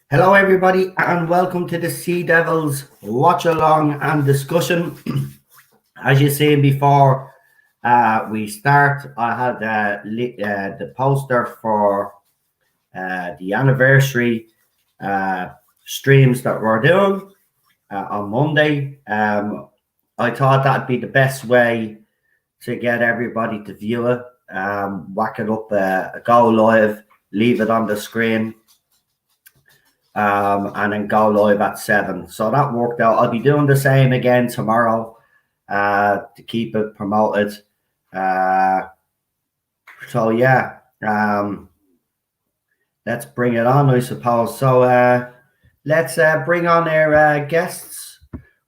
Hello, everybody, and welcome to the Sea Devils watch along and discussion. As you seen before, we start. I had the poster for the anniversary streams that we're doing on Monday. I thought that'd be the best way to get everybody to view it. Whack it up, go live, leave it on the screen. And then go live at 7. So that worked out. I'll be doing the same again tomorrow to keep it promoted. So yeah, let's bring it on, I suppose. So let's bring on our guests.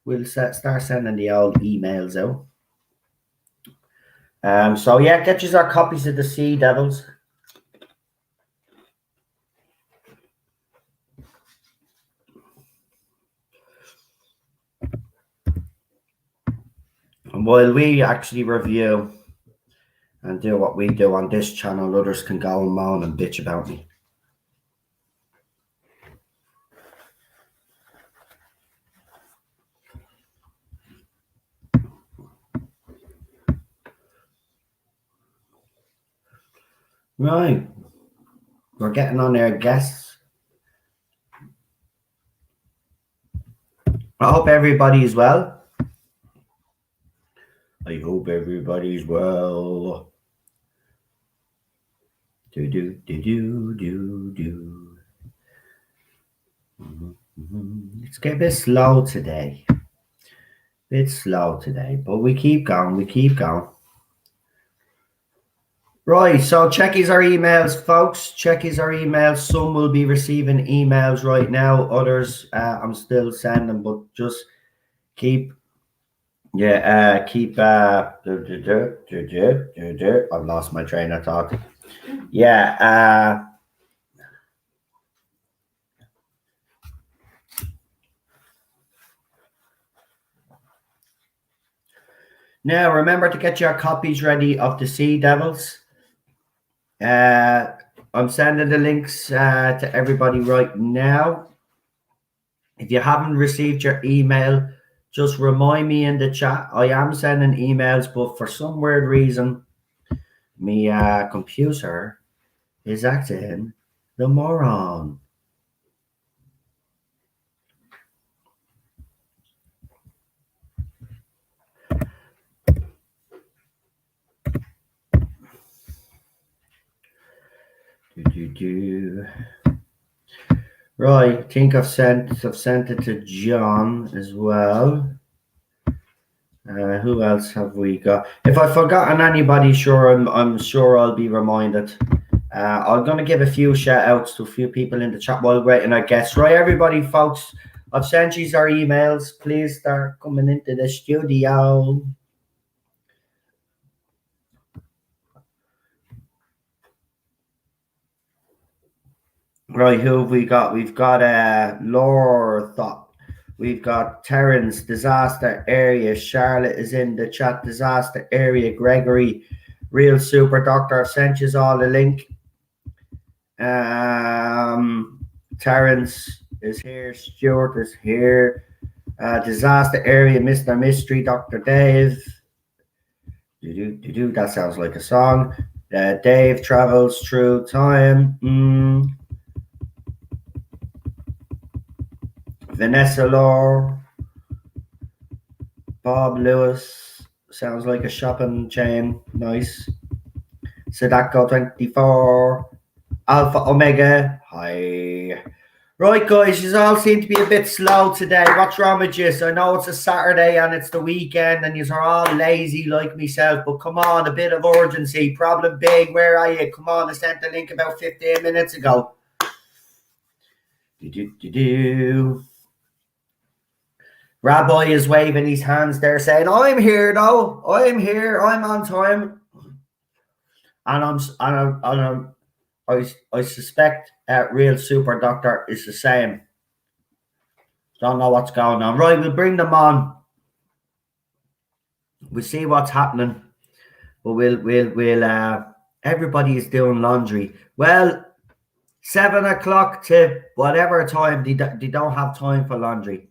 We'll start sending the old emails out. So yeah, get you our copies of the Sea Devils. And while we actually review and do what we do on this channel, others can go and moan and bitch about me. Right. We're getting on our guests. I hope everybody's well. I hope everybody's well. Do. It's a bit slow today. But we keep going. Right, so check our emails, folks. Check our emails. Some will be receiving emails right now. Others, I'm still sending, but just keep. I've lost my train of thought. Yeah. Now, remember to get your copies ready of the Sea Devils. I'm sending the links to everybody right now. If you haven't received your email, just remind me in the chat. I am sending emails, but for some weird reason, my computer is acting the moron. Right, I think I've sent it to John as well. Who else have we got? If I've forgotten anybody, sure, I'm sure I'll be reminded. I'm going to give a few shout outs to a few people in the chat while waiting our guests. Right, everybody, folks, I've sent you our emails. Please start coming into the studio. Right, who have we got? We've got Laura Thought. We've got Terrence, disaster area. Charlotte is in the chat, disaster area. Gregory, real super doctor. I've sent you all the link. Terrence is here. Stuart is here. Disaster area, Mr. Mystery, Dr. Dave. That sounds like a song. Dave travels through time. Vanessa Law. Bob Lewis. Sounds like a shopping chain. Nice. Sadako 24. Alpha Omega. Hi. Right, guys, you all seem to be a bit slow today. What's wrong with you? So I know it's a Saturday and it's the weekend and you are all lazy like myself, but come on, a bit of urgency. Problem big. Where are you? Come on, I sent the link about 15 minutes ago. Rabbi is waving his hands there saying, I'm here though. I'm here. I'm on time. And I suspect real super doctor is the same. Don't know what's going on. Right, we'll bring them on. We'll see what's happening. But we'll everybody is doing laundry. Well, 7 o'clock to whatever time they don't have time for laundry.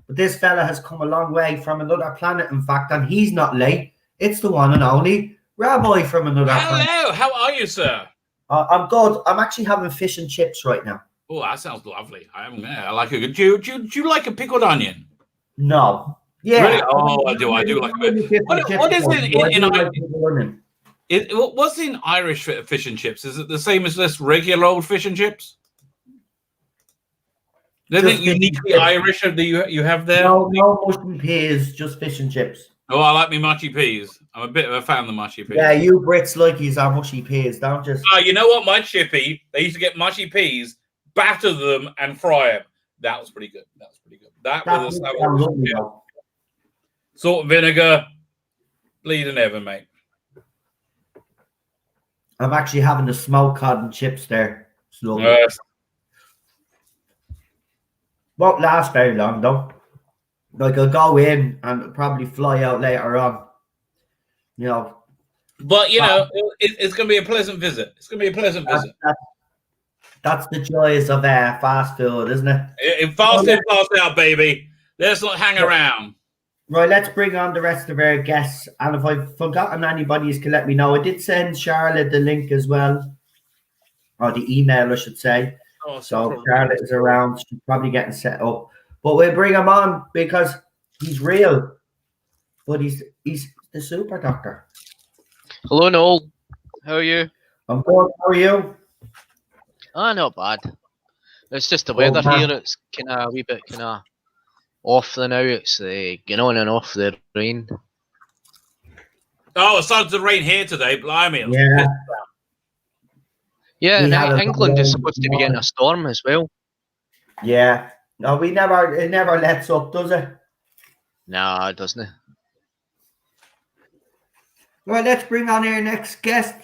But this fella has come a long way from another planet, in fact, and he's not late. It's the one and only Rabbi from another planet. Hello, how are you, sir? I'm good. I'm actually having fish and chips right now. Oh, that sounds lovely. I like a good. Do you like a pickled onion? No. Yeah. Really? Oh, I do like a bit. What is it what's in Irish fish and chips? Is it the same as this regular old fish and chips? Is it uniquely Irish that you have there? No mushy peas, just fish and chips. Oh, I like me mushy peas. I'm a bit of a fan of the mushy peas. Yeah, you Brits like these are mushy peas, don't just. Oh, you know what? My chippy, they used to get mushy peas, batter them, and fry them. That was pretty good. That was salt and vinegar, bleeding heaven, mate. I'm actually having the smoked cod and chips there. Slowly. Won't last very long though. Like I'll go in and probably fly out later on. You know. But you know, it's going to be a pleasant visit. That's the joys of fast food, isn't it? Fast in, fast out, baby. Let's not hang around. Right, let's bring on the rest of our guests. And if I've forgotten anybody, you can let me know. I did send Charlotte the link as well. Or the email, I should say. Oh, so Charlotte is around. She's probably getting set up. But we'll bring him on because he's real. But he's the super doctor. Hello, Noel. How are you? I'm good. How are you? Not bad. It's just the weather here. It's kind of a wee bit kind of off the now. It's going on and off the rain. Oh, it started to rain here today. Blimey. Yeah, and England is supposed to be getting a storm as well. Yeah. No, it never lets up, does it? No, it doesn't. Right, let's bring on our next guest.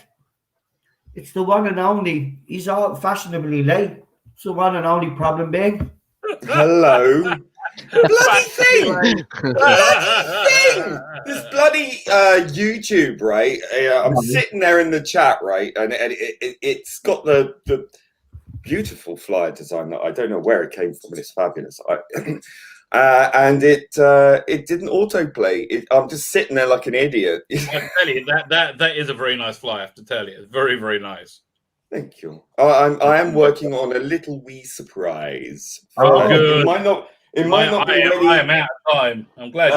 It's the one and only. He's all fashionably late. It's the one and only Problem Big. Hello. Bloody thing! This bloody YouTube, right? I'm sitting there in the chat, right? And it's got the beautiful flyer design that I don't know where it came from, but it's fabulous. And it didn't autoplay. I'm just sitting there like an idiot. I tell you, that is a very nice flyer, I have to tell you. It's very, very nice. Thank you. I am working on a little wee surprise. Oh, good. It might not be ready. I am out of time. I'm glad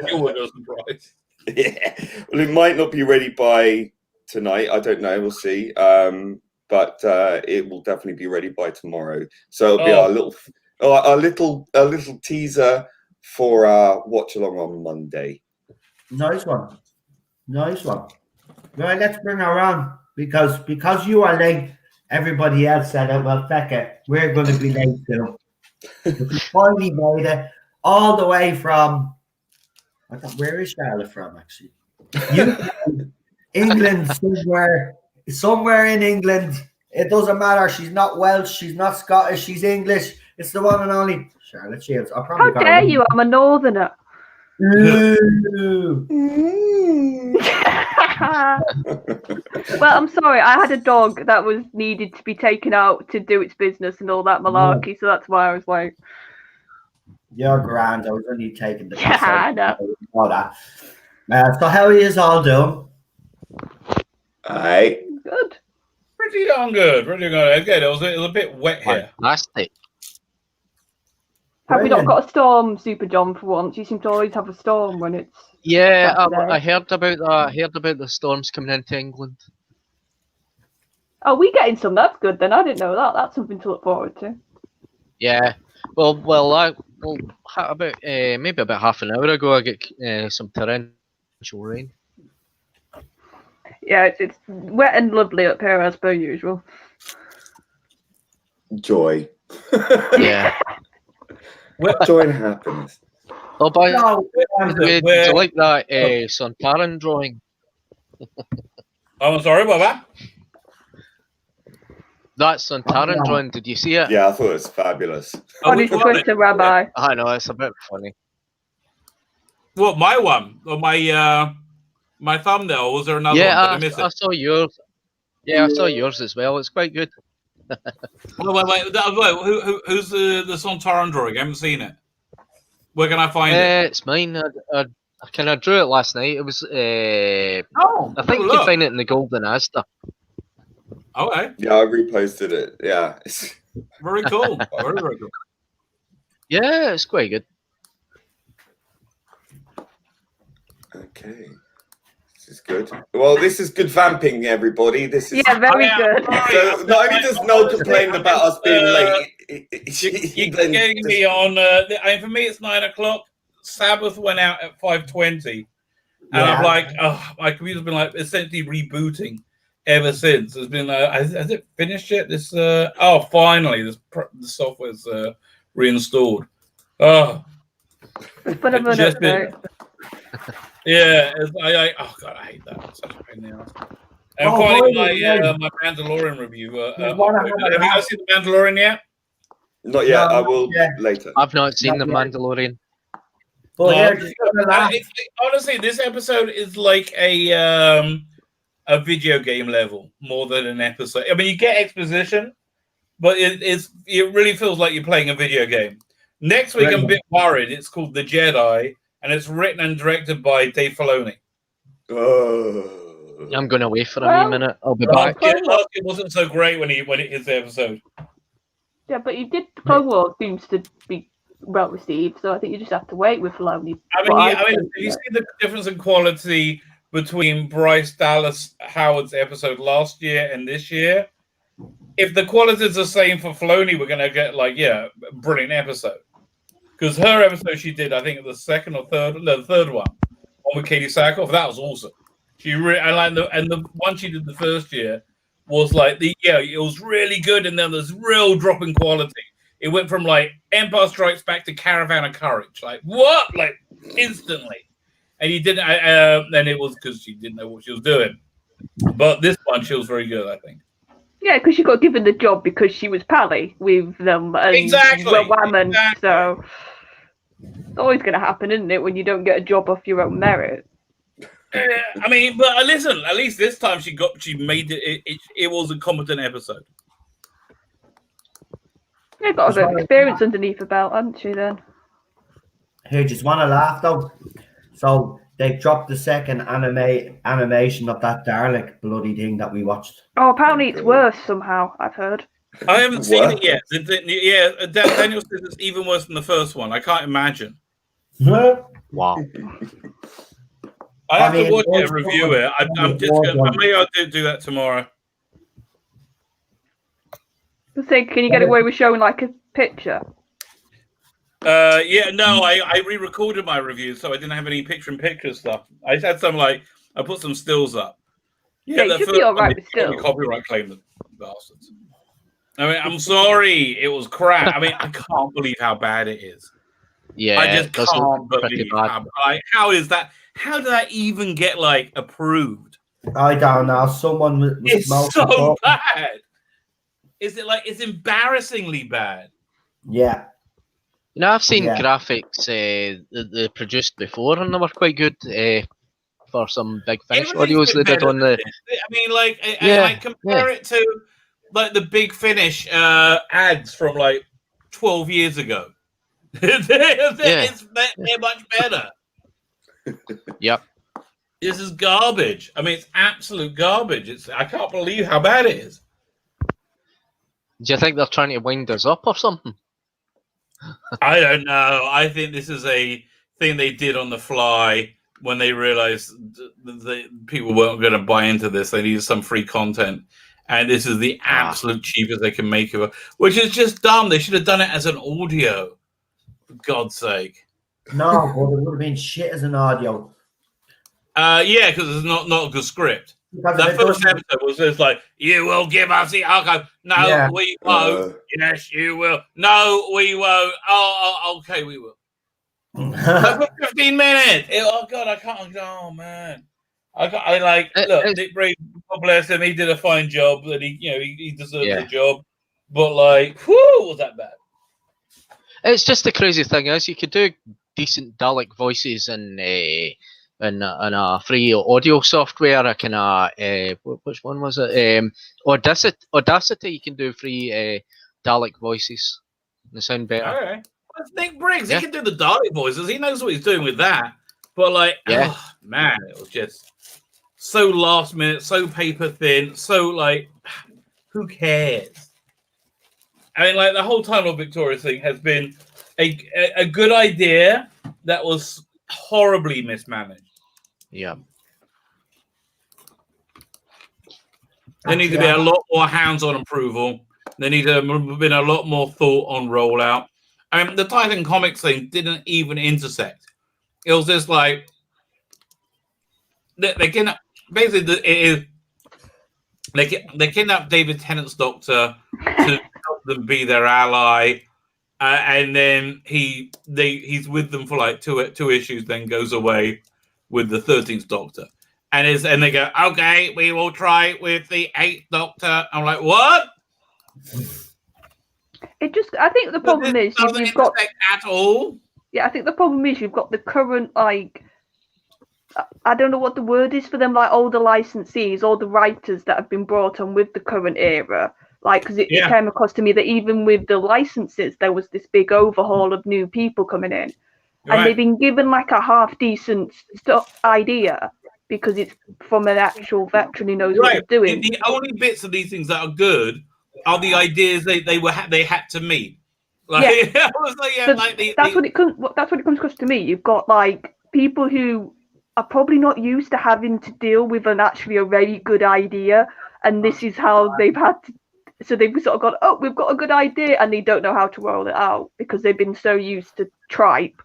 you were a surprise. Yeah. Well, it might not be ready by tonight. I don't know. We'll see. But it will definitely be ready by tomorrow. So it'll be a little teaser for watch along on Monday. Nice one. Right, let's bring her on because you are late. Everybody else said, "Well, feck it, we're going to be late too." We finally made it all the way from. Where is Charlotte from? Actually, England, somewhere in England. It doesn't matter. She's not Welsh. She's not Scottish. She's English. It's the one and only Charlotte Shields. How dare you? I'm a northerner. Well, I'm sorry. I had a dog that was needed to be taken out to do its business and all that malarkey, so that's why I was like, "You're grand." I was only taking the. Yeah, I know. All that. So how are you all doing? Aye. Good. Pretty darn good. Again, it was a bit wet here. Fantastic. Have we not got a storm, Super John, for once? You seem to always have a storm when it's... Yeah, I heard about that. I heard about the storms coming into England. Oh, we getting some. That's good then. I didn't know that. That's something to look forward to. Yeah. Well, about maybe about half an hour ago, I get some torrential rain. Yeah, it's wet and lovely up here as per usual. Joy. Yeah. Joy and happiness. Oh, by do you like that Sontaran drawing? I'm sorry about that. That Sontaran drawing, did you see it? Yeah, I thought it was fabulous. On his Twitter, Rabbi. I know, it's a bit funny. What, my one? Or my thumbnail? Was there another one? Did I miss it? I saw yours. Yeah, I saw yours as well. It's quite good. Who's the song Torrent drawing? I haven't seen it. Where can I find it? It's mine. I kind of drew it last night. It was. Oh, I think you can find it in the Golden Asda. Okay. Yeah, I reposted it. Yeah. Very cool. Very, very cool. Yeah, it's quite good. Okay. This is good. Well, this is good vamping, everybody. This is very good. So not only does Noel complain about us being late, you're getting me on. For me, it's 9 o'clock. Sabbath went out at 5:20, and I'm like, oh, my computer's been like essentially rebooting ever since. It's been, has it finished yet? This, finally, the software's reinstalled. Oh, It's been a minute, though. Yeah, oh god, I hate that. It's such a pain in the ass. And finally, my Mandalorian review. Have you guys seen the Mandalorian yet? Not yet. I will later. I've not seen the Mandalorian. Honestly, this episode is like a video game level more than an episode. I mean, you get exposition, but it really feels like you're playing a video game. Next week, I'm a bit worried. It's called The Jedi. And it's written and directed by Dave Filoni. I'm going away for a wee minute. I'll be back. It wasn't so great when it hit the episode. Yeah, but you did. Clone Wars seems to be well received, so I think you just have to wait with Filoni. You see the difference in quality between Bryce Dallas Howard's episode last year and this year? If the quality is the same for Filoni, we're going to get a brilliant episode. Because her episode she did, I think the third one with Katie Sackhoff, that was awesome. The one she did the first year was it was really good, and then there's real drop in quality. It went from Empire Strikes Back to Caravan of Courage, instantly. And he didn't, and it was because she didn't know what she was doing. But this one, she was very good, I think. Yeah, because she got given the job because she was pally with them and Whammon. Exactly. So it's always going to happen, isn't it, when you don't get a job off your own merit? But listen, at least this time she made it. It was a competent episode. Yeah, got a bit of experience underneath her belt, hadn't she? Then. Hey, just want to laugh though. So they dropped the second animation of that Dalek bloody thing that we watched. Oh, apparently it's worse somehow, I've heard. I haven't seen it yet. Daniel says it's even worse than the first one. I can't imagine. Wow. I have to watch it and review it. I'm just going to... Maybe I'll do that tomorrow. So can you get away with showing a picture? I re-recorded my review, so I didn't have any picture-in-picture stuff. I had some I put some stills up. Yeah, you should be all right with stills. Copyright claim the bastards. I'm sorry, it was crap. I can't believe how bad it is. Yeah, I just can't believe how is that? How did that even get approved? I don't know. Someone was it's so bad. Is it it's embarrassingly bad? Yeah. I've seen graphics they produced before, and they were quite good for some Big Finish audios they did on the. I compare it to the Big Finish ads from 12 years ago. They're much better. Yep. This is garbage. It's absolute garbage. I can't believe how bad it is. Do you think they're trying to wind us up or something? I don't know. I think this is a thing they did on the fly when they realized that people weren't going to buy into this. They needed some free content. And this is the absolute cheapest they can make of it, which is just dumb. They should have done it as an audio, for God's sake. No, but it would have been shit as an audio. Because it's not a good script. That first episode was just you will give us the archive. No, we won't. Yes, you will. No, we won't. Oh, okay, we will. For 15 minutes. Oh, God, I can't. Oh, man. Look, Nick Brady, God bless him. He did a fine job, and he deserved the job. But was that bad? It's just the crazy thing is you could do decent Dalek voices in and a free audio software. I can which one was it? Audacity. You can do free Dalek voices. They sound better. All right. Well, Nick Briggs, he can do the Dalek voices. He knows what he's doing with that. But oh man, it was just so last minute, so paper thin, so who cares? I mean, the whole Time of Victoria thing has been a good idea that was horribly mismanaged. Yeah. There needs to be a lot more hands-on approval. There needs to have been a lot more thought on rollout. I mean, the Titan Comics thing didn't even intersect. It was just they kidnap. Basically, it is they kidnap David Tennant's doctor to help them be their ally, and then he's with them for two issues, then goes away with the 13th Doctor, and they go, okay, we will try with the 8th Doctor. I'm like, what? I think the problem is you've got at all. Yeah, I think the problem is you've got the current I don't know what the word is for them, all the licensees, all the writers that have been brought on with the current era. Because it came across to me that even with the licenses, there was this big overhaul of new people coming in. Right. And they've been given a half decent idea because it's from an actual veteran who knows what he's doing. The only bits of these things that are good are the ideas they had to meet. That's what it comes across to me. You've got people who are probably not used to having to deal with a very good idea, and this is how they've had to. So they've sort of gone, oh, we've got a good idea, and they don't know how to roll it out because they've been so used to tripe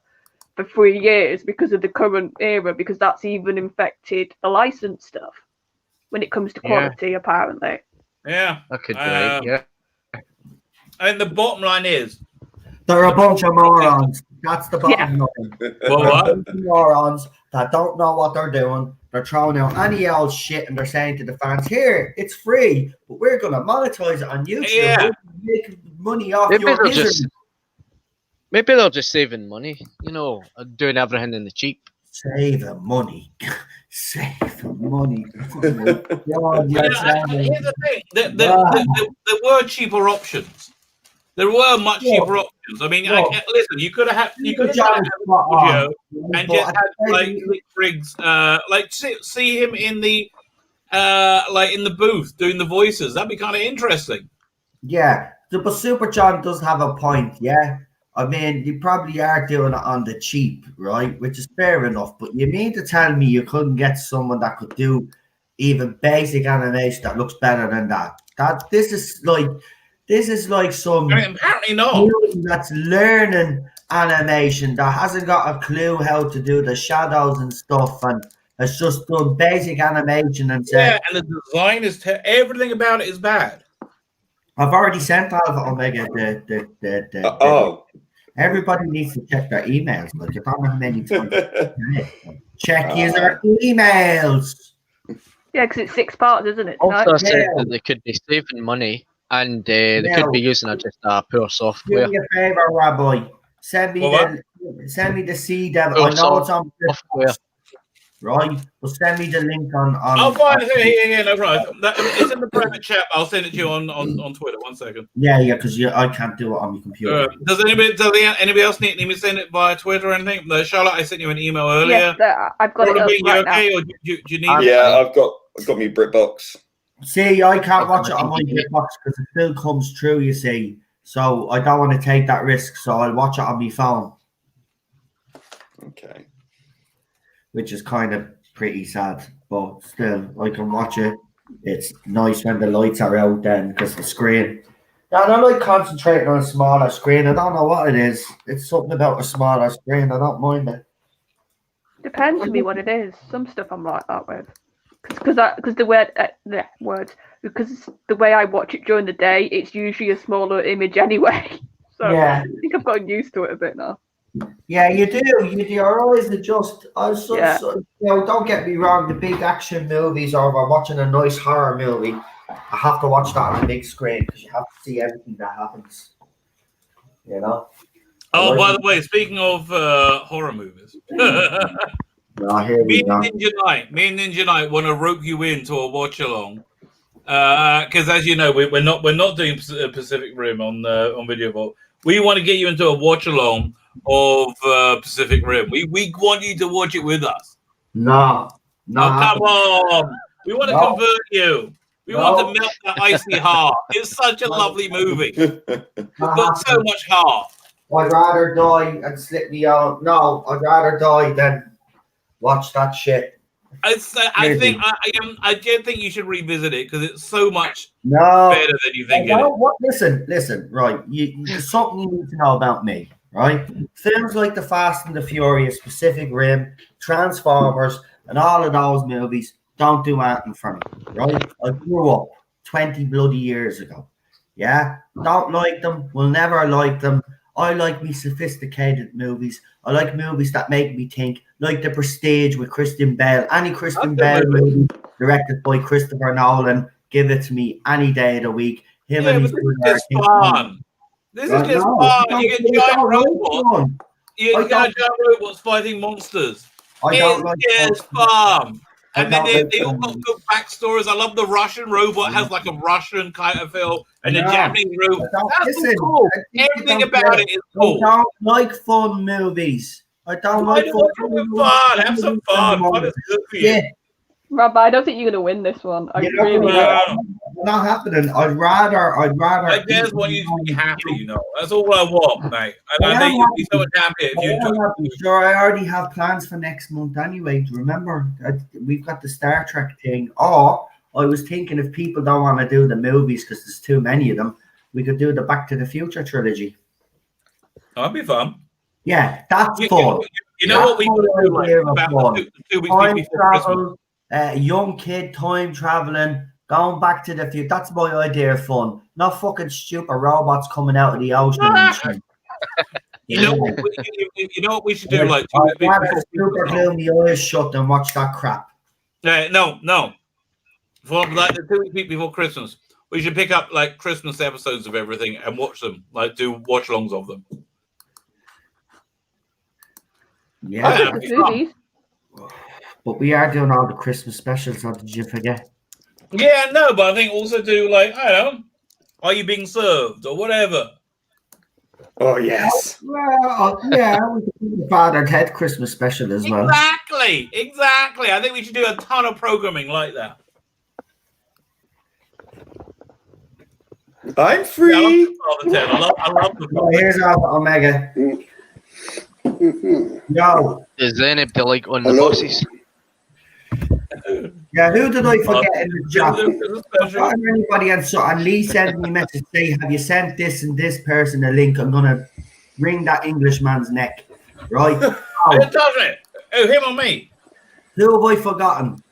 for 3 years because of the current era, because that's even infected the license stuff when it comes to quality, apparently. Yeah, that could be. Yeah. And the bottom line is, they're a bunch of morons. That's the bottom line. What? Morons that don't know what they're doing. They're throwing out any old shit and they're saying to the fans, here, it's free, but we're going to monetize it on YouTube. Yeah. We're make money off your misery. Maybe they're just saving money, doing everything in the cheap. Saving money. Saving money. Here's the thing. There were cheaper options. There were much cheaper options. I mean, listen, you could have had audio and just had Nick Briggs, see him in the in the booth doing the voices. That'd be kind of interesting. Yeah, but Super John does have a point. Yeah, I mean, you probably are doing it on the cheap, right? Which is fair enough. But you mean to tell me you couldn't get someone that could do even basic animation that looks better than that? This is like some apparently not. That's learning animation that hasn't got a clue how to do the shadows and stuff, and has just done basic animation and said, and the design is everything about it is bad. I've already sent Alpha Omega everybody needs to check their emails. Like, I don't know how many times. Check your emails. Yeah, because it's 6 parts, isn't it? Also said that they could be saving money. And they could be using just poor software. Do me a favor, Rabbi. Send me the C Devil. I know it's on software, right? But send me the link on. I'll find it. Yeah, no problem. It's in the private chat. I'll send it to you on Twitter. 1 second. Yeah, because I can't do it on my computer. Does anybody else need me to send it via Twitter or anything? Charlotte, I sent you an email earlier. Yes, I've got it right now. Or do you need? Yeah, I've got me BritBox. See, I can't watch it on my BritBox because it still comes through, you see. So I don't want to take that risk, so I'll watch it on my phone. Okay. Which is kind of pretty sad, but still, I can watch it. It's nice when the lights are out then, because the screen. Yeah, I don't like concentrating on a smaller screen. I don't know what it is. It's something about a smaller screen. I don't mind it. Depends to me what it is. Some stuff I'm like that with. Because the way I watch it during the day, it's usually a smaller image anyway. So yeah. I think I've gotten used to it a bit now. Yeah, you do. Your eyes adjust. Don't get me wrong. The big action movies, or if I'm watching a nice horror movie, I have to watch that on a big screen because you have to see everything that happens. You know. Oh, by the way, speaking of horror movies. Here we go. Me and Ninja Knight want to rope you into a watch along. Because as you know, we're not doing Pacific Rim on Video Vault. We want to get you into a watch along of Pacific Rim. We want you to watch it with us. No. Come on. We want to convert you. We want to melt that icy heart. It's such a lovely movie. It's got so much heart. I'd rather die and slip me out. No, I'd rather die than watch that shit. I don't think you should revisit it because it's so much better than you think it is. Listen, right. There's something you need to know about me, right? Films like The Fast and the Furious, Pacific Rim, Transformers, and all of those movies don't do anything for me, right? I grew up 20 bloody years ago. Yeah? Don't like them, will never like them. I like me sophisticated movies. I like movies that make me think, like The Prestige with Christian Bale. Any Christian Bale movie directed by Christopher Nolan, give it to me any day of the week. This is just fun. This is just fun. You get giant robots. You get giant robots fighting monsters. It's fun. And then they all got good backstories. I love the Russian robot has like a Russian kind of feel, and the Japanese robot. That's cool. Everything about it is cool. I don't like fun movies. I don't like fun. Have some fun. Fun is good for you. Rob, I don't think you're gonna win this one. Not happening. I'd rather. I just want you to be happy. You know, that's all I want, mate. And I think you'd be so much happier if you enjoyed it. Sure, I already have plans for next month anyway. Remember, we've got the Star Trek thing. Or I was thinking if people don't want to do the movies because there's too many of them, we could do the Back to the Future trilogy. That'd be fun. Yeah, that's fun. You know what we could do like, about 2 weeks before Christmas? Young kid time traveling, going back to the future. That's my idea of fun. Not fucking stupid robots coming out of the ocean. And shit. You know what we should do? Like, super gloomy eyes shut and watch that crap. No. For like the 2 weeks before Christmas, we should pick up like Christmas episodes of everything and watch them. Like, do watch-alongs of them. Yeah. But we are doing all the Christmas specials, or did you forget? Yeah, no, but I think also do like, I don't know, Are You Being Served or whatever. Oh, yes. Well, yeah, we could do the Father Ted Christmas special as well. Exactly. I think we should do a ton of programming like that. I'm free. Yeah, I love the Here's our Omega. Yo. Is there anybody like on the buses? Yeah, who did I forget in the chat? Anybody and Lee sent me a message saying, have you sent this and this person a link? I'm gonna wring that Englishman's neck. Right? Who does it? Oh, him or me? Who have I forgotten?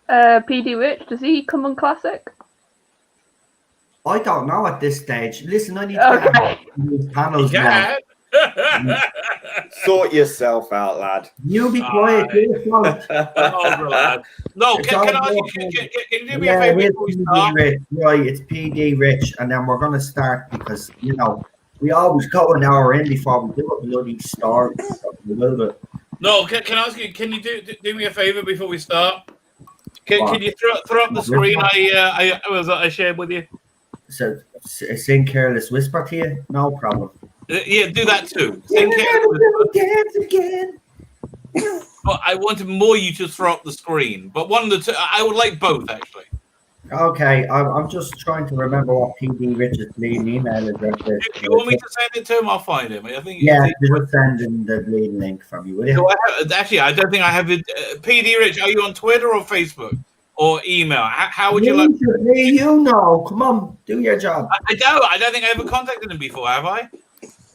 PD Rich, does he come on Classic? I don't know at this stage. Listen, I need to get these panels now. Sort yourself out, lad. You be quiet. No, can you do me a favor before we start? Right, it's PD Rich, and then we're going to start because, you know, we always go an hour in before we do a bloody start. No, can I ask you, can you do me a favor before we start? Can you throw up the screen I shared with you? So, sing Careless Whisper to you? No problem. Yeah, do that too. Sing Dance again. But I wanted more you to throw up the screen. But one of the two, I would like both, actually. Okay, I'm just trying to remember what PD Rich's bleeding email address is. If you want me to send it to him, I'll find him. I think. Yeah, just send him the bleeding link from you, will you? Actually, I don't think I have it. PD Rich, are you on Twitter or Facebook? Or email? How would you like? You know, come on, do your job. I don't think I ever contacted him before, have I?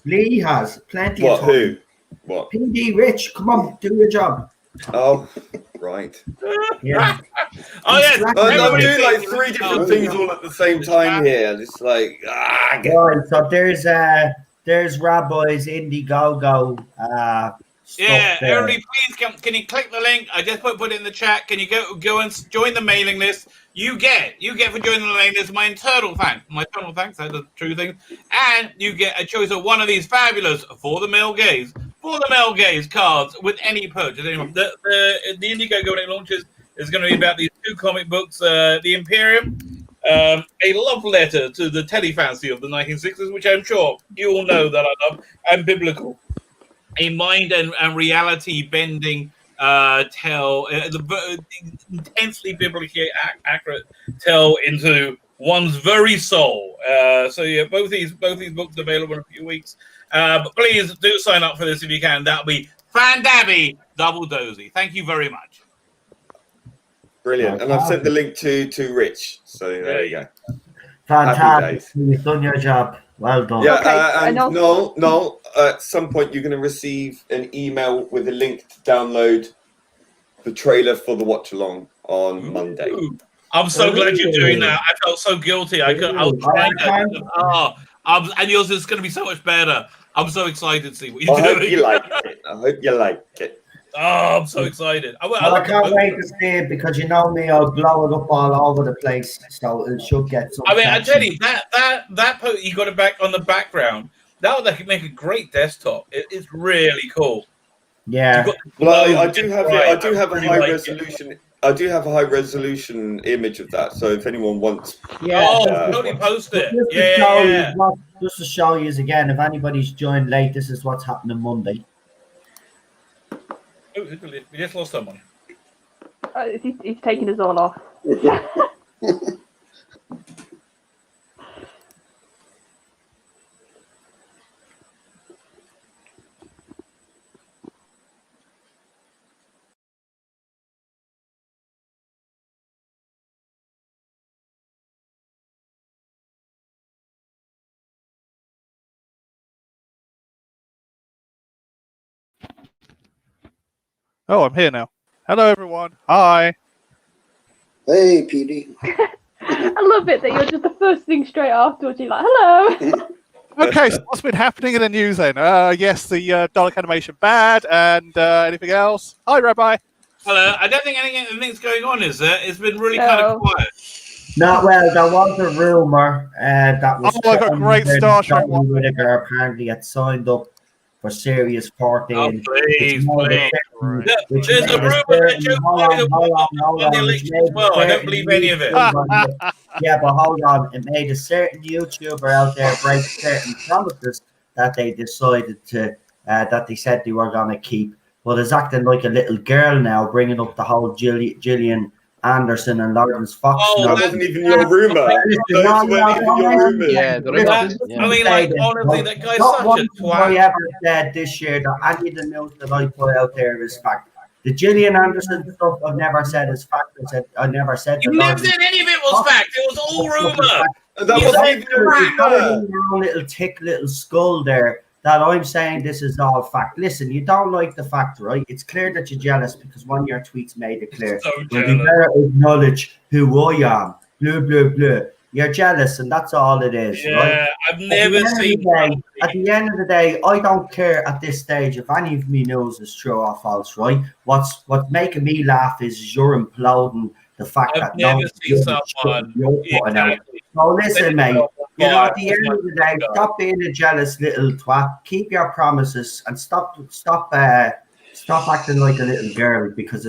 Lee has plenty of time. Who? What? PD Rich, come on, do your job. Oh, right. Yeah. Oh yes. I'm doing like 3 different things all at the same time here. It's like Right, so there's Rabbi's Indiegogo. Yeah, everybody, please can you click the link? I just put it in the chat. Can you go and join the mailing list? You get for joining the mailing list my eternal thanks. That's the true thing. And you get a choice of one of these fabulous For the Male Gaze for the male gaze cards with any purchase. Anyway, the Indiegogo when it launches is going to be about these 2 comic books, The Imperium, a love letter to the telefancy of the 1960s, which I'm sure you all know that I love, and biblical. A mind and reality bending tell, intensely biblically accurate tell into one's very soul. So yeah, both these books available in a few weeks. But please do sign up for this if you can. That'll be Fandabby Double Dozy. Thank you very much. Brilliant. And I've sent the link to Rich. So there you go. Fantastic. You've done your job. Well done. Yeah, Okay, and Noel, at some point you're going to receive an email with a link to download the trailer for the Watchalong on Monday. I'm so glad you're doing that. I felt so guilty. I was trying to. And yours is going to be so much better. I'm so excited to see what you're doing. I hope you like it. I hope you like it. Oh, I'm so excited. I can't wait to see it because you know me, I'll blow it up all over the place. So it should get some. I mean, I tell you, that you got it back on the background. That would make a great desktop. It's really cool. Yeah. Well, I do have a high resolution. I do have a high resolution image of that. So if anyone wants, totally post it. Just to show you again, if anybody's joined late, this is what's happening Monday. Oh, we just lost someone. He's taking us all off. Oh, I'm here now. Hello, everyone. Hi. Hey, PD. I love it that you're just the first thing straight afterwards. You're like, hello. Okay, so what's been happening in the news then? Yes, the Dalek animation bad, and anything else? Hi, Rabbi. Hello. I don't think anything's going on, is there? It's been really kind of quiet. No, well, there was a rumor that was. Oh, I got a great Star Trek one. Whittaker apparently had signed up for Series 14. Oh, please. There's a rumor that Joe Biden won the election as well. I don't believe any of it. Yeah, but hold on. It made a certain YouTuber out there break certain promises that they decided to, that they said they were going to keep. But it's acting like a little girl now, bringing up the whole Gillian Anderson and Lawrence Fox. Oh, that wasn't even your rumor. Those weren't even your rumors. Yeah, I mean, like, honestly, that guy's Not such one a thing twat. I ever said this year that any of the news that I put out there is fact. The Gillian Anderson stuff I've never said is fact. I never said You never said any of it was fact. It was all rumor. That wasn't even your rumor. Little tick, little skull there. That I'm saying this is all fact. Listen, you don't like the fact, right? It's clear that you're jealous because one of your tweets made it clear. So Well, you better acknowledge who I am. Blah, blah, blah. You're jealous, and that's all it is, Yeah, right? I've never seen. At the end of the day, I don't care at this stage if any of me knows is true or false, right? What's making me laugh is you're imploding the fact I've that never no seen someone. you're putting out. So listen, mate. You know, at the end of the day, stop being a jealous little twat. Keep your promises and stop acting like a little girl because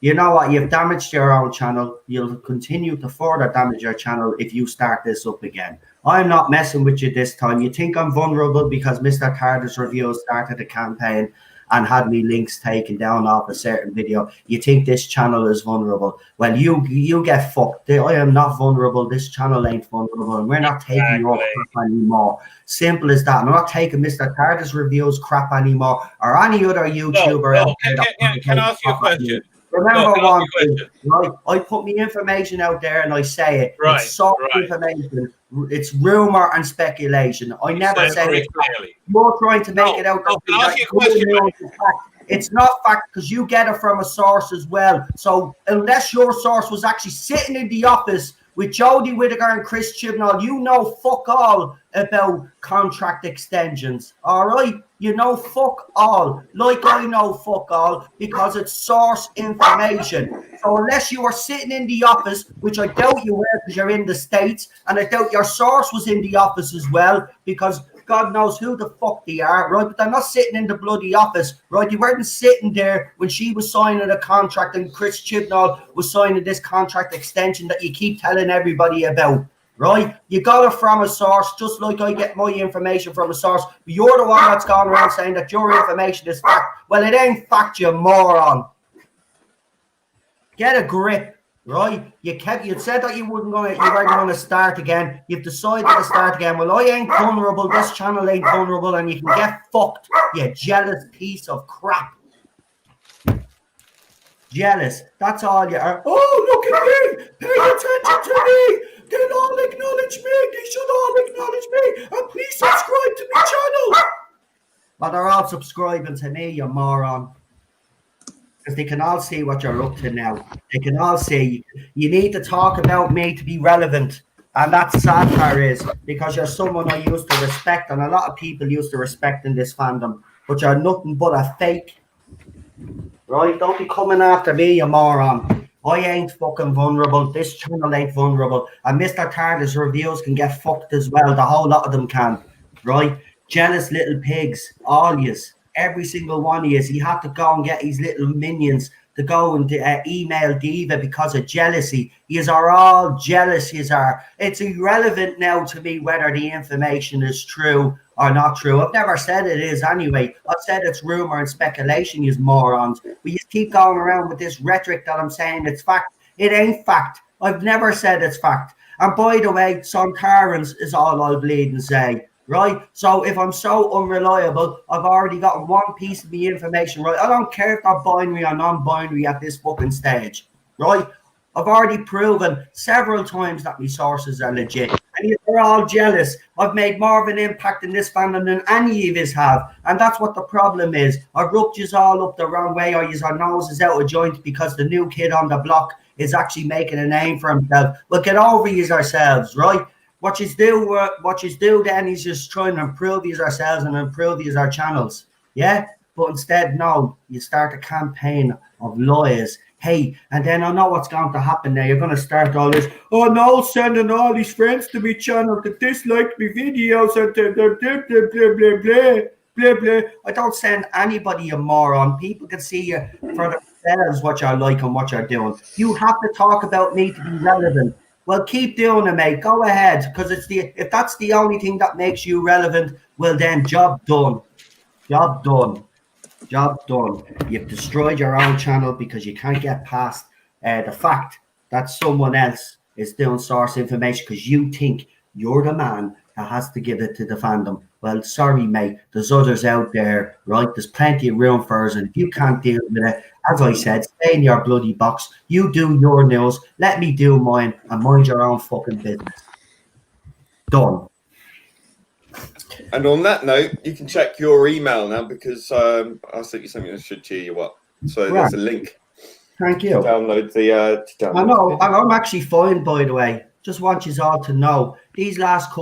you know what, you've damaged your own channel. You'll continue to further damage your channel if you start this up again. I'm not messing with you this time. You think I'm vulnerable because Mr. Carter's review started a campaign and had me links taken down off a certain video. You think this channel is vulnerable. Well, you get fucked. I am not vulnerable. This channel ain't vulnerable. And we're not taking your crap anymore. Simple as that. I'm not taking Mr. Carter's reviews crap anymore or any other YouTuber. Can I ask you a question? Remember one thing, right? I put my information out there and I say it. Right, it's soft information. It's rumor and speculation. I never said it. You're trying to make it out. It's not fact because you get it from a source as well. So unless your source was actually sitting in the office with Jodie Whittaker and Chris Chibnall, you know fuck all about contract extensions. All right? You know fuck all. Like I know fuck all because it's source information. So unless you were sitting in the office, which I doubt you were because you're in the States, and I doubt your source was in the office as well because God knows who the fuck they are, right? But they're not sitting in the bloody office, right? They weren't sitting there when she was signing a contract and Chris Chibnall was signing this contract extension that you keep telling everybody about, right? You got it from a source, just like I get my information from a source. But you're the one that's gone around saying that your information is fact. Well, it ain't fact, you moron. Get a grip. Right, you said that you weren't gonna start again. You've decided to start again. Well, I ain't vulnerable. This channel ain't vulnerable, and you can get fucked. You jealous piece of crap. Jealous. That's all you are. Oh, look at me. Pay attention to me. They'll all acknowledge me. They should all acknowledge me. And please subscribe to my channel. Well, they're all subscribing to me, you moron. Because they can all see what you're up to now. They can all see you need to talk about me to be relevant. And that's the sad part is because you're someone I used to respect, and a lot of people used to respect in this fandom, but you're nothing but a fake. Right? Don't be coming after me, you moron. I ain't fucking vulnerable. This channel ain't vulnerable. And Mr. Tardis reviews can get fucked as well. The whole lot of them can. Right? Jealous little pigs. All yous. Every single one of yous. He had to go and get his little minions to go and email Diva because of jealousy. Yous are all jealous, yous are. It's irrelevant now to me whether the information is true or not true. I've never said it is anyway. I've said it's rumor and speculation, yous morons. But you keep going around with this rhetoric that I'm saying it's fact. It ain't fact. I've never said it's fact. And by the way, some Karens is all I'll bleed and say. Right? So if I'm so unreliable, I've already got one piece of the information right. I don't care if they're binary or non-binary at this fucking stage. Right? I've already proven several times that my sources are legit. And you're all jealous. I've made more of an impact in this fandom than any of us have. And that's what the problem is. I've rubbed you all up the wrong way, or your nose is out of joint because the new kid on the block is actually making a name for himself. Well, get over you ourselves, right? What you do then is just trying to improve these ourselves and improve these our channels. Yeah? But instead, no, you start a campaign of lies. Hey, and then I know what's going to happen now. You're going to start all this, oh no, sending all these friends to my channel to dislike my videos and blah, blah, blah, blah, blah, blah, blah, blah. I don't send anybody a moron. People can see you for themselves what you're like and what you're doing. You have to talk about me to be relevant. Well, keep doing it, mate. Go ahead, because if that's the only thing that makes you relevant, well then, job done. Job done. Job done. You've destroyed your own channel because you can't get past the fact that someone else is doing source information because you think you're the man that has to give it to the fandom. Well, sorry, mate. There's others out there, right? There's plenty of room for us, and if you can't deal with it, as I said, stay in your bloody box. You do your news. Let me do mine, and mind your own fucking business. Done. And on that note, you can check your email now because I sent you something that should cheer you up. So there's a link. Thank you. Download the. I know. I'm actually fine, by the way. Just want you all to know this last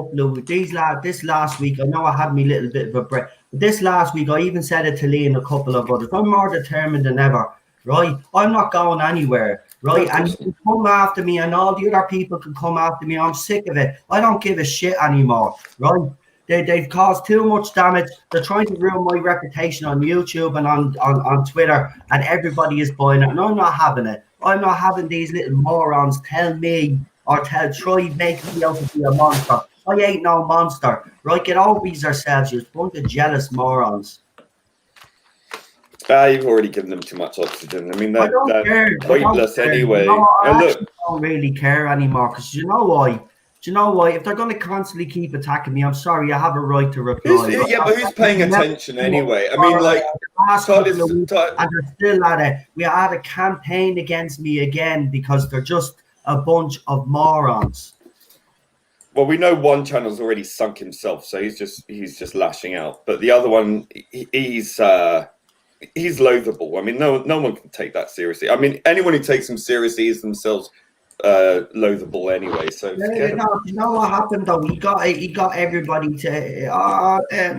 week. I know I had me little bit of a break. This last week, I even said it to Lee and a couple of others. I'm more determined than ever. Right? I'm not going anywhere. Right? And you can come after me, and all the other people can come after me. I'm sick of it. I don't give a shit anymore. Right? They've caused too much damage. They're trying to ruin my reputation on YouTube and on Twitter, and everybody is buying it. And I'm not having it. I'm not having these little morons tell me or try make me out to be a monster. I ain't no monster. Right? Get over yourselves, you bunch of jealous morons. You've already given them too much oxygen. I mean, they're pointless anyway. No, I don't really care anymore because you know why? Do you know why? If they're going to constantly keep attacking me, I'm sorry, I have a right to reply. But who's paying attention anyway? I mean, like, and they're still at it. We had a campaign against me again because they're just a bunch of morons. Well, we know one channel's already sunk himself, so he's just lashing out. But the other one, he's loathable. I mean, no one can take that seriously. I mean, anyone who takes him seriously is themselves loathable anyway. So you know what happened though? He got everybody to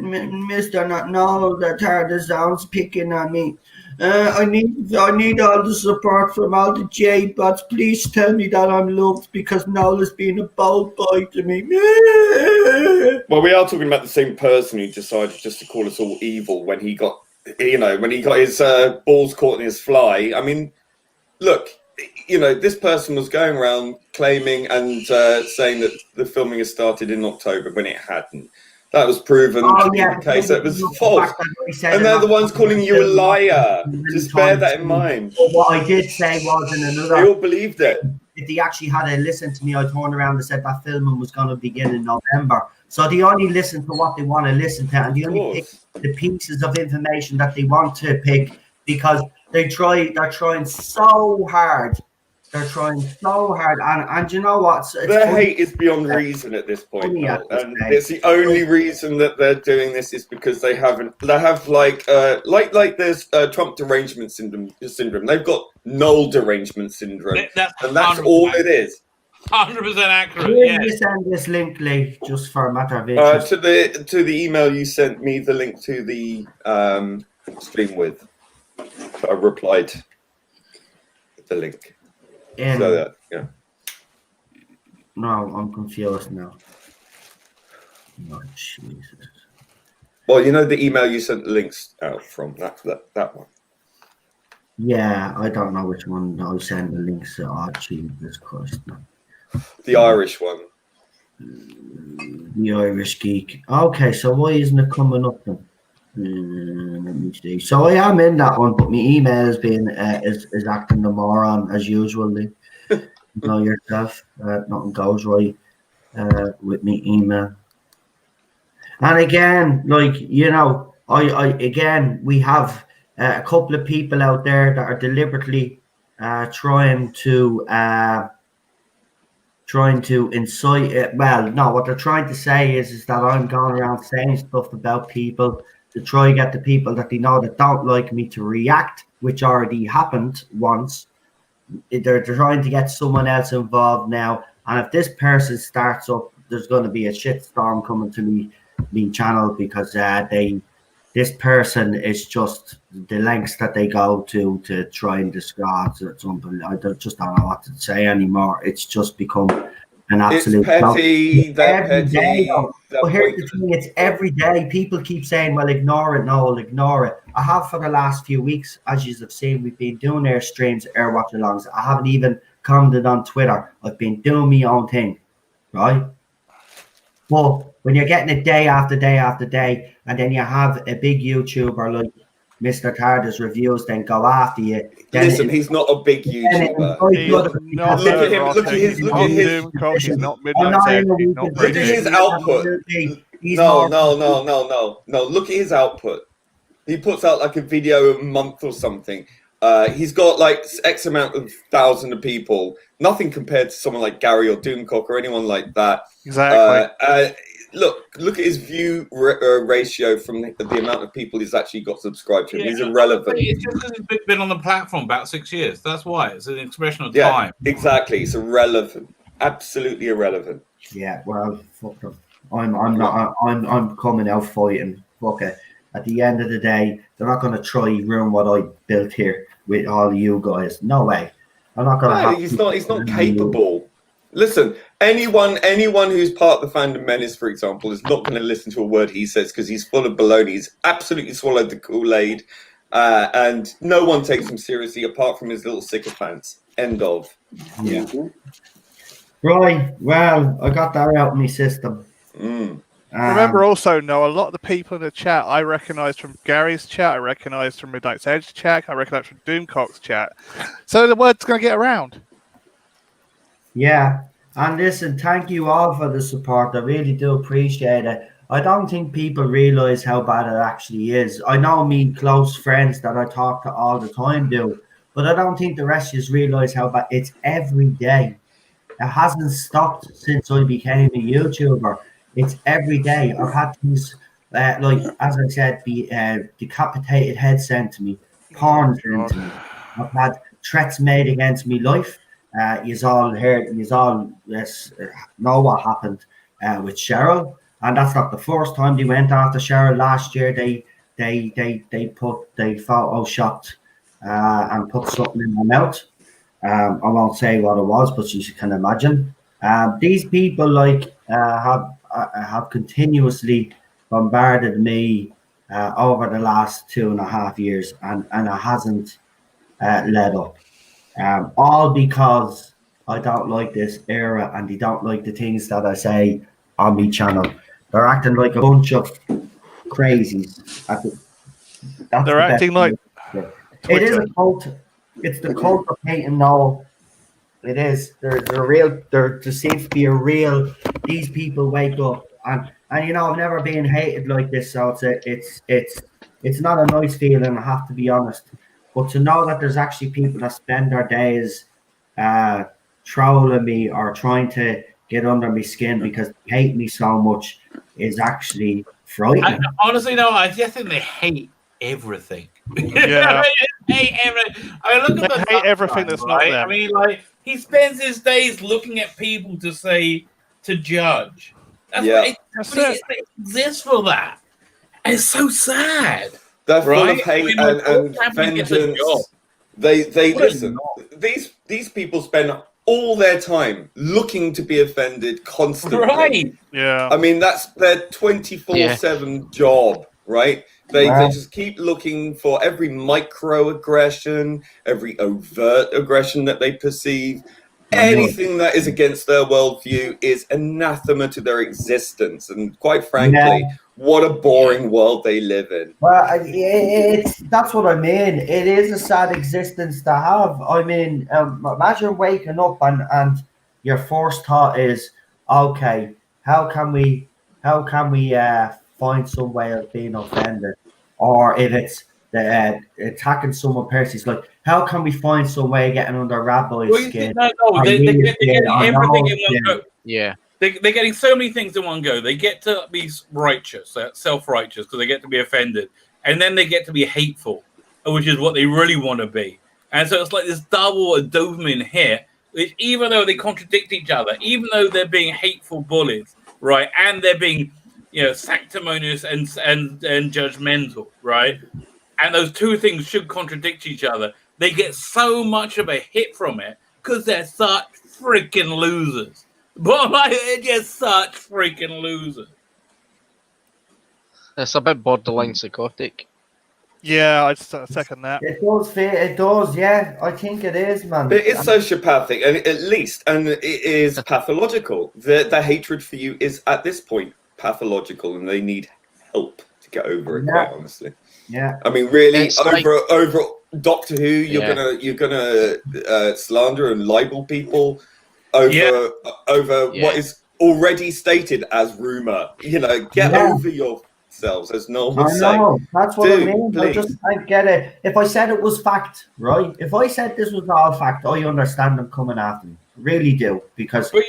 Mr. Not know that Tardis sounds picking on me. I need all the support from all the J-bots. Please tell me that I'm loved because Nola's been a bold boy to me. Well, we are talking about the same person who decided just to call us all evil when he got, his balls caught in his fly. I mean, look, this person was going around claiming and saying that the filming has started in October when it hadn't. That was proven to be the case. That was false. And they're the ones calling you a liar. Just bear that in mind. What I did say was in another... They all believed it. If they actually had to listen to me, I turned around and said that filming was going to begin in November. So they only listen to what they want to listen to, and they only pick the pieces of information that they want to pick because they're trying so hard. They're trying so hard, and you know what? Their hate is beyond reason at this point, and it's the only reason that they're doing this is because they have like there's Trump derangement syndrome. They've got Knoll derangement syndrome, and that's all it is. 100% accurate. Will you send this link, Lee, just for a matter of interest? To the email you sent me the link to the stream with. I replied with the link. So no, I'm confused now. Oh, Jesus. Well, the email you sent the links out from, that one. Yeah, I don't know which one I send the links to. Oh, Jesus Christ. No. The Irish one. The Irish geek. Okay, so why isn't it coming up then? Let me see. So I am in that one, but my email has been is acting the moron as usual. You know yourself. Nothing goes right with me email. And again, we have a couple of people out there that are deliberately trying to incite it. Well, no, what they're trying to say is that I'm going around saying stuff about people to try and get the people that they know that don't like me to react, which already happened once. They're trying to get someone else involved now, and if this person starts up, there's going to be a shitstorm coming to me channel because this person is just the lengths that they go to try and describe something. I just don't know what to say anymore. It's just become an absolute. It's petty. Every day, but here's the thing: it's every day. People keep saying, "Well, ignore it." No, I'll ignore it. I have for the last few weeks, as you have seen, we've been doing air streams, air watch-alongs. I haven't even commented on Twitter. I've been doing my own thing, right? Well, when you're getting it day after day after day, and then you have a big YouTuber like Mr. Tardis reviews, then go after you. Listen, he's not a big YouTuber. Look at his output. No. Look at his output. He puts out like a video a month or something. He's got like X amount of thousands of people. Nothing compared to someone like Gary or Doomcock or anyone like that. Exactly. Look at his view ratio from the amount of people he's actually got subscribed to him. He's irrelevant. It's just because he's been on the platform about 6 years. That's why. It's an expression of time. Exactly. It's irrelevant. Absolutely irrelevant. Yeah, well, fuck them. I'm coming out fighting. Fuck it. At the end of the day, they're not going to try ruin what I built here with all of you guys. No way. I'm not going to. He's not capable. Listen, anyone who's part of the fandom menace, for example, is not going to listen to a word he says because he's full of baloney. He's absolutely swallowed the Kool-Aid, and no one takes him seriously apart from his little sycophants. End of. Yeah. Right. Well, I got that out of my system. Remember also, Noah, a lot of the people in the chat I recognise from Gary's chat, I recognise from Midnight's Edge chat, I recognise from Doomcock's chat. So the word's going to get around. Yeah. And listen, thank you all for the support. I really do appreciate it. I don't think people realise how bad it actually is. I know me close friends that I talk to all the time do, but I don't think the rest of you realise how bad it's every day. It hasn't stopped since I became a YouTuber. It's every day. I've had these, like, as I said, decapitated heads sent to me, porn sent to me. I've had threats made against me life. You've all heard, you've all know what happened with Cheryl. And that's not the first time they went after Cheryl. Last year, they photoshopped and put something in my mouth. I won't say what it was, but you can imagine. These people have continuously bombarded me over the last 2.5 years, and it hasn't let up. All because I don't like this era, and they don't like the things that I say on my channel. They're acting like a bunch of crazies. They're acting like it is a cult. It's the cult of Peyton Noel. It is. There's a real. There seems to be a real. These people wake up, and I've never been hated like this, so it's not a nice feeling. I have to be honest. But to know that there's actually people that spend their days trolling me or trying to get under my skin because they hate me so much is actually frightening. Honestly, no, I just think they hate everything. Yeah. They hate everything. I mean, look at They hate everything that's not right? them. I mean, like, he spends his days looking at people to judge. That's Yeah. it exists for that. And it's so sad. They're full Right? of hate I mean, and everybody gets a job. vengeance. They What a listen. These people spend all their time looking to be offended constantly. Right. Yeah. I mean, that's their 24/7 job, right? They just keep looking for every microaggression, every overt aggression that they perceive. Anything that is against their worldview is anathema to their existence. And quite frankly, what a boring world they live in. Well, that's what I mean. It is a sad existence to have. I mean, imagine waking up and your first thought is, okay, how can we find some way of being offended, or if it's attacking someone personally, it's like, how can we find some way of getting under rabbi's skin? No, they're getting everything in one go. Yeah. They're getting so many things in one go. They get to be righteous, self-righteous, because they get to be offended. And then they get to be hateful, which is what they really want to be. And so it's like this double dopamine hit, which even though they contradict each other, even though they're being hateful bullies, right, and they're being, sanctimonious and judgmental, right, and those two things should contradict each other, they get so much of a hit from it because they're such freaking losers. But they're just such freaking losers. It's a bit borderline psychotic. Yeah, I'd second that. It does, yeah. I think it is, man. But it's sociopathic, and at least, and it is pathological. The hatred for you is at this point pathological, and they need help to get over it. Quite honestly, yeah. I mean, really, It's over Doctor Who, you're gonna slander and libel people over what is already stated as rumor. Get over yourselves, as Noel would say. I know. That's what I mean. Please. I get it. If I said it was fact, right? If I said this was all fact, I understand them coming after me. Really do, because But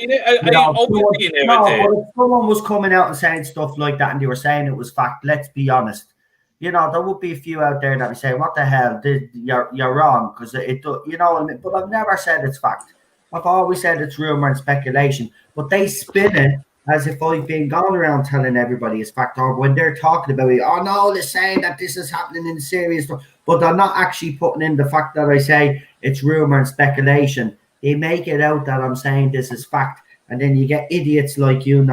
obviously you never did. if someone was coming out and saying stuff like that, and they were saying it was fact, let's be honest. There would be a few out there that would say, "What the hell? You're wrong," because it. But I've never said it's fact. I've always said it's rumor and speculation. But they spin it as if I've been going around telling everybody it's fact, or when they're talking about it, oh no, they're saying that this is happening in serious stuff, but they're not actually putting in the fact that I say it's rumor and speculation. They make it out that I'm saying this is fact, and then you get idiots like who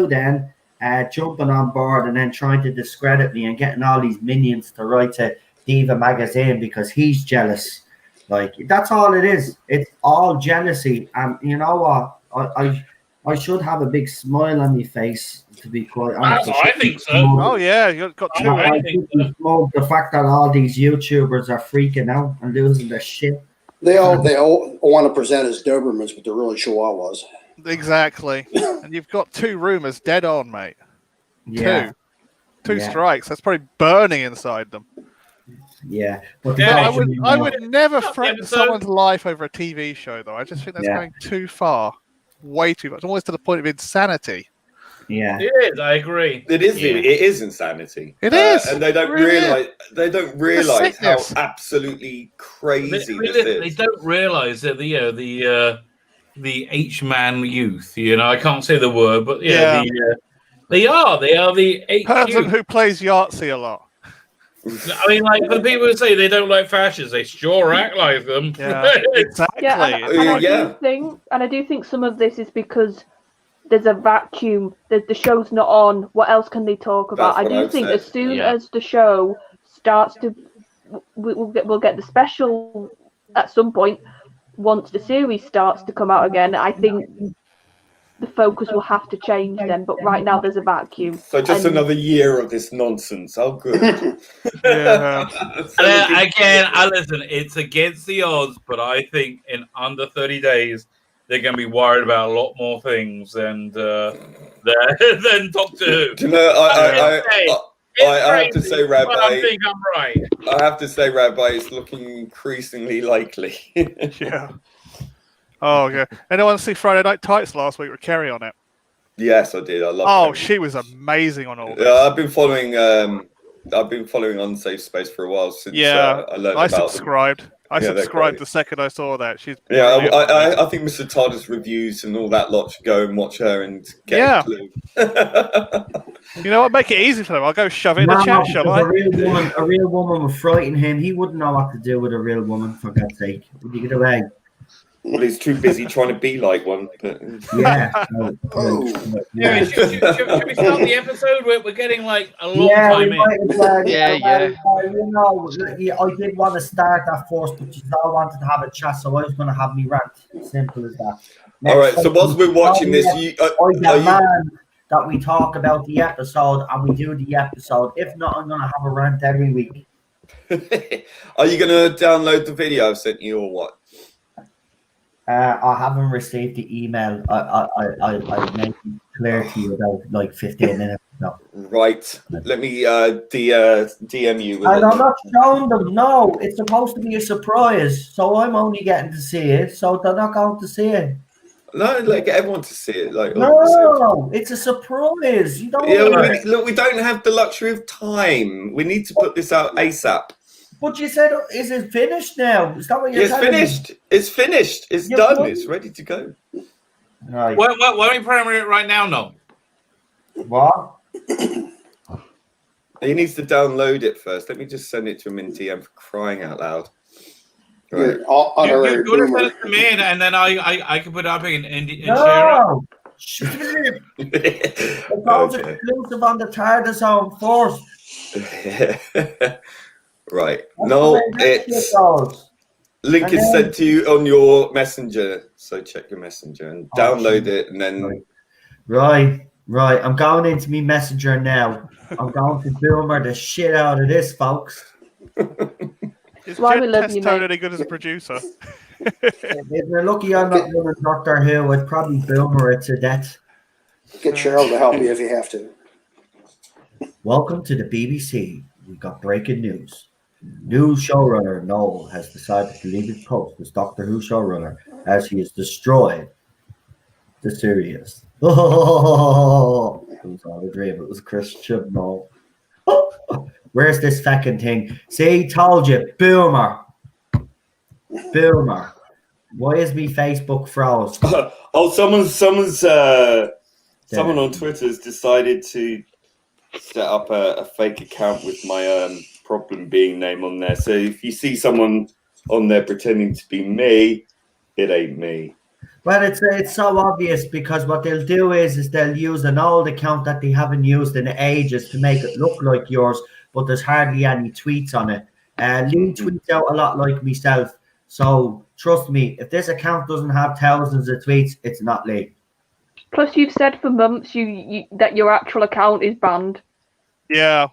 then jumping on board and then trying to discredit me and getting all these minions to write to Diva magazine because he's jealous. Like, that's all it is. It's all jealousy, and you know what? I should have a big smile on my face, to be quite honest. I think so. Oh yeah, you've got two. The fact that all these YouTubers are freaking out and losing their shit. They all want to present as Dobermans, but they're really Chihuahuas. Exactly. And you've got two rumors dead on, mate. Yeah. Two strikes. That's probably burning inside them. Yeah. But I would never threaten someone's life over a TV show, though. I just think that's going too far. Way too much. Almost to the point of insanity. Yeah. It is, I agree. It is. It is insanity. It is. And they don't realize. They don't realize how absolutely crazy this is. They don't realize that the H-man youth. I can't say the word, but they are the H person who plays Yahtzee a lot. I mean, like for the people who say they don't like fascists, they sure act like them. Yeah, exactly. Yeah, and Yeah. I do think some of this is because there's a vacuum. The show's not on. What else can they talk about? That's I what do I've think said. as soon Yeah. as the show starts to, we'll get the special at some point. Once the series starts to come out again, I think the focus will have to change then. But right now, there's a vacuum. So just And- another year of this nonsense. Oh, good. Yeah. And again, listen, it's against the odds, but I think in under 30 days they're going to be worried about a lot more things than Doctor Who. Do you know, I have to It's say, crazy, but I Rabbi, think I'm right. I have to say, Rabbi, it's looking increasingly likely. Yeah. Oh, okay. Anyone see Friday Night Tights last week with Kerry on it? Yes, I did. I love. Oh, Kerry. she was amazing on all this. Yeah, I've been following Unsafe Space for a while since I learned I about them. subscribed. I Yeah, they're subscribed great. the second I saw that. She's Yeah, brilliant on this. I think Mr. Todd's reviews and all that lot should go and watch her and get Yeah. a clue. You know what? Make it easy for them. I'll go shove it in the chat, shall because I? a real woman would frighten him. He wouldn't know what to do with a real woman, for God's sake. Would you get away? Well, he's too busy trying to be like one. But... Yeah. Anyway, should we start the episode? We're getting like a long Yeah, time we in. might as well. Yeah. You know, I did want to start that first, but you all wanted to have a chat, so I was going to have me rant. Simple as that. All right. So whilst we're watching this, I demand that we talk about the episode and we do the episode. If not, I'm going to have a rant every week. are you going to download the video I've sent you or what? I haven't received the email. I made it clear to you about like 15 minutes ago. Right. Let me DM you. With And it. I'm not showing them. No, it's supposed to be a surprise. So I'm only getting to see it. So they're not going to see it. No, like get everyone to see it. Like No, it's a surprise. You don't. look, we don't have the luxury of time. We need to put this out ASAP. But you said, is it finished now? Is that what you're It's telling finished. It's finished. It's You're done. done? It's ready to go. me? Right. Why don't we promote it right now? No. What? He needs to download it first. Let me just send it to him in DM for crying out loud. Right. You want to send it to me, and then I can put it up and share it. No. It's all exclusive on the TARDIS zone first. Right. That's No, the way that shit it's goes. link And is then- sent to you on your messenger. So check your messenger and download it, and then Right. I'm going into me messenger now. I'm going to boomer the shit out of this, folks. Is Why we Jen love you, Testone mate. any good as a producer? If you're lucky I'm not doing Doctor Who, I'd probably boomer it to death. Get Cheryl to help you if you have to. Welcome to the BBC. We got breaking news. New showrunner Noel has decided to leave his post as Doctor Who showrunner as he has destroyed the series. Oh, it was all a dream. It was Christian Noel. Where's this fucking thing? See, told you, boomer. Why is me Facebook froze? someone on Twitter has decided to set up a fake account with my problem being name on there. So if you see someone on there pretending to be me, it ain't me. Well, it's so obvious because what they'll do is they'll use an old account that they haven't used in ages to make it look like yours, but there's hardly any tweets on it. Lee tweets out a lot like myself, so trust me, if this account doesn't have thousands of tweets, it's not Lee. Plus, you've said for months you that your actual account is banned. Yeah.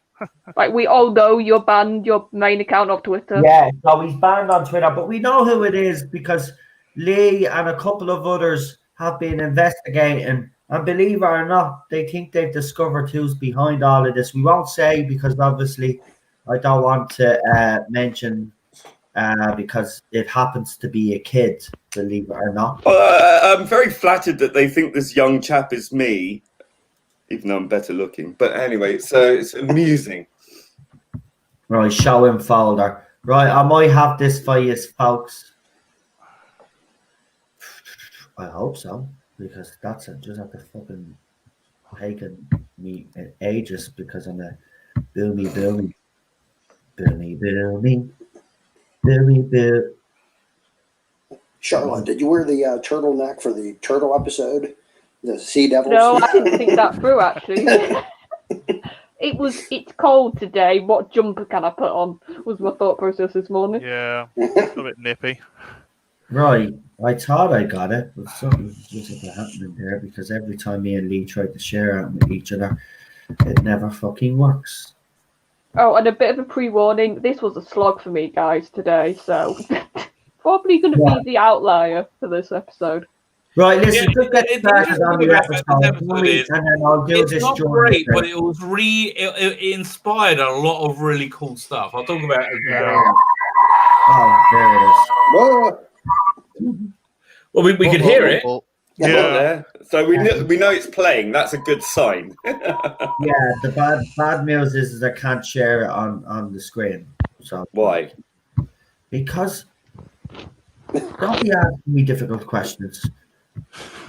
Like, we all know you're banned your main account of Twitter. Yeah, so he's banned on Twitter, but we know who it is because Lee and a couple of others have been investigating, and believe it or not, they think they've discovered who's behind all of this. We won't say because obviously I don't want to mention because it happens to be a kid, believe it or not. I'm very flattered that they think this young chap is me, even though I'm better looking. But anyway, so it's amusing. Right, show him folder. Right, I might have this for you, folks. I hope so, because that's just at the fucking taking me ages because I'm a boomy. Bill me, bill me, bill me, bill. Charlotte, did you wear the turtleneck for the turtle episode? The Sea Devils? No, I didn't think that through, actually. It's cold today. What jumper can I put on? Was my thought process this morning. Yeah, a bit nippy. Right, I thought I got it, but something was just happening there because every time me and Lee tried to share it with each other, it never fucking works. Oh, and a bit of a pre-warning. This was a slog for me, guys, today. So probably going to be the outlier for this episode. Right, listen, just get it's started on the interesting about this episode, episode is, and then I'll do it's this. not during great, the- but it was it inspired a lot of really cool stuff. I'll talk about it as we go. Oh, there it is. Whoa. Well, we could hear it. Yeah. Yeah. So we know it's playing. That's a good sign. Yeah, the bad news is I can't share it on the screen. So Why? because don't be asking me difficult questions.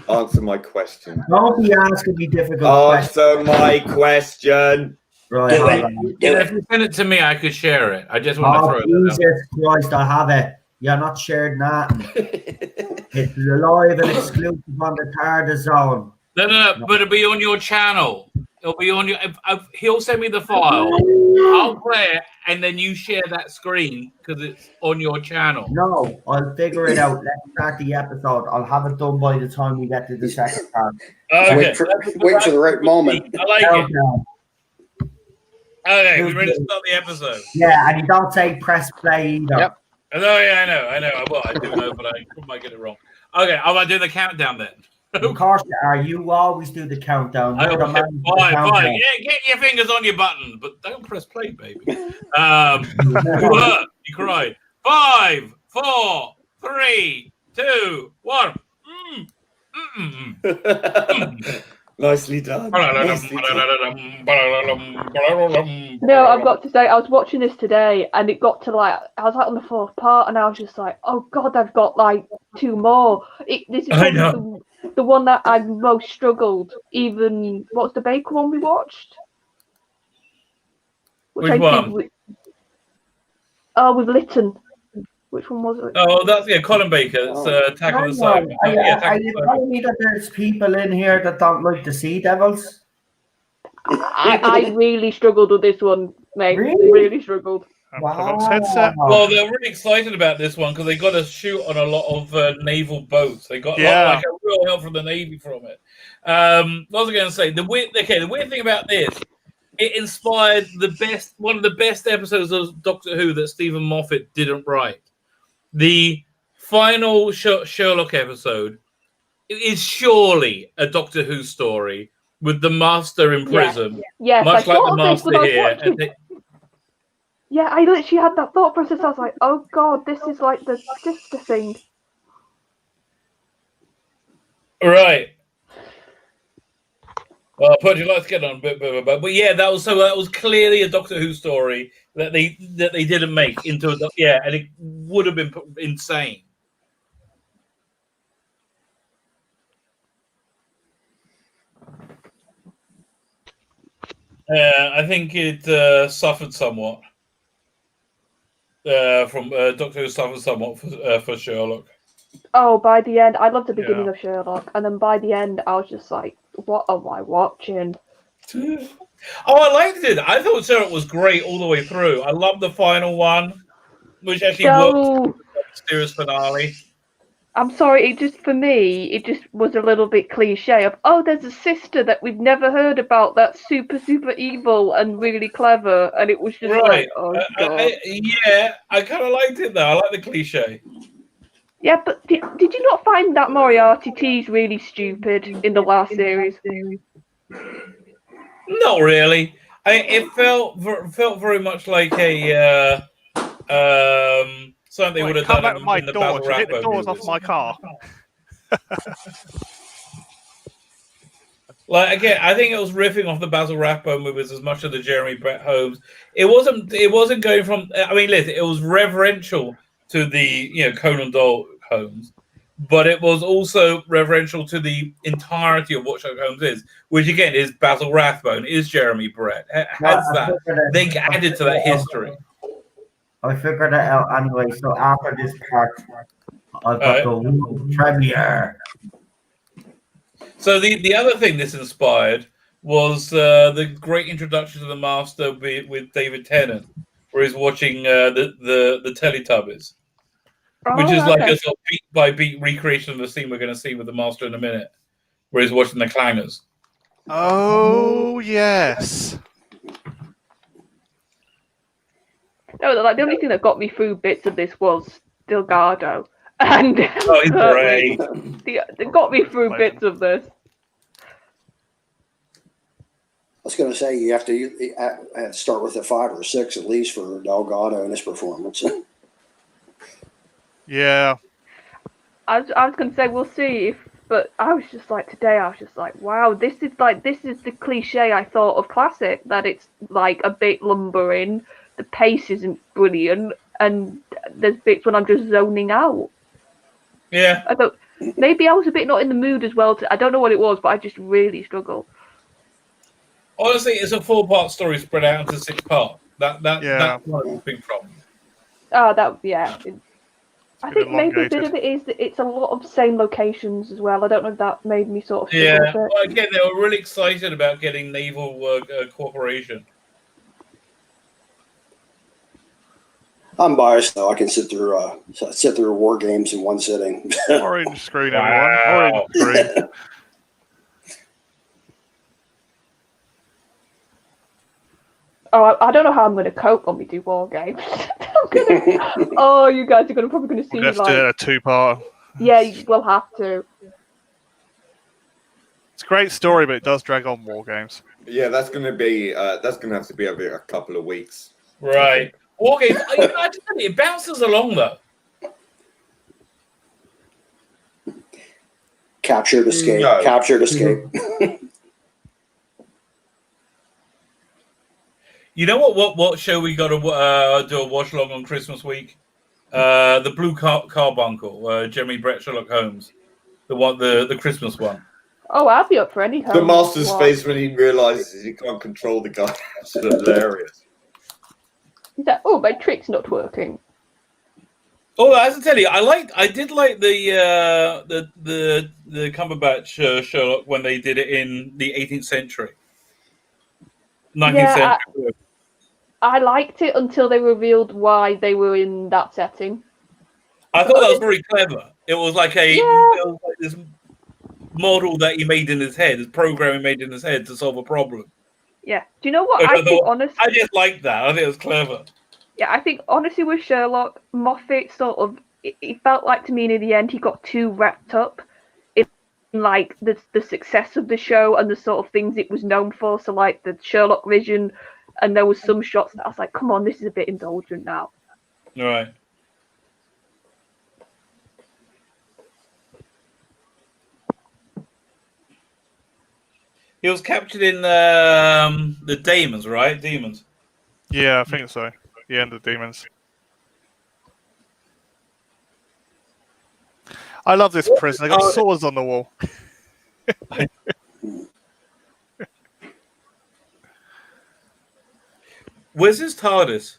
Answer my question. Don't be asking me difficult questions. Answer my question. Right, Do hold it. on. Do If it. you send it to me, I could share it. I just want to Oh, throw it out. Jesus Christ, I have it. You're not sharing that. It's live and exclusive on the Tarda Zone. No, but it'll be on your channel. It'll be on your. He'll send me the file. I'll play it, and then you share that screen because it's on your channel. No, I'll figure it out. Let's start the episode. I'll have it done by the time we get to the second part. Okay. Wait for the right moment. I like it. Countdown. Okay, we ready to start the episode? Yeah, and you don't say press play either. Yep. I know. Well, I do know, but I might get it wrong. Okay, I'm gonna do the countdown then. Of course you are. You always do the countdown. You're the man who does the Fine. countdown. Yeah, get your fingers on your button, but don't press play, baby. You cried. 5, 4, 3, 2, 1. Nicely done. Nicely done. No, I've got to say, I was watching this today, and it got to I was on the fourth part, and I was just like, oh God, I've got 2 more. This is I probably the one that I most struggled. Even what's the Baker one we watched? Which I one? think with Lytton. Which one was it? Oh, that's Colin Baker. It's Attack on the Side. Are you telling me that there's people in here that don't like the Sea Devils? I really struggled with this one, mate. Really struggled. Wow. Headset. Well, they're really excited about this one because they got to shoot on a lot of naval boats. They got a real help from the Navy from it. What was I going to say? The weird thing about this, it inspired one of the best episodes of Doctor Who that Stephen Moffat didn't write. The final Sherlock episode is surely a Doctor Who story with the Master in prison, Yes, much I like thought the of this Master when I was here. watching. Yeah, I literally had that thought process. I was like, oh God, this is like the sister thing. Right. Well, Pudge, you'd like to get on a bit, but yeah, that was clearly a Doctor Who story that they didn't make into and it would have been insane. I think it suffered somewhat from Doctor Who suffered somewhat for Sherlock. Oh, by the end, I loved the beginning of Sherlock, and then by the end, I was just like, what am I watching? Oh, I liked it. I thought Sherlock was great all the way through. I loved the final one, which actually worked. Mysterious finale. I'm sorry, for me, it just was a little bit cliche of, oh, there's a sister that we've never heard about that's super, super evil and really clever, and it was just like, oh, God. I kind of liked it, though. I like the cliche. Yeah, but did you not find that Moriarty tease really stupid in the last series? Not really. It felt very much like a something they would have Come done out of my in the door. Basil Hit the Rathbone doors off movies. my car. Again, I think it was riffing off the Basil Rathbone movies as much as the Jeremy Brett Holmes. It wasn't going from. I mean, listen, it was reverential to the Conan Doyle Holmes, but it was also reverential to the entirety of what Sherlock Holmes is, which again is Basil Rathbone, is Jeremy Brett. Has that they added to that history. I figured it out anyway. So after this part, I've got the world premiere. So the other thing this inspired was the great introduction to the Master with David Tennant, where he's watching the Teletubbies, which is like a sort of beat by beat recreation of the scene we're going to see with the Master in a minute, where he's watching the Clangers. Oh yes. No, like the only thing that got me through bits of this was Delgado, and Oh, he's great. It got me through bits of this. I was going to say you have to start with a 5 or 6 at least for Delgado in his performance. Yeah. I was going to say we'll see but I was just like today. I was just like, wow, this is the cliche I thought of classic, that it's like a bit lumbering, the pace isn't brilliant, and there's bits when I'm just zoning out. Yeah. Maybe I was a bit not in the mood as well. I don't know what it was, but I just really struggled. Honestly, it's a 4-part story spread out into 6 parts. That's one big problem. Oh, I think maybe a bit of it is that it's a lot of same locations as well. I don't know if that made me sort of struggle a bit. Well, again, they were really excited about getting naval cooperation. I'm biased though. I can sit through war games in one sitting. Orange screen, everyone. Orange screen. Oh, I don't know how I'm going to cope when we do war games. You guys are probably going to see Let's do a 2-part. Yeah, we'll have to. It's a great story, but it does drag on war games. Yeah, that's going to have to be over a couple of weeks. Right. War games. It bounces along though. Captured escape. No. Captured escape. You know what show we got to do a watch along on Christmas week? The Blue Carbuncle, Jeremy Brett, Sherlock Holmes, the Christmas one. Oh, I'll be up for any. The Master's face when he realizes he can't control the guy. It's hilarious. He's like, oh, my trick's not working. Oh, I have to tell you, I did like the Cumberbatch Sherlock when they did it in the 18th century, 19th century. I liked it until they revealed why they were in that setting. I thought that was very clever. It was like this model that he made in his head, this program he made in his head to solve a problem. Yeah. Do you know what? I think honestly, I just like that. I think it was clever. Yeah, I think honestly with Sherlock, Moffat sort of it felt like to me in the end he got too wrapped up in like the success of the show and the sort of things it was known for. So like the Sherlock vision, and there was some shots that I was like, come on, this is a bit indulgent now. Right. He was captured in the Demons, right? Demons. Yeah, I think so. The end of Demons. I love this prison. They got swords on the wall. Where's his TARDIS?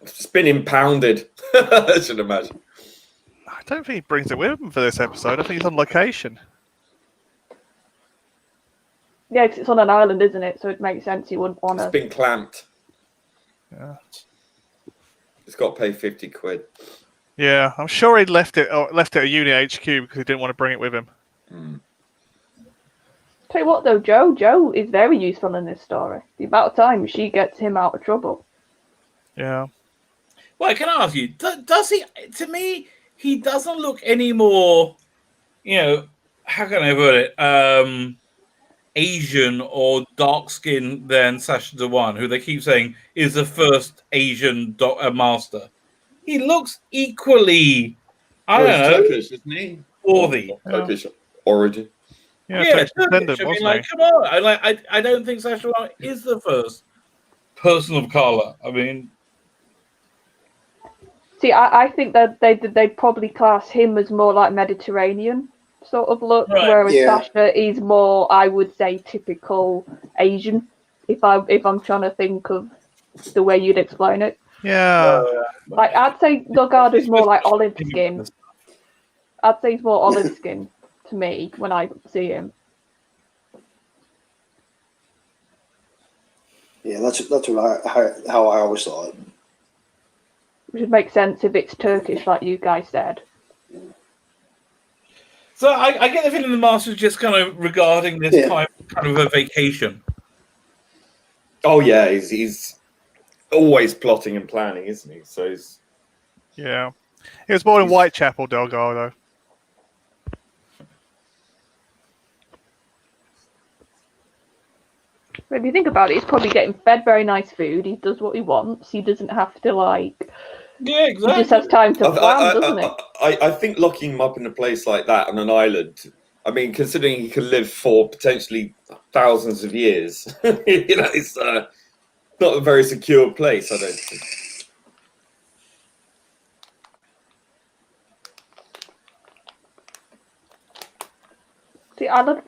It's been impounded. I should imagine. I don't think he brings it with him for this episode. I think he's on location. Yeah, because it's on an island, isn't it? So it makes sense he wouldn't want to. It's been clamped. Yeah. It's got to pay 50 quid. Yeah, I'm sure he'd left it at Uni HQ because he didn't want to bring it with him. Tell you what though, Jo is very useful in this story. The amount of time she gets him out of trouble. Yeah. Well, can I ask you, does he, to me, he doesn't look any more, how can I put it, Asian or dark skinned than Sacha Dhawan, who they keep saying is the first Asian master. He looks equally, I don't know, Turkish, isn't he? swarthy. Turkish origin. Yeah, Turkish. I mean, like, come on. I don't think Sacha Dhawan is the first person of color. I mean, see, I think that they'd probably class him as more like Mediterranean sort of look, whereas Sacha is more, I would say, typical Asian. If I'm trying to think of the way you'd explain it. Yeah. Like, I'd say Delgado's more like olive skin. I'd say he's more olive skin to me when I see him. Yeah, that's how I always thought it. Which would make sense if it's Turkish, like you guys said. So I get the feeling the Master's just kind of regarding this time kind of a vacation. Oh yeah, he's always plotting and planning, isn't he? So he's... Yeah. He was born in Whitechapel, Delgado. But if you think about it, he's probably getting fed very nice food. He does what he wants. He doesn't have to, like... Yeah, exactly. He just has time to plan, doesn't he? I think locking him up in a place like that on an island, I mean, considering he could live for potentially thousands of years, it's not a very secure place, I don't think. See, I love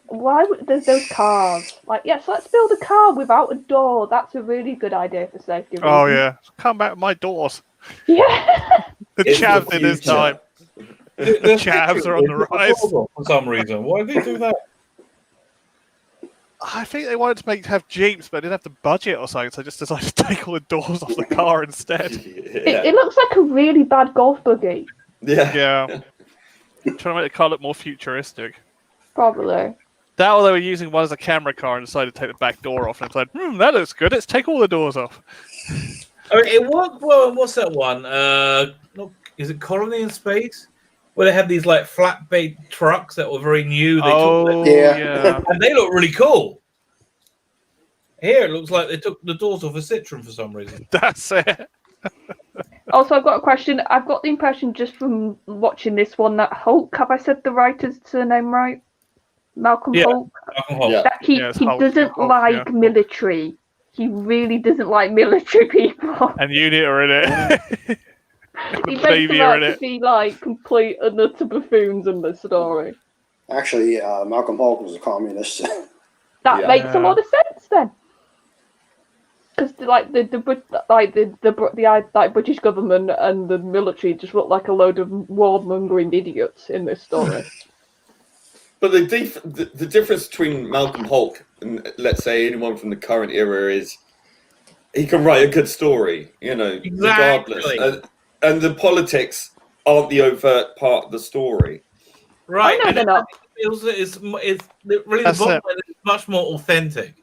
there's those cars. Like, yes, let's build a car without a door. That's a really good idea for safety reasons. Oh yeah, come back with my doors. Yeah. The chavs in his time. The chavs are on the rise. For some reason, why did they do that? I think they wanted to have Jeeps, but they didn't have the budget or something, so they just decided to take all the doors off the car instead. It looks like a really bad golf buggy. Yeah. Trying to make the car look more futuristic. Probably. That or they were using one as a camera car and decided to take the back door off and said, that looks good, let's take all the doors off. I mean, what's that one? Is it Colony in Space? Where they had these like flatbed trucks that were very new. Yeah. And they look really cool. Here it looks like they took the doors off a Citroen for some reason. That's it. Also, I've got a question. I've got the impression just from watching this one that Hulk, have I said the writer's surname right? Malcolm Hulk? Yeah. That he doesn't like military. He really doesn't like military people. And Unit are in it. He makes them out to be like complete and utter buffoons in the story. Actually, Malcolm Hulk was a communist. That makes a lot of sense then. Because like the British government and the military just look like a load of warmongering idiots in this story. But the difference between Malcolm Hulk and, let's say, anyone from the current era is he can write a good story, regardless. And the politics aren't the overt part of the story. Right. I know they're not. It's really much more authentic.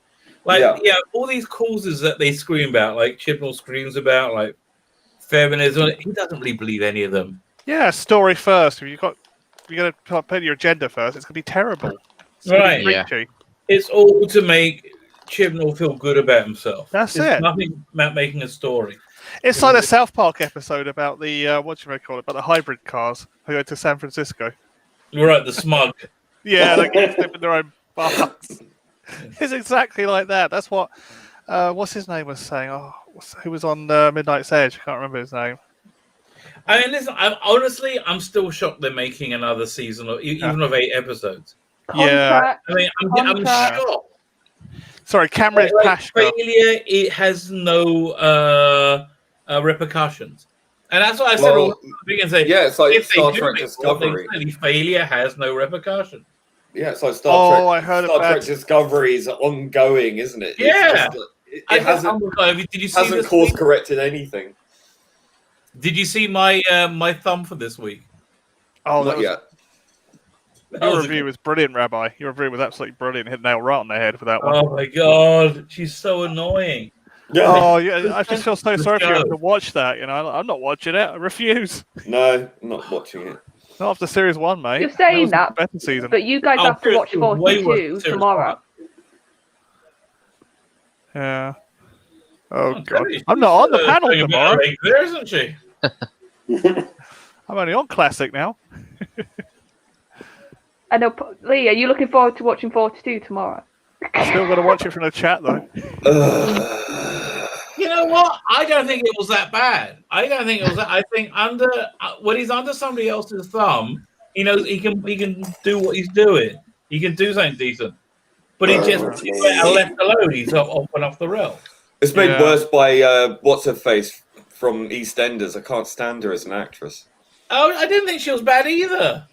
Like, all these causes that they scream about, like Chibnall screams about, like feminism, he doesn't really believe any of them. Yeah, story first. If you're going to put your agenda first, it's going to be terrible. Right. It's all to make Chibnall feel good about himself. That's it's it. Nothing about making a story. It's like a South Park episode about the about the hybrid cars who go to San Francisco. You're right, the smug. Yeah, they keep slipping their own bars. It's exactly like that. That's what what's his name was saying. Who was on Midnight's Edge? I can't remember his name. I mean, listen. I'm still shocked they're making another season, even of 8 episodes. Yeah, I mean, I'm shocked. Sorry, Cameron Pashka. Failure, it has no repercussions, and that's what I said. We can say, it's like if Star they Trek do Discovery. Failure has no repercussion. Yeah, it's like Star Trek. I heard Star Trek Discovery is ongoing, isn't it? Yeah, it hasn't. Did you see hasn't course corrected anything. Did you see my my thumb for this week? Oh, not yet. Your review was brilliant, Rabbi. Your review was absolutely brilliant. Hit nail right on the head for that one. Oh my god, she's so annoying. Yeah. Oh yeah, I just feel so sorry for you to watch that. I'm not watching it. I refuse. No, I'm not watching it. Not after series 1, mate. You're saying that, better season. but you guys have to watch 42 tomorrow. Yeah. Oh god, I'm not on the panel tomorrow. There, isn't she? I'm only on Classic now. I know, Lee. Are you looking forward to watching 42 tomorrow? Still got to watch it from the chat though. You know what? I don't think it was that bad. I don't think it was that. I think when he's under somebody else's thumb, he knows he can do what he's doing. He can do something decent. But he just left alone. He's off and off the rail. It's made worse by what's her face from EastEnders. I can't stand her as an actress. Oh, I didn't think she was bad either.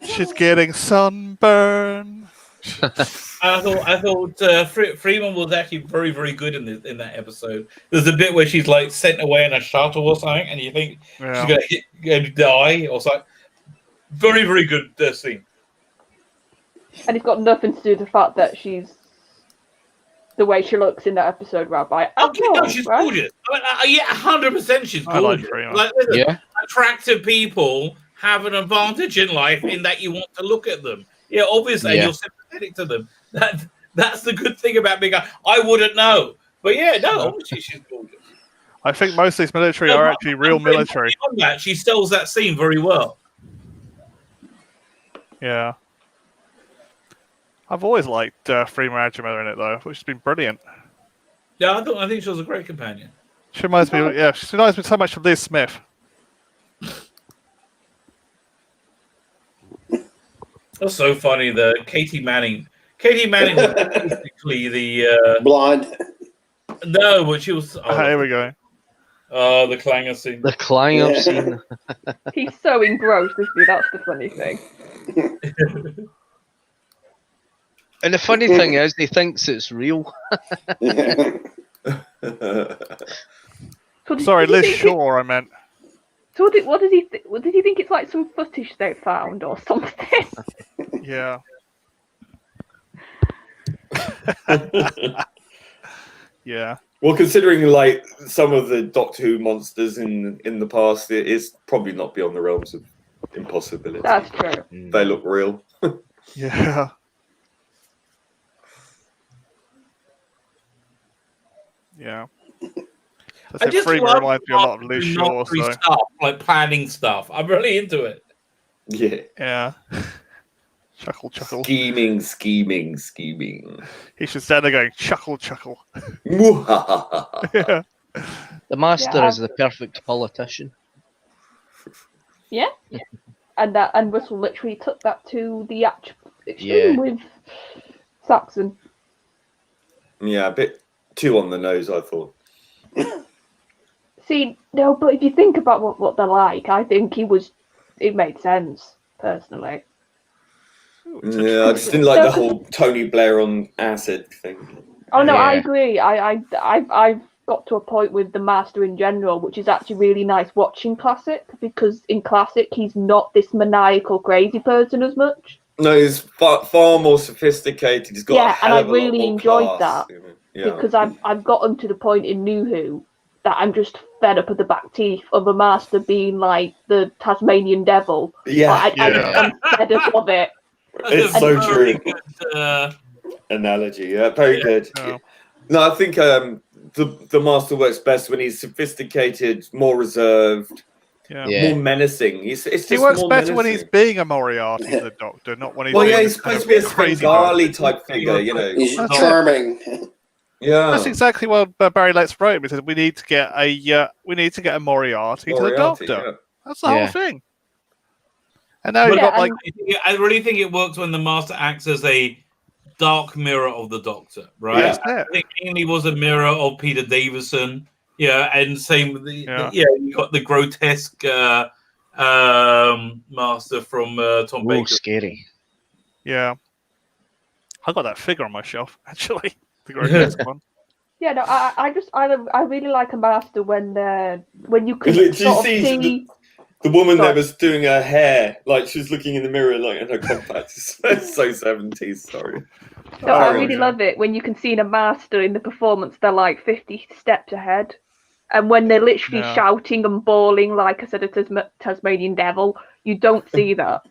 She's getting sunburn. I thought Freeman was actually very, very good in that episode. There's a bit where she's like sent away in a shuttle or something, and you think she's gonna die or something. Very, very good scene. And it's got nothing to do with the fact that she's the way she looks in that episode, Rabbi. She's gorgeous. I mean, 100% she's gorgeous. Listen, attractive people have an advantage in life in that you want to look at them. Yeah, obviously, and you're sympathetic to them. That's the good thing about being. I wouldn't know, but obviously she's gorgeous. I think most of these military are actually real military. Beyond that, she sells that scene very well. Yeah. I've always liked Freema Agyeman in it, though. I thought she's been brilliant. Yeah, I think she was a great companion. She reminds me, she reminds me so much of Liz Smith. That's so funny. The Katie Manning was basically the blonde. No, but she was. Here we go. Oh, the clanger scene. The clanger scene. He's so engrossed, isn't he? That's the funny thing. And the funny thing is, he thinks it's real. Sorry, Liz Shaw, I meant. So what does he did he think it's like some footage they found or something? Yeah. Yeah. Well, considering like some of the Doctor Who monsters in the past, it is probably not beyond the realms of impossibility. That's true. They look real. Yeah. Yeah. I just Freema love reminds me a lot of Liz Shaw. Stuff, like planning stuff. I'm really into it. Yeah. Yeah. Chuckle. Scheming. He should stand there going, chuckle. Yeah. The Master is the perfect politician. Yeah. And Russell literally took that to the extreme with Saxon. Yeah, a bit too on the nose, I thought. See, no, but if you think about what they're like, I think it made sense, personally. Yeah, I just didn't like the whole Tony Blair on acid thing. Oh no, I agree. I've got to a point with the Master in general, which is actually really nice watching Classic, because in Classic he's not this maniacal crazy person as much. No, he's far more sophisticated. He's got a hell and of I a lot really more enjoyed class, that, you know? Yeah. because I've gotten to the point in New Who that I'm just fed up of the back teeth of a Master being like the Tasmanian devil. Yeah, I'm fed up of it. It's so true. Good, analogy, yeah, very good. Oh. No, I think the Master works best when he's sophisticated, more reserved, more menacing. He works better when he's being a Moriarty, the Doctor, not when he's. Well, he's supposed to be a Svengali type figure, you know. He's charming. Yeah, that's exactly what Barry Letts wrote. He said we need to get a Moriarty to the Doctor. Yeah. That's the whole thing. And now you've got like. I really think it works when the Master acts as a dark mirror of the Doctor, right? Yeah. I think Ainley was a mirror of Peter Davison. Yeah, and same with you got the grotesque Master from Tom Baker. Scary. Yeah. I got that figure on my shelf, actually. The grotesque one. Yeah, no, I really like a Master when you can sort of see the woman that was doing her hair, like she was looking in the mirror, like in her compact. It's so 70s. Sorry. No, I really love it when you can see in a Master in the performance they're like 50 steps ahead, and when they're literally shouting and bawling like I said, a Tasmanian devil, you don't see that.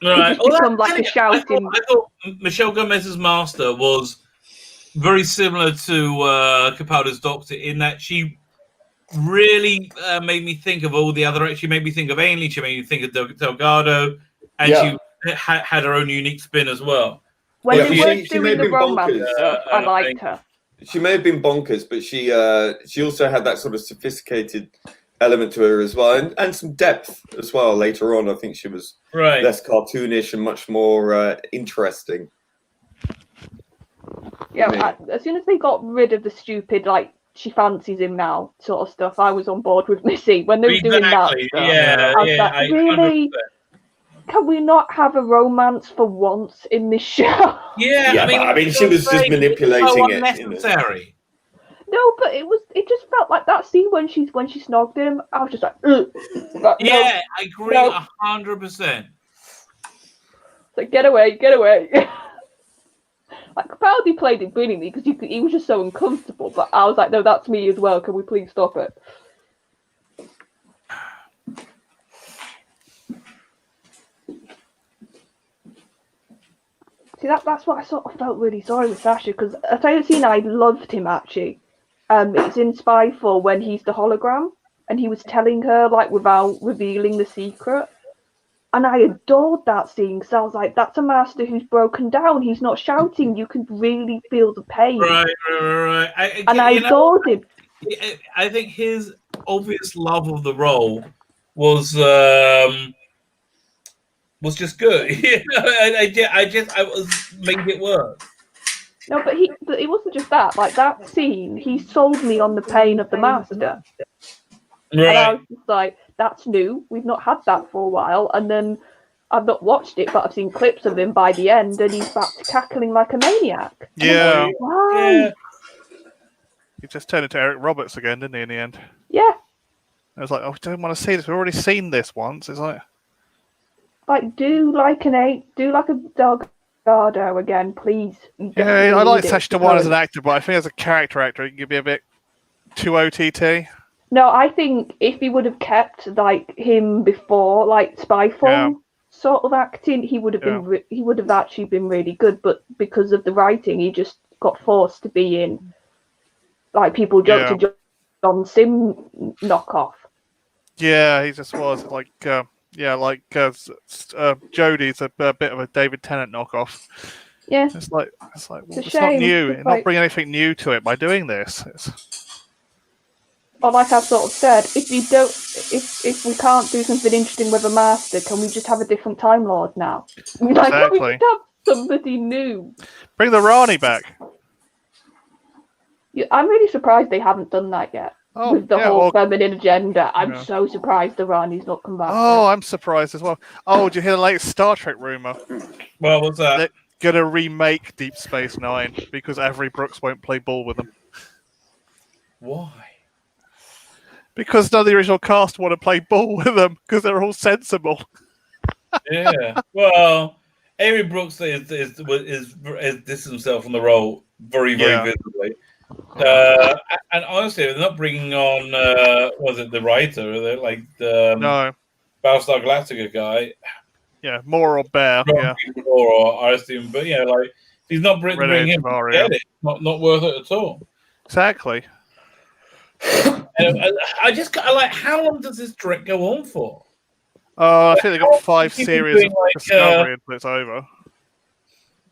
Right. It becomes like a shouting. I thought Michelle Gomez's Master was very similar to Capaldi's Doctor in that she really made me think of all the other. She made me think of Ainley. She made me think of Delgado, and she had her own unique spin as well. When they weren't doing the romance stuff, I liked her. She may have been bonkers, but she also had that sort of sophisticated element to her as well, and some depth as well. Later on, I think she was less cartoonish and much more interesting. Yeah, as soon as they got rid of the stupid like she fancies him now, sort of stuff. I was on board with Missy when they were doing that stuff. Yeah, I was like, really? 100%. Can we not have a romance for once in this show? Yeah, I mean, she was just manipulating so it. unnecessary. No, but it just felt like that scene when she snogged him. I was just like, ugh. Like, no, Yeah, I agree no. 100%. Like, get away. Like, Capaldi played it brilliantly because he was just so uncomfortable. But I was like, no, that's me as well. Can we please stop it? See, that's what I sort of felt really sorry with Sasha, because I tell you the scene I loved him actually. It's in Spyfall when he's the hologram and he was telling her like without revealing the secret. And I adored that scene because I was like, that's a master who's broken down. He's not shouting. You can really feel the pain. Right. I adored him. I think his obvious love of the role was just good. I was made it work. No, but it wasn't just that. Like that scene, he sold me on the pain of the master. Right. And I was just like, that's new. We've not had that for a while. And then I've not watched it, but I've seen clips of him by the end, and he's back to cackling like a maniac. Yeah. Like, why? Yeah. He just turned into Eric Roberts again, didn't he, in the end? Yeah. I was like, oh, I don't want to see this. We've already seen this once. It's like do like a Delgado again, please. Yeah, I like Sacha Dhawan as an actor, but I think as a character actor, he could be a bit too OTT. No, I think if he would have kept like him before, like Spyfall sort of acting, he would have been. He would have actually been really good. But because of the writing, he just got forced to be in. Like people jump to John Sim knockoff. Yeah, he just was like. Jodie's a bit of a David Tennant knockoff. Yeah, it's like well, it's shame. not new. It's not bring anything new to it by doing this. Or like I've sort of said, if we can't do something interesting with a master, can we just have a different Time Lord now? Like, can we just have somebody new? Bring the Rani back. I'm really surprised they haven't done that yet. With the whole feminine agenda, I'm so surprised the Rani's not come back. Oh, I'm surprised as well. Oh, did you hear the latest Star Trek rumor? Well, what's that? They're gonna remake Deep Space Nine because Avery Brooks won't play ball with them. Why? Because none of the original cast want to play ball with them because they're all sensible. Yeah. Well, Avery Brooks is distanced himself from the role very visibly. And honestly, they're not bringing on was it the writer? Are they like the Battlestar Galactica guy? Yeah, Moore or Bear. Or I assume, but like he's not bringing him. Get it? Not worth it at all. Exactly. I like. How long does this trek go on for? I think they got 5 series of Discovery until it's over.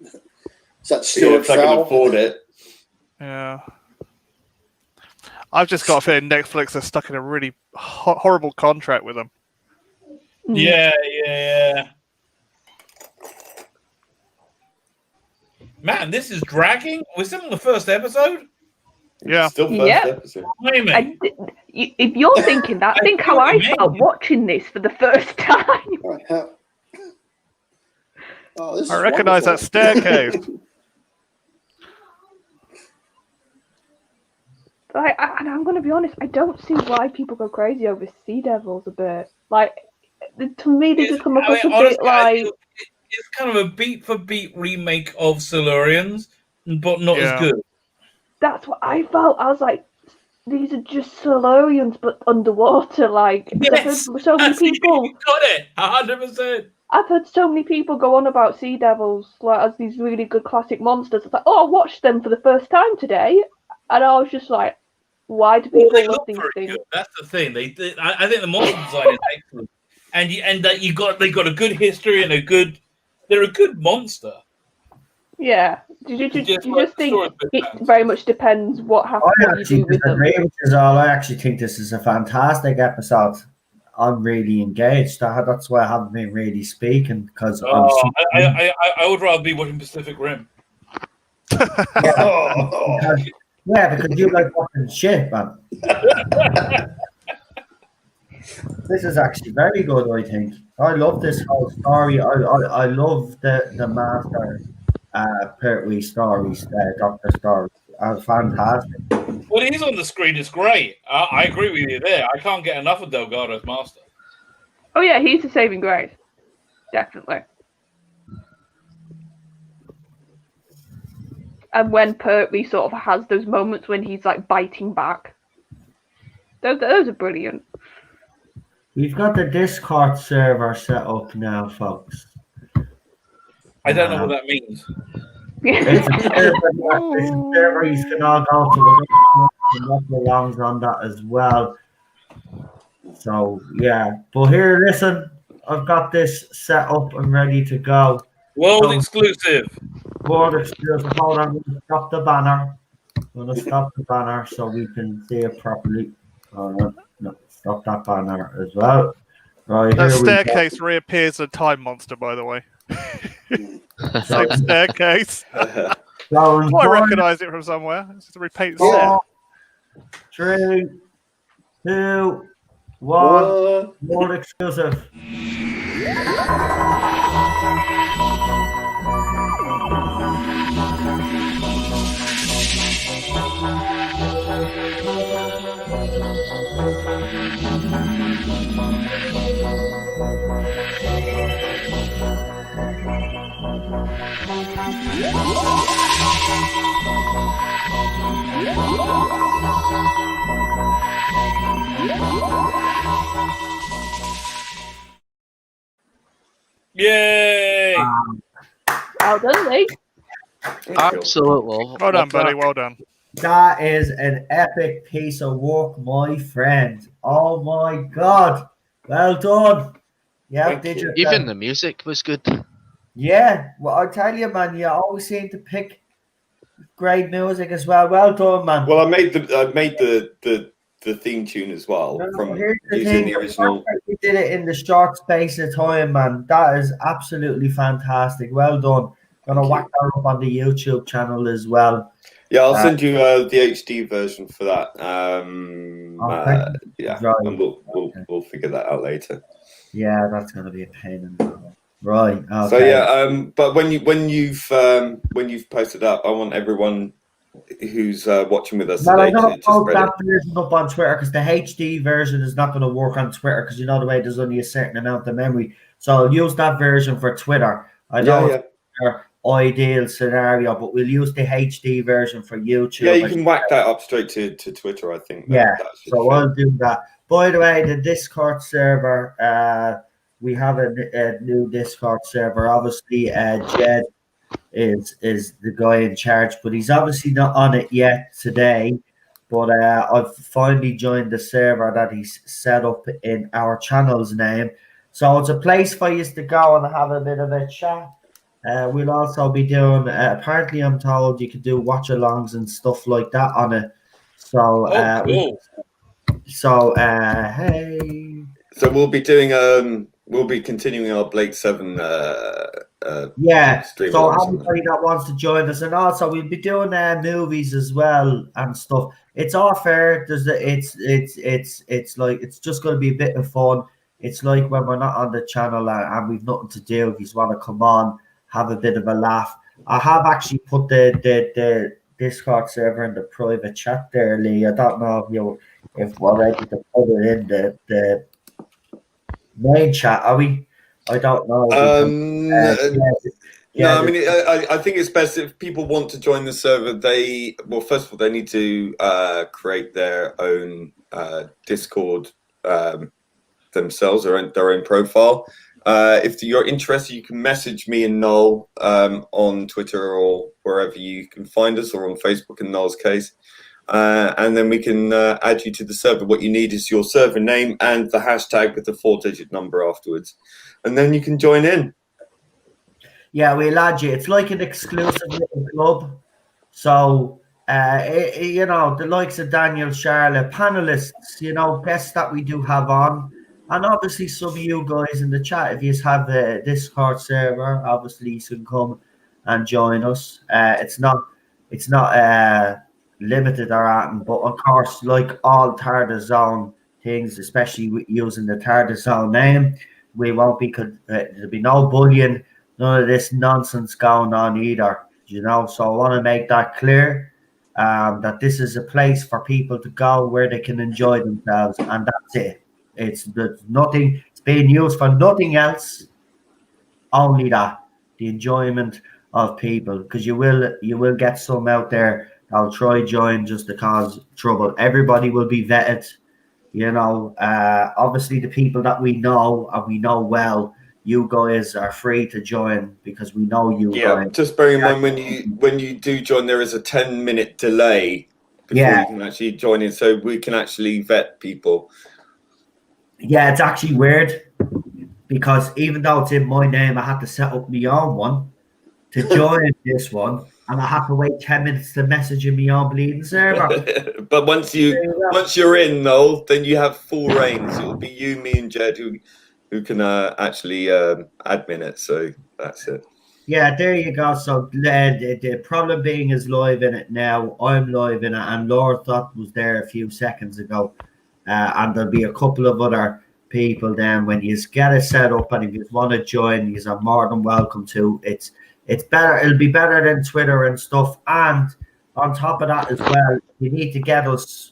Is that still if I can afford it? Yeah. I've just got a feeling Netflix are stuck in a really horrible contract with them. Yeah. Man, this is dragging. We're still on the first episode. Yeah. Still first episode. If you're thinking that, think how I felt watching this for the first time. I recognise that staircase. And I'm going to be honest, I don't see why people go crazy over Sea Devils a bit. Like, to me, they just come across a bit like... It's kind of a beat-for-beat remake of Silurians, but not as good. That's what I felt. I was like, these are just Silurians, but underwater. Like, yes, so many people... You got it, 100%. I've heard so many people go on about Sea Devils like as these really good classic monsters. It's like, I watched them for the first time today, and I was just like, why do people love these things? Good. That's the thing. I think the monster design is excellent, and that they got a good history and they're a good monster. Yeah. Do you just think it very much depends what happens what you do with them? I actually think this is a fantastic episode. I'm really engaged. That's why I haven't been really speaking because I would rather be watching Pacific Rim. Yeah, because you like watching shit, man. This is actually very good, I think. I love this whole story. I love the master Pertwee stories, Doctor stories. Fantastic. When he's on the screen, it's great. I agree with you there. I can't get enough of Delgado's master. Oh yeah, he's a saving grace. Definitely. And when Pertwee sort of has those moments when he's like biting back. Those are brilliant. We've got the Discord server set up now, folks. I don't know what that means. It's a server you can all go to. We're going to belongs on that as well. So yeah, but here, listen, I've got this set up and ready to go. World exclusive. World exclusive. Hold on, I'm going to stop the banner. I'm going to stop the banner so we can see it properly. No, stop that banner as well. Right, That here staircase reappears a time monster, by the way. Same staircase. So I recognise it from somewhere. It's just a repainted set. 3, 2, 1. World exclusive. Yay! Well done, Lee. Absolute love. Well done, buddy. Well done. That is an epic piece of work, my friend. Oh my God. Well done. Yeah, did you? Even the music was good. Yeah, well, I tell you, man, you always seem to pick great music as well. Well done, man. Well, I made the theme tune as well from here's the using thing, the original. You did it in the short space of time, man. That is absolutely fantastic. Well done. Gonna whack that up on the YouTube channel as well. Yeah, I'll send you the HD version for that. Yeah, right. and we'll figure that out later. Yeah, that's gonna be a pain in the ass. Right. Okay. So yeah, but when you've posted up, I want everyone who's watching with us Well, today I'm gonna to post spread that it. version up on Twitter because the HD version is not going to work on Twitter because you know the way there's only a certain amount of memory. So I'll use that version for Twitter. I know it's our ideal scenario, but we'll use the HD version for YouTube. Yeah, you can whack that up straight to Twitter, I think. So I'll do that. By the way, the Discord server, we have a new Discord server. Obviously, Jed is the guy in charge, but he's obviously not on it yet today. But I've finally joined the server that he's set up in our channel's name. So it's a place for you to go and have a bit of a chat. We'll also be doing, apparently I'm told you can do watch-alongs and stuff like that on it. So, cool. Hey. So we'll be doing we'll be continuing our Blade 7 yeah, stream. So everybody that wants to join us, and also we'll be doing movies as well and stuff. It's all fair. It's like it's just going to be a bit of fun. It's like when we're not on the channel and we've nothing to do. If you want to come on, have a bit of a laugh. I have actually put the Discord server in the private chat there, Lee. I don't know if we're ready to put it in the main chat. Are we? I don't know. No, I mean, I think it's best if people want to join the server. First of all, they need to create their own Discord themselves, their own profile. If you're interested, you can message me and Noel on Twitter or wherever you can find us, or on Facebook in Noel's case. And then we can add you to the server. What you need is your server name and the hashtag with the 4-digit number afterwards. And then you can join in. Yeah, we'll add you. It's like an exclusive little club. So, the likes of Daniel, Charlotte, panelists, guests that we do have on. And obviously some of you guys in the chat, if you have the Discord server, obviously you can come and join us. It's not limited are at. But of course, like all Tarda Zone things, especially with using the Tarda Zone name, we won't be. There'll be no bullying, none of this nonsense going on either. You know, so I want to make that clear. That this is a place for people to go where they can enjoy themselves, and that's it. There's nothing. It's being used for nothing else. Only that, the enjoyment of people, because you will get some out there that'll try join just to cause trouble. Everybody will be vetted. You know, obviously the people that we know and we know well, you guys are free to join because we know you guys. Just bear in mind when you do join, there is a 10-minute delay before you can actually join in, so we can actually vet people. Yeah, it's actually weird because even though it's in my name, I had to set up my own one to join this one, and I have to wait 10 minutes to message in my own bleeding server. But once you're in, Noel, then you have full reigns. It'll be you, me, and Jed who can actually admin it. So that's it. Yeah, there you go. So the problem being is live in it now. I'm live in it, and Laura thought was there a few seconds ago. And there'll be a couple of other people then when you get it set up, and if you want to join, you are more than welcome to. It's better. It'll be better than Twitter and stuff. And on top of that as well, you need to get us.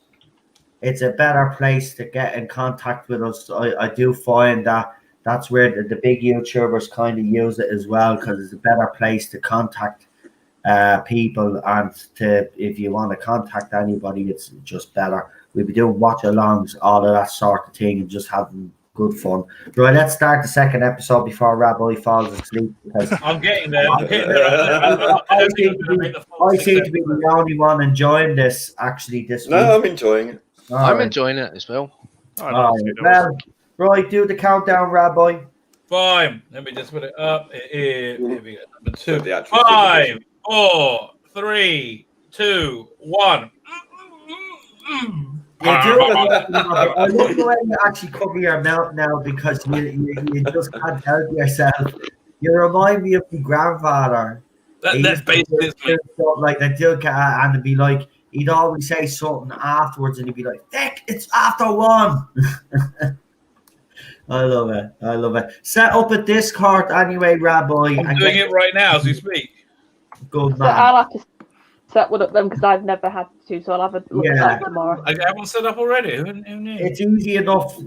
It's a better place to get in contact with us. I do find that that's where the big YouTubers kind of use it as well, because it's a better place to contact people, and if you want to contact anybody, it's just better. We'll be doing watch-alongs, all of that sort of thing, and just having good fun. Right, let's start the second episode before Rabbi falls asleep. Because I'm getting there. I seem to be the only one enjoying this actually this week. No, I'm enjoying it. I'm enjoying it as well. Well, right, do the countdown, Rabbi. Fine. Let me just put it up. Here we go. Number 2. So 5, 4, 3, 2, 1. I love the way you actually cover your mouth now, because you just can't help yourself. You remind me of my grandfather. That's basically like the dude, and it'd be like he'd always say something afterwards, and he'd be like, "Dick, it's after 1." I love it. Set up a Discord anyway, Rabbi. I'm doing it right now as we speak. Good So man. I'll have to set one up then, because I've never had to, so I'll have a look at that tomorrow. I have one set up already. Who knew? It's easy enough,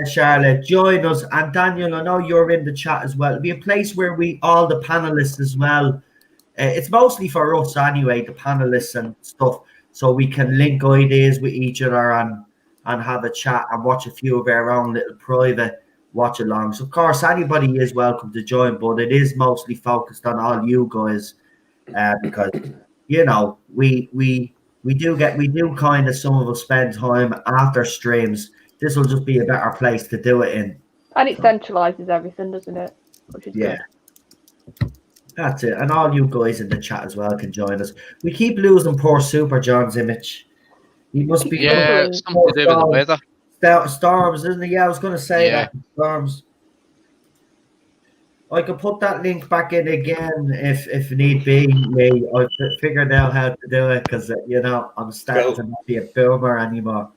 Charlotte. Join us, and Daniel, I know you're in the chat as well. It'll be a place where all the panelists as well. It's mostly for us anyway, the panelists and stuff, so we can link ideas with each other and have a chat and watch a few of our own little private watch-alongs. Of course, anybody is welcome to join, but it is mostly focused on all you guys, because you know we do kind of, some of us spend time after streams. This will just be a better place to do it in, and it centralizes everything, doesn't it? Which is good. That's it. And all you guys in the chat as well can join us. We keep losing poor Super John's image. He must be something to do with the weather. Storms, isn't it? Yeah, I was going to say Yeah. that. Storms. I could put that link back in again if need be. I figured out how to do it, because I'm starting to not be a boomer anymore.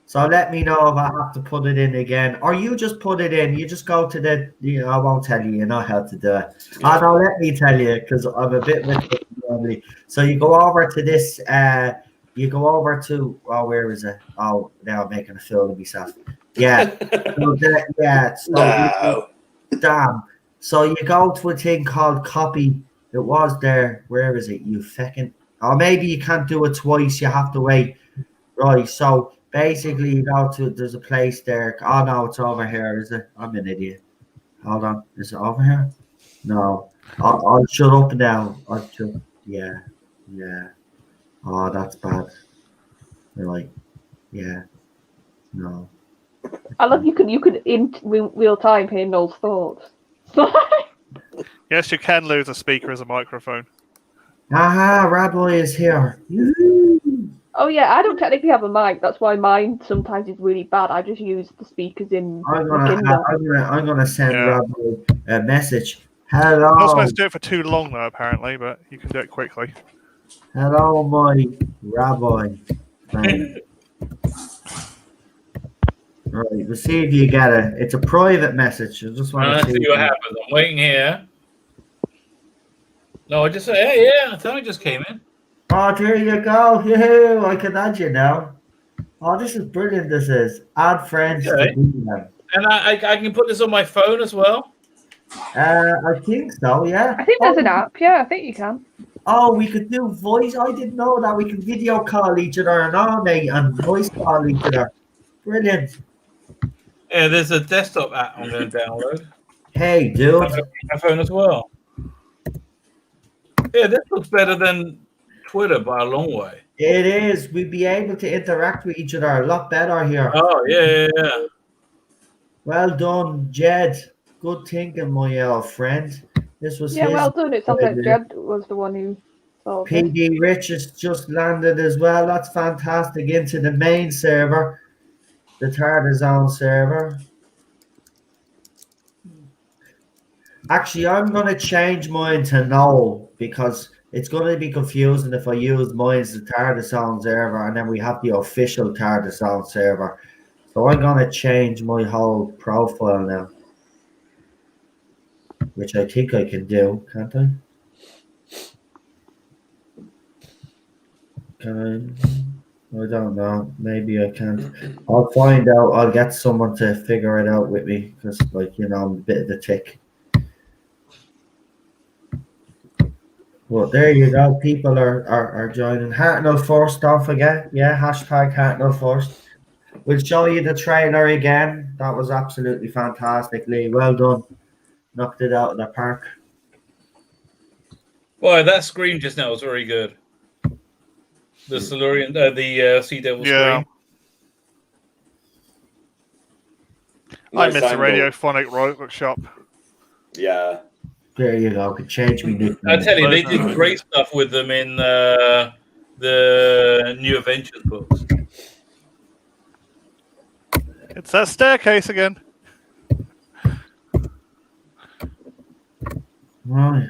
So let me know if I have to put it in again, or you just put it in. You just go to the. I won't tell you. You know how to do it. Oh no, let me tell you, because I'm a bit normally. So you go over to this. You go over to. Oh, where is it? Oh, now I'm making a fool of myself. Yeah. Damn. So you go to a thing called copy. It was there. Where is it? You fucking. Or maybe you can't do it twice. You have to wait. Right. So basically, you go to. There's a place there. Oh no, it's over here. Is it? I'm an idiot. Hold on. Is it over here? No. I'll shut up now. Yeah. Oh, that's bad. Right. Yeah. No. I love you could in real time hear Noel's thoughts. Yes, you can lose a speaker as a microphone. Aha, Radboy is here. Oh yeah, I don't technically have a mic. That's why mine sometimes is really bad. I just use the speakers in. I'm gonna send Radboy a message. You're not Hello. supposed to do it for too long, though, apparently, but you can do it quickly. Hello, my rabbi friend. Right, we'll see if you get it. It's a private message. I just want Let's to see what happens. I'm waiting here. No, I just said, hey, yeah, I thought it just came in. Oh, there you go. Yoo-hoo, I can add you now. Oh, this is brilliant. This is add friends Okay. to DM. And I can put this on my phone as well. I think so, yeah. I think there's an app. Yeah, I think you can. Oh, we could do voice. I didn't know that. We can video call each other and all, mate, and voice call each other. Brilliant. Yeah, there's a desktop app I'm going to download. Hey, dude. My phone as well. Yeah, this looks better than Twitter by a long way. It is. We'd be able to interact with each other a lot better here. Oh, yeah. Well done, Jed. Good thinking, my old friend. This was Yeah, his well done. It sounds like idea. Jed was the one who thought of it. PD Rich has just landed as well. That's fantastic. Into the main server, the Tartar Zone server. Actually, I'm going to change mine to no because it's going to be confusing if I use mine as the Tartar Zone server and then we have the official Tartar Zone server. So I'm going to change my whole profile now, which I think I can do, can't I? Can I don't know. Maybe I can't. I'll find out. I'll get someone to figure it out with me because, like, you know, I'm a bit of a tick. Well, there you go. People are joining. Hartnell first, don't forget. Yeah, hashtag Hartnell first. We'll show you the trailer again. That was absolutely fantastic, Lee. Well done. Knocked it out of the park. Boy, that screen just now was very good. The Silurian, the Sea Devil screen. I Nice miss the angle. radiophonic workshop. Yeah. There you go. Could change me nickname. I tell you, they did great stuff with them in the New Adventures books. It's that staircase again. Right.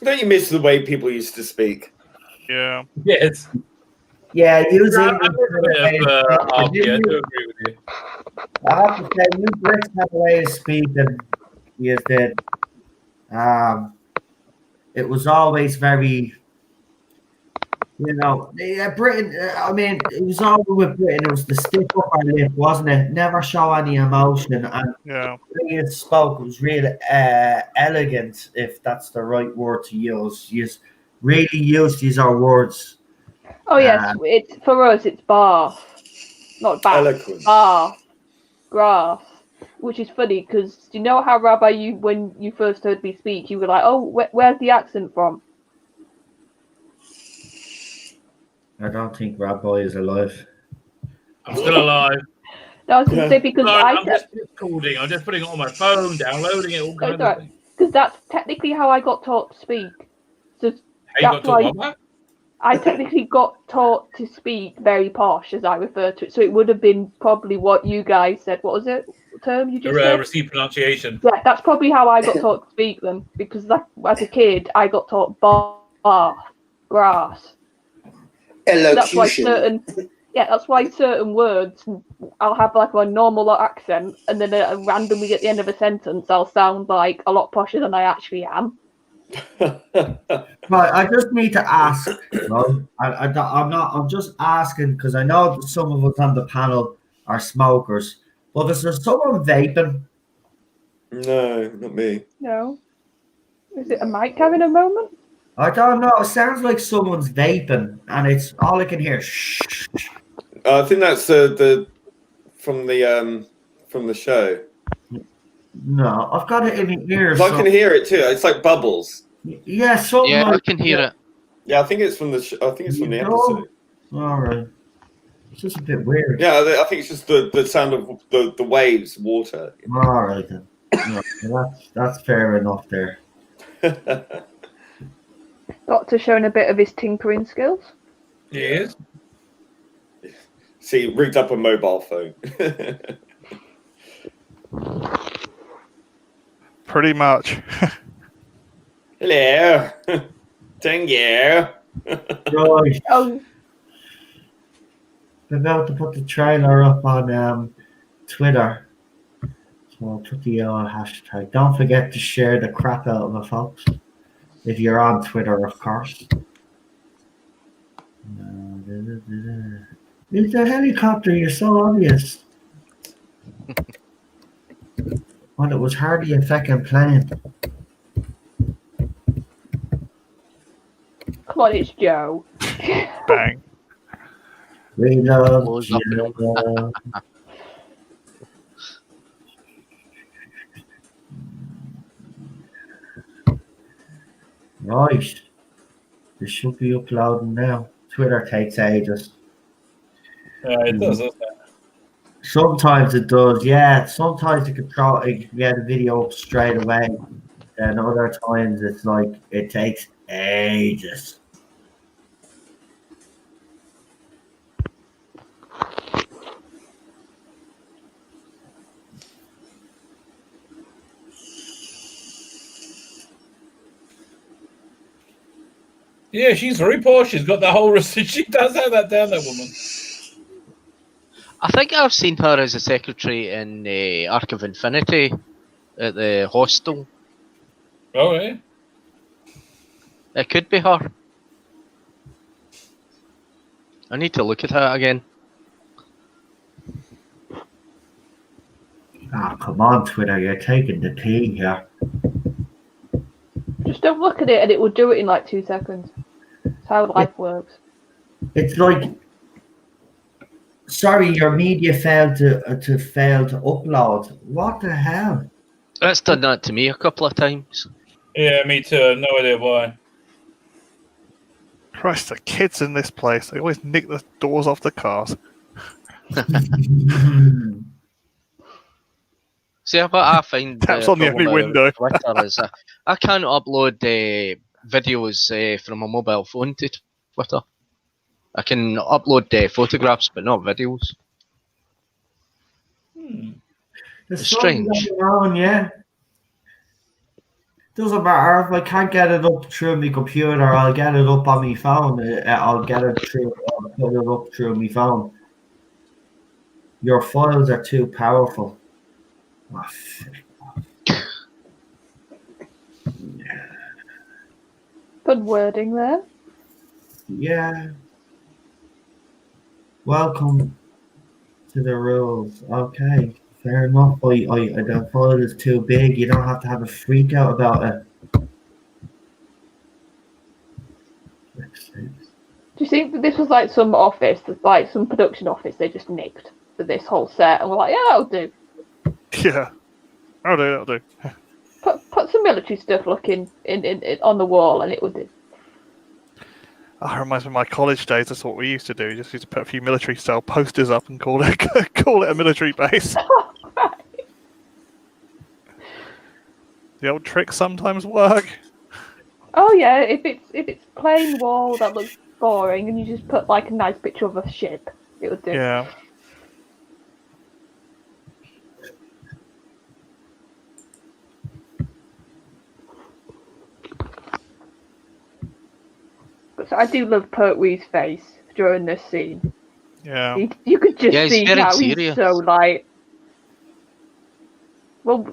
Don't you miss the way people used to speak? Yeah. Yes. Yeah, using. I do agree with you. I have to say, you Brits have a way of speaking. Yes, did. It was always very, you know, Britain. I mean, it was always with Britain. It was the stiff upper lip, wasn't it? Never show any emotion, and Yeah. the way you spoke was really elegant, if that's the right word to use. You really used these are words. Oh yes, it's for us. It's bar, not bath. Eloquent. Bar, grass. Which is funny because you know how Rabbi, you when you first heard me speak, you were like, "Oh, where's the accent from?" I don't think Rabbi is alive. I'm still alive. No, I was going to say because No, I I'm just recording. I'm just putting it on my phone, downloading it, all kinds of things. because that's technically how I got taught to speak. So How you got to what? I technically got taught to speak very posh, as I refer to it. So it would have been probably what you guys said. What was it? Term you just said? Received pronunciation. Yeah, that's probably how I got taught to speak then. Because as a kid, I got taught bar, grass. Elocution. That's why certain words I'll have like a normal accent, and then randomly at the end of a sentence I'll sound like a lot posher than I actually am. Right, I just need to ask. No, I'm just asking because I know that some of us on the panel are smokers. But is there someone vaping? No, not me. No, is it a mic having a moment? I don't know. It sounds like someone's vaping, and it's all I can hear. Shh. I think that's the from the show. No, I've got it in my ears. I can hear it too. It's like bubbles. Yeah, something Yeah, like I can hear it. Yeah, I think it's from the. I think it's from the episode. All right. It's just a bit weird. Yeah, I think it's just the sound of the waves, water. All right then. No, that's fair enough there. Doctor showing a bit of his tinkering skills. He is. See, rigged up a mobile phone. Pretty much. Hello. Thank you. Right. Oh, I'm about to put the trailer up on Twitter. So I'll put the hashtag. Don't forget to share the crap out of it, folks. If you're on Twitter, of course. It's a helicopter, you're so obvious. Well, it was hardly a fucking plane. come on, it's Joe. Bang. We love Blows up and you. Right. This should be uploading now. Twitter takes ages. Yeah, it does, doesn't it? Sometimes it does, yeah. Sometimes you can get a video up straight away. And other times it's like it takes ages. Yeah, she's very poor. She's got the whole receipt. She does have that down, that woman. I think I've seen her as a secretary in Arc of Infinity at the hostel. Oh, yeah. It could be her. I need to look at her again. Ah, come on, Twitter, you're taking the pee here. Just don't look at it and it will do it in like 2 seconds. That's how life works. It's like, sorry, your media failed to upload. What the hell? It's done that to me a couple of times. Yeah, me too. No idea why. Christ, the kids in this place. They always nick the doors off the cars. See, what I find Taps on the only problem window. with Twitter is I can't upload videos from a mobile phone to Twitter. I can upload photographs, but not videos. There's Strange. something going on, yeah. Doesn't matter if I can't get it up through my computer. I'll get it up on my phone. I'll get it through. I'll put it up through my phone. Your files are too powerful. Oh, Good wording there. yeah. Welcome to the rules. Okay, fair enough. The file is too big. You don't have to have a freak out about it. Do you think that this was like some office, like some production office they just nicked for this whole set and we're like, yeah, that'll do. Yeah. That'll do. Put some military stuff looking in on the wall and it would do. Oh, it reminds me of my college days. That's what we used to do. We just used to put a few military style posters up and call it a military base. The old tricks sometimes work. Oh yeah, if it's plain wall that looks boring and you just put like a nice picture of a ship, it would do. Yeah. But I do love Pertwee's face during this scene. Yeah. You could just Yeah, he's see very how serious. he's so like. Well,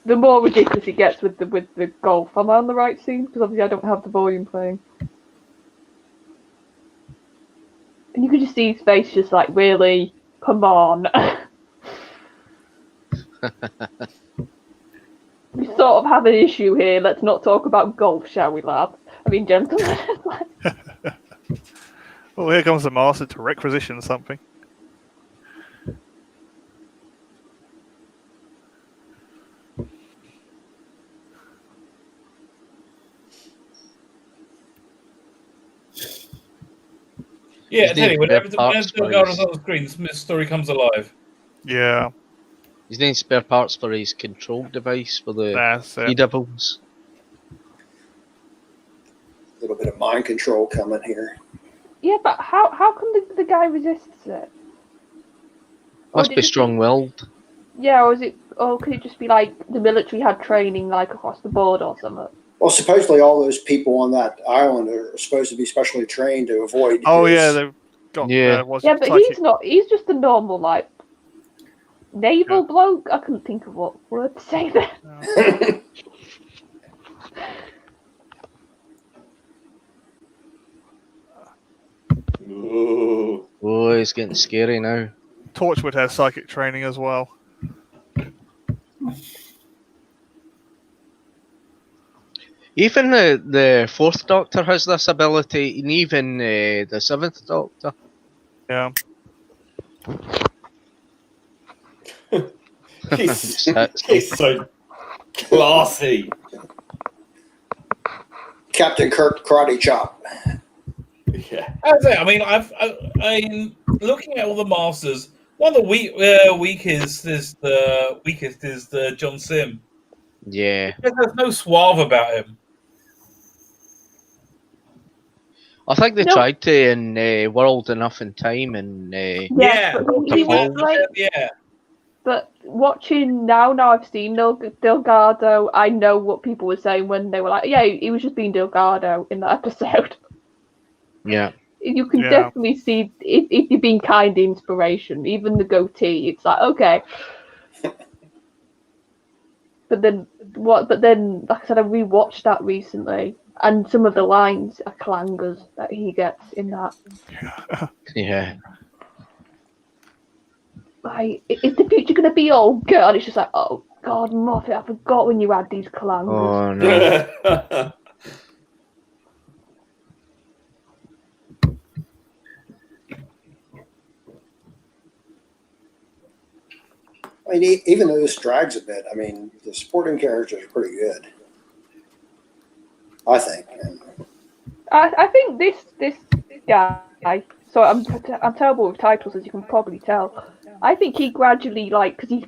the more ridiculous it gets with the golf. Am I on the right scene? Because obviously I don't have the volume playing. And you could just see his face just like, really? Come on. We sort of have an issue here. Let's not talk about golf, shall we, lad? I mean, gentlemen. Well, here comes the master to requisition something. Yeah, I He's tell you, named whenever spare parts for Delgado's his- on the screen, Smith's story comes alive. Yeah, He's named spare parts for his control device for the that's Sea it. Devils. A little bit of mind control coming here. Yeah, but how come the guy resists it? Or Must did be it just strong-willed. Yeah, or is it? Or could it just be like the military had training like across the board or something? Well, supposedly all those people on that island are supposed to be specially trained to avoid. Oh his- yeah, they've got. Yeah. What's Yeah, it, but psychic- he's not. He's just a normal like naval bloke. I couldn't think of what word to say there. Ooh. Oh, it's getting scary now. Torchwood has psychic training as well. Even the Fourth Doctor has this ability, and even the Seventh Doctor. Yeah. He's so classy. Captain Kirk Karate Chop. Yeah. That's it. I mean, I'm looking at all the masters. One of the weakest is the John Sim. Yeah. There's no suave about him. I think they No. tried to in World Enough in Time, and Yeah, but he was like. yeah. But watching now I've seen Delgado. I know what people were saying when they were like, "Yeah, he was just being Delgado in that episode." yeah. You can Yeah. definitely see if you're being kind inspiration. Even the goatee, it's like okay. But then like I said, I rewatched that recently, and some of the lines are clangers that he gets in that. Yeah. Like, is the future gonna be all good? And it's just like, oh God, Moffat, I forgot when you had these clangers. Oh no. I mean, even though this drags a bit, I mean, the supporting characters are pretty good. I think. I think this guy. So I'm terrible with titles, as you can probably tell. I think he gradually because he's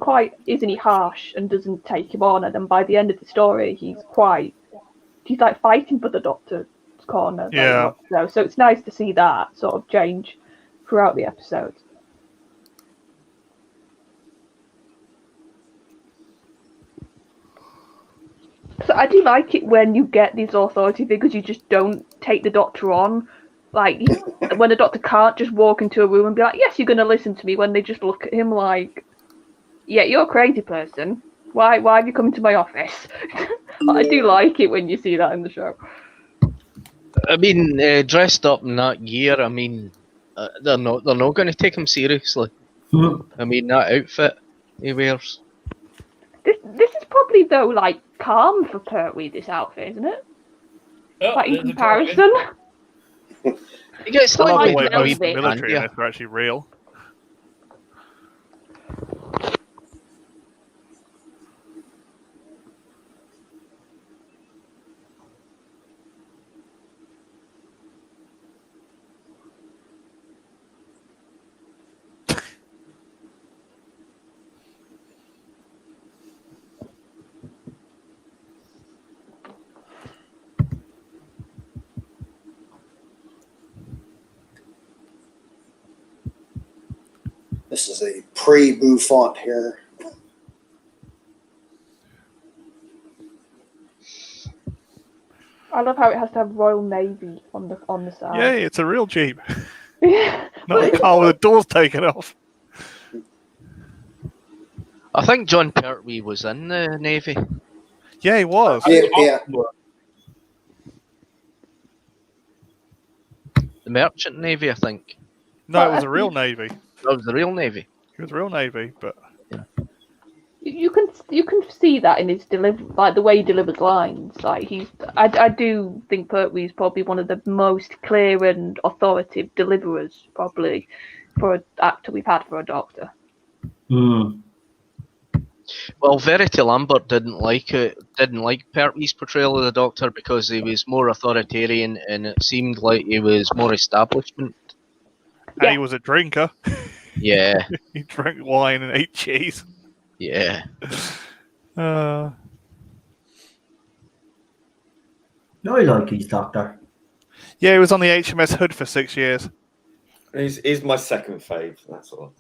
isn't he harsh and doesn't take him on, and then by the end of the story, he's like fighting for the Doctor's corner. Yeah. So it's nice to see that sort of change throughout the episodes. So I do like it when you get these authority figures, you just don't take the Doctor on. Like, when the Doctor can't just walk into a room and be like, yes, you're going to listen to me, when they just look at him like, yeah, you're a crazy person. Why have you come to my office? I do like it when you see that in the show. I mean, dressed up in that gear, I mean, they're not going to take him seriously. I mean, that outfit he wears. This is probably, though, like, calm for Pertwee, this outfit, isn't it? Oh, Like, in there's a comparison. He gets Well, the like, the way no, most of the they- military in this are actually real. This is a pre-Buffon here. I love how it has to have Royal Navy on the side. Yay, it's a real Jeep. Yeah. Not a car with the doors taken off. I think John Pertwee was in the Navy. Yeah, he was. Yeah. The Merchant Navy, I think. No, it was a real Navy. That was the real Navy. It was a real Navy, but You can see that in his like the way he delivers lines. Like I do think Pertwee's probably one of the most clear and authoritative deliverers, probably, for an actor we've had for a Doctor. Well, Verity Lambert didn't like Pertwee's portrayal of the Doctor because he was more authoritarian and it seemed like he was more establishment. And he was a drinker. Yeah, He drank wine and ate cheese. yeah. I like his doctor. Yeah, he was on the HMS Hood for 6 years. He's my second fave. That's all.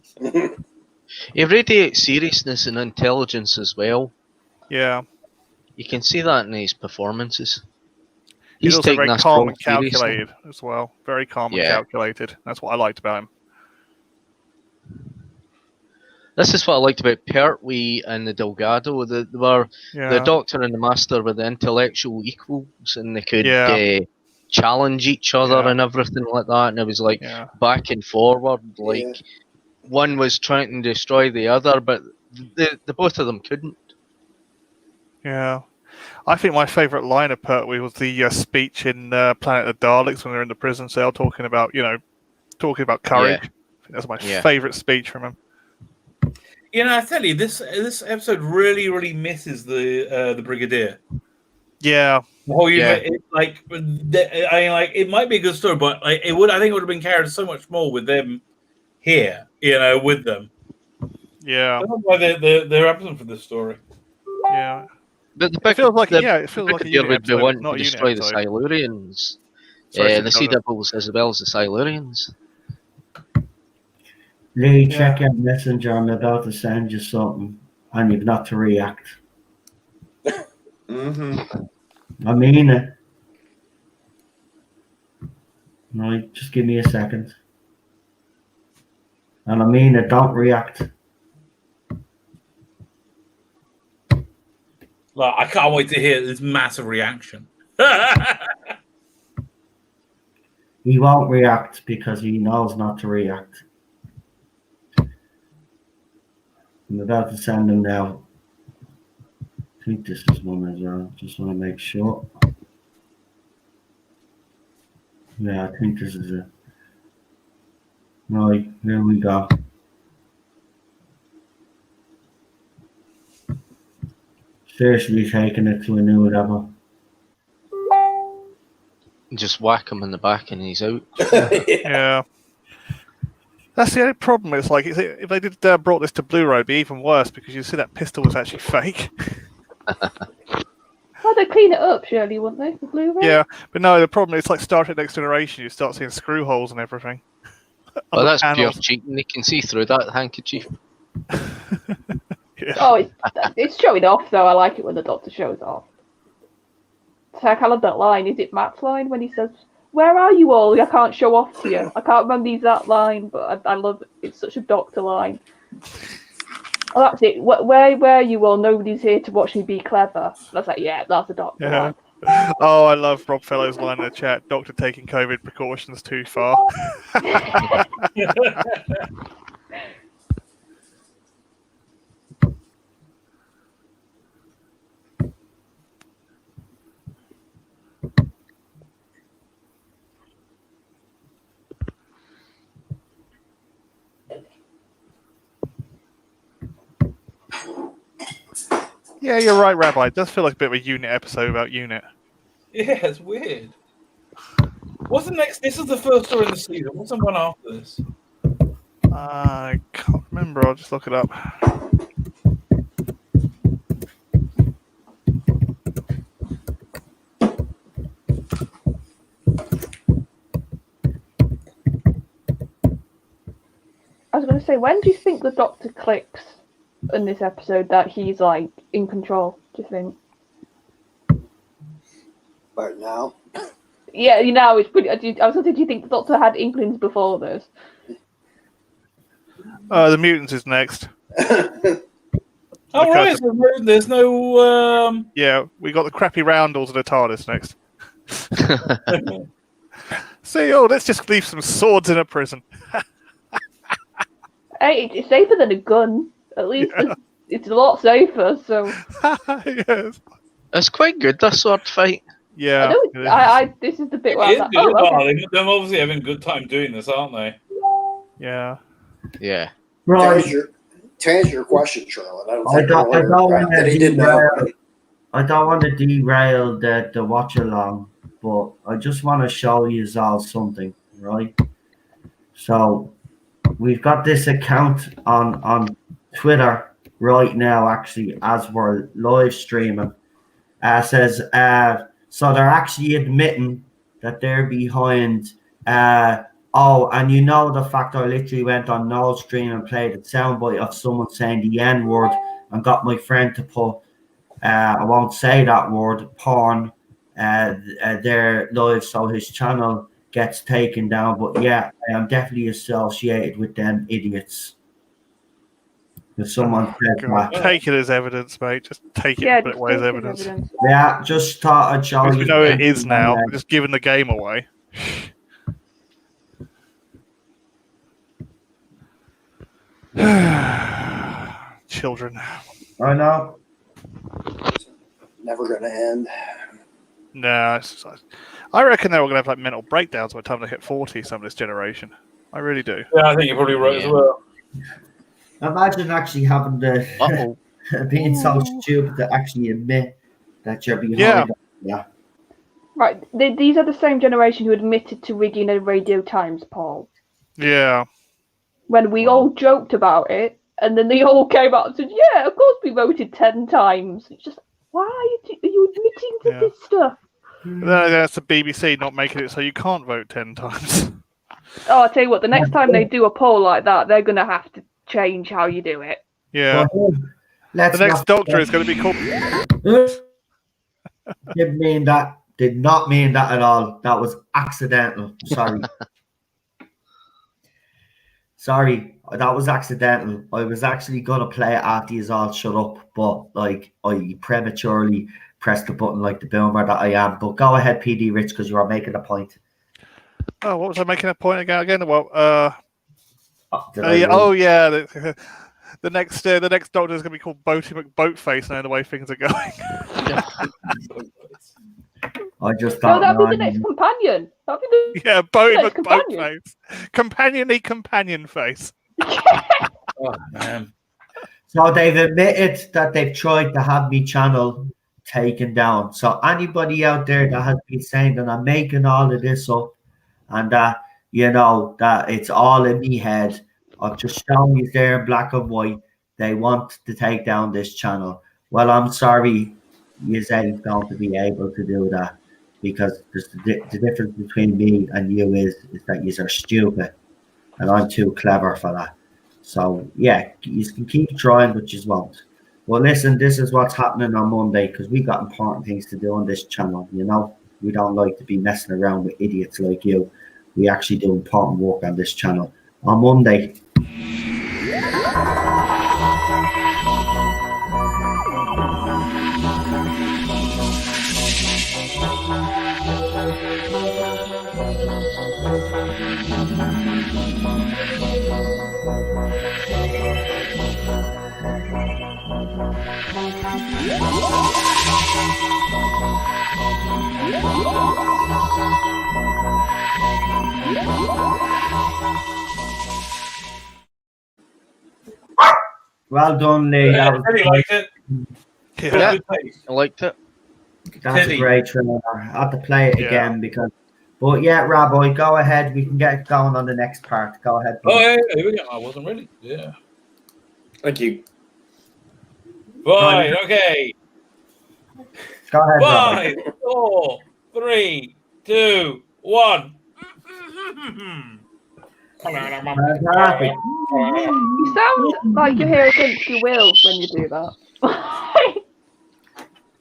He radiates seriousness and intelligence as well. Yeah. You can see that in his performances. He's also taking very this calm role and calculated seriously. as well. Very calm and Yeah. calculated. That's what I liked about him. This is what I liked about Pertwee and the Delgado. They were the Doctor and the Master were the intellectual equals, and they could challenge each other and everything like that. And it was like back and forward. Like one was trying to destroy the other, but the both of them couldn't. Yeah. I think my favourite line of Pertwee was the speech in Planet of the Daleks when they're in the prison cell talking about courage. I think that's my favourite speech from him. You know, I tell you, this episode really, really misses the Brigadier. Yeah. The whole unit, it might be a good story, but I think it would have been carried so much more with them here. You know, with them. Yeah. That's why they're absent from this story. Yeah. But it feels like a Brigadier unit would be episode, wanting not to a unit destroy the episode. Silurians, Sorry, the Sea Devils as well as the Silurians. Lee, check your messenger. I'm about to send you something, and you've not to react. I mean it. No, just give me a second. And I mean it. Don't react. Like, I can't wait to hear this massive reaction. He won't react because he knows not to react. I'm about to send him now. I think this is one as well. Just want to make sure. Yeah, I think this is it. Right, here we go. Seriously taking it to a new level. Just whack him in the back and he's out. Yeah. That's the only problem. It's like if they did brought this to Blu-ray, it'd be even worse because you see that pistol was actually fake. Well, they'd clean it up, surely, wouldn't they? The Blu-ray. Yeah, but no, the problem is like Star Trek Next Generation. You start seeing screw holes and everything. Well, that's pure cheating. They can see through that handkerchief. Oh, it's showing off though. I like it when the Doctor shows off. So I love that line. Is it Matt's line when he says, "Where are you all? I can't show off to you." I can't remember the exact line, but I love it. It's such a Doctor line. Oh, that's it. Where are you all? Nobody's here to watch me be clever. I was like, yeah, that's a Doctor line. Oh, I love Rob Fellow's line in the chat. Doctor taking COVID precautions too far. Yeah, you're right, Rabbi. It does feel like a bit of a unit episode about unit. Yeah, it's weird. What's the next? This is the first story in the season. What's the one after this? I can't remember. I'll just look it up. I was going to say, when do you think the Doctor clicks in this episode that he's like in control? Do you think? Right now. Yeah, you know, it's pretty. I was going to say, do you think the Doctor had inklings before this? The Mutants is next. Oh, right. So there's no. Yeah, we got the crappy roundels of the TARDIS next. See, let's just leave some swords in a prison. Hey, it's safer than a gun. At least it's a lot safer. So yes. It's quite good, this sword fight. Yeah. I this is the bit where I'm like, okay. They're obviously having a good time doing this, aren't they? Yeah. Yeah. Right. To answer your question, Charlotte, I don't want to derail the watch along, but I just want to show you all something, right? So we've got this account on Twitter right now, actually, as we're live streaming. Says so they're actually admitting that they're behind. And you know the fact I literally went on no stream and played a soundbite of someone saying the N word and got my friend to put I won't say that word, porn, there live, so his channel gets taken down. But yeah, I am definitely associated with them idiots. If someone said that, take it as evidence, mate. Just take it and put it away as evidence. Yeah, just thought I'd show you. We know it is now. We're just giving the game away. Children. I know. Never going to end. No, I reckon they're all going to have like mental breakdowns by the time they hit 40. Some of this generation, I really do. Yeah, I think you're probably right as well. Imagine actually having the being so stupid to actually admit that you're behind. Yeah. Right. These are the same generation who admitted to rigging a Radio Times poll. Yeah. When we all joked about it, and then they all came out and said, "Yeah, of course we voted 10 times." It's just, why are you admitting to this stuff? That's the BBC not making it so you can't vote 10 times. Oh, I'll tell you what, the next time they do a poll like that, they're going to have to change how you do it. Yeah. The next doctor is going to be called... Did not mean that at all. That was accidental. Sorry. Sorry, that was accidental. I was actually going to play it after you all shut up, but like I prematurely pressed the button like the boomer that I am. But go ahead, PD Rich, because you are making a point. Oh, what was I making a point again? Well, the next doctor is going to be called Boaty McBoatface now, the way things are going. I just thought. No, that'll be the next companion. Boaty McBoatface. Companion face. Oh, man. So they've admitted that they've tried to have me channel taken down. So anybody out there that has been saying that I'm making all of this up and that, that it's all in me head, I've just shown you there in black and white, they want to take down this channel. Well, I'm sorry, you ain't going to be able to do that because the difference between me and you is that you are stupid and I'm too clever for that. So, yeah, you can keep trying, but you won't. Well, listen, this is what's happening on Monday because we got important things to do on this channel, We don't like to be messing around with idiots like you. We actually do important work on this channel. On Monday. Well done, Lee. Yeah, I really liked it. Yeah, I liked it. That's a great trailer. I have to play it again because. But yeah, Rabbi, go ahead. We can get going on the next part. Go ahead. Oh, yeah, here we go. I wasn't ready. Yeah. Thank you. Right, okay. Go ahead, 5, 4, 3, 2, 1. You sound like you're here against your will when you do that.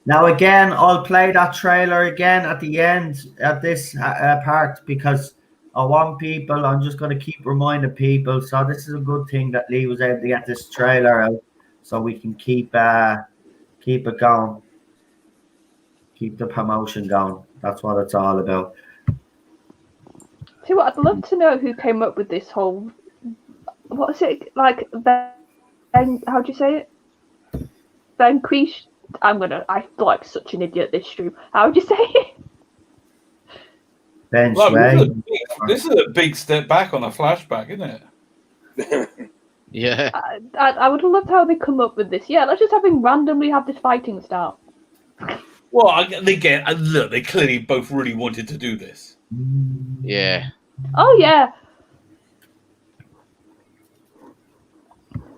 Now again, I'll play that trailer again at the end of this part because I want people. I'm just going to keep reminding people. So this is a good thing that Lee was able to get this trailer out, so we can keep it going, keep the promotion going. That's what it's all about. See what? I'd love to know who came up with this whole. What is it like? How do you say it? Vanquish. I feel like such an idiot this stream. How would you say it? Ben this is a big step back on a flashback, isn't it? Yeah. I would have loved how they come up with this. Yeah, let's just randomly have this fighting start. Well, again, look, they clearly both really wanted to do this. Yeah. Oh yeah.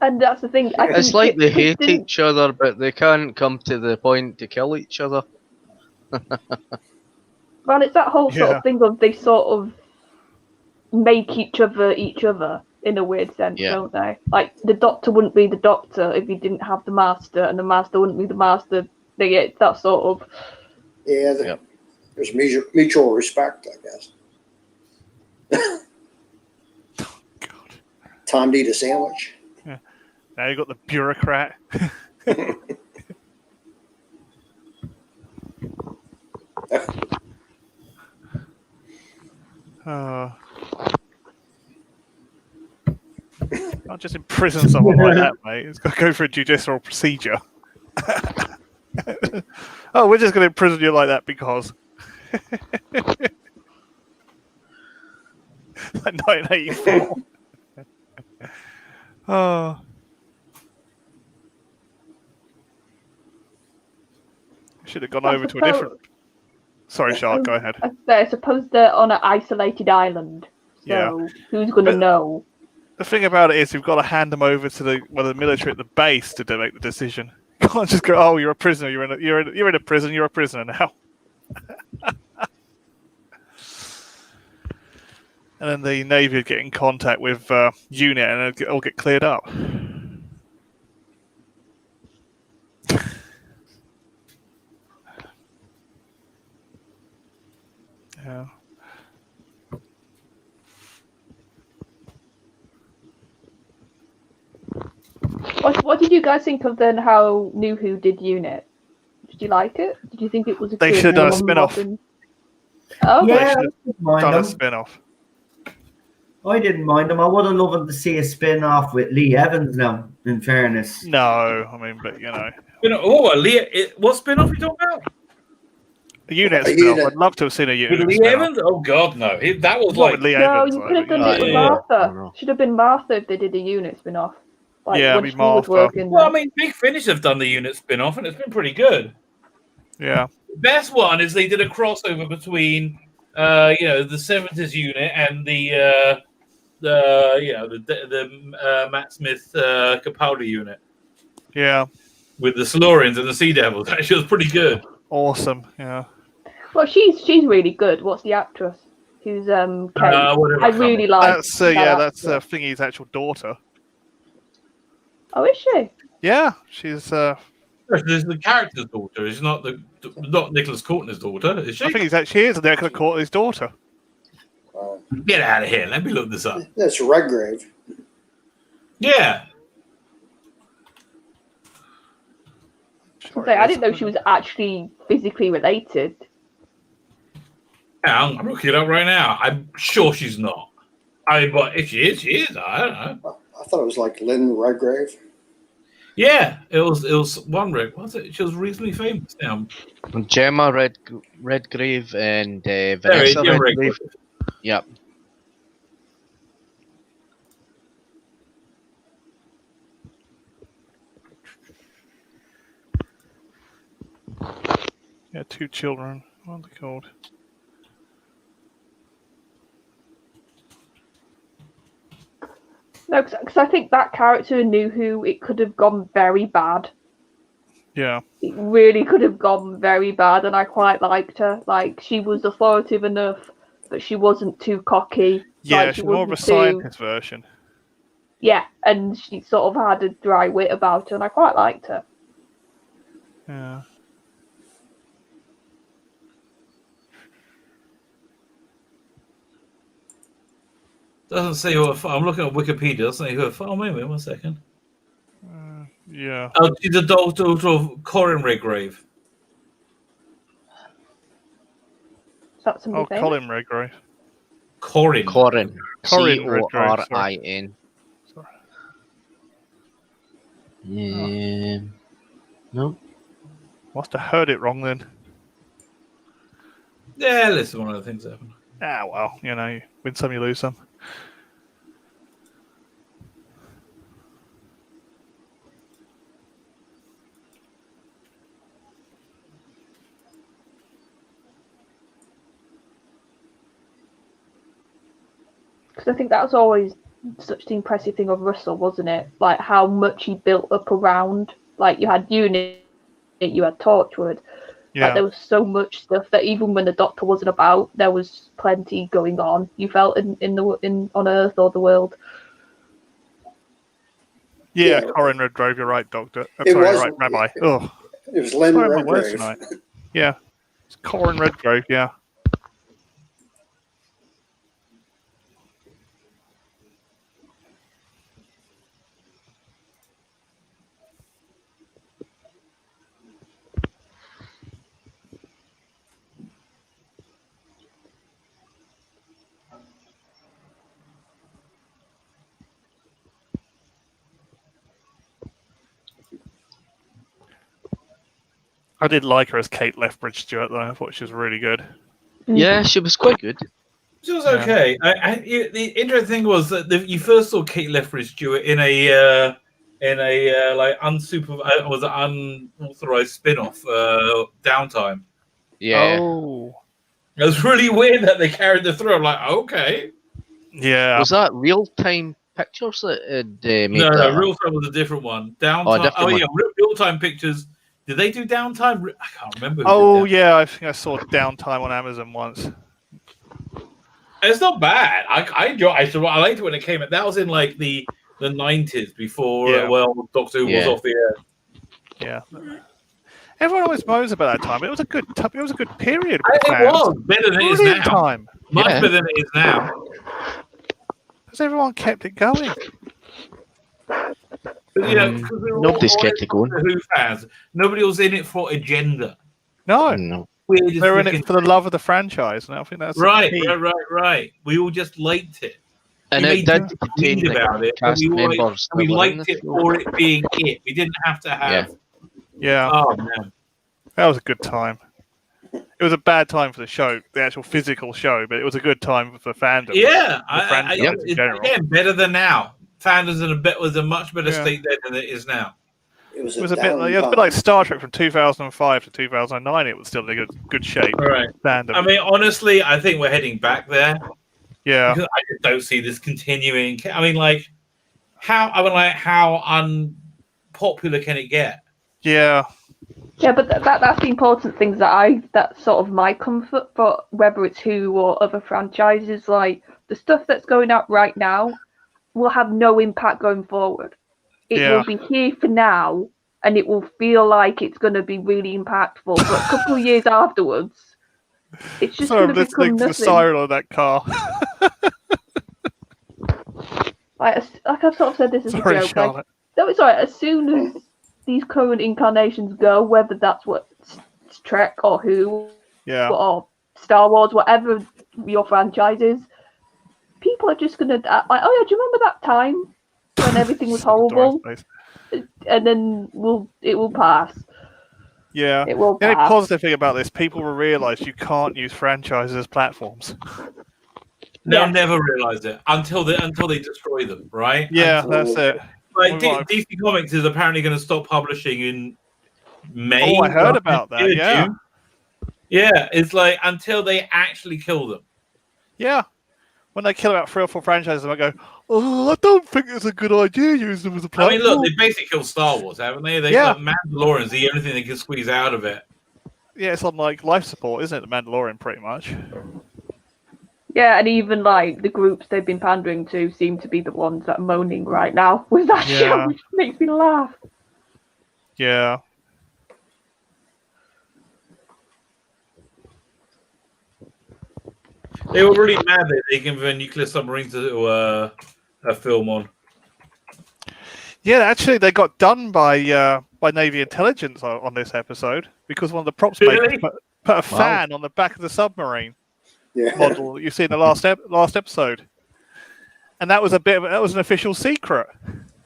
And that's the thing. It's like they hate each other, but they can't come to the point to kill each other. Well, it's that whole sort of thing of they sort of make each other in a weird sense, don't they? Like the Doctor wouldn't be the Doctor if he didn't have the Master, and the Master wouldn't be the Master. They get that sort of. Yeah, there's mutual respect, I guess. God. Time to eat a sandwich. Yeah. Now you got the bureaucrat. Can't just imprison someone like that, mate. It's got to go through a judicial procedure. Oh, we're just going to imprison you like that because. Like 1984. Oh. Should have gone over to a different. Sorry, Charlotte, go ahead. I suppose they're on an isolated island. So who's going to know? The thing about it is, you've got to hand them over to the military at the base to make the decision. You can't just go, "Oh, you're a prisoner. You're in a prison. You're a prisoner now." And then the Navy would get in contact with UNIT, and it'll all get cleared up. Yeah. What did you guys think of then how New Who did UNIT? Did you like it? Did you think it was a They should have done a spin-off. Oh, yeah, they should have done a spin-off. I didn't mind them. I would have loved to see a spin-off with Lee Evans now, in fairness. No, I mean, but you know. What spin-off are you talking about? A UNIT spin-off. I'd love to have seen a UNIT with Lee spin-off. Evans? Oh, God, no. That was like... Lee Evans, you could have done it with Martha. Should have been Martha if they did a UNIT spin-off. Like, yeah, when she was working well, I mean, Big Finish have done the UNIT spin-off, and it's been pretty good. Yeah. The best one is they did a crossover between, the 70s unit and the Matt Smith Capaldi unit. Yeah. With the Silurians and the Sea Devils. Actually, it was pretty good. Awesome. Yeah. Well, she's really good. What's the actress? Who's Kate? I really like. That's that's Thingy's actual daughter. Oh, is she? Yeah, she's. She's the character's daughter. She's not Nicholas Courtney's daughter, is she? I think she is Nicholas Courtney's daughter. Get out of here! Let me look this up. That's Redgrave. Yeah. I didn't know she was actually physically related. I'm looking it up right now. I'm sure she's not. But if she is, she is. I don't know. I thought it was like Lynn Redgrave. Yeah, it was one Rick. Was it? She was reasonably famous. Gemma Redgrave and Vanessa Redgrave. Yep. Yeah, 2 children. What are they called? No, because I think that character in New Who, it could have gone very bad. Yeah. It really could have gone very bad, and I quite liked her. Like, she was authoritative enough, but she wasn't too cocky. Yeah, like, she's more of a scientist version. Yeah, and she sort of had a dry wit about her, and I quite liked her. Yeah. Doesn't say who I'm looking at Wikipedia. Doesn't say who. Oh, wait a minute, 1 second. Yeah. Oh, she's the daughter of Corin Redgrave. Is that somebody famous? Colin Redgrave. Corin. Corin. Redgrave. Corin. No. Must have heard it wrong then. Yeah, listen, one of the things that happen. Ah, well, you win some, you lose some. Because I think that's always such the impressive thing of Russell, wasn't it? Like how much he built up around. Like you had Unit, you had Torchwood. Yeah. Like there was so much stuff that even when the Doctor wasn't about, there was plenty going on. You felt in on Earth or the world. Yeah, Corin Redgrave, you're right, Doctor. You're right, Rabbi. Oh, it was Len Redgrave. Tonight. Yeah, it's Corin Redgrave. Yeah. I did like her as Kate Lethbridge Stewart, though. I thought she was really good. Yeah, she was quite good. She was okay. The interesting thing was that you first saw Kate Lethbridge Stewart in a like unauthorized spin-off, Downtime. Yeah. Oh. It was really weird that they carried the through. I'm like, okay. Yeah. Was that Real-Time Pictures that made No, that? Real Time was a different one. Downtime. Real Time Pictures. Did they do Downtime? I can't remember. Yeah, I think I saw Downtime on Amazon once. It's not bad. I liked it when it came out. That was in like the 90s before Doctor Who was off the air. Yeah. Everyone always moans about that time. It was a good period. It was better than it is now. Time. Much better than it is now. Because everyone kept it going. But, Nobody's kept it going. Who fans? Nobody was in it for agenda. No. They were in it for the love of the franchise, and I think that's right. We all just liked it. And it did contain about it. Cast members. We liked it for it being it. We didn't have to have. Yeah. Oh man, that was a good time. It was a bad time for the show, the actual physical show, but it was a good time for fandom. Yeah, again, better than now. Fandoms was a much better state then than it is now. It was a bit like Star Trek from 2005 to 2009. It was still in good shape. Right. Fandom. I mean, honestly, I think we're heading back there. Yeah. Because I just don't see this continuing. I mean, how unpopular can it get? Yeah. Yeah, but that's the important things that's sort of my comfort for whether it's Who or other franchises. Like the stuff that's going out right now will have no impact going forward. It will be here for now, and it will feel like it's going to be really impactful. But a couple of years afterwards, it's just going to become nothing. The siren on that car. Like I've sort of said this as a joke. Charlotte. As soon as these current incarnations go, whether that's what Trek or Who, or Star Wars, whatever your franchise is, people are just going to like, oh yeah, do you remember that time when everything was horrible? And then it will pass. Yeah. It will pass. The only positive thing about this, people will realise you can't use franchises as platforms. They'll never realise it until they destroy them, right? Yeah, that's it. Like DC Comics is apparently going to stop publishing in May. Oh, I heard about that. Yeah. June. Yeah, it's like until they actually kill them. Yeah. When they kill about 3 or 4 franchises, I go, oh, I don't think it's a good idea using them as a platform. I mean, look, they basically killed Star Wars, haven't they? Mandalorian's the only thing they can squeeze out of it. Yeah, it's on like life support, isn't it? The Mandalorian, pretty much. Yeah, and even like the groups they've been pandering to seem to be the ones that are moaning right now with that show, which makes me laugh. Yeah. They were really mad that they gave a nuclear submarine to a film on. Yeah, actually, they got done by Navy intelligence on this episode because one of the props makers put a fan on the back of the submarine model that you see in the last episode, and that was an official secret.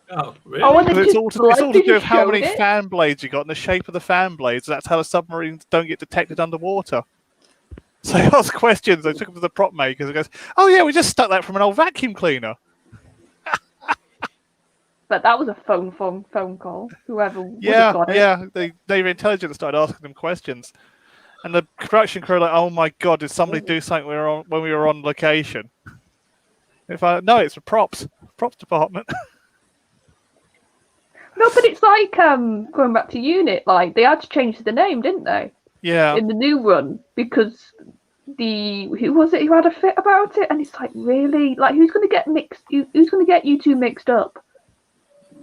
Oh, really? It's all to do with how many fan blades you got and the shape of the fan blades. That's how the submarines don't get detected underwater. So I asked questions. I took them to the prop makers and goes, "Oh yeah, we just stuck that from an old vacuum cleaner." But that was a phone call. Whoever would have got it. Yeah. The Navy intelligence started asking them questions, and the production crew were like, "Oh my god, did somebody do something when we were on location?" No, it's for props. props department. No, but it's like going back to Unit. Like they had to change the name, didn't they? Yeah. In the new run, because who was it who had a fit about it? And it's like, really, like who's going to get mixed? Who's going to get you two mixed up?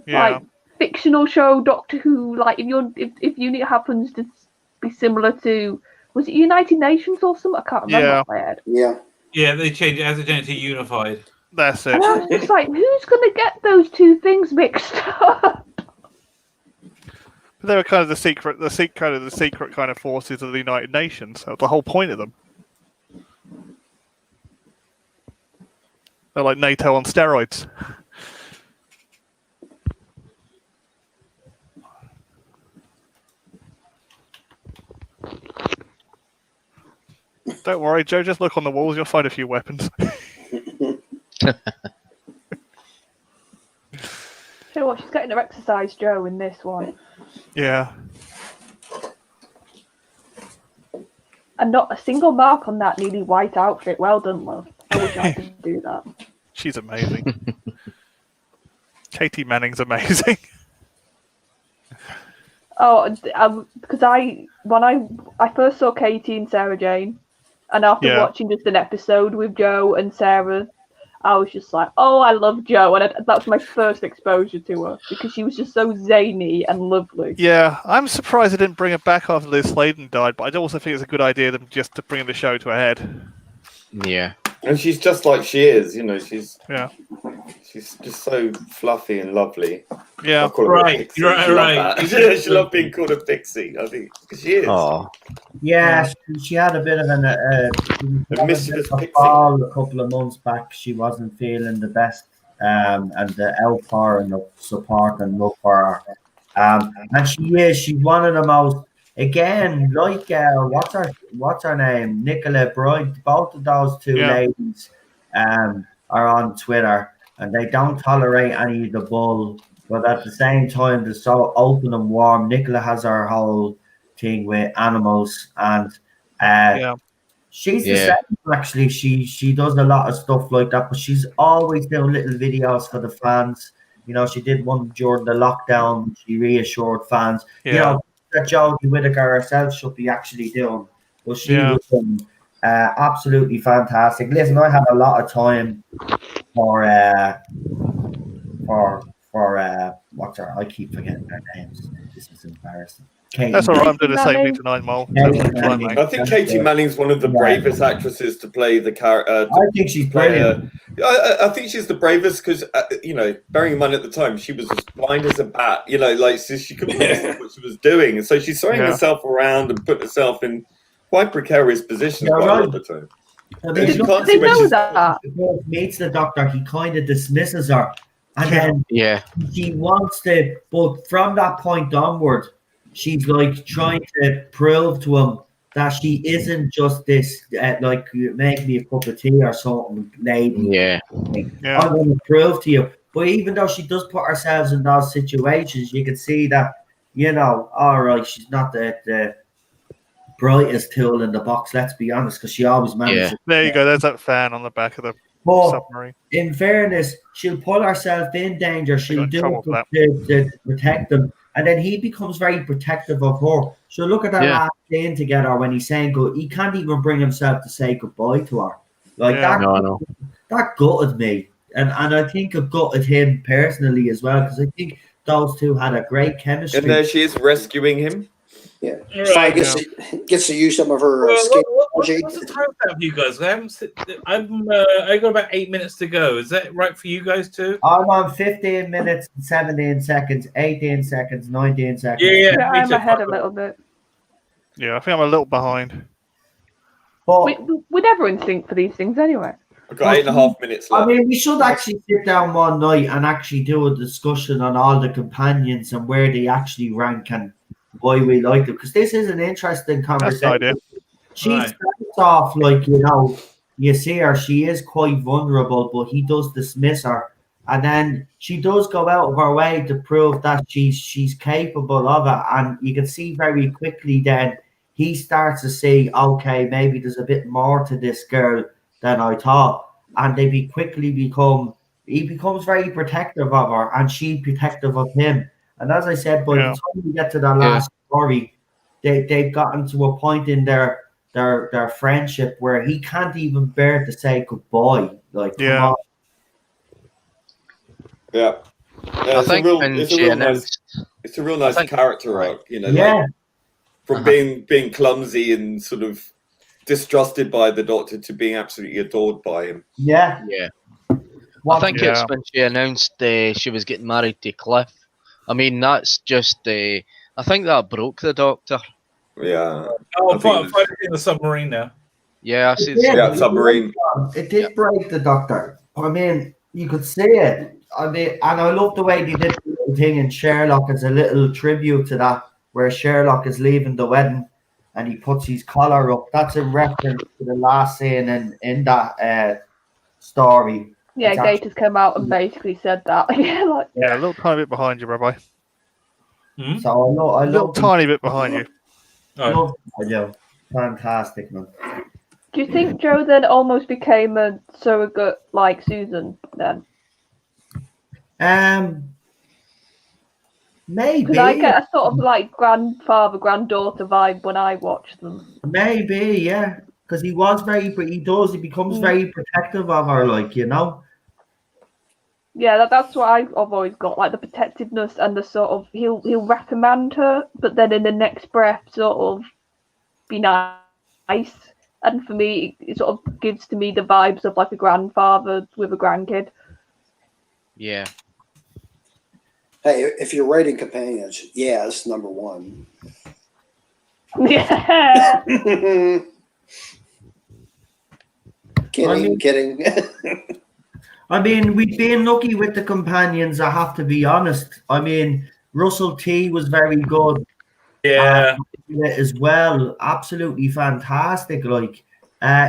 Yeah. Like fictional show Doctor Who. Like if Unit happens to be similar to, was it United Nations or something? I can't remember off my head. Yeah, they changed it as it to Unified. That's it. And I was just like, who's going to get those two things mixed up? They were kind of the secret kind of forces of the United Nations. That was the whole point of them. They're like NATO on steroids. Don't worry, Joe. Just look on the walls. You'll find a few weapons. So what? She's getting her exercise, Joe, in this one. Yeah. And not a single mark on that nearly white outfit. Well done, love. I wish I could do that. She's amazing. Katie Manning's amazing. Oh, because when I first saw Katie and Sarah Jane, and after watching just an episode with Joe and Sarah, I was just like, oh, I love Joe, and that was my first exposure to her because she was just so zany and lovely. Yeah, I'm surprised they didn't bring her back after Liz Sladen died, but I also think it's a good idea them just to bring the show to a head. Yeah. And she's just like she is, she's just so fluffy and lovely. Yeah, right. You're right. She loved being called a pixie. I think she is. Oh, yeah. She had a bit of a mischievous pixie. Fall a couple of months back. She wasn't feeling the best, and the help for her and the support and love for her. And she's one of the most. Again, like what's her name? Nicola Bride. Both of those two ladies are on Twitter, and they don't tolerate any of the bull. But at the same time, they're so open and warm. Nicola has her whole thing with animals, and she's the same. Actually, she does a lot of stuff like that. But she's always doing little videos for the fans. She did one during the lockdown. She reassured fans. That Jodie Whittaker herself should be actually doing. But she was absolutely fantastic. Listen, I have a lot of time for what's her? I keep forgetting their names. This is embarrassing. Katie. That's all right. I'm doing the same thing tonight, Mole. I think Katie Manning's one of the bravest actresses to play the character. I think she's brilliant. I think she's the bravest because, bearing in mind at the time, she was as blind as a bat, so she couldn't understand what she was doing. And so she's throwing herself around and putting herself in quite precarious positions quite a lot of the time. Did they know that? Meets the doctor, he kind of dismisses her. And then she wants to, but from that point onward, she's like trying to prove to him that she isn't just this, like, make me a cup of tea or something, lady. I'm going to prove to you. But even though she does put herself in those situations, you can see that, all right, she's not the brightest tool in the box, let's be honest, because she always manages. There you go. There's that fan on the back of the submarine. In fairness, she'll put herself in danger. She'll do it to protect them. And then he becomes very protective of her. So look at that last scene together when he's saying good. He can't even bring himself to say goodbye to her. That gutted me. And I think it gutted him personally as well, because I think those two had a great chemistry. And there she is rescuing him. Yeah. Right. Gets to use some of her what's the time for you guys? I got about 8 minutes to go. Is that right for you guys too? I'm on 15 minutes and 17 seconds, 18 seconds, 19 seconds. Yeah, I'm ahead a little bit. Yeah, I think I'm a little behind. But we're never in sync for these things anyway. I've got 8.5 minutes left. I mean, we should actually sit down one night and actually do a discussion on all the companions and where they actually rank and why we like them, because this is an interesting conversation. She starts off like, you see her, she is quite vulnerable, but he does dismiss her, and then she does go out of her way to prove that she's capable of it, and you can see very quickly then he starts to see, okay, maybe there's a bit more to this girl than I thought, and they quickly become he becomes very protective of her, and she protective of him. And as I said, by the time we get to the last story, they've gotten to a point in their friendship where he can't even bear to say goodbye. Like, come on. Yeah. It's a real nice character arc, you know, like from being clumsy and sort of distrusted by the Doctor to being absolutely adored by him. Yeah. I think it's when she announced she was getting married to Cliff. I mean, that's just I think that broke the Doctor. Yeah. Oh, fighting in the submarine now. Yeah, I see. Submarine. It did break the Doctor. I mean, you could see it. I mean, and I love the way they did the little thing in Sherlock as a little tribute to that, where Sherlock is leaving the wedding and he puts his collar up. That's a reference to the last scene in that story. Yeah, Gators came out and basically said that. Yeah, a little tiny bit behind you, Rabbi. So I love tiny bit behind you. I know. Fantastic, man. Do you think Joe then almost became a surrogate like Susan then? Maybe. Because I get a sort of like grandfather, granddaughter vibe when I watch them. Maybe, yeah. Because he becomes very protective of her, like, you know. Yeah, that's what I've always got, like the protectiveness and the sort of he'll reprimand her, but then in the next breath sort of be nice. And for me, it sort of gives to me the vibes of like a grandfather with a grandkid. Yeah. Hey, if you're rating companions, it's number one. Yeah. Kidding. I mean, we've been lucky with the companions, I have to be honest. I mean, Russell T was very good. Yeah. As well. Absolutely fantastic. Like,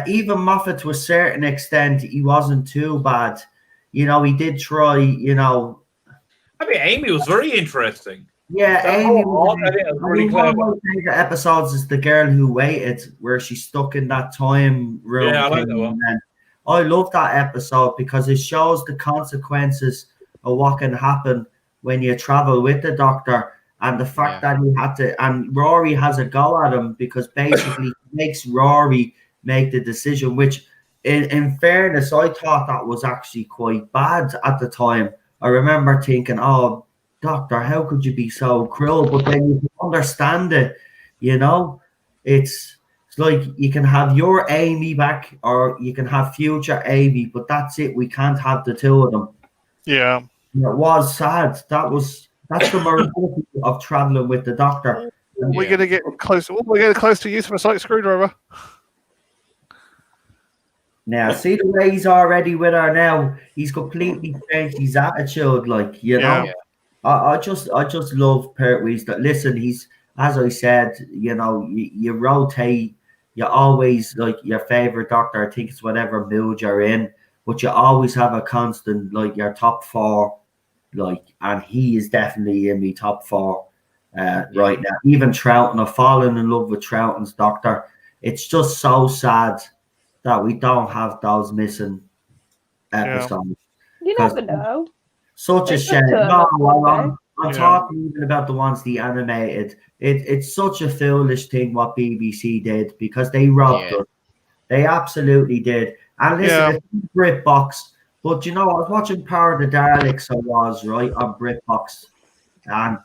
even Moffat to a certain extent, he wasn't too bad. You know, he did try, you know. I mean, Amy was very interesting. Yeah, Amy was really clever. One of my favorite episodes is The Girl Who Waited, where she's stuck in that time room. Yeah, I like that one. And I love that episode because it shows the consequences of what can happen when you travel with the Doctor, and the fact that he had to, and Rory has a go at him because basically he makes Rory make the decision, which in fairness, I thought that was actually quite bad at the time. I remember thinking, oh, Doctor, how could you be so cruel? But then you understand it, you know. It's like you can have your Amy back or you can have future Amy, but that's it. We can't have the two of them. Yeah. And it was sad. That's the morality of traveling with the Doctor. We're gonna get close. We're getting close to use of a sonic screwdriver. Now, see the way he's already with her now. He's completely changed his attitude, like, you know. Yeah. I just love Pertwee's. That listen, he's, as I said, you know, you rotate. You always like your favorite Doctor. I think it's whatever mood you're in, but you always have a constant, like your top four, like, and he is definitely in my top four right now. Even Troughton, I've fallen in love with Troughton's Doctor. It's just so sad that we don't have those missing episodes. You never know. Such a shame. No, I'm talking even about the ones the animated. It's such a foolish thing what BBC did because they robbed us. They absolutely did. And listen, it's BritBox, but you know, I was watching Power of the Daleks. I was right on BritBox, and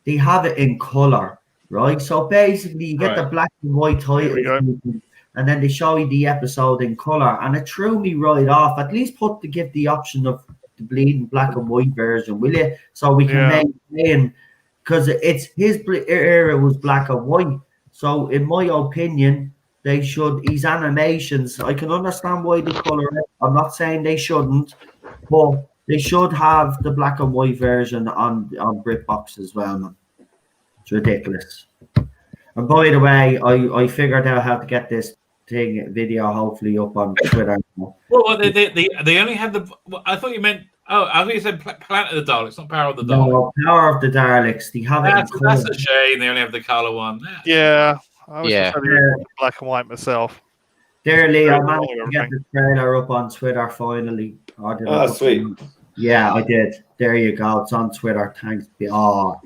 they have it in color, right? So basically, you get the black and white titles, and then they show you the episode in color, and it threw me right off. At least give the option of the bleeding black and white version, will you? So we can maintain, because it's his era was black and white. So in my opinion, they should, his animations, I can understand why they color it. I'm not saying they shouldn't, but they should have the black and white version on BritBox as well, man. It's ridiculous. And by the way, I figured out how to get this video hopefully up on Twitter. Well, they only had the. I thought you meant. Oh, I thought you said Planet of the Daleks, not Power of the Daleks. No, Power of the Daleks. They have that's a shame. They only have the color one. Yeah, I was just black and white myself. Dearly, I managed to get the trailer up on Twitter finally. Oh, sweet. Yeah, I did. There you go. It's on Twitter. Thanks. Oh,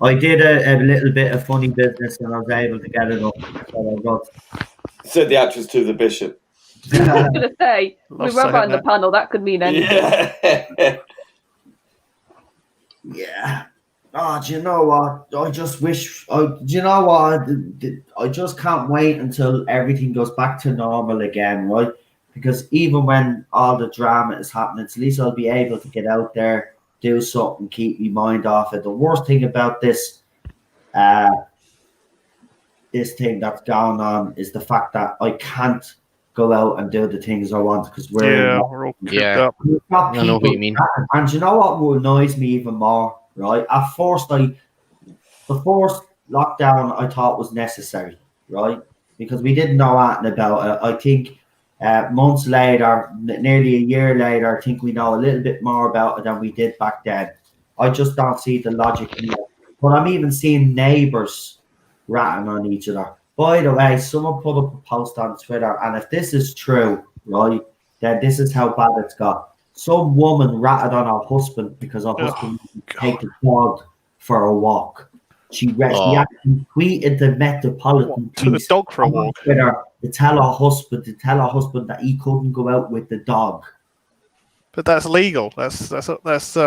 I did a little bit of funny business and I was able to get it up. So Said the actress to the bishop. I was going to say, with Robert on the panel, that could mean anything. Yeah. Yeah. Oh, do you know what? I just wish. Do you know what? I just can't wait until everything goes back to normal again, right? Because even when all the drama is happening, at least I'll be able to get out there, do something, keep my mind off it. The worst thing about this thing that's going on is the fact that I can't go out and do the things I want because we're all cooped up. I know what you mean. And you know what annoys me even more, right? At first, the first lockdown I thought was necessary, right? Because we didn't know anything about it. I think months later, nearly a year later, I think we know a little bit more about it than we did back then. I just don't see the logic in it. But I'm even seeing neighbours ratting on each other. By the way, someone put up a post on Twitter, and if this is true, right, then this is how bad it's got. Some woman ratted on her husband because her husband take the dog for a walk. She actually tweeted the Metropolitan to the dog for a walk. Twitter to tell her husband that he couldn't go out with the dog. But that's legal. That's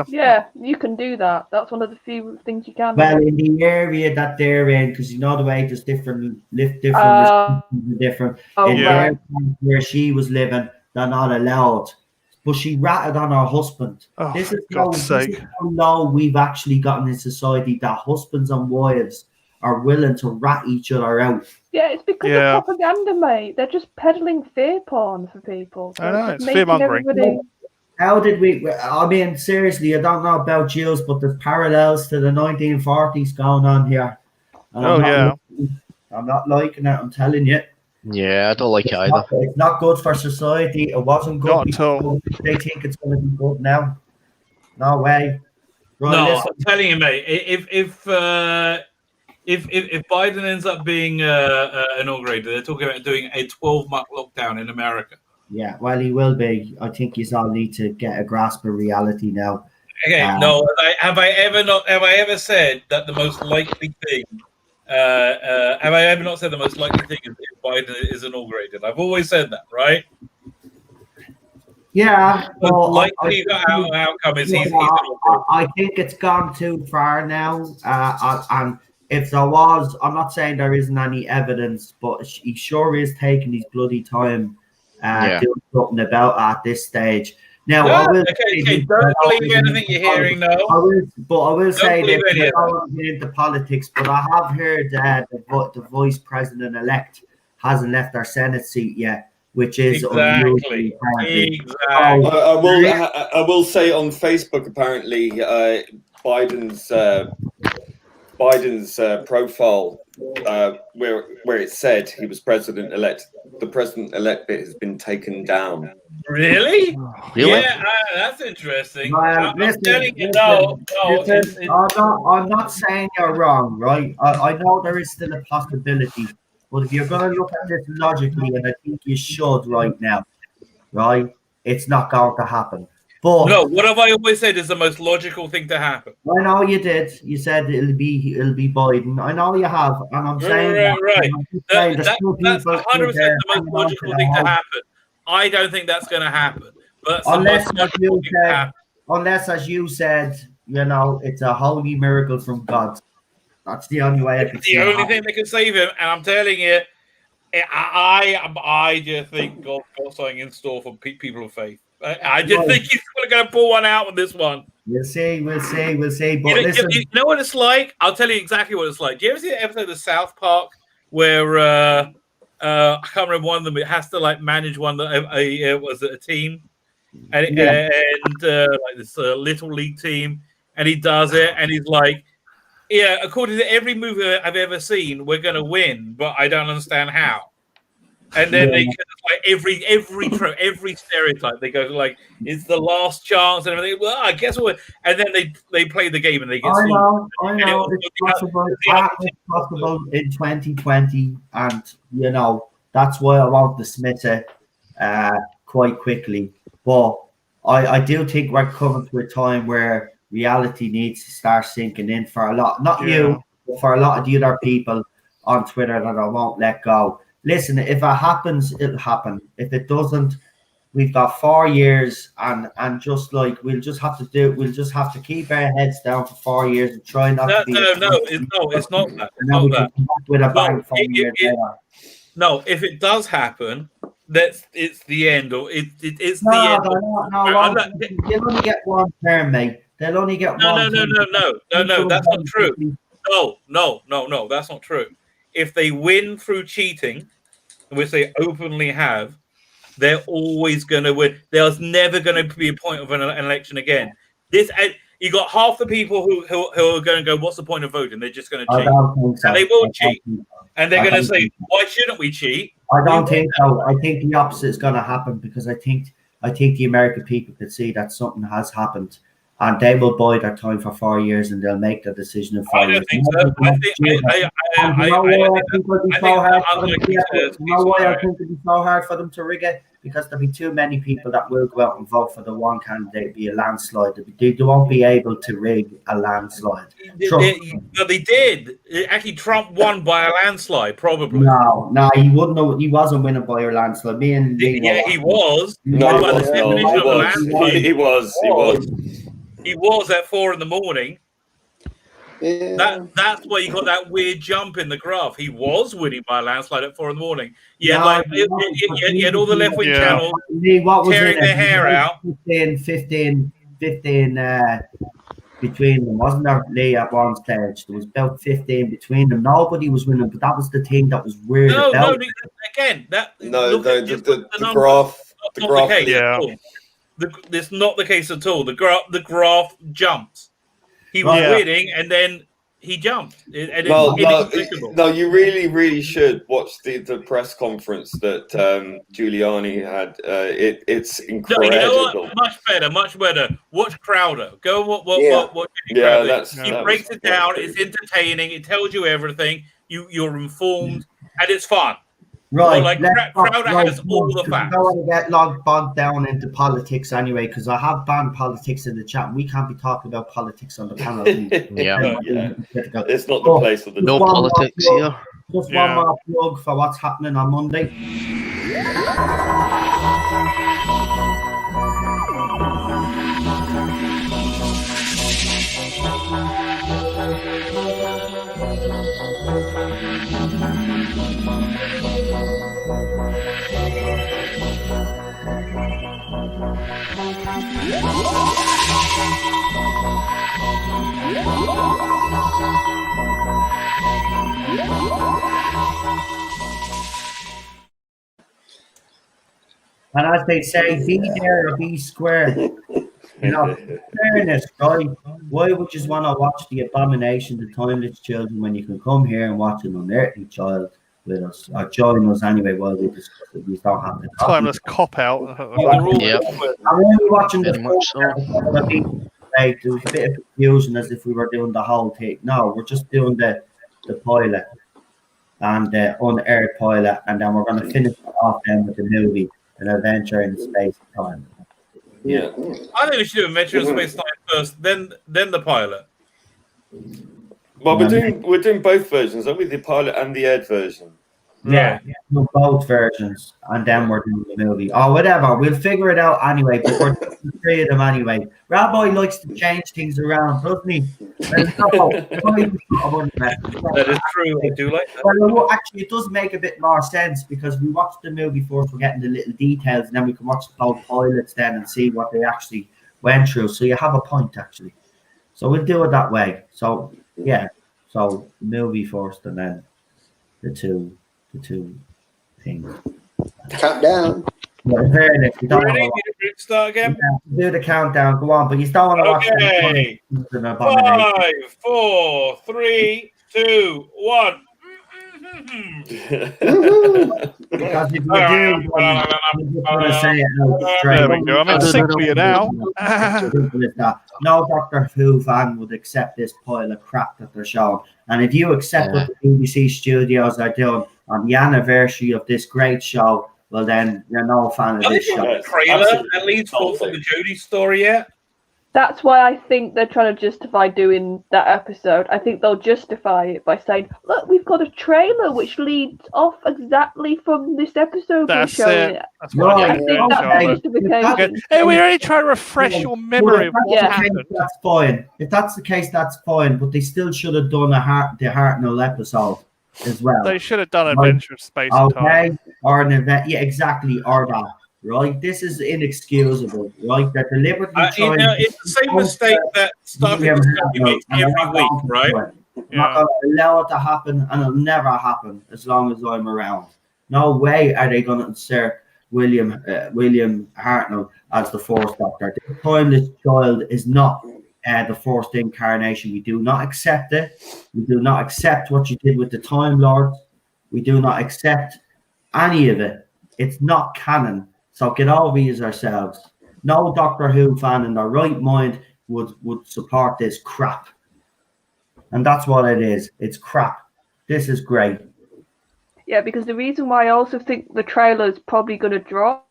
Yeah, you can do that. That's one of the few things you can. Well, in the area that they're in, because you know the way there's different. In the area where she was living, they're not allowed. But she ratted on her husband. Oh, this is for God's sake. how low we've actually gotten in society that husbands and wives are willing to rat each other out. Yeah, it's because of propaganda, mate. They're just peddling fear porn for people. So I know, it's fear-mongering. How did we? I mean, seriously, I don't know about Jews, but there's parallels to the 1940s going on here. And I'm not liking it. I'm telling you. Yeah, I don't like it either. It's not good for society. It wasn't good. Not at all. They think it's going to be good now. No way. Right, no, listen. I'm telling you, mate. If Biden ends up being inaugurated, they're talking about doing a 12-month lockdown in America. Yeah, well, he will be. I think you all need to get a grasp of reality now. Okay, have I ever said that the most likely thing? Have I ever not said the most likely thing is if Biden is inaugurated? I've always said that, right? Yeah. Well, likely outcome is he's inaugurated. I think it's gone too far now. And if there was, I'm not saying there isn't any evidence, but he sure is taking his bloody time. Doing something about at this stage. Now, don't believe anything you're hearing. No, I will say that I don't want to get into politics, but I have heard the vice president-elect hasn't left our Senate seat yet, which is exactly. I will say on Facebook, apparently, Biden's profile, where it said he was president-elect, the president-elect bit has been taken down. Really? Yeah, that's interesting. I'm telling you, I'm not saying you're wrong, right? I know there is still a possibility, but if you're going to look at this logically, and I think you should right now, right? It's not going to happen. But no, what have I always said is the most logical thing to happen? I know you did. You said it'll be Biden. I know you have, and I'm saying right. That's 100% the most logical thing to happen. I don't think that's going to happen. But unless, as you said, you know, it's a holy miracle from God. That's the only way I can see it. The only thing that can save him, and I'm telling you, I just think God's got something in store for people of faith. I just think he's going to pull one out with this one. We'll see. But you know what it's like? I'll tell you exactly what it's like. Do you ever see the episode of South Park where I can't remember one of them? It has to like manage one that was a team, and like this little league team, and he does it, and he's like, "Yeah, according to every movie I've ever seen, we're going to win, but I don't understand how." And then they like every stereotype. They go like, "It's the last chance," and everything. Well, I guess what? And then they play the game and they get. I know. It's possible in 2020, and you know that's why I want to dismiss it quite quickly. But I do think we're coming to a time where reality needs to start sinking in for a lot, not you, but for a lot of the other people on Twitter that I won't let go. Listen, if it happens, it'll happen. If it doesn't, we've got 4 years, and just like we'll just have to keep our heads down for 4 years and try not to be. It's not that. And then we can come back with a bang 4 years later. No, if it does happen, it's the end, or it's the end. No, they'll only get one term, mate. They'll only get one. No, that's not true. No, that's not true. If they win through cheating, which they openly have, they're always going to win. There's never going to be a point of an election again. You got half the people who are going to go, what's the point of voting? They're just going to cheat. And they will cheat. And they're going to say, why shouldn't we cheat? I don't think so. I think the opposite is going to happen, because I think the American people could see that something has happened, and they will bide their time for 4 years, and they'll make the decision in 4 years. I don't think so. I think it'll be so hard for them to rig it, because there'll be too many people that will go out and vote for the one candidate. Be a landslide. They won't be able to rig a landslide. They did. Actually, Trump won by a landslide, probably. No, he wouldn't know. He wasn't winning by a landslide. Me and Lee. Yeah, he was. He was at 4 a.m. Yeah. That's why you got that weird jump in the graph. He was winning by a landslide at 4 a.m. Yeah, you had all the left-wing channels tearing their hair out. 15 between them, wasn't there, Lee, at one stage? There was about 15 between them. Nobody was winning, but that was the thing that was weird. The graph. It's not the case at all. The graph jumped. He was winning, and then he jumped. No, you really should watch the press conference that Giuliani had. It's incredible. No, you know what? Much better. Watch Crowder. Go watch Crowder. He breaks it down. It's entertaining. It tells you everything. You're informed, and it's fun. Right. Crowder has all the facts. I don't want to get bogged down into politics anyway, because I have banned politics in the chat. We can't be talking about politics on the panel. It's not the place of the no politics here. Just one more plug for what's happening on Monday. And as they say, be there or be square. Fairness, right? Why would you want to watch the abomination, the timeless children, when you can come here and watch an unearthly child with us, or join us anyway while we discuss it? We don't have the timeless cop out. I'm only watching the there was a bit of confusion as if we were doing the whole thing. No, we're just doing the pilot and the unaired pilot, and then we're going to finish it off then with the movie, An Adventure in Space and Time. Yeah, I think we should do Adventure in Space and Time first, then the pilot. Well, we're doing both versions, aren't we? The pilot and the aired version. Yeah. Both versions, and then we're doing the movie or whatever. We'll figure it out anyway. But we're doing 3 of them anyway. Rabbi likes to change things around, doesn't he? That is true. I do like that. Well, actually, it does make a bit more sense, because we watch the movie first, we're getting the little details, and then we can watch both pilots then and see what they actually went through. So you have a point, actually. So we'll do it that way. So yeah. So the movie first, and then the two things. Countdown. In fairness, you don't Ready? Start again? Do the countdown, go on, but you don't want to watch Okay. 5, 4, 3, 2, 1. Because if you do, I'm just going to say it out straight. There we go. I'm in sync with you now. No Doctor Who fan would accept this pile of crap that they're showing. And if you accept what the BBC studios are doing on the anniversary of this great show, well then you're no fan of Have this they show. got a trailer at least for the Jodie story yet? That's why I think they're trying to justify doing that episode. I think they'll justify it by saying, "Look, we've got a trailer which leads off exactly from this episode we're showing it." That's what I think that's the justification. Hey, we're only trying to refresh your memory of what happened. That's fine. If that's the case, that's fine. But they still should have done the Hartnell episode as well. They should have done Adventure of Space and Time. Or an event. Yeah, exactly. Or that. Right? This is inexcusable. Right? They're deliberately trying. It's the same mistake that Star Trek Discovery makes every week, right? I'm not going to allow it to happen, and it'll never happen as long as I'm around. No way are they going to insert William Hartnell as the Fourth Doctor. This time, this child is not the first incarnation. We do not accept it. We do not accept what you did with the Time Lords. We do not accept any of it. It's not canon. So get over yourselves. No Doctor Who fan in their right mind would support this crap. And that's what it is. It's crap. This is great. Yeah, because the reason why I also think the trailer is probably going to drop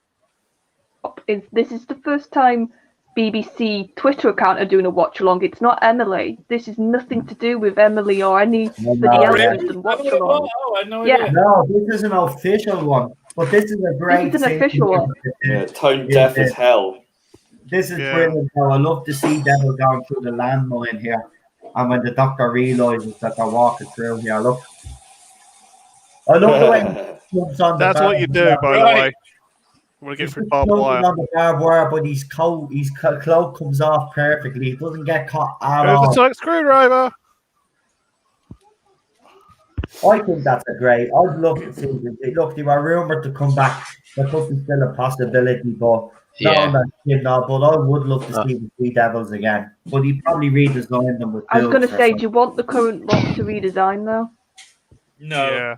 is this is the first time BBC Twitter account are doing a watch along. It's not Emily. This is nothing to do with Emily or anybody else than watch along. No, this is an official one. But this is a great. This is an official one. Yeah, tone deaf as hell. This is brilliant. So I love to see Devil going through the landmine here, and when the Doctor realizes that they're walking through here, look. I love the way he jumps on. That's what you do, by the way. I'm gonna get through barbed wire. On the barbed wire, but his cloak comes off perfectly. He doesn't get caught at all. There's a sonic screwdriver. I think that's a great. I'd love to see them. Look, they were rumored to come back. There could be still a possibility, but not on that kid now. But I would love to see the Sea Devils again. But he probably redesigned them with. I was going to say, do you want the current lot to redesign though? No. Yeah.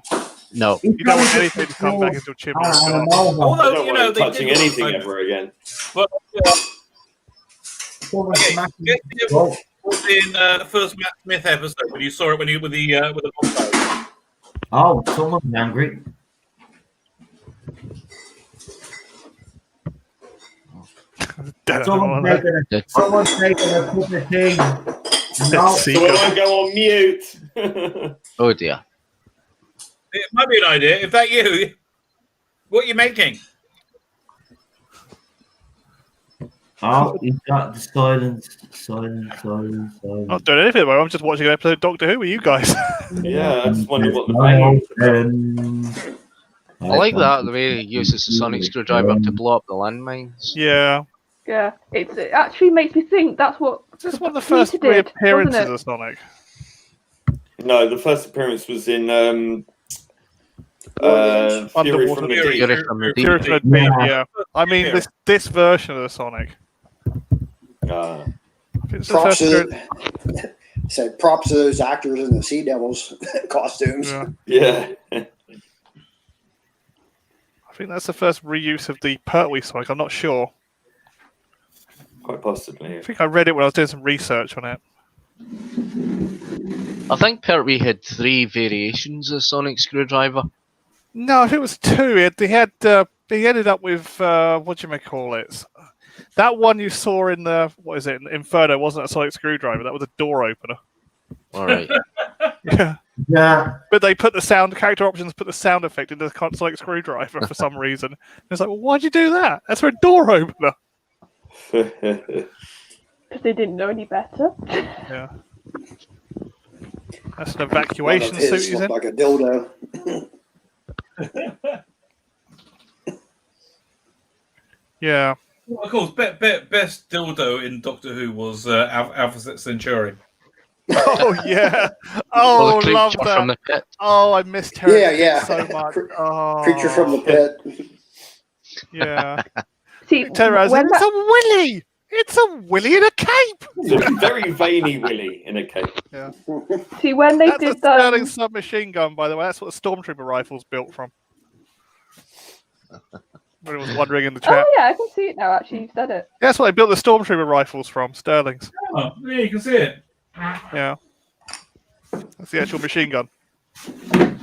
No. You don't want anything to come back until Chibnall. Although, you know, touching anything ever again. But was in the first Matt Smith episode when you saw it when you with the bonfire. Oh, someone's angry. Someone's making a cup of tea. No. So I won't go on mute. Oh dear. It might be an idea. If that you, what are you making? Oh, he's got the silence. I'm not doing anything. I'm just watching an episode of Doctor Who with you guys. Yeah, I just wondered what the bang was. I like that, the way he uses the sonic screwdriver to blow up the landmines. Yeah. Yeah, it actually makes me think that's what. This is one of the first reappearances of Sonic. No, the first appearance was in Fury from the Deep. Yeah. I mean, this version of the Sonic. Props to those actors in the Sea Devils costumes. Yeah. I think that's the first reuse of the Pertwee Sonic. I'm not sure. Quite possibly. I think I read it when I was doing some research on it. I think Pertwee had 3 variations of sonic screwdriver. No, I think it was 2. He ended up with what do you call it? That one you saw in the Inferno wasn't a sonic screwdriver. That was a door opener. All right. Yeah. But they put character options put the sound effect into the sonic screwdriver for some reason. It's like, well, why'd you do that? That's for a door opener. Because they didn't know any better. Yeah. That's an evacuation suit he's in. Like a dildo. Yeah. Well, of course, best dildo in Doctor Who was Alpha Centauri. Oh yeah! Oh, love that! From the pit. Oh, I missed her so much. Creature from the pit. Yeah. See, it's a willy. It's a willy in a cape. It's a very veiny willy in a cape. Yeah. See, when they did that Sterling submachine gun, by the way, that's what the Stormtrooper rifle's built from. When I was wondering in the chat. Oh yeah, I can see it now. Actually, you said it. That's what they built the Stormtrooper rifles from. Sterling's. Oh, yeah, you can see it. Yeah. That's the actual machine gun.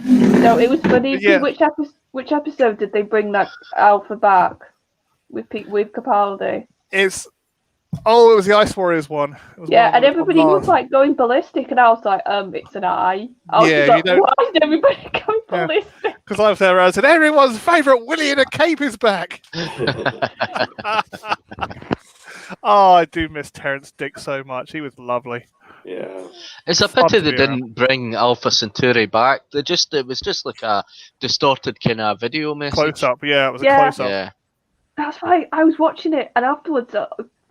No, it was funny. Yeah. Which episode did they bring that Alpha back with Capaldi? It was the Ice Warriors one. Yeah, and everybody was like going ballistic, and I was like, it's an eye. I was just like, why is everybody going ballistic? Because I was there, I said, everyone's favourite Willie in a cape is back. Oh, I do miss Terrence Dick so much. He was lovely. Yeah. It's a pity they didn't bring Alpha Centauri back. It was just like a distorted kind of video message. Close up, yeah, it was a close up. Yeah. That's why I was watching it, and afterwards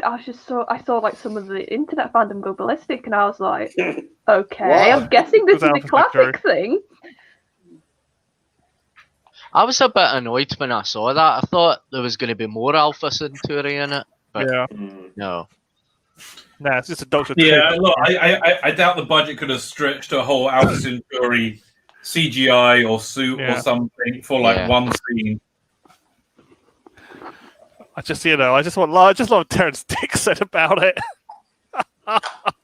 I saw like some of the internet fandom go ballistic, and I was like, okay, I'm guessing this is a classic thing. I was a bit annoyed when I saw that. I thought there was going to be more Alpha Centauri in it. But no. Nah, it's just a Doctor. Yeah, look, I doubt the budget could have stretched a whole Alpha Centauri CGI or suit or something for like one scene. I just love Terrence Dick said about it. I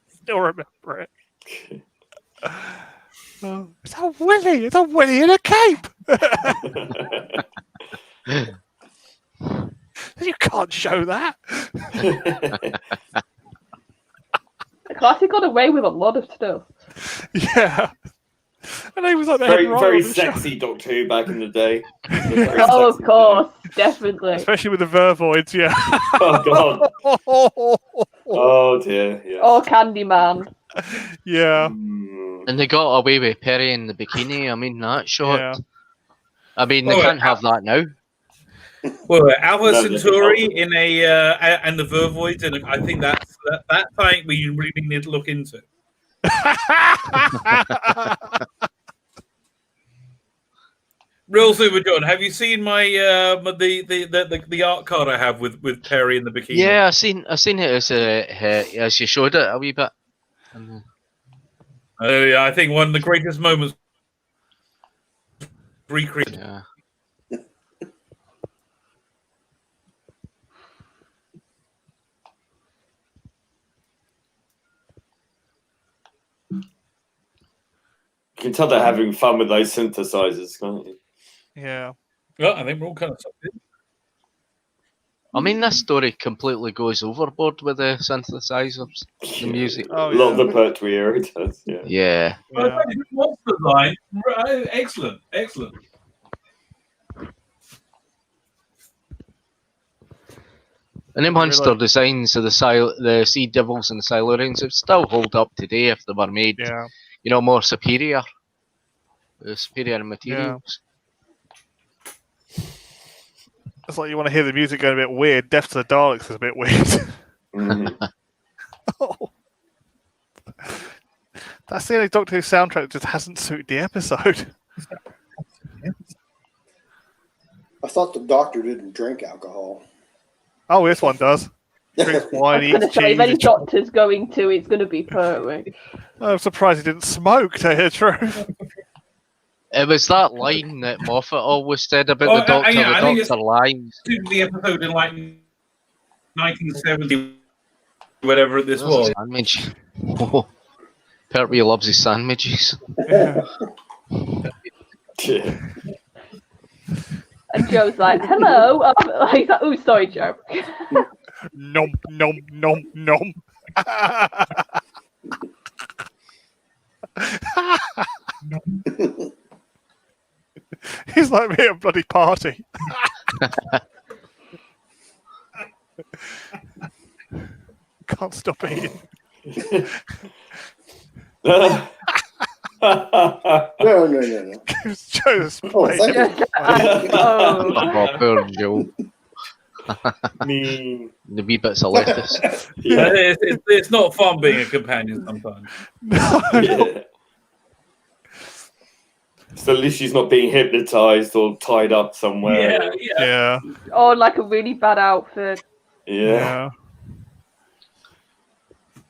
still remember it. It's a Willie in a cape. You can't show that. The classic got away with a lot of stuff. Yeah. And he was like very sexy Doctor Who back in the day. Oh, of course, definitely. Especially with the Vervoids, yeah. Oh god. Oh dear. Yeah. Oh, Candyman. Yeah. And they got away with Perry in the bikini. I mean, that shot. Yeah. I mean, they can't have that now. Well, Alpha Centauri in and the Vervoids, and I think that thing we really need to look into. Real Super John, have you seen my the art card I have with Perry in the bikini? Yeah, I seen it as you showed it a wee bit. Yeah, I think one of the greatest moments recreated. Yeah. You can tell they're having fun with those synthesizers, can't you? Yeah. Well, I think we're all kind of something. I mean, this story completely goes overboard with the synthesizers, the music. Oh, a lot of the Pertwee era does, yeah. Yeah. Monster line, excellent. And the monster designs of the Sea Devils and the Silurians would still hold up today if they were made, more superior. Superior materials. Yeah. It's like you want to hear the music going a bit weird. Death to the Daleks is a bit weird. Oh. That's the only Doctor Who soundtrack that just hasn't suited the episode. I thought the Doctor didn't drink alcohol. Oh, this one does. Drinks wine, eats cheese. If any Doctor's going to, it's going to be Pertwee. I'm surprised he didn't smoke, to hear the truth. It was that line that Moffat always said about the Doctor, the Doctor lines. The episode in like 1970, whatever this was. Sandwich. Oh, Pertwee loves his sandwiches. Yeah. And Joe's like, hello. Like, oh, sorry, Joe. Nom, nom, nom, nom. He's like me at a bloody party. Can't stop eating. No. Joe's thank you. Oh, poor Joe. Mean. The wee bits of lettuce. Yeah. It's not fun being a companion sometimes. Yeah. So at least she's not being hypnotized or tied up somewhere. Yeah. Or like a really bad outfit. Yeah.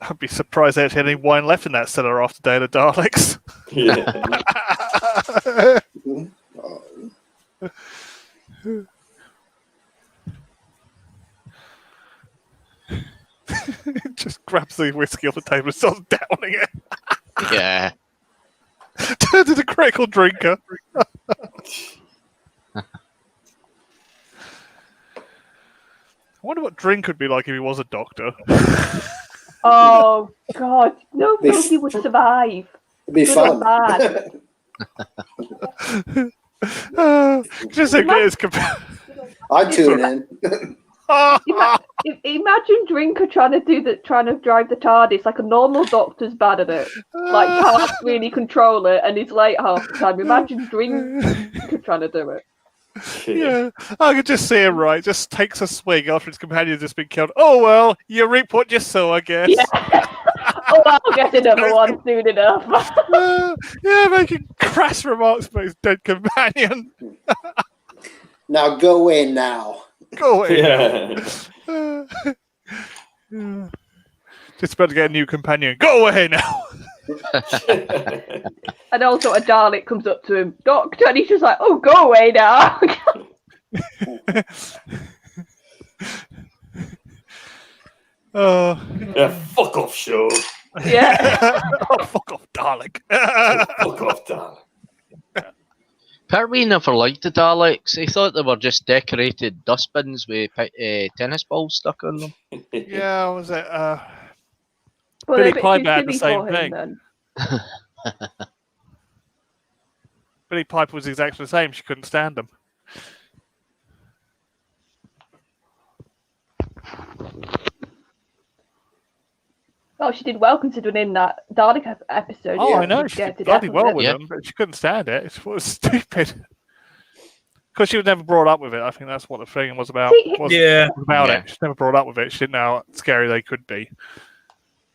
I'd be surprised they actually had any wine left in that cellar after Day of the Daleks. Yeah. Just grabs the whiskey off the table and starts downing it. Yeah. Turned into critical drinker. I wonder what Drink would be like if he was a doctor. Oh God, nobody would survive. It'd be Good or fun. bad. Just a greatest I'd tune in. Imagine Drinker trying to drive the TARDIS. Like a normal doctor's bad at it. Like can't really control it, and he's late half the time. Imagine Drinker trying to do it. Yeah, I could just see him, right? Just takes a swing after his companion's just been killed. Oh well, you reap what you sow, I guess. Yeah. Oh, I'll get another one soon enough. Yeah, making crass remarks about his dead companion. Now go in now. Go away. Yeah. Just about to get a new companion. Go away now. And also a Dalek comes up to him, Doctor, and he's just like, oh, go away now. Yeah, fuck off, show. Yeah. Oh, fuck off, Dalek. Fuck off, Dalek. Pertwee never liked the Daleks. He thought they were just decorated dustbins with tennis balls stuck on them. Yeah, was it? Well, Billy they're a bit Piper too had the silly same for him, thing. then. Billy Piper was exactly the same. She couldn't stand them. Oh, she did well considering in that Dalek episode. Oh, yeah, I know. She get did to death bloody well with Yeah. them, but she couldn't stand it. It was stupid. Because she was never brought up with it. I think that's what the thing was about. See, Yeah. About Yeah. it. She was never brought up with it. She didn't know how scary they could be.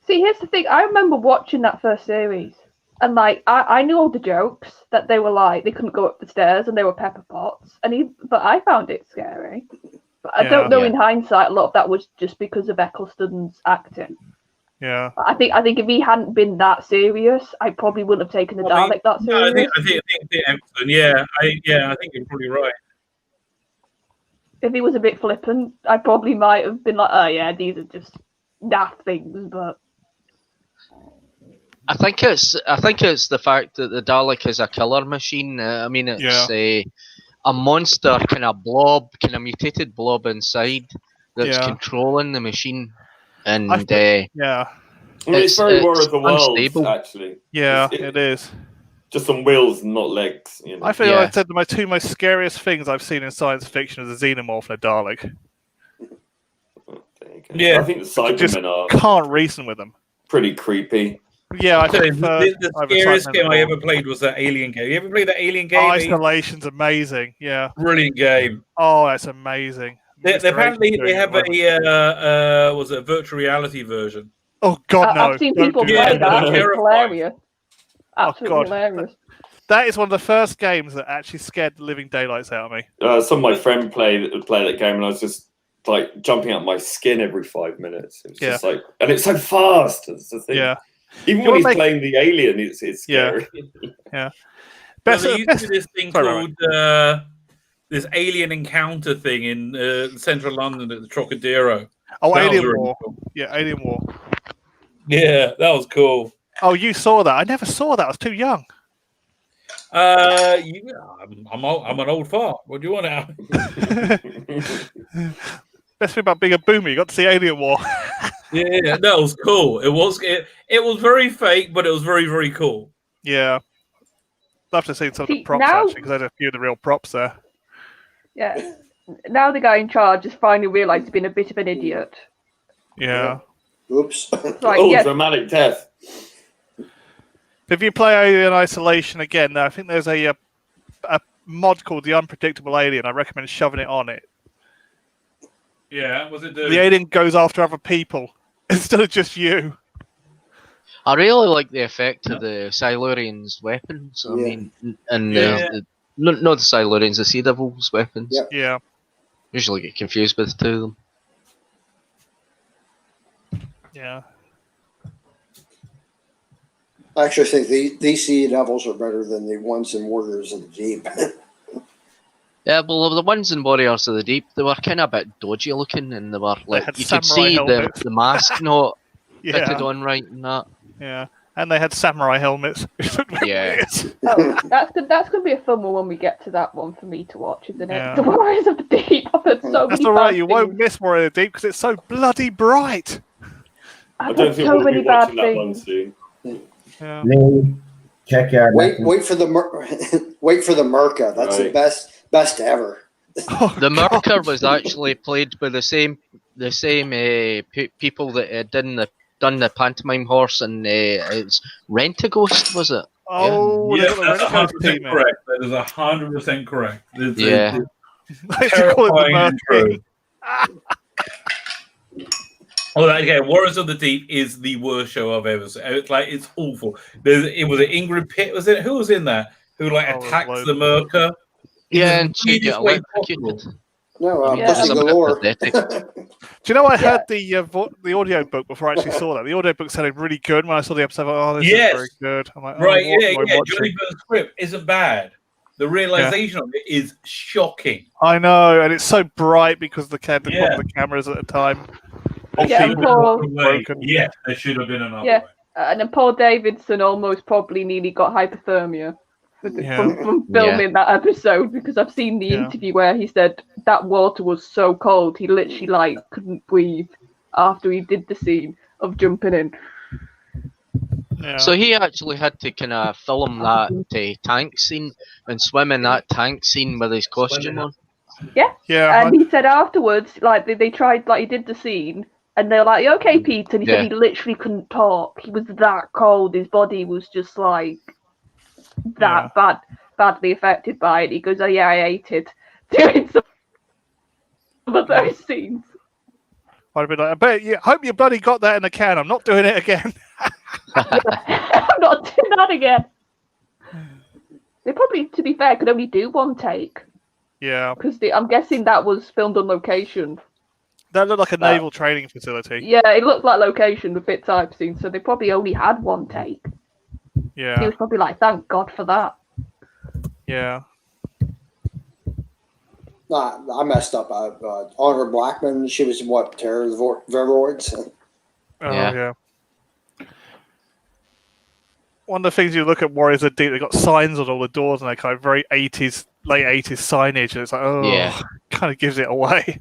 See, here's the thing. I remember watching that first series, and like I knew all the jokes that they were like they couldn't go up the stairs and they were pepper pots, but I found it scary. But I don't know. Yeah. In hindsight, a lot of that was just because of Eccleston's acting. Yeah. I think if he hadn't been that serious, I probably wouldn't have taken the Dalek that No, I serious. think excellent. Yeah, I think you're probably right. If he was a bit flippant, I probably might have been like, oh yeah, these are just daft things. But I think it's the fact that the Dalek is a killer machine. I mean, it's a monster, kind of mutated blob inside that's controlling the machine, and yeah. I mean, it's very War of the unstable. Worlds, actually. Yeah, it is. Just on wheels and not legs. You know? I feel like I said my two most scariest things I've seen in science fiction are the Xenomorph and a Dalek. Yeah. I think the Cybermen are Can't reason with them. pretty creepy. Yeah, I So think the scariest game I ever played was that Alien game. You ever played that Alien game? Isolation's amazing. Yeah. Brilliant game. Oh, that's amazing. Apparently, they have a virtual reality version. Oh God, no! I've seen Don't people do play that. that. It's Terrifying. hilarious. Absolutely God. hilarious. That is one of the first games that actually scared the living daylights out of me. Some of my friend play that game, and I was just like jumping out my skin every 5 minutes. It was just like, and it's so fast. That's the thing. Yeah. Even when he's playing the alien, it's scary. Yeah. Well, they used to do this thing called this alien encounter thing in central London at the Trocadero. Oh, That was Alien really War. cool. Yeah, Alien War. Yeah, that was cool. Oh, you saw that? I never saw that. I was too young. I'm an old fart. What do you want now? Best thing about being a boomer, you got to see Alien War. Yeah, that was cool. It was very fake, but it was very, very cool. Yeah. I'd love to see some of the props actually, because there's a few of the real props there. Yeah. Now the guy in charge has finally realised he's been a bit of an idiot. Yeah. Oops. Like, dramatic death. If you play Alien Isolation again, I think there's a mod called The Unpredictable Alien. I recommend shoving it on it. Yeah, was it The alien goes after other people instead of just you. I really like the effect of the Silurians' weapons. I mean, and not the Silurians, the Sea Devils' weapons. Yeah. Usually get confused with the two of them. Yeah. I actually think these Sea Devils are better than the ones in Warriors of the Deep. Yeah, well, the ones in Warriors of the Deep, they were kind of a bit dodgy looking, and they were like, you could see the mask not fitted on right and that. Yeah. And they had samurai helmets. Yeah. Oh, that's gonna be a fun one when we get to that one for me to watch, isn't it? Yeah. The Warriors of the Deep. I've heard so That's many all right. bad You things. won't miss Warrior of the Deep because it's so bloody bright. I I've don't heard think so we'll many be bad watching that one things. soon. Yeah. Lee, check your Wait for the wait for the Merca. That's the Right. best ever. The Merker was actually played by the same people that had done the pantomime horse, and it's Rent-A-Ghost, was it? Oh, they Yeah, got the that's Red Coast 100% team in. correct. That is 100% correct. Yeah. They should call it the Terrifying and Merkin. true. Well, again, Warriors of the Deep is the worst show I've ever seen. It's like it's awful. It was Ingrid Pitt, was it? Who was in that? Who like Oh, there's attacks loads. the Merker? Yeah, in and the she get weirdest way possible. electrocuted. No, Yeah. Pussy It's a bit Galore. pathetic. Do you know I heard Yeah. the audio book before I actually saw that? The audio book sounded really good when I saw the episode. Oh, this Yes. is very good. I'm like, Right? what Yeah, am I yeah. watching? Johnny Burns' script isn't bad. The realization of it is shocking. I know, and it's so bright because the Yeah. problem with the cameras at the time. Yeah, and Paul- broken. Yeah, there should have been another Yeah. way. And then Paul Davidson almost probably nearly got hypothermia from filming that episode, because I've seen the interview where he said that water was so cold he literally couldn't breathe after he did the scene of jumping in. Yeah. So he actually had to kind of film that tank scene and swim in that tank scene with his costume on. yeah, And he said afterwards, they tried, he did the scene, and they're like, "You okay, Pete?" And he said he literally couldn't talk. He was that cold. His body was just badly affected by it. He goes, "Oh yeah, I hated doing some of those scenes." I'd be like, I hope you bloody got that in the can. I'm not doing it again. I'm not doing that again. They probably, to be fair, could only do one take. Yeah. Because I'm guessing that was filmed on location. That looked like a naval training facility. Yeah, it looked like location with bit type scene, so they probably only had one take. Yeah. He was probably like, "Thank God for that." Yeah. Nah, I messed up. Honor Blackman, she was what, Terror of the Vervoids? Oh, Yeah. yeah. One of the things you look at Warriors of the Deep, they got signs on all the doors and they kind of very 80s, late 80s signage, and it's like, kind of gives it away.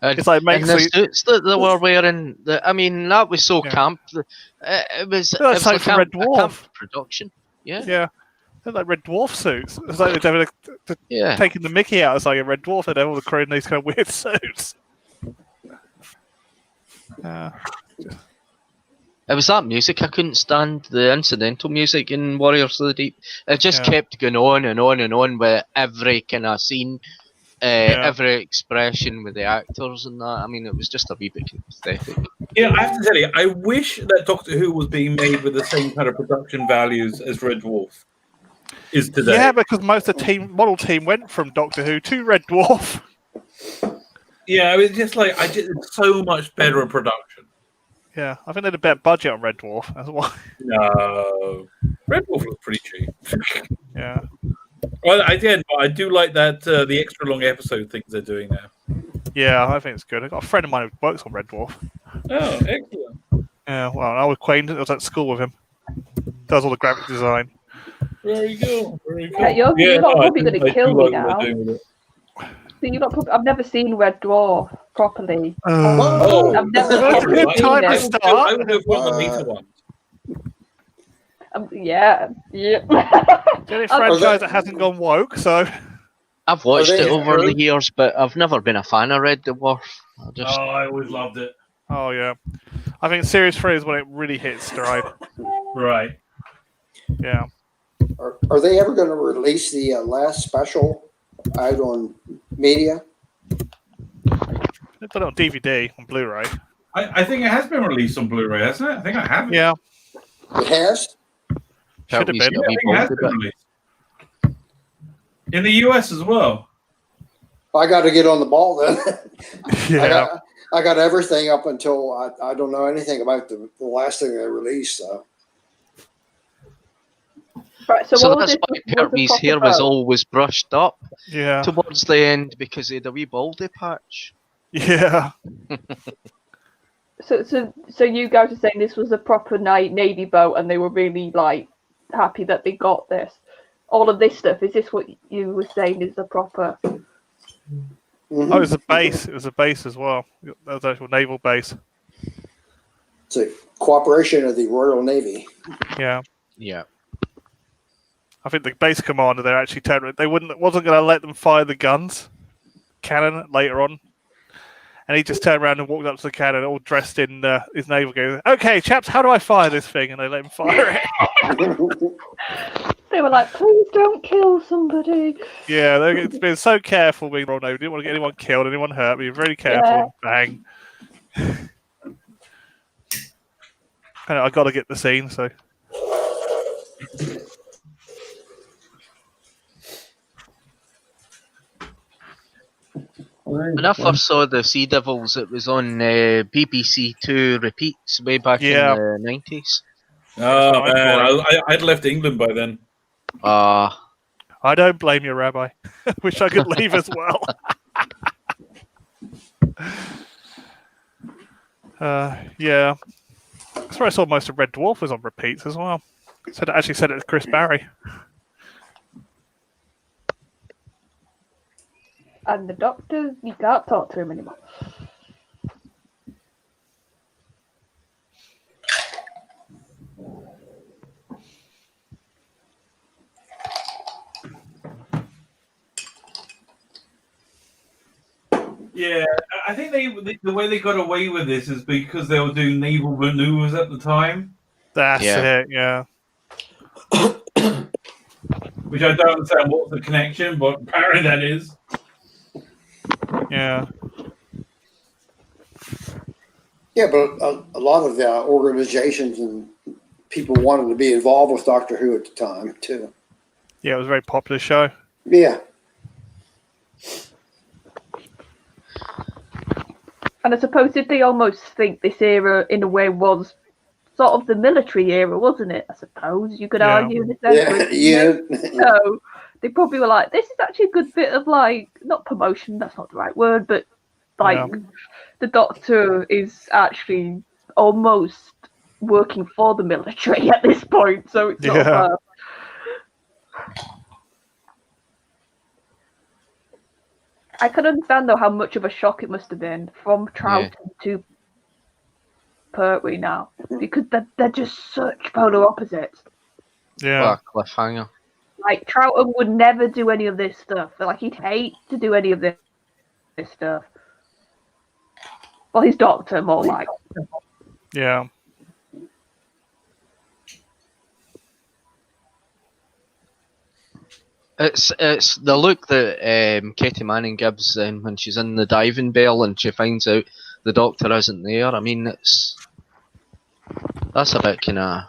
And, It's like and the suits that they were wearing, that was so camp. It was like a Red camp Dwarf production. Yeah. Yeah. They're like Red Dwarf suits. It's like they're taking the Mickey out as like a Red Dwarf, and all the crew in these kind of weird suits. It was that music I couldn't stand, the incidental music in Warriors of the Deep. It just kept going on and on and on with every kind of scene, every expression with the actors and that. It was just a wee bit pathetic. Yeah, I have to tell you, I wish that Doctor Who was being made with the same kind of production values as Red Dwarf is today. Yeah, because most of the model team went from Doctor Who to Red Dwarf. Yeah, it's just it's so much better a production. Yeah, I think they had a better budget on Red Dwarf. That's why. No, Red Dwarf looks pretty cheap. Yeah. Well, I do like that the extra long episode things they're doing now. Yeah, I think it's good. I got a friend of mine who works on Red Dwarf. Oh, excellent. Yeah, well, I was acquainted. I was at school with him. Does all the graphic design. Very cool. Very cool. Yeah, you're not probably going to kill me now. So I've never seen Red Dwarf properly. I've never That's a good time to start. I would go for one of the later ones. Yeah. The only franchise that hasn't gone woke, so. I've watched it over the years, but I've never been a fan of Red Dwarf. I always loved it. Oh, yeah. I think Series 3 is when it really hits stride. Right. Yeah. Are they ever going to release the last special out on media? They've done it on DVD, on Blu-ray. I think it has been released on Blu-ray, hasn't it? I think I have it. Yeah. It has? Should have been. Yeah, I think it has been released. In the US as well. I got to get on the ball then. Yeah. I got everything up until I don't know anything about the last thing they released. Right, so that's why Pertwee's hair was always brushed up towards the end, because he had a wee baldy patch. Yeah. So you guys are saying this was a proper Navy boat, and they were really like happy that they got this. All of this stuff. Is this what you were saying is a proper? Oh, it was a base. It was a base as well. That was an actual naval base. It's a cooperation of the Royal Navy. Yeah. Yeah. I think the base commander there actually wasn't going to let them fire the cannon later on, and he just turned around and walked up to the cannon, all dressed in his naval gear. Okay, chaps, how do I fire this thing? And they let him fire it. They were like, "Please don't kill somebody." Yeah, they're being so careful being Royal Navy. Didn't want to get anyone killed, anyone hurt. Be very careful. Yeah. And bang. I got to get the scene, so. When I first saw the Sea Devils, it was on BBC Two repeats way back in the 90s. Oh man, I'd left England by then. I don't blame you, Rabbi. Wish I could leave as well. Yeah. That's where I saw most of Red Dwarf was on repeats as well. I actually said it to Chris Barry. And the Doctor, you can't talk to him anymore. Yeah, I think the way they got away with this is because they were doing naval maneuvers at the time. That's it, yeah. Which I don't understand what's the connection, but apparently that is. Yeah. Yeah, but a lot of the organizations and people wanted to be involved with Doctor Who at the time, too. Yeah, it was a very popular show. Yeah. And I suppose did they almost think this era, in a way, was sort of the military era, wasn't it? I suppose you could argue in a sense. Yeah. So they probably were like, this is actually a good bit of like, not promotion, that's not the right word, but like the Doctor is actually almost working for the military at this point. So it's sort of I can understand though how much of a shock it must have been from Troughton to Pertwee now, because they're just such polar opposites. Yeah, cliffhanger. Like Troughton would never do any of this stuff. Like he'd hate to do any of this stuff. Well, he's Doctor more like. Yeah. It's the look that Katie Manning gives when she's in the diving bell and she finds out the Doctor isn't there. I mean, that's a bit kind of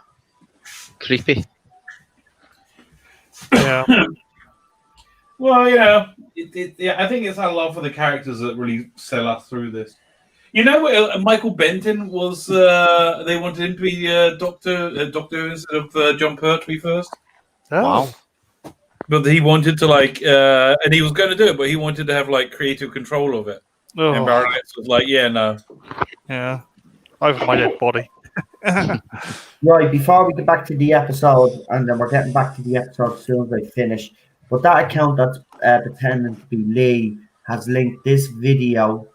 creepy. Yeah. Well, yeah, I think it's our love for the characters that really sell us through this. You know, Michael Benton was. They wanted him to be Doctor instead of John Pertwee first. Oh. Wow. But he wanted to and he was going to do it, but he wanted to have creative control of it. Oh. And Baroness was like, "Yeah, no." Yeah. Over my dead body. Right, before we get back to the episode, and then we're getting back to the episode as soon as I finish. But that account that's pretending to be Lee has linked this video,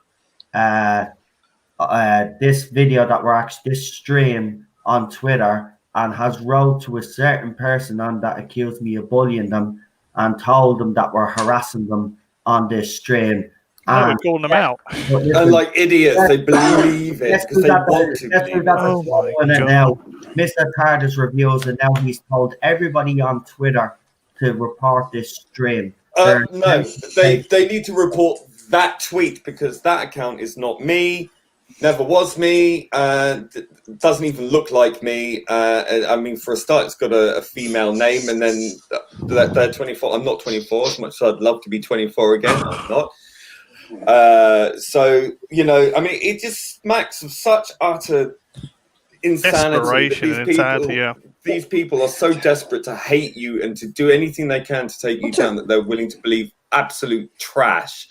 this stream on Twitter, and has wrote to a certain person on that accused me of bullying them and told them that we're harassing them on this stream. We're calling them out. And like idiots, they believe it because they want to believe it. Now, Mr. Carter's reviews, and now he's told everybody on Twitter to report this stream. No, they need to report that tweet because that account is not me, never was me, doesn't even look like me. I mean, for a start, it's got a female name, and then they're 24. I'm not 24, as much as I'd love to be 24 again. I'm not. So, you know, I mean, it just smacks of such utter insanity. These people are so desperate to hate you and to do anything they can to take you down that they're willing to believe absolute trash.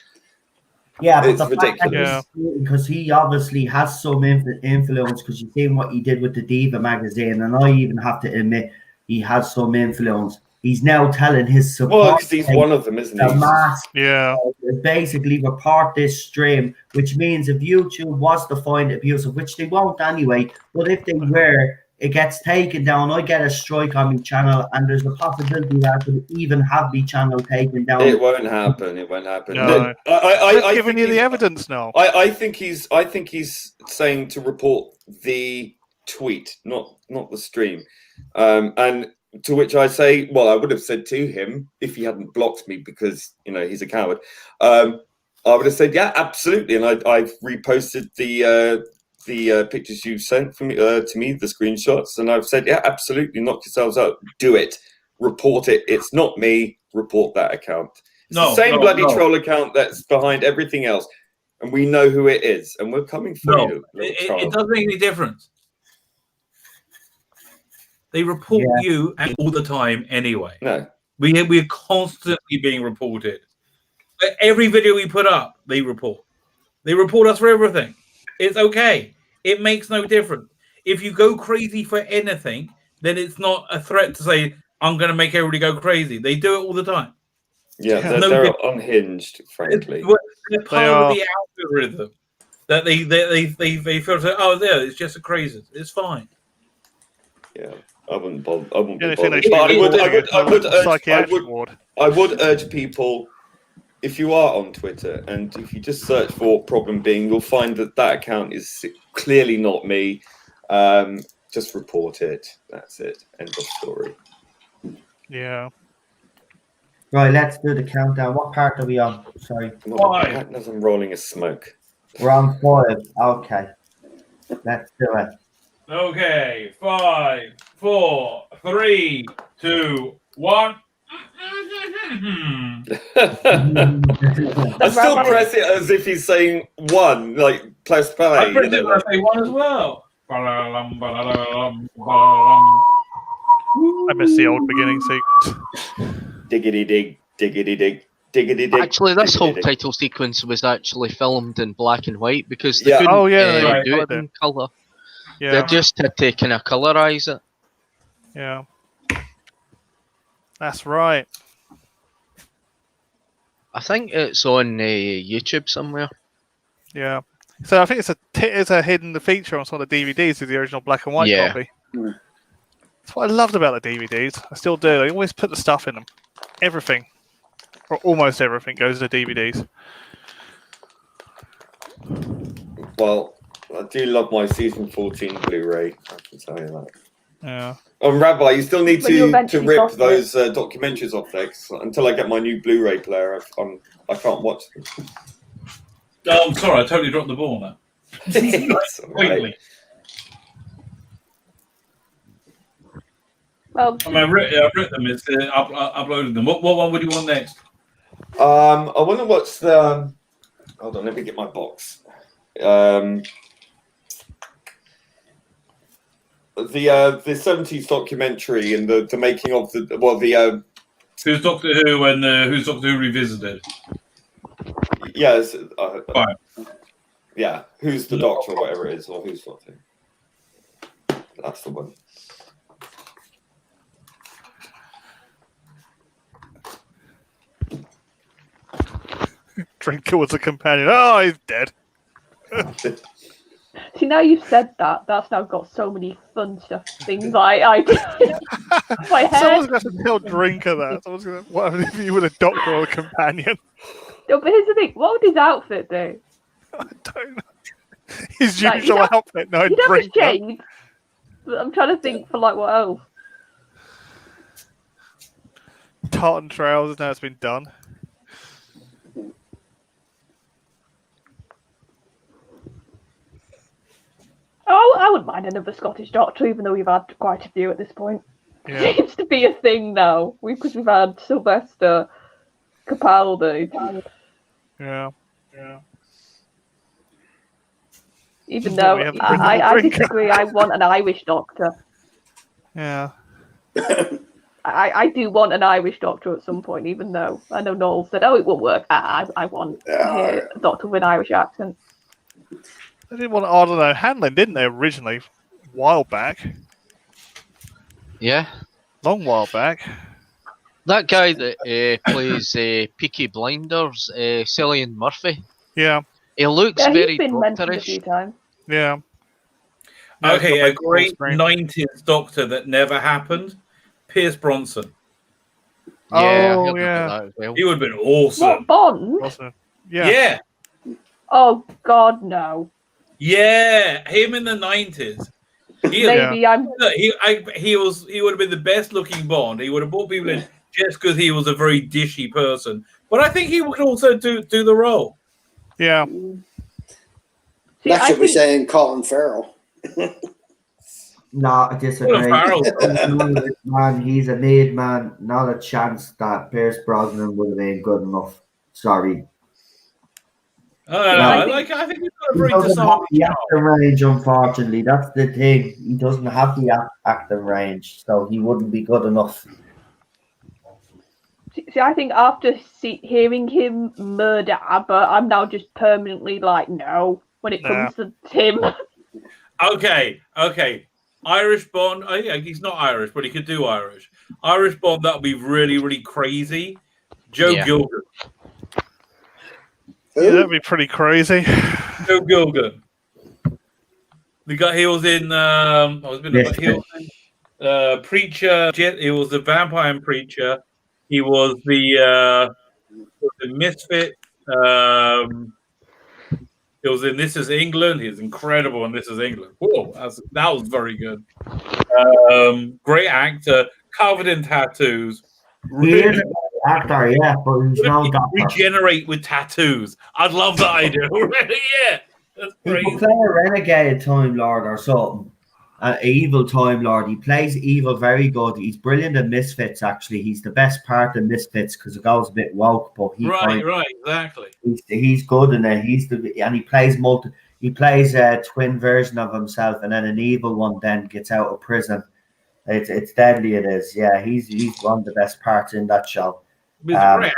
Yeah, but It's the fact that ridiculous. because he obviously has some influence, because you've seen what he did with the Diva magazine, and I even have to admit he has some influence. He's now telling his support. Well, because he's one of them, isn't he? The mass, Yeah. basically report this stream, which means if YouTube was to find it abusive, which they won't anyway, but if they were, it gets taken down. I get a strike on my channel, and there's a possibility that I could even have my channel taken down. It won't happen. It won't happen. No. I giving you the evidence now. I think he's saying to report the tweet, not the stream. And to which I say, well, I would have said to him if he hadn't blocked me because he's a coward. I would have said, yeah, absolutely, and I've reposted the pictures you sent from to me, the screenshots, and I've said, yeah, absolutely, knock yourselves out, do it, report it. It's not me. Report that account. It's the same bloody troll account that's behind everything else, and we know who it is, and we're coming for you. It doesn't make any difference. They report you all the time anyway. No, we're constantly being reported. Every video we put up, they report. They report us for everything. It's okay. It makes no difference. If you go crazy for anything, then it's not a threat to say, I'm going to make everybody go crazy. They do it all the time. Yeah, they're unhinged, frankly. They're part of the algorithm that they feel like, oh, there, it's just a crazy. It's fine. Yeah, I wouldn't bother. I wouldn't Yeah, bother. I would urge people, if you are on Twitter and if you just search for problem being, you'll find that account is clearly not me. Just report it. That's it. End of story. Yeah. Right, let's do the countdown. What part are we on? Sorry. I'm rolling a smoke. We're on 5. Okay. Let's do it. Okay. 5, 4, 3, 2, 1. I still press it as if he's saying 1, like press play. I press it when I say 1 as well. I miss the old beginning sequence. Diggity dig, diggity dig, diggity dig. Actually, this whole dig. title sequence was actually filmed in black and white because they couldn't do it in colour. Yeah. They just had to kind of colourize it. Yeah. That's right. I think it's on YouTube somewhere. Yeah. So I think it's a hidden feature on some of the DVDs of the original black and white copy. That's what I loved about the DVDs. I still do. They always put the stuff in them. Everything, or almost everything, goes to DVDs. Well, I do love my season 14 Blu-ray. I can tell you that. Yeah. Rabbi, you still need to rip those documentaries off there. 'Cause until I get my new Blu-ray player, I can't watch them. Oh, I'm sorry, I totally dropped the ball now. Completely. Well, I've written them. It's uploaded them. What one would you want next? I want to watch the. Hold on, let me get my box. The 70s documentary and the making of the Who's Doctor Who and who's Doctor Who Revisited? Yes. Fine. Yeah, Who's the Doctor or whatever it is, or Who's Doctor. That's the one. Drinker was a companion. Oh, he's dead. See, now you've said that, that's now got so many fun things I my head. Someone's going to tell Drinker that. Someone's going to, what if you were a doctor or a companion? No, but here's the thing. What would his outfit do? I don't know. His usual outfit. No, He'd have Drinker. a shade. But I'm trying to think for like what else. Tartan trousers. Now it's been done. Oh, I wouldn't mind another Scottish doctor, even though we've had quite a few at this point. Yeah. It seems to be a thing now, because we've had Sylvester Capaldi. Yeah. Even though I disagree, I want an Irish doctor. Yeah. I do want an Irish doctor at some point, even though I know Noel said, "Oh, it won't work." I want a doctor with an Irish accent. They didn't want, I don't know, Hanlon, didn't they, originally? A while back. Yeah. Long while back. That guy that plays Peaky Blinders, Cillian Murphy. Yeah. He looks very he's been mentioned a doctorish. few times. Yeah. Okay, a great 90s doctor that never happened, Pierce Bronson. Yeah, oh, yeah. Well. He would have been awesome. What, Bond? Wasn't it? Yeah. Yeah. Oh, God, no. Yeah, him in the 90s. He would have been the best looking Bond. He would have brought people in just because he was a very dishy person. But I think he would also do the role. Yeah. See, That should be saying Colin Farrell. No, I disagree. Man, he's a made man. Not a chance that Pierce Brosnan would have been good enough. Sorry. I think he's got a very disarming the acting range, unfortunately. That's the thing. He doesn't have the acting range, so he wouldn't be good enough. See, I think after hearing him murder Abba, I'm now just permanently like, no, when it comes to Tim. Okay. Irish Bond. Oh, yeah, he's not Irish, but he could do Irish. Irish Bond, that would be really, really crazy. Joe Gilgan. Yeah, that'd be pretty crazy. Joe Gilgan. The guy, he was in Preacher. He was the vampire in Preacher. He was the Misfit. He was in This Is England. He's incredible in This Is England. Whoa, that was very good. Great actor, covered in tattoos. He is an actor, yeah, but he's no doctor. Regenerate with tattoos. I'd love that idea. Really, yeah. That's crazy. He could play a renegade Time Lord or something. An evil Time Lord. He plays evil very good. He's brilliant in Misfits, actually. He's the best part in Misfits because it goes a bit woke, but exactly. He's good in it. He plays he plays a twin version of himself, and then an evil one then gets out of prison. It's deadly, it is. Yeah, he's one of the best parts in that show. He's definitely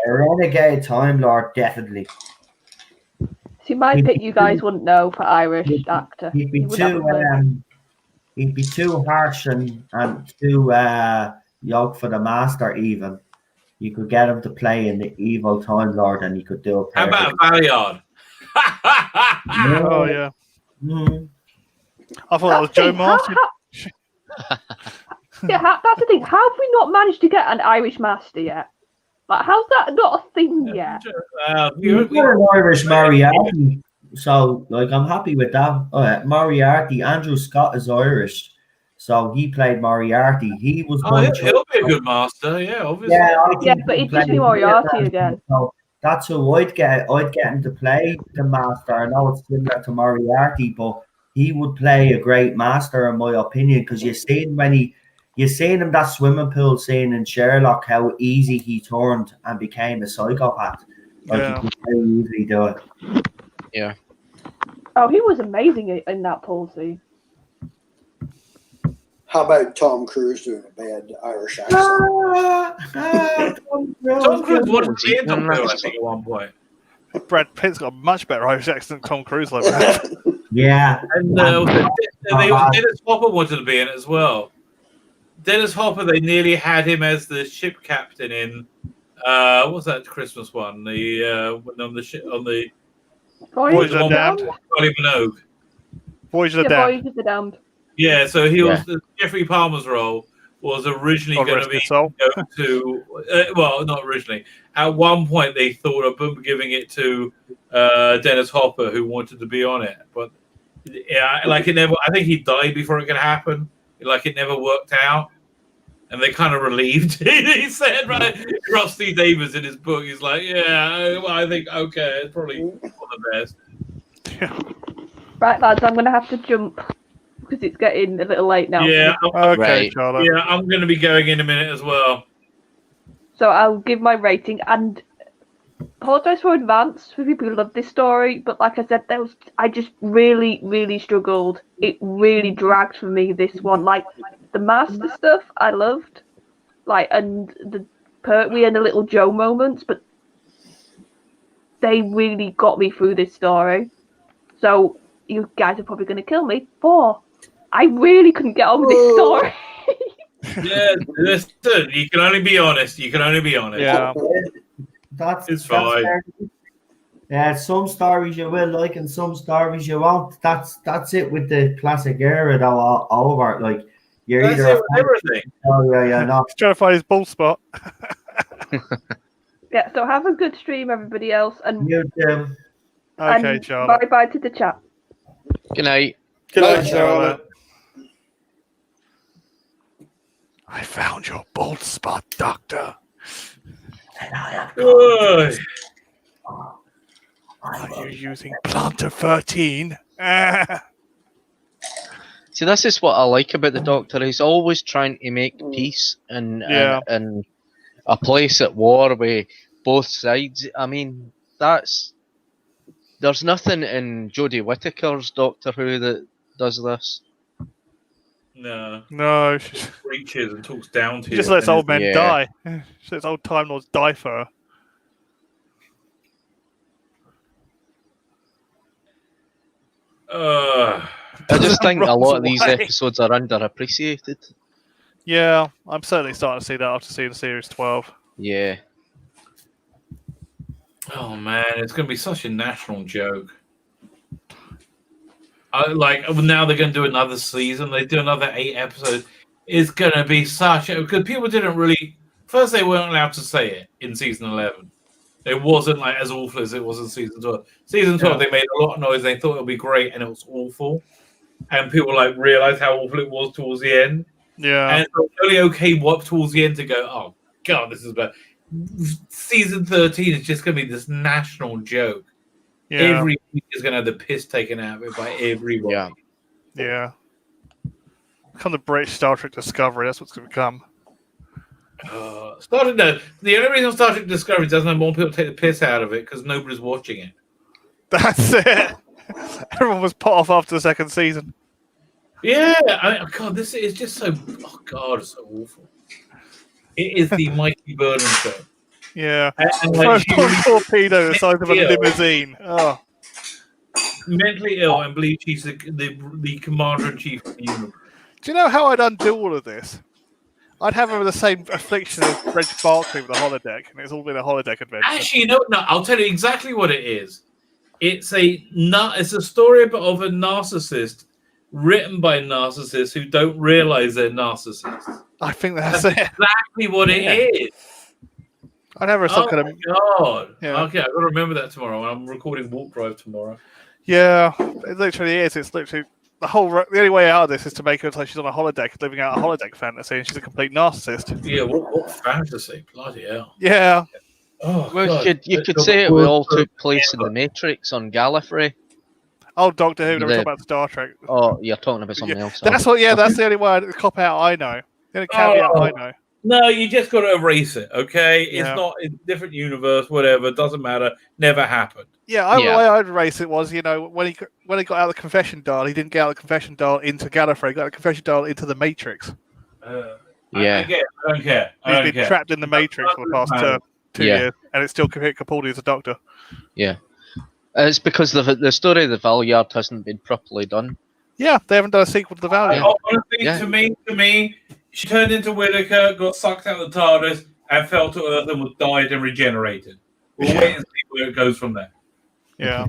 a renegade Time Lord, definitely. See, my pick you guys wouldn't know for Irish actor. He'd be too harsh and too yoke for the master. Even you could get him to play in the evil Time Lord, and he could do it. How about Valiard? Oh yeah. I thought that was Joe Martin. Yeah, that's the thing. How have we not managed to get an Irish master yet? Like, how's that not a thing yet? You've got an Irish Moriarty, so like I'm happy with that. Moriarty, Andrew Scott is Irish, so he played Moriarty. He was. He'll be a good master, yeah, obviously. Yeah, but it's just Moriarty again. So that's who I'd get. I'd get him to play the master. I know it's similar to Moriarty, but he would play a great master, in my opinion, because you've seen him that swimming pool scene in Sherlock, how easy he turned and became a psychopath. Like he could very easily do it. Yeah. Oh, he was amazing in that pool scene. How about Tom Cruise doing a bad Irish accent? Tom Cruise wouldn't be in Tom Cruise, I think, at one point. Brad Pitt's got a much better Irish accent than Tom Cruise like that. Yeah. And Dennis Hopper wanted to be in it as well. Dennis Hopper, they nearly had him as the ship captain in what's that Christmas one? The on the Voyage of the Damned. Voyage of the Damned. Yeah, so he was Jeffrey Palmer's role was originally going to be not originally. At one point, they thought of giving it to Dennis Hopper, who wanted to be on it, but it never. I think he died before it could happen. It never worked out. And they kind of relieved. He said, right, Rusty Davis in his book, he's like, I think, okay, it's probably one of the best. Right, lads, I'm going to have to jump because it's getting a little late now. Yeah, okay, Charlotte. Yeah, I'm going to be going in a minute as well. So I'll give my rating and apologise for advance for people who love this story, but like I said, I just really, really struggled. It really dragged for me, this one. Like, the master stuff I loved, like, and the Pertwee and the little Joe moments, but they really got me through this story. So you guys are probably going to kill me. 4. I really couldn't get on with this story. Yeah, listen, you can only be honest. Yeah. It's fine. Some stories you will like and some stories you won't. That's it with the classic era though. Over, like you're That's either it with everything. you're not. He's trying to find his bald spot. Yeah, so have a good stream, everybody else, and Okay, Charlotte. bye to the chat. Good night. Good night, Charlotte. I found your bald spot, Doctor. Good. Are you using Planter 13? See, this is what I like about the Doctor. He's always trying to make peace and a place at war with both sides. I mean, there's nothing in Jodie Whittaker's Doctor Who that does this. No. She preaches and talks down to you. Just lets old men die. She lets old Time Lords die for her. I just think a lot of these episodes are underappreciated. Yeah, I'm certainly starting to see that after seeing Series 12. Yeah. Oh man, it's going to be such a national joke. Now they're going to do another season. They do another 8 episodes. It's going to be such because people didn't really. First, they weren't allowed to say it in season 11. It wasn't like as awful as it was in season 12. Season 12, they made a lot of noise. They thought it would be great, and it was awful. And people realized how awful it was towards the end. Yeah. And it was only okay towards the end to go, oh god, this is bad. Season 13 is just going to be this national joke. Yeah. Every week is going to have the piss taken out of it by everyone. Yeah. Become the British Star Trek Discovery. That's what's going to come. The only reason Star Trek Discovery doesn't have more people take the piss out of it because nobody's watching it. That's it. Everyone was put off after the second season. Yeah, God, this is just so. Oh God, it's so awful. It is the Mikey Burnham show. Yeah, and torpedo the size of a limousine. Oh, mentally ill and believe she's the commander in chief of the universe. Do you know how I'd undo all of this? I'd have her with the same affliction as Reg Barkley with the holodeck, and it's all been a holodeck adventure. Actually, no, I'll tell you exactly what it is. It's a story of a narcissist written by narcissists who don't realize they're narcissists. I think that's it. Exactly what it is. I'd have her some kind of. God. Yeah. Okay, I've got to remember that tomorrow. I'm recording Warp Drive tomorrow. Yeah, it literally is. It's literally the only way out of this is to make her like she's on a holodeck, living out a holodeck fantasy, and she's a complete narcissist. Yeah, what fantasy? Bloody hell. Yeah. Oh, well, you could say it all took place in the Matrix on Gallifrey. Oh, Doctor Who. Never talking about Star Trek. Oh, you're talking about something else. That's what. Yeah, that's the only way cop out I know. The only caveat I know. No, you just got to erase it, okay? It's not a different universe, whatever. Doesn't matter. Never happened. The way I'd erase it was, when he got out of the confession dial, he didn't get out of the confession dial into Gallifrey. He got out of the confession dial into the Matrix. I don't care. He's been trapped in the Matrix for the past 2 years, and it's still Capaldi as a doctor. Yeah. It's because the story of the Valyard hasn't been properly done. Yeah, they haven't done a sequel to the Valyard. Honestly, to me, she turned into Whittaker, got sucked out of the TARDIS, and fell to Earth and died and regenerated. We'll wait and see where it goes from there. Yeah.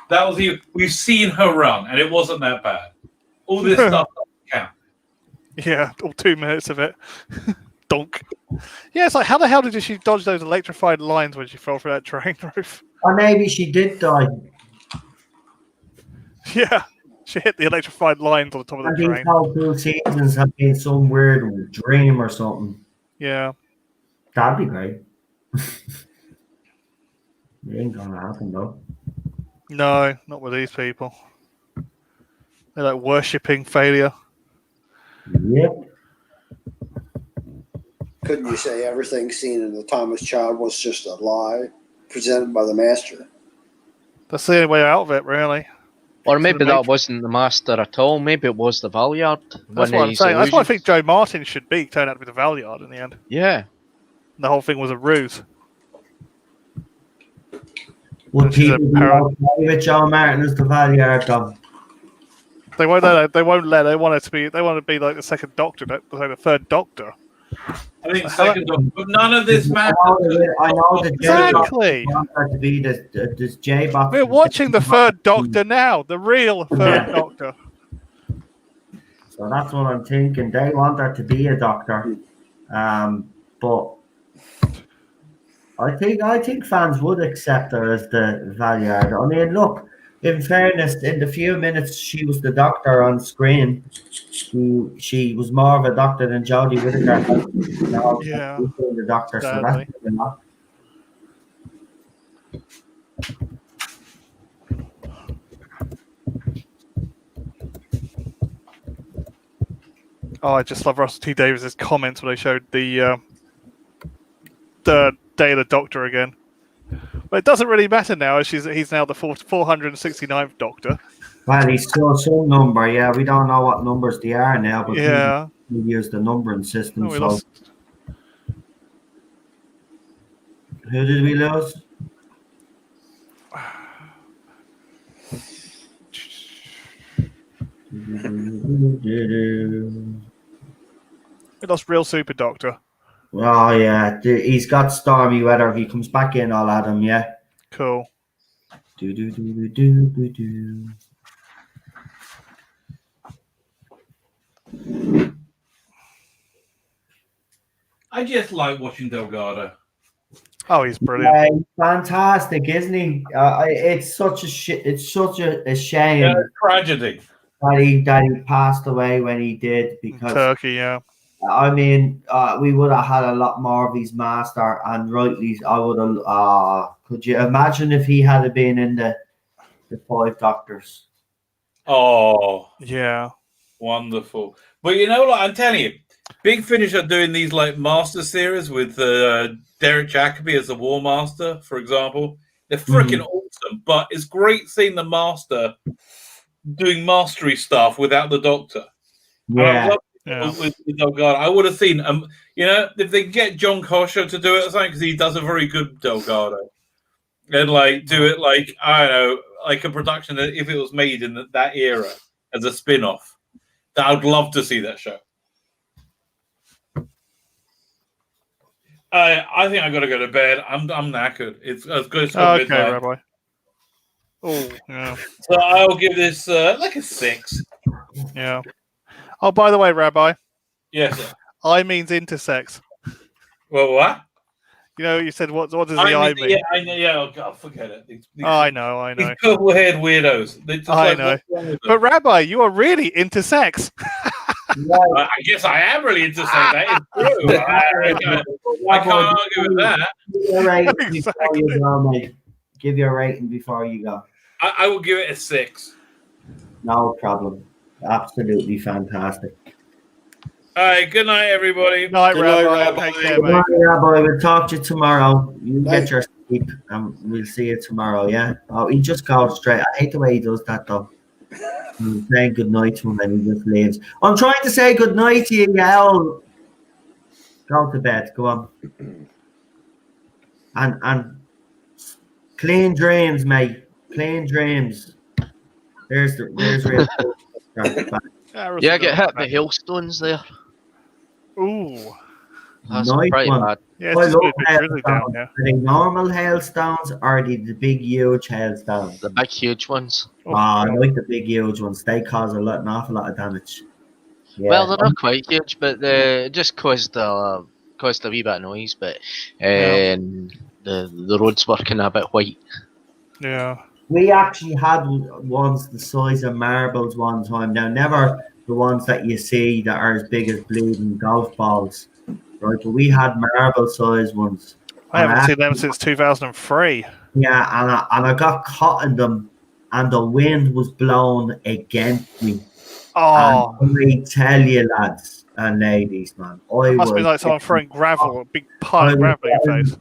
That was we've seen her run, and it wasn't that bad. All this stuff doesn't count. Yeah, all 2 minutes of it. Donk. Yeah, it's like, how the hell did she dodge those electrified lines when she fell through that train roof? Or maybe she did die. Yeah, she hit the electrified lines on the top of the train. These whole 2 seasons have been some weird dream or something. Yeah. That'd be great. It ain't gonna happen though. No, not with these people. They're like worshipping failure. Yep. Couldn't you say everything seen in the Thomas Child was just a lie presented by the master? That's the only way out of it, really. Or maybe that wasn't the Master at all. Maybe it was the Valeyard. That's what I'm saying. That's why I think Joe Martin should be turned out to be the Valeyard in the end. Yeah. The whole thing was a ruse. Would people be okay with Joe Martin as the Valeyard, though? They won't let. They won't let. They want it to be. They want to be like the second Doctor, like the third Doctor. I think second Doctor, but none of this matters. I know that Exactly. to be this J-Box. We're watching the third Doctor now, the real third Doctor. So that's what I'm thinking. They want there to be a Doctor, but I think fans would accept her as the Valeyard. I mean, look. In fairness, in the few minutes she was the Doctor on screen, she was more of a Doctor than Jodie Whittaker. Yeah, the Doctor. So that's enough. Oh, I just love Russell T Davies' comments when they showed the Day of the Doctor again. But it doesn't really matter now, as he's now the 469th Doctor. Well, he's still some number, yeah. We don't know what numbers they are now, but yeah, we use the numbering system. Oh, so. Who did we lose? We lost real Super Doctor. Oh, yeah. He's got stormy weather. If he comes back in, I'll add him, yeah. Cool. I just like watching Delgado. Oh, he's brilliant. Yeah, he's fantastic, isn't he? It's such a shame. Yeah, tragedy. That he passed away when he did, because Turkey, yeah. I mean, we would have had a lot more of his Master, and rightly, I would have. Could you imagine if he had been in the Five Doctors? Oh, yeah, wonderful. But you know, like I'm telling you, Big Finish are doing these like Master series with Derek Jacobi as the War Master, for example. They're freaking awesome. But it's great seeing the Master doing mastery stuff without the Doctor. Yeah. With Delgado, I would have seen if they get John Kosher to do it or something, because he does a very good Delgado, and like do it like I don't know, like a production that if it was made in that era as a spin-off, that I'd love to see that show. I think I got to go to bed. I'm knackered. It's good. Okay, Rabbi. Oh, yeah. So I'll give this like a 6. Yeah. Oh, by the way, Rabbi. Yes, sir. I means intersex. Well, what? You know, you said what does the I mean? Yeah, I know. Yeah, oh God, forget it. These I know. These purple-haired weirdos. I know. But Rabbi, you are really intersex. I guess I am really into saying that. It's true. I can't argue with that. Give your rating before you go. I will give it a 6. No problem. Absolutely fantastic. All right. Good night, everybody. Night, Rabbi. Take care, mate. Good night, Rabbi. We'll talk to you tomorrow. You get your sleep, and we'll see you tomorrow. Yeah. Oh, he just goes straight. I hate the way he does that, though. He's saying good night to him and he just leaves. I'm trying to say good night to you, Yael. Go to bed. Go on. And clean dreams, mate. Clean dreams. There's real. Yeah, get hit by hailstones there. Ooh. That's nice pretty one. bad. Yeah, it's down, yeah. Are they normal hailstones or are they the big, huge hailstones? The big, huge ones. I like the big, huge ones. They cause an awful lot of damage. Yeah. Well, they're not quite huge, but they just caused a wee bit of noise. But the roads were kind of a bit white. Yeah. We actually had ones the size of marbles one time. Now, never the ones that you see that are as big as bleeding golf balls, right? But we had marble-sized ones. I haven't seen them since 2003. Yeah, and I got caught in them, and the wind was blowing against me. Oh, and I tell you, lads and ladies, man, it must be like someone throwing gravel, a big pile of gravel in your face.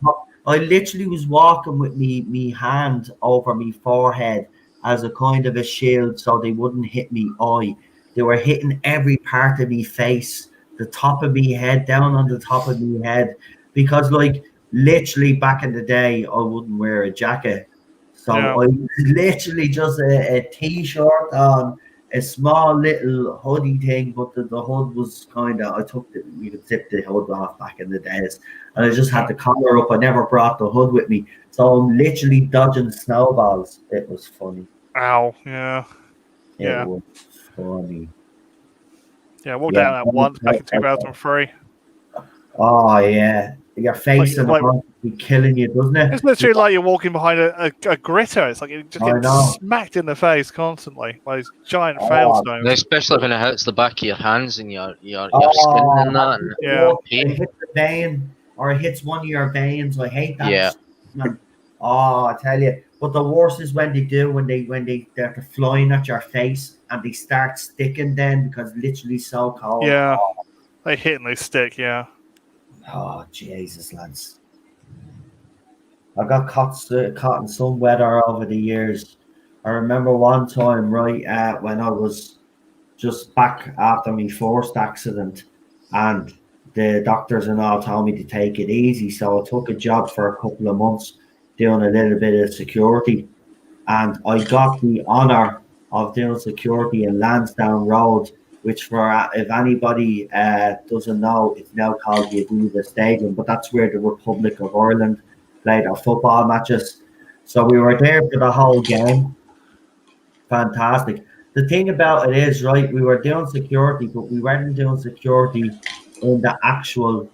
I literally was walking with me hand over my forehead, as a kind of a shield so they wouldn't hit me eye. They were hitting every part of me face, the top of me head, down on the top of me head, because like literally back in the day I wouldn't wear a jacket. So I was literally just a t-shirt on, a small little hoodie thing, but the hood was kind of, you could zip the hood off back in the days, and I just had the collar up. I never brought the hood with me, so I'm literally dodging snowballs. It was funny. Ow, yeah. It was funny. Yeah, I walked down that once back in 2003. Oh, yeah. Your face and the front be killing you, doesn't it? It's literally like you're walking behind a gritter. It's like you're just getting smacked in the face constantly by these giant failstones. Especially when it hits the back of your hands and your skin and that. And it hits the vein, or it hits one of your veins. I hate that. Yeah. Oh, I tell you. But the worst is when they're flying at your face and they start sticking then, because literally so cold. Yeah. They hit and they stick, yeah. Oh, Jesus, lads. I got caught in some weather over the years. I remember one time, right, when I was just back after my first accident, and the doctors and all told me to take it easy. So I took a job for a couple of months doing a little bit of security. And I got the honour of doing security in Lansdowne Road, which if anybody doesn't know, it's now called the Aviva Stadium, but that's where the Republic of Ireland played our football matches. So we were there for the whole game. Fantastic. The thing about it is, right, we were doing security, but we weren't doing security in the actual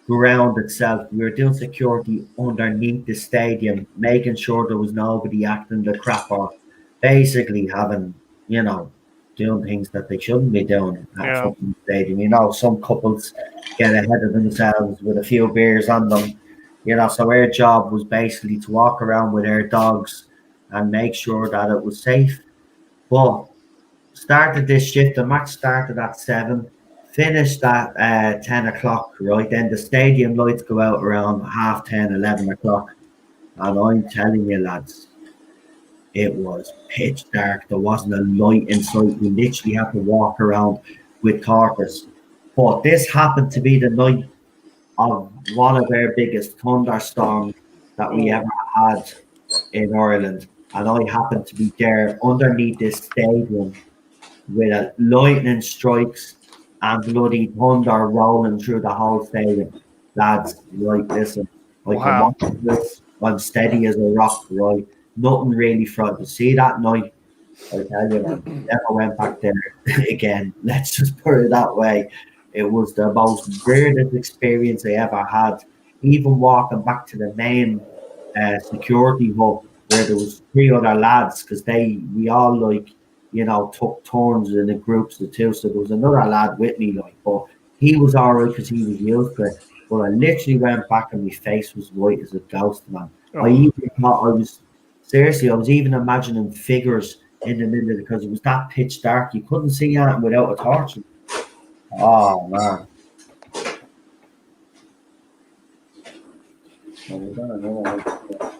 ground itself. We were doing security underneath the stadium, making sure there was nobody acting the crap or basically having, doing things that they shouldn't be doing at a football stadium. Some couples get ahead of themselves with a few beers on them. So our job was basically to walk around with our dogs and make sure that it was safe. But started this shift, the match started at 7, finished at 10 o'clock, right? Then the stadium lights go out around 10:30, 11 o'clock. And I'm telling you, lads, it was pitch dark. There wasn't a light in sight. We literally had to walk around with torches. But this happened to be the night of one of our biggest thunderstorms that we ever had in Ireland. And I happened to be there underneath this stadium with a lightning strikes and bloody thunder rolling through the whole stadium. Lads, right, listen, I can watch this. I'm steady as a rock, right? Nothing really front. See that night, I tell you, man, never went back there again. Let's just put it that way. It was the most weirdest experience I ever had. Even walking back to the main security hub where there was 3 other lads, because we all took turns in the groups of 2. So there was another lad with me, but he was all right because he was used to it. But I literally went back and my face was white as a ghost, man. I even thought I was even imagining figures in the middle because it was that pitch dark. You couldn't see anything without a torch. Oh, man.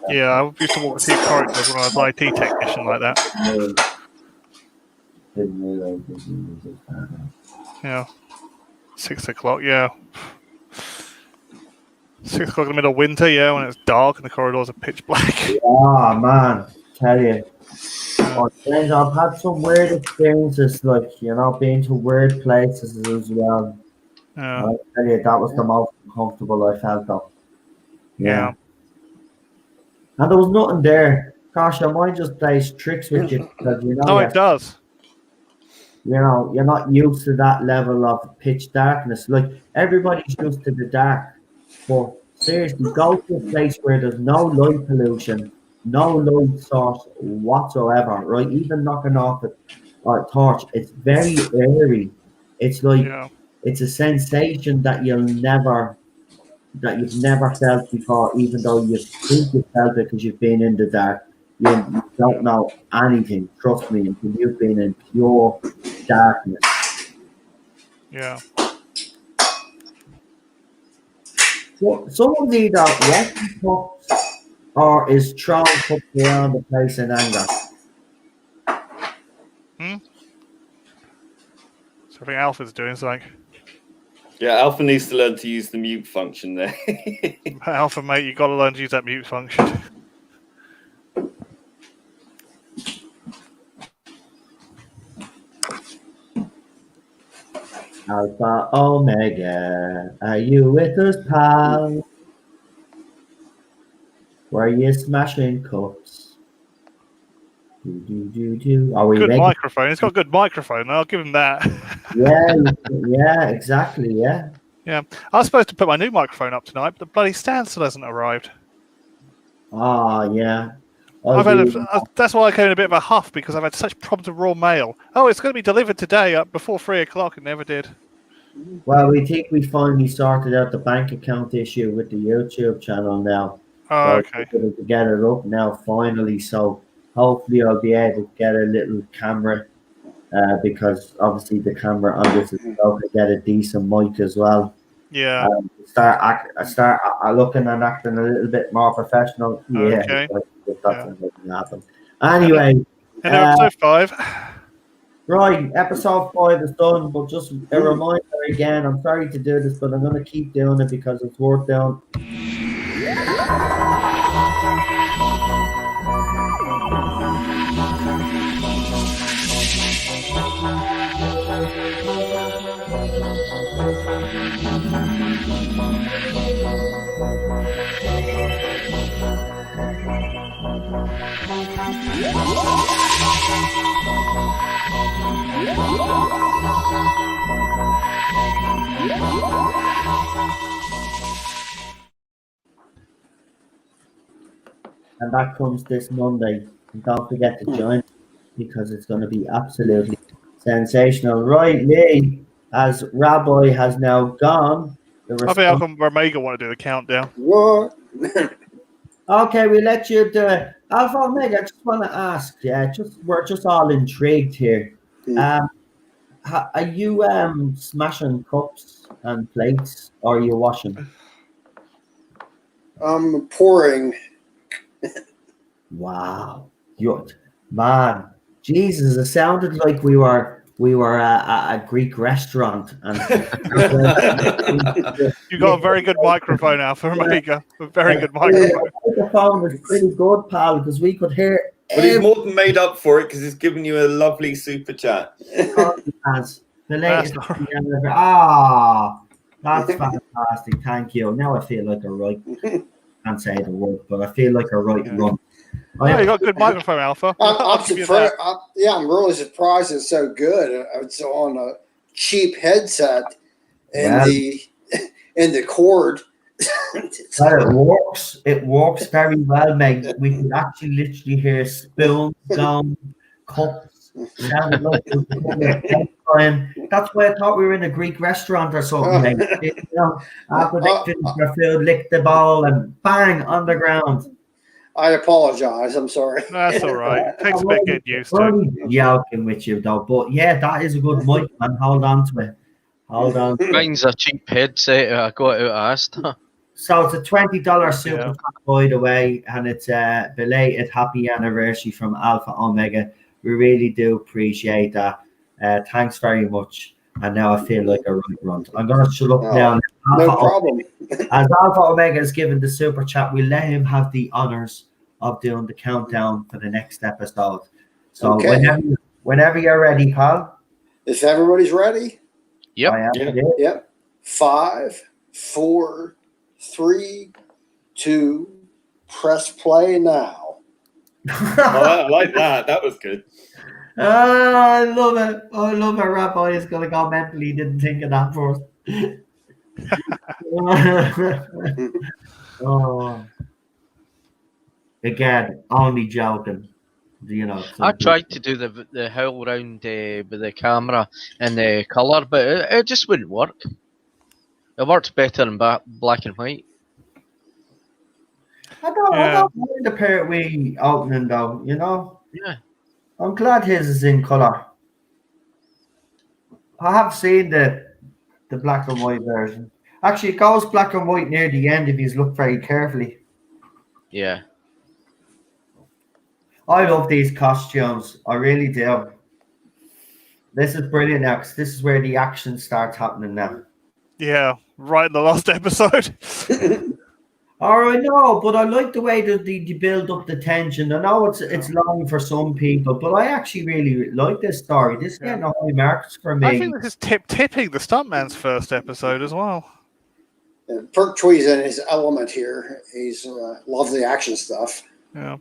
Yeah, I used to walk through corridors when I was an IT technician like that. Didn't realize this was Yeah. 6 o'clock, yeah. 6 o'clock in the middle of winter, yeah, when it's dark and the corridors are pitch black. Oh, man. Tell you. I've had some weird experiences, being to weird places as well. Yeah. I tell you, that was the most uncomfortable I felt, though. Yeah. And there was nothing there. Gosh, your mind just plays tricks with you. Because, it does. You're not used to that level of pitch darkness. Like, everybody's used to the dark. But seriously, go to a place where there's no light pollution, no light source whatsoever, right? Even knocking off a torch, it's very airy. It's like, it's a sensation that you've never felt before, even though you think you felt it because you've been in the dark. You don't know anything, trust me, until you've been in pure darkness. Yeah. So, some of these are wet cups or is thrown cups around the place in anger. I think Alpha's doing something. Yeah, Alpha needs to learn to use the mute function there. Alpha, mate, you got to learn to use that mute function. Alpha Omega, are you with us, pal? Were you smashing cups? Are we Good ready? microphone. It's got a good microphone. I'll give him that. yeah, exactly, yeah. Yeah, I was supposed to put my new microphone up tonight, but the bloody stand still hasn't arrived. Oh, yeah. That's why I came in a bit of a huff, because I've had such problems with raw mail. Oh, it's going to be delivered today before 3 o'clock. It never did. Well, we think we finally sorted out the bank account issue with the YouTube channel now. Oh, so okay. we're able to get it up now finally. So hopefully I'll be able to get a little camera because obviously the camera on this is to get a decent mic as well. Yeah. Start looking and acting a little bit more professional. Yeah, Okay. if that's going to happen. Anyway, and episode 5. Right, episode 5 is done, but just a reminder again, I'm sorry to do this, but I'm going to keep doing it because it's worth doing. And that comes this Monday. And don't forget to join because it's going to be absolutely sensational. Right, Lee, as Rabbi has now gone. I think how come Omega want to do the countdown? What? Okay, we'll let you do it. Alpha Omega, I just want to ask, we're just all intrigued here. Are you smashing cups and plates, or are you washing? I'm pouring. Wow, man, Jesus! It sounded like we were a Greek restaurant, and you got a very good microphone, Alpha Omega. A very good microphone. The phone was pretty good, pal, because we could hear. But he's more than made up for it because he's given you a lovely super chat. As the latest. That's fantastic. Thank you. Now I feel like a right. Can't say the word, but I feel like a right run. Oh, you got a good microphone, Alpha. I'm surprised. I'm really surprised it's so good. It's on a cheap headset, and the cord. It works. It works very well, mate. We can actually literally hear spoons down, cups. Sounded like that's why I thought we were in a Greek restaurant or something. Mate. After the food, lick the bowl and bang on the ground. I apologize. I'm sorry. That's all right. It takes a bit getting used to. I'm joking with you though, but yeah, that is a good mic, man. Hold on to it. Hold on. Mine's a cheap headset. I got it out of Asda. So it's a $20 super chat, by the way, and it's a belated happy anniversary from Alpha Omega. We really do appreciate that. Thanks very much. And now I feel like a right runt. I'm going to shut up now. No problem. As Alpha Omega is given the super chat, we'll let him have the honors of doing the countdown for the next episode. So whenever you're ready, pal. If everybody's ready. Yep. Yep. 5, 4, 3, 2, press play now. I like that. That was good. I love it. I love it. Rabbi is going to go mentally. He didn't think of that first. Again, only joking. I tried to do the whole round with the camera and the colour, but it just wouldn't work. It works better in black and white. I don't mind the part we opening though, Yeah. I'm glad his is in colour. I have seen the black and white version. Actually, it goes black and white near the end if you look very carefully. Yeah. I love these costumes. I really do. This is brilliant now, 'cause this is where the action starts happening now. Yeah, right in the last episode. I know, but I like the way that they build up the tension. I know it's long for some people, but I actually really like this story. This is getting high marks for me. I think this is tipping the Stuntman's first episode as well. Pertwee's in his element here. He's loves the action stuff. Yeah.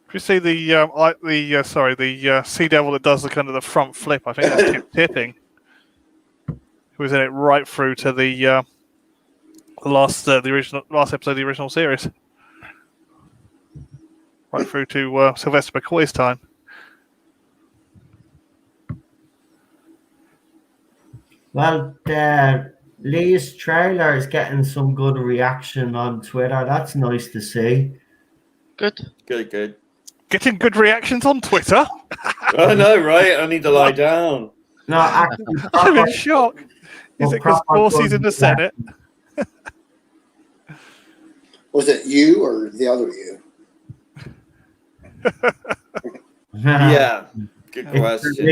If you see the Sea Devil that does the kind of the front flip, I think that's tipping. Who was in it right through to the last episode of the original series, right through to Sylvester McCoy's time. Well, Lee's trailer is getting some good reaction on Twitter. That's nice to see. Good. Getting good reactions on Twitter. I know, right? I need to lie down. No, actually, I'm in shock. Is it because Dorsey's in the Senate? Was it you or the other you? Yeah, good question.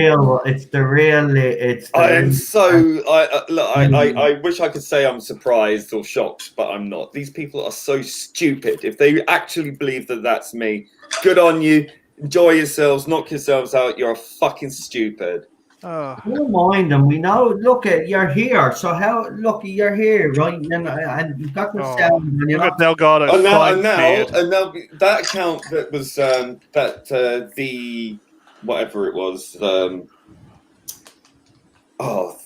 I wish I could say I'm surprised or shocked, but I'm not. These people are so stupid. If they actually believe that that's me, good on you. Enjoy yourselves, knock yourselves out. You're fucking stupid. Don't mind them. We know. Look, you're here. So you're here, right? And you've got the sound. And you're not Delgado. And now that account that was the whatever it was.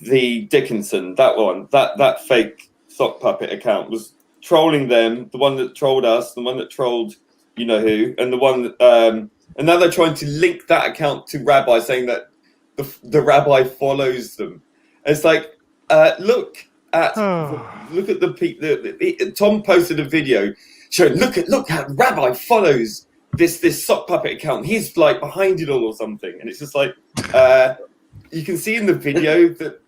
The Dickinson. That one. That fake sock puppet account was trolling them. The one that trolled us. The one that trolled you know who. And the one that and now they're trying to link that account to Rabbi, saying that the Rabbi follows them. It's like, look at the Tom posted a video showing look how Rabbi follows this sock puppet account. He's like behind it all or something, and it's just like you can see in the video that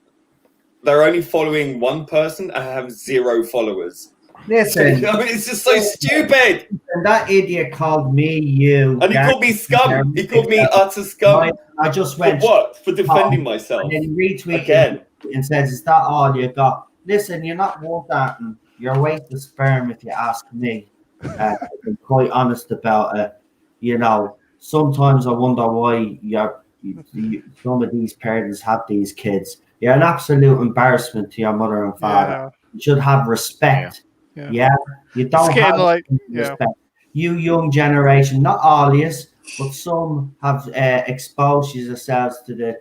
they're only following one person and have 0 followers. Listen, I mean, it's just so stupid. And that idiot called me you. And he called me scum. He called me utter scum. I just went. For what? For defending myself. And then he retweeted again and says, "Is that all you got?" Listen, you're not worth that. And you're a waste of sperm if you ask me. I'm quite honest about it. You know, sometimes I wonder why some of these parents have these kids. You're an absolute embarrassment to your mother and father. Yeah. You should have respect. Yeah. You don't have respect. You young generation, not all yous, but some have exposed yourselves to the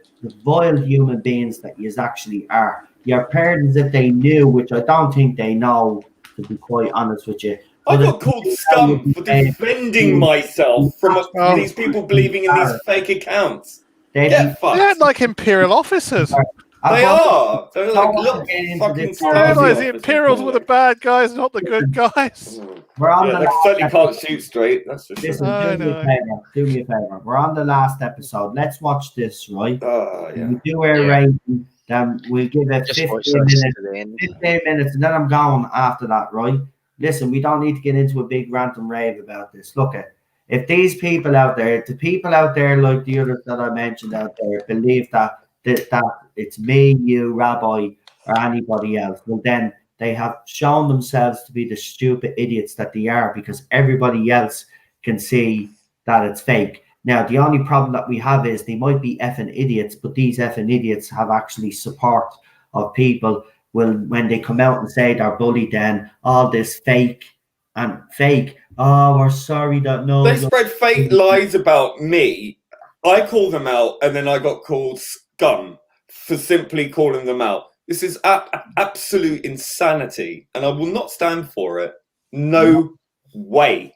vile human beings that you actually are. Your parents, if they knew, which I don't think they know, to be quite honest with you. I got called scum for defending myself from these people believing in these fake accounts. Get fucked. They're like imperial officers. They are. They're like, look, fucking realize the Imperials were the bad guys, not the good guys. They certainly can't shoot straight. That's for sure. Listen, do me a favor. We're on the last episode. Let's watch this, right? We do our rating. Then we'll give it 15 minutes, and then I'm going after that, right? Listen, we don't need to get into a big rant and rave about this. Look at if these people out there, the people out there like the others that I mentioned out there, believe that it's me, you, Rabbi, or anybody else, well then they have shown themselves to be the stupid idiots that they are, because everybody else can see that it's fake. Now, the only problem that we have is they might be effing idiots, but these effing idiots have actually support of people when they come out and say they're bullied, then all this fake. Oh, we're sorry that no. They spread fake lies about me. I call them out, and then I got called scum for simply calling them out. This is absolute insanity, and I will not stand for it. No way.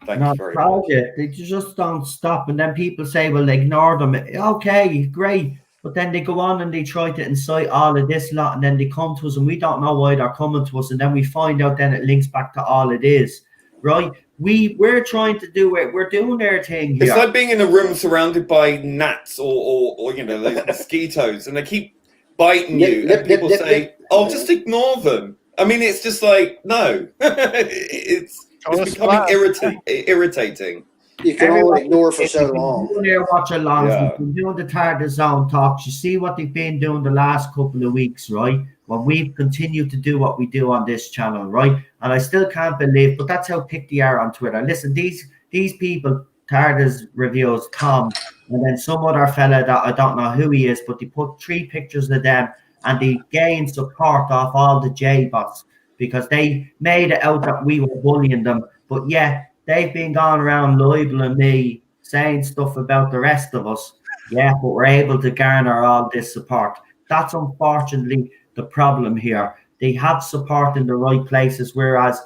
Thank you very much. They just don't stop, and then people say, well, ignore them. Okay, great. But then they go on and they try to incite all of this lot, and then they come to us, and we don't know why they're coming to us, and then we find out then it links back to all it is, right? We're trying to do it. We're doing our thing here. It's like being in a room surrounded by gnats or you know, like mosquitoes, and they keep biting you, and people say, "Oh, just ignore them." I mean, it's just like, no, it's becoming irritating. you can only ignore for so long. Watchalongs, we've been doing the Target Zone talks. You see what they've been doing the last couple of weeks, right? Well, we've continued to do what we do on this channel, right? And I still can't believe, but that's how picky they are on Twitter. Listen, these people, Target's reviews, Tom, and then some other fella that I don't know who he is, but they put 3 pictures of them and they gained support off all the J-bots because they made it out that we were bullying them. But yeah, they've been going around libeling me, saying stuff about the rest of us. Yeah, but we're able to garner all this support. That's unfortunately the problem here. They have support in the right places, whereas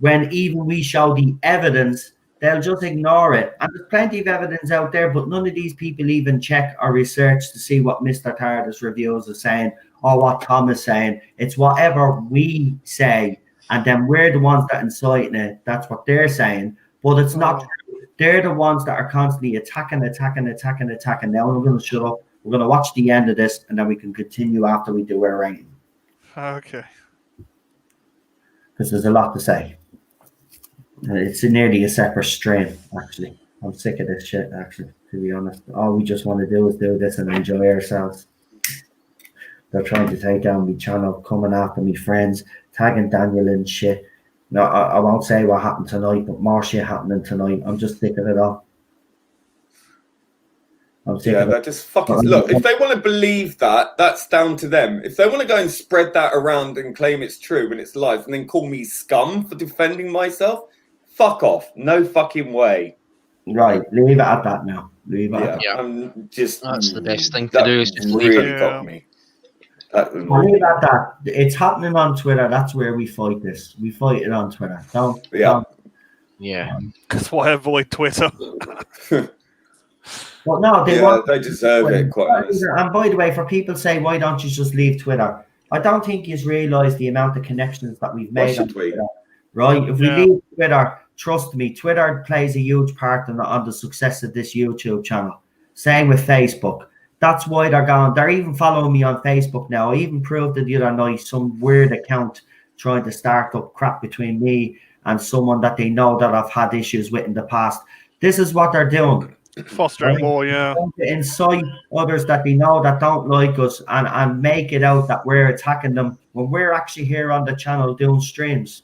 when even we show the evidence, they'll just ignore it. And there's plenty of evidence out there, but none of these people even check or research to see what Mr. Tardas reviews are saying or what Tom is saying. It's whatever we say, and then we're the ones that inciting it. That's what they're saying. But it's not true. They're the ones that are constantly attacking. Now we're going to shut up. We're going to watch the end of this, and then we can continue after we do our ranking. Okay. Because there's a lot to say. It's nearly a separate stream, actually. I'm sick of this shit, actually, to be honest. All we just want to do is do this and enjoy ourselves. They're trying to take down my channel, coming after me friends, tagging Daniel and shit. No, I won't say what happened tonight, but more shit happening tonight. I'm just sick of it all. They're just fucking... Look, if they want to believe that, that's down to them. If they want to go and spread that around and claim it's true when it's live and then call me scum for defending myself, fuck off. No fucking way. Right, leave it at that now. Leave it at that. Yeah. I'm just... That's the best thing to do is just leave really it. got me. Leave it at that. It's happening on Twitter. That's where we fight this. We fight it on Twitter. Don't. Yeah. That's why I avoid Twitter. Well, no, they deserve it, quite honestly. And by the way, for people say, why don't you just leave Twitter? I don't think you realise the amount of connections that we've made on Twitter. Right? If we leave Twitter, trust me, Twitter plays a huge part on the success of this YouTube channel. Same with Facebook. That's why they're going. They're even following me on Facebook now. I even proved it the other night, some weird account trying to start up crap between me and someone that they know that I've had issues with in the past. This is what they're doing. Fostering more, yeah. To incite others that they know that don't like us and make it out that we're attacking them when we're actually here on the channel doing streams.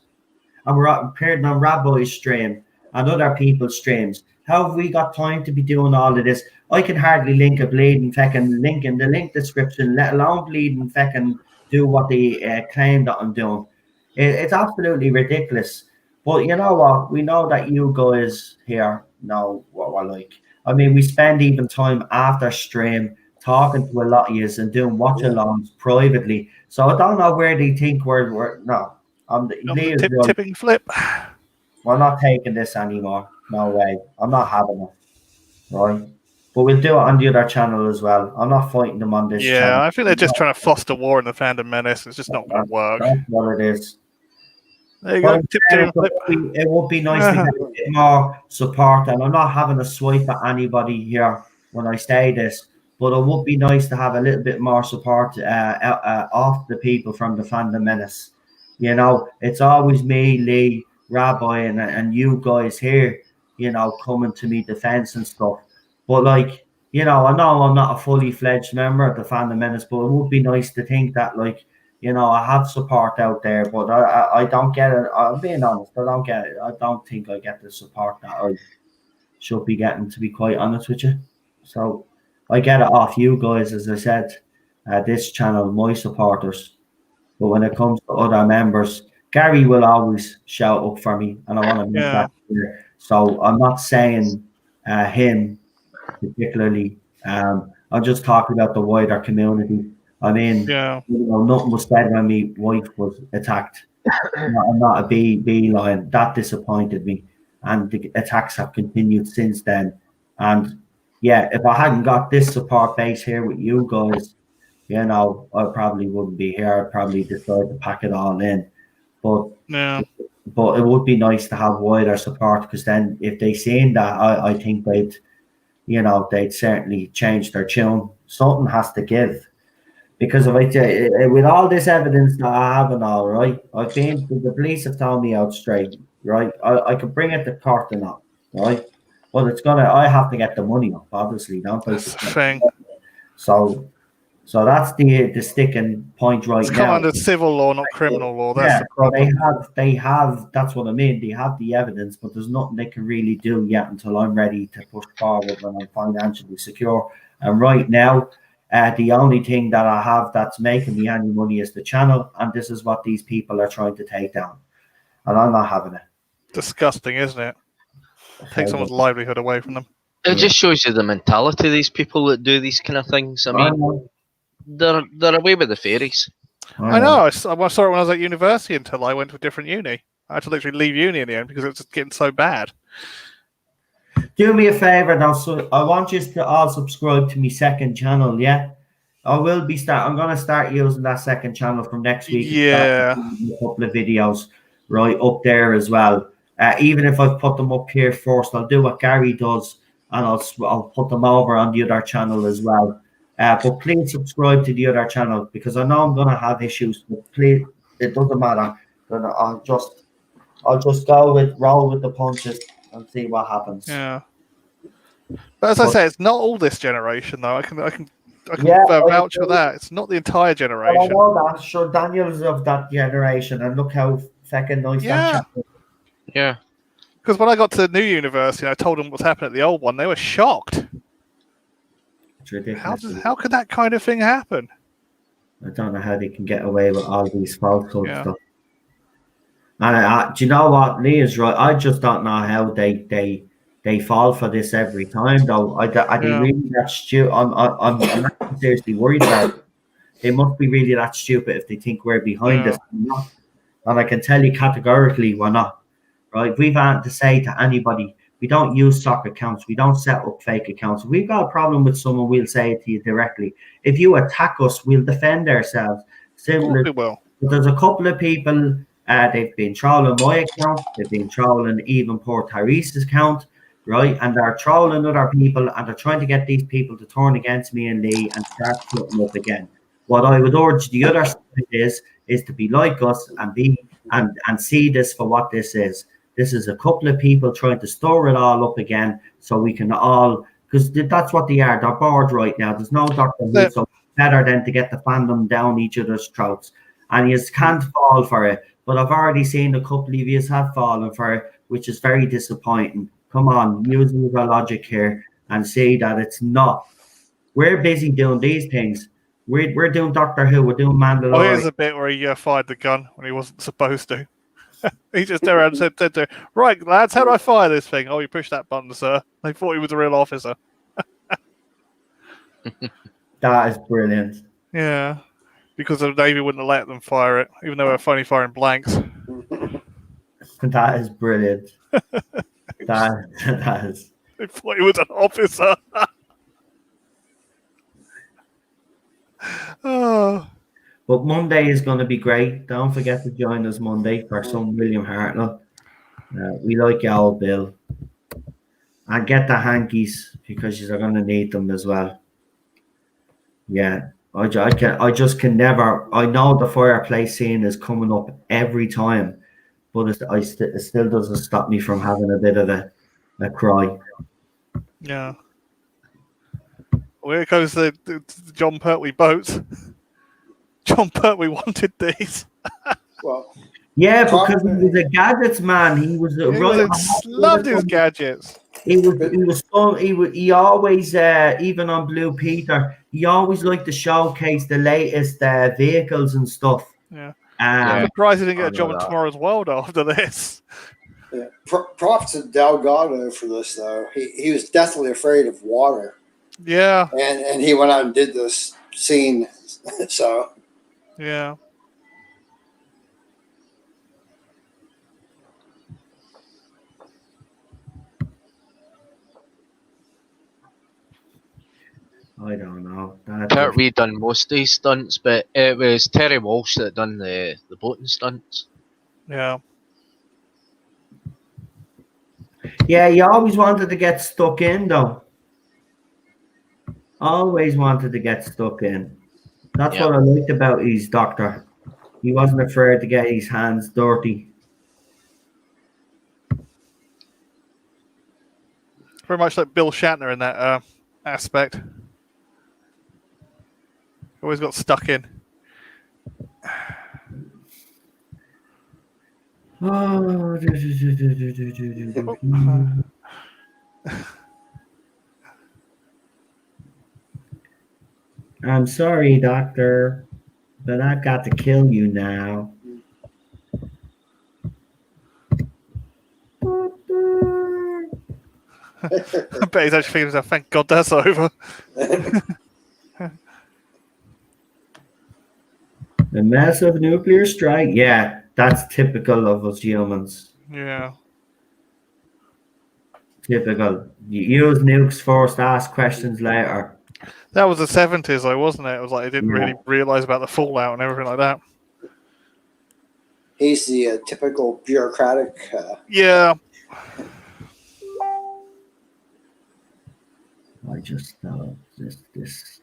And we're appearing on Rabbi's stream and other people's streams. How have we got time to be doing all of this? I can hardly link a bleeding feckin' link in the link description, let alone bleeding feckin' do what they claim that I'm doing. It's absolutely ridiculous. But you know what? We know that you guys here know what we're like. I mean, we spend even time after stream talking to a lot of yous and doing watch-alongs privately. So I don't know where they think we're no. Tipping flip. We're not taking this anymore. No way. I'm not having it. Right? But we'll do it on the other channel as well. I'm not fighting them on this channel. Yeah, I think they're just trying to foster war in the fandom menace. It's just not going to work. That's what it is. There you go. It would be nice to get a bit more support. And I'm not having a swipe at anybody here when I say this, but it would be nice to have a little bit more support off the people from the fandom menace. You know, it's always me, Lee, Rabbi, and you guys here, you know, coming to me defense and stuff. But like, you know I'm not a fully fledged member of the fandom menace, but it would be nice to think that, like, you know, I have support out there, but I don't get it. I'm being honest, I don't get it. I don't think I get the support that I should be getting, to be quite honest with you. So I get it off you guys, as I said, this channel, my supporters. But when it comes to other members, Gary will always shout up for me, and I want to make that clear. So I'm not saying him particularly. I'm just talking about the wider community. I mean, you know, nothing was said when my wife was attacked. I'm not a beeline. That disappointed me, and the attacks have continued since then. And yeah, if I hadn't got this support base here with you guys, you know, I probably wouldn't be here. I'd probably decide to pack it all in. But it would be nice to have wider support, because then if they seen that, I think they'd certainly change their tune. Something has to give. Because if with all this evidence that I have and all, right, the police have told me out straight, right, I could bring it to court or not, right? Well, it's gonna. I have to get the money up, obviously. Don't I? That's the thing. So that's the sticking point right It's now. come under civil law, not criminal law. That's the problem. They have. That's what I mean. They have the evidence, but there's nothing they can really do yet until I'm ready to push forward when I'm financially secure. And right now, the only thing that I have that's making me any money is the channel, and this is what these people are trying to take down, and I'm not having it. Disgusting, isn't it? Take someone's livelihood away from them. It just shows you the mentality of these people that do these kind of things. I mean, they're away with the fairies. I know. I saw it when I was at university until I went to a different uni. I had to literally leave uni in the end because it was just getting so bad. Do me a favor now. So I want you to all subscribe to my second channel. Yeah, I will be I'm going to start using that second channel from next week. Yeah, a couple of videos right up there as well. Even if I put them up here first, I'll do what Gary does, and I'll put them over on the other channel as well. But please subscribe to the other channel because I know I'm going to have issues. But please, it doesn't matter. I'll just roll with the punches and see what happens. Yeah. But as I say, it's not all this generation though. I can vouch for that. It's not the entire generation. Well, I know that. Sure, Daniel's of that generation, and look how fucking nice that chap is. Yeah. Because when I got to the new university, I told them what's happened at the old one. They were shocked. It's ridiculous. How could that kind of thing happen? I don't know how they can get away with all these falsehood stuff. And do you know what? Lee is right. I just don't know how they fall for this every time, though. Are they really that stupid? I'm seriously worried about it. They must be really that stupid if they think we're behind this. And I can tell you categorically we're not. Right? We've had to say to anybody, we don't use stock accounts. We don't set up fake accounts. If we've got a problem with someone, we'll say it to you directly. If you attack us, we'll defend ourselves. Similar. But there's a couple of people, they've been trolling my account. They've been trolling even poor Tyrese's account, right? And they're trolling other people, and they're trying to get these people to turn against me and Lee and start putting up again. What I would urge the other side is to be like us and see this for what this is. This is a couple of people trying to store it all up again so we can all, because that's what they are. They're bored right now. There's no Doctor Who, so better than to get the fandom down each other's throats. And you can't fall for it. But I've already seen a couple of you have fallen for it, which is very disappointing. Come on, use your logic here and see that it's not. We're busy doing these things. We're doing Doctor Who. We're doing Mandalorian. Oh, here's a bit where he fired the gun when he wasn't supposed to. He just turned around and said to her, "Right, lads, how do I fire this thing?" "Oh, you push that button, sir." They thought he was a real officer. That is brilliant. Yeah, because the Navy wouldn't have let them fire it, even though they were only firing blanks. That is brilliant. that is. They thought he was an officer. Oh. But Monday is going to be great. Don't forget to join us Monday for some William Hartnell. We like you all, Bill. And get the hankies because you're going to need them as well. Yeah, I just can never. I know the fireplace scene is coming up every time, but it still doesn't stop me from having a bit of a cry. Yeah. Well, here goes the John Pertwee boats. John Pertwee wanted these. Well, yeah, because he was a gadgets man. He was loved his gadgets. He always even on Blue Peter, he always liked to showcase the latest vehicles and stuff. Yeah. I'm surprised he didn't get a job in Tomorrow's World after this. Yeah. Props to Delgado for this though. He was deathly afraid of water. Yeah. And he went out and did this scene. So yeah. I don't know. Pertwee done most of these stunts, but it was Terry Walsh that done the boating stunts. Yeah. Yeah, he always wanted to get stuck in though. Always wanted to get stuck in. That's what I liked about his Doctor. He wasn't afraid to get his hands dirty. Very much like Bill Shatner in that aspect. Always got stuck in. Oh. I'm sorry, doctor, but I've got to kill you now. I bet he's actually thinking, thank God that's over. A massive nuclear strike? Yeah, that's typical of us humans. Yeah. Typical. You use nukes first, ask questions later. That was the 70s, though, wasn't it? It was like they didn't Yeah. really realise about the fallout and everything like that. He's the typical bureaucratic. Yeah. I just thought this.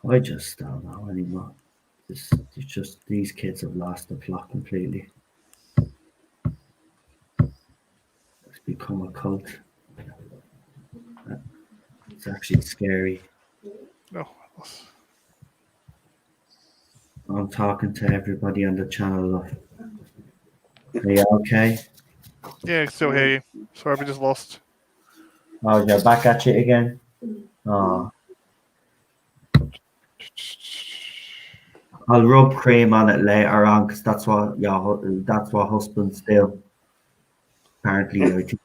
I just don't know anymore. It's just these kids have lost the plot completely. It's become a cult. It's actually scary. Oh. I'm talking to everybody on the channel. Are you okay? Yeah, I can still hear you. Sorry, we just lost. Oh, you're back at it again? Oh. I'll rub cream on it later on because that's what husbands do. Apparently,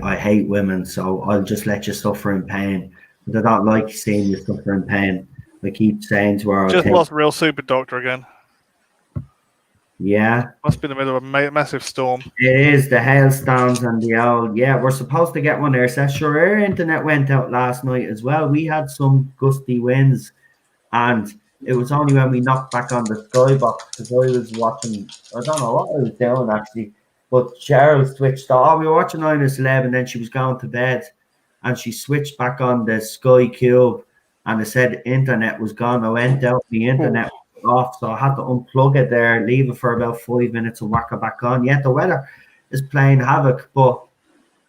I hate women, so I'll just let you suffer in pain. But I don't like seeing you suffer in pain. I keep saying to her, Just lost Real Super Doctor again. Yeah. Must be in the middle of a massive storm. It is the hailstones and the old. Yeah, we're supposed to get one there. So sure, our internet went out last night as well. We had some gusty winds, and it was only when we knocked back on the skybox because I was watching. I don't know what I was doing actually, but Cheryl switched off. We were watching -11, then she was going to bed, and she switched back on the Sky Cube, and it said internet was gone. I went out, the internet off, so I had to unplug it there, leave it for about 5 minutes and whack it back on. Yeah, the weather is playing havoc, but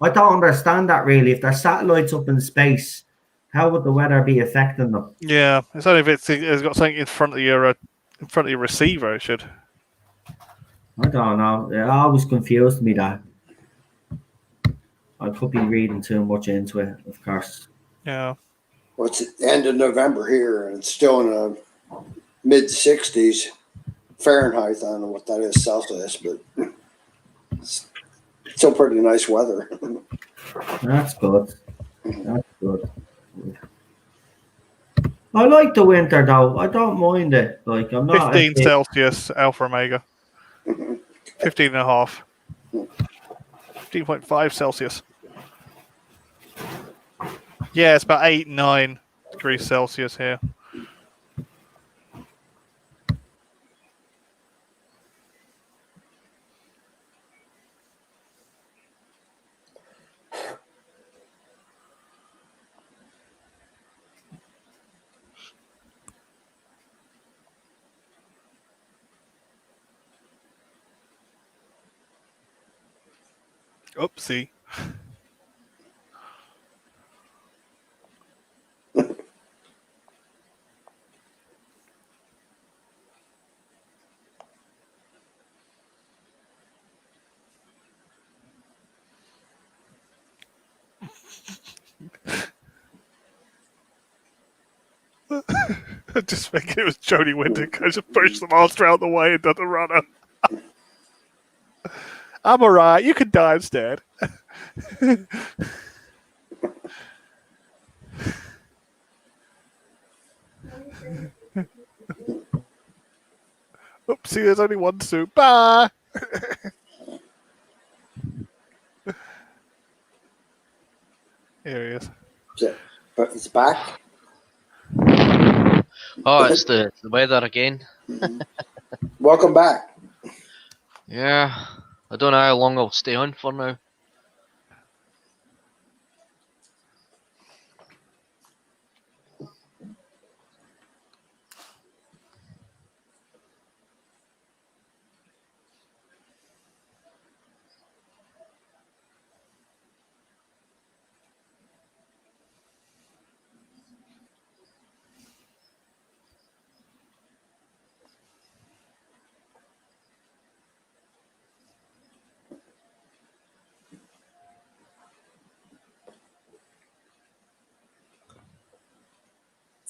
I don't understand that really. If there's satellites up in space, how would the weather be affecting them? Yeah, it's only if it's got something in front of your receiver. It should. I don't know. It always confused me that. I could be reading too much into it, of course. Yeah. Well, it's the end of November here, and it's still in the mid-60s Fahrenheit. I don't know what that is Celsius, but it's still pretty nice weather. That's good. That's good. I like the winter though. I don't mind it. Like I'm not 15 Celsius, Alpha Omega. 15.5. 15.5 Celsius. Yeah, it's about 8-9 degrees Celsius here. Oopsie. Just thinking it was Jodie Winter because just pushed the monster out the way and done the runner. I'm alright, you can die instead. Oopsie, there's only one suit. Bye! Here he is. But it's back. Oh, it's the weather again. Welcome back. Yeah, I don't know how long I'll stay on for now.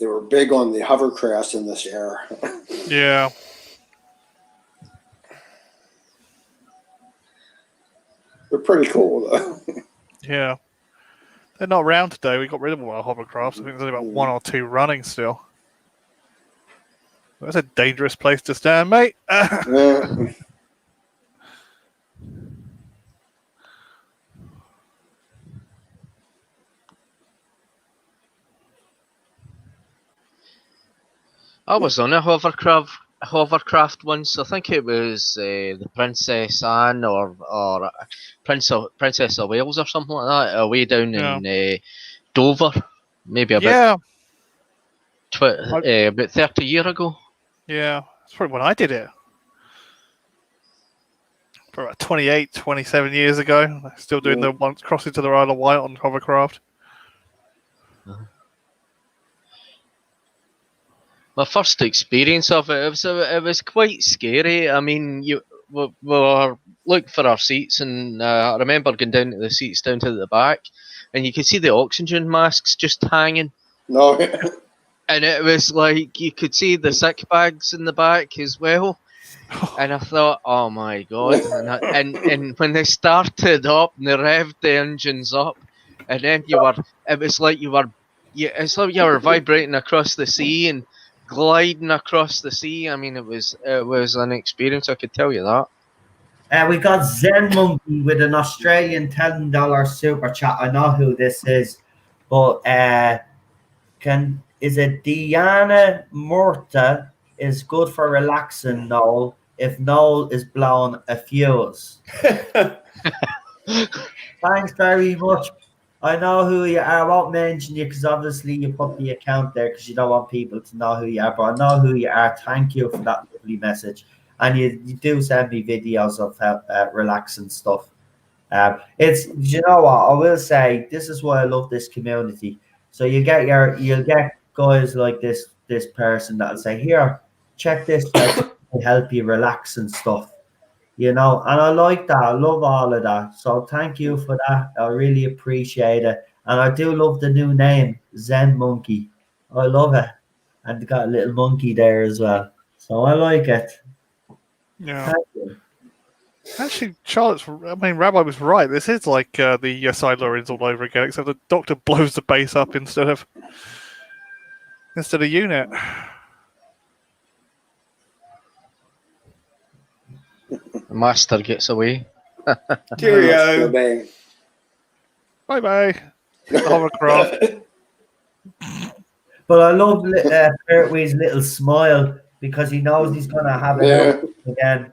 they were big on the hovercrafts in this era. Yeah. They're pretty cool, though. Yeah. They're not around today. We got rid of all our hovercrafts. I think there's only about 1 or 2 running still. That's a dangerous place to stand, mate. Yeah. I was on a hovercraft once. I think it was the Princess Anne or Princess of Wales or something like that, away down in Dover, maybe about about 30 years ago. Yeah, that's probably when I did it. For about 28, 27 years ago. Still doing the one crossing to the Isle of Wight on hovercraft. My first experience of it was quite scary. I mean, we were looking for our seats, and I remember going down to the seats down to the back, and you could see the oxygen masks just hanging. No. And it was like you could see the sick bags in the back as well. And I thought, oh my god! And when they started up and they revved the engines up, and then it's like you were vibrating across the sea and gliding across the sea. I mean, it was an experience. I could tell you that. We got Zen Monkey with an Australian $10 super chat. I know who this is, but is it Diana Murta is good for relaxing, Noel, if Noel is blown a fuse. Thanks very much. I know who you are. I won't mention you because obviously you put the account there because you don't want people to know who you are, but I know who you are. Thank you for that lovely message. And you do send me videos of relaxing stuff. You know what, I will say, this is why I love this community. So you'll get guys like this person that'll say, here, check this out to help you relax and stuff. You know, and I like that. I love all of that. So thank you for that. I really appreciate it. And I do love the new name, Zen Monkey. I love it. And they got a little monkey there as well. So I like it. Yeah. Thank you. Actually, Rabbi was right. This is like the Silurians all over again, except the Doctor blows the base up instead of unit. The master gets away. Cheerio. Bye. Hovercraft. But I love Pertwee's little smile because he knows he's going to have it again.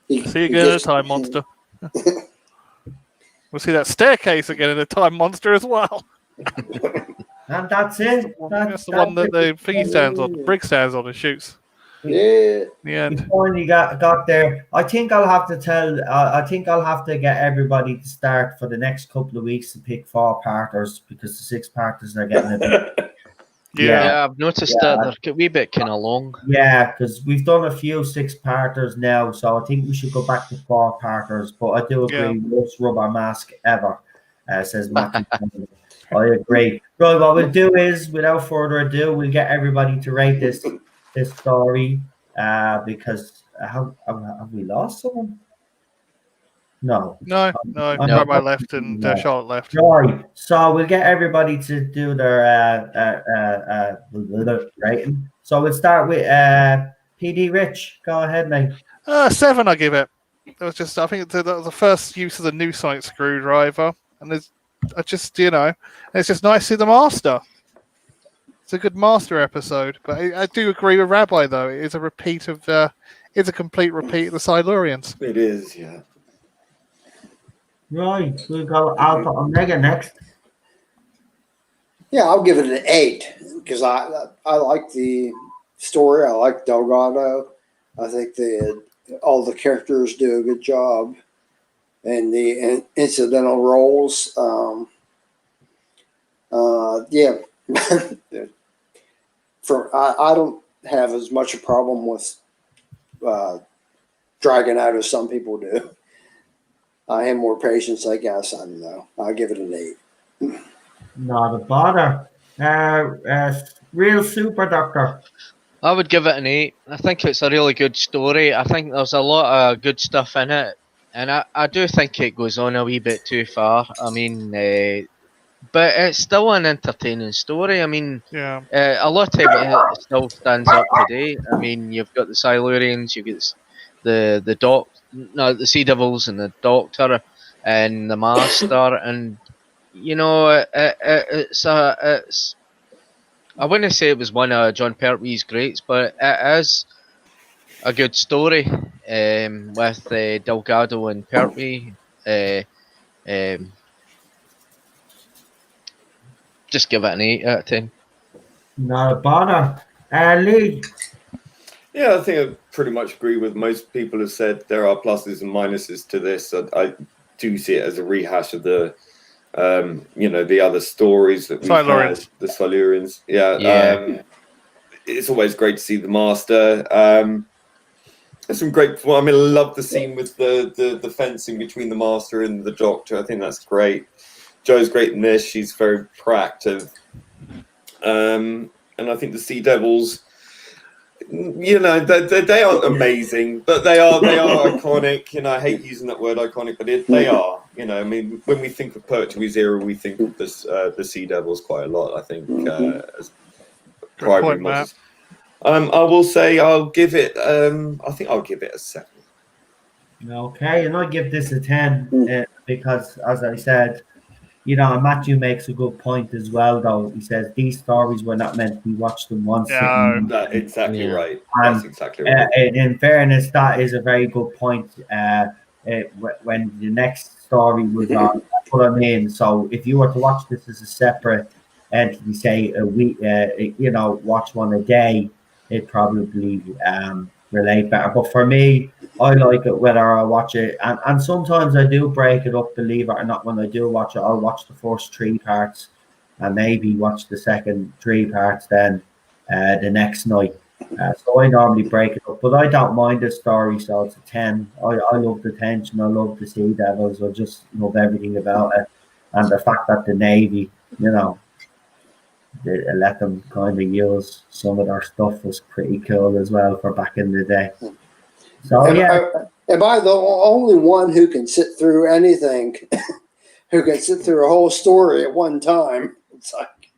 See you again in a time monster. We'll see that staircase again in a time monster as well. And that's it. That's the one that the thingy stands on, the brig stands on and shoots. Yeah. The end. We finally got there. I think I'll have to get everybody to start for the next couple of weeks to pick 4-parters because the 6-parters are getting a bit. Yeah, I've noticed that they're a wee bit kind of long. Yeah, because we've done a few 6-parters now, so I think we should go back to 4-parters. But I do agree, worst rubber mask ever, says Matthew. I agree. Right, what we'll do is, without further ado, we'll get everybody to rate this story because have we lost someone? No. Rabbi left and Charlotte left. Sorry. So we'll get everybody to do their rating. So we'll start with PD Rich. Go ahead, mate. 7, I give it. I think that was the first use of the new sonic screwdriver, and it's just nice to see the master. It's a good master episode, but I do agree with Rabbi though. It is it's a complete repeat of the Silurians. It is, yeah. Right, we'll go Alpha Omega next. Yeah, I'll give it an 8 because I like the story. I like Delgado. I think all the characters do a good job, and the incidental roles. I don't have as much a problem with dragging out as some people do. I have more patience, I guess. I don't know. I'll give it an 8. Not a bother. Real Super Doctor. I would give it an 8. I think it's a really good story. I think there's a lot of good stuff in it, and I do think it goes on a wee bit too far. I mean, but it's still an entertaining story. I mean, a lot of it still stands up today. I mean, you've got the Silurians, you've got the Sea Devils and the Doctor and the Master, and you know, it's I wouldn't say it was one of John Pertwee's greats, but it is a good story with Delgado and Pertwee. Just give it an 8 out of 10. Not a bother. Lee? Yeah, I think I pretty much agree with most people have said. There are pluses and minuses to this. I do see it as a rehash of the, the other stories that we've had. The Silurians. Yeah. It's always great to see the Master. There's some great. Well, I mean, I love the scene with the fencing between the Master and the Doctor. I think that's great. Jo's great in this. She's very proactive. And I think the Sea Devils, they aren't amazing, but they are iconic. I hate using that word iconic, but they are. I mean, when we think of Pertwee's era, we think of the Sea Devils quite a lot. I think as primary monsters. I will say I'll give it. I think I'll give it a 7. Okay, and I give this a 10 because, as I said, Matthew makes a good point as well. Though he says these stories were not meant to be watched in one sitting. That's exactly right. That's exactly right. In fairness, that is a very good point. When the next story was on, I put them in. So if you were to watch this as a separate entity, say a week, watch one a day, it probably relate better. But for me, I like it whether I watch it, and sometimes I do break it up, believe it or not. When I do watch it, I'll watch the first 3 parts and maybe watch the second 3 parts then the next night. So I normally break it up, but I don't mind the story, so it's a 10. I love the tension, I love the Sea Devils, I just love everything about it, and the fact that the Navy, they let them kind of use some of their stuff was pretty cool as well for back in the day. So am I the only one who can sit through anything, who can sit through a whole story at one time? It's like,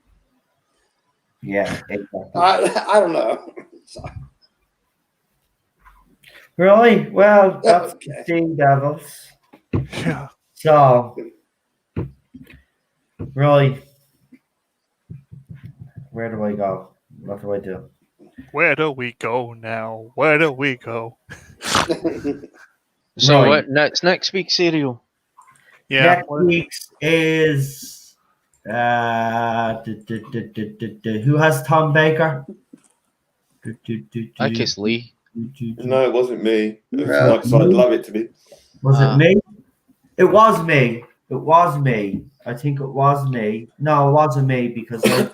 exactly. I don't know. Right, well, that's the Sea Devils. Yeah. So, right. Where do I go? What do I do? Where do we go now? Where do we go? So what next week's serial? Yeah. Next week's is who has Tom Baker? I think it's Lee. No, it wasn't me. I'd love it to be. Was it me? It was me. It was me. I think it was me. No, it wasn't me because I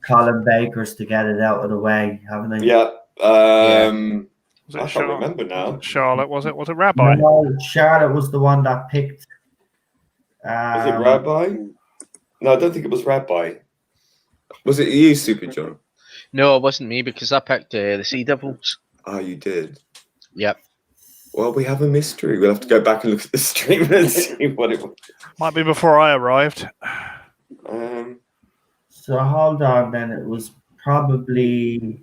Colin Baker's to get it out of the way, haven't I? Yeah. I can't remember now. Charlotte, was it Rabbi? No, Charlotte was the one that picked. Was it Rabbi? No, I don't think it was Rabbi. Was it you, Super John? No, it wasn't me because I picked the Sea Devils. Oh, you did? Yep. Well, we have a mystery. We'll have to go back and look at the stream and see what it was. Might be before I arrived. So hold on, then it was probably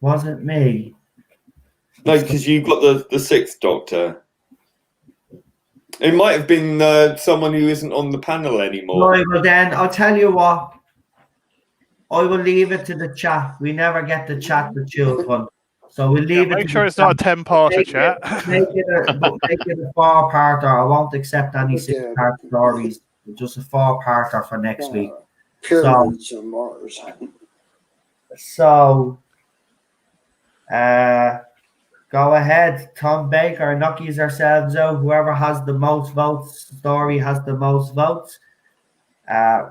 wasn't me. No, because you got the 6th Doctor. It might have been someone who isn't on the panel anymore. Right, well then I'll tell you what. I will leave it to the chat. We never get to chat the children. So we'll leave it. Make sure it's not a 10-parter chat. Make it a 4-parter. I won't accept any 6-part stories. Just a 4-parter for next week. Pyramids on Mars. So, go ahead, Tom Baker. Knockies ourselves out. Whoever has the most votes, story has the most votes.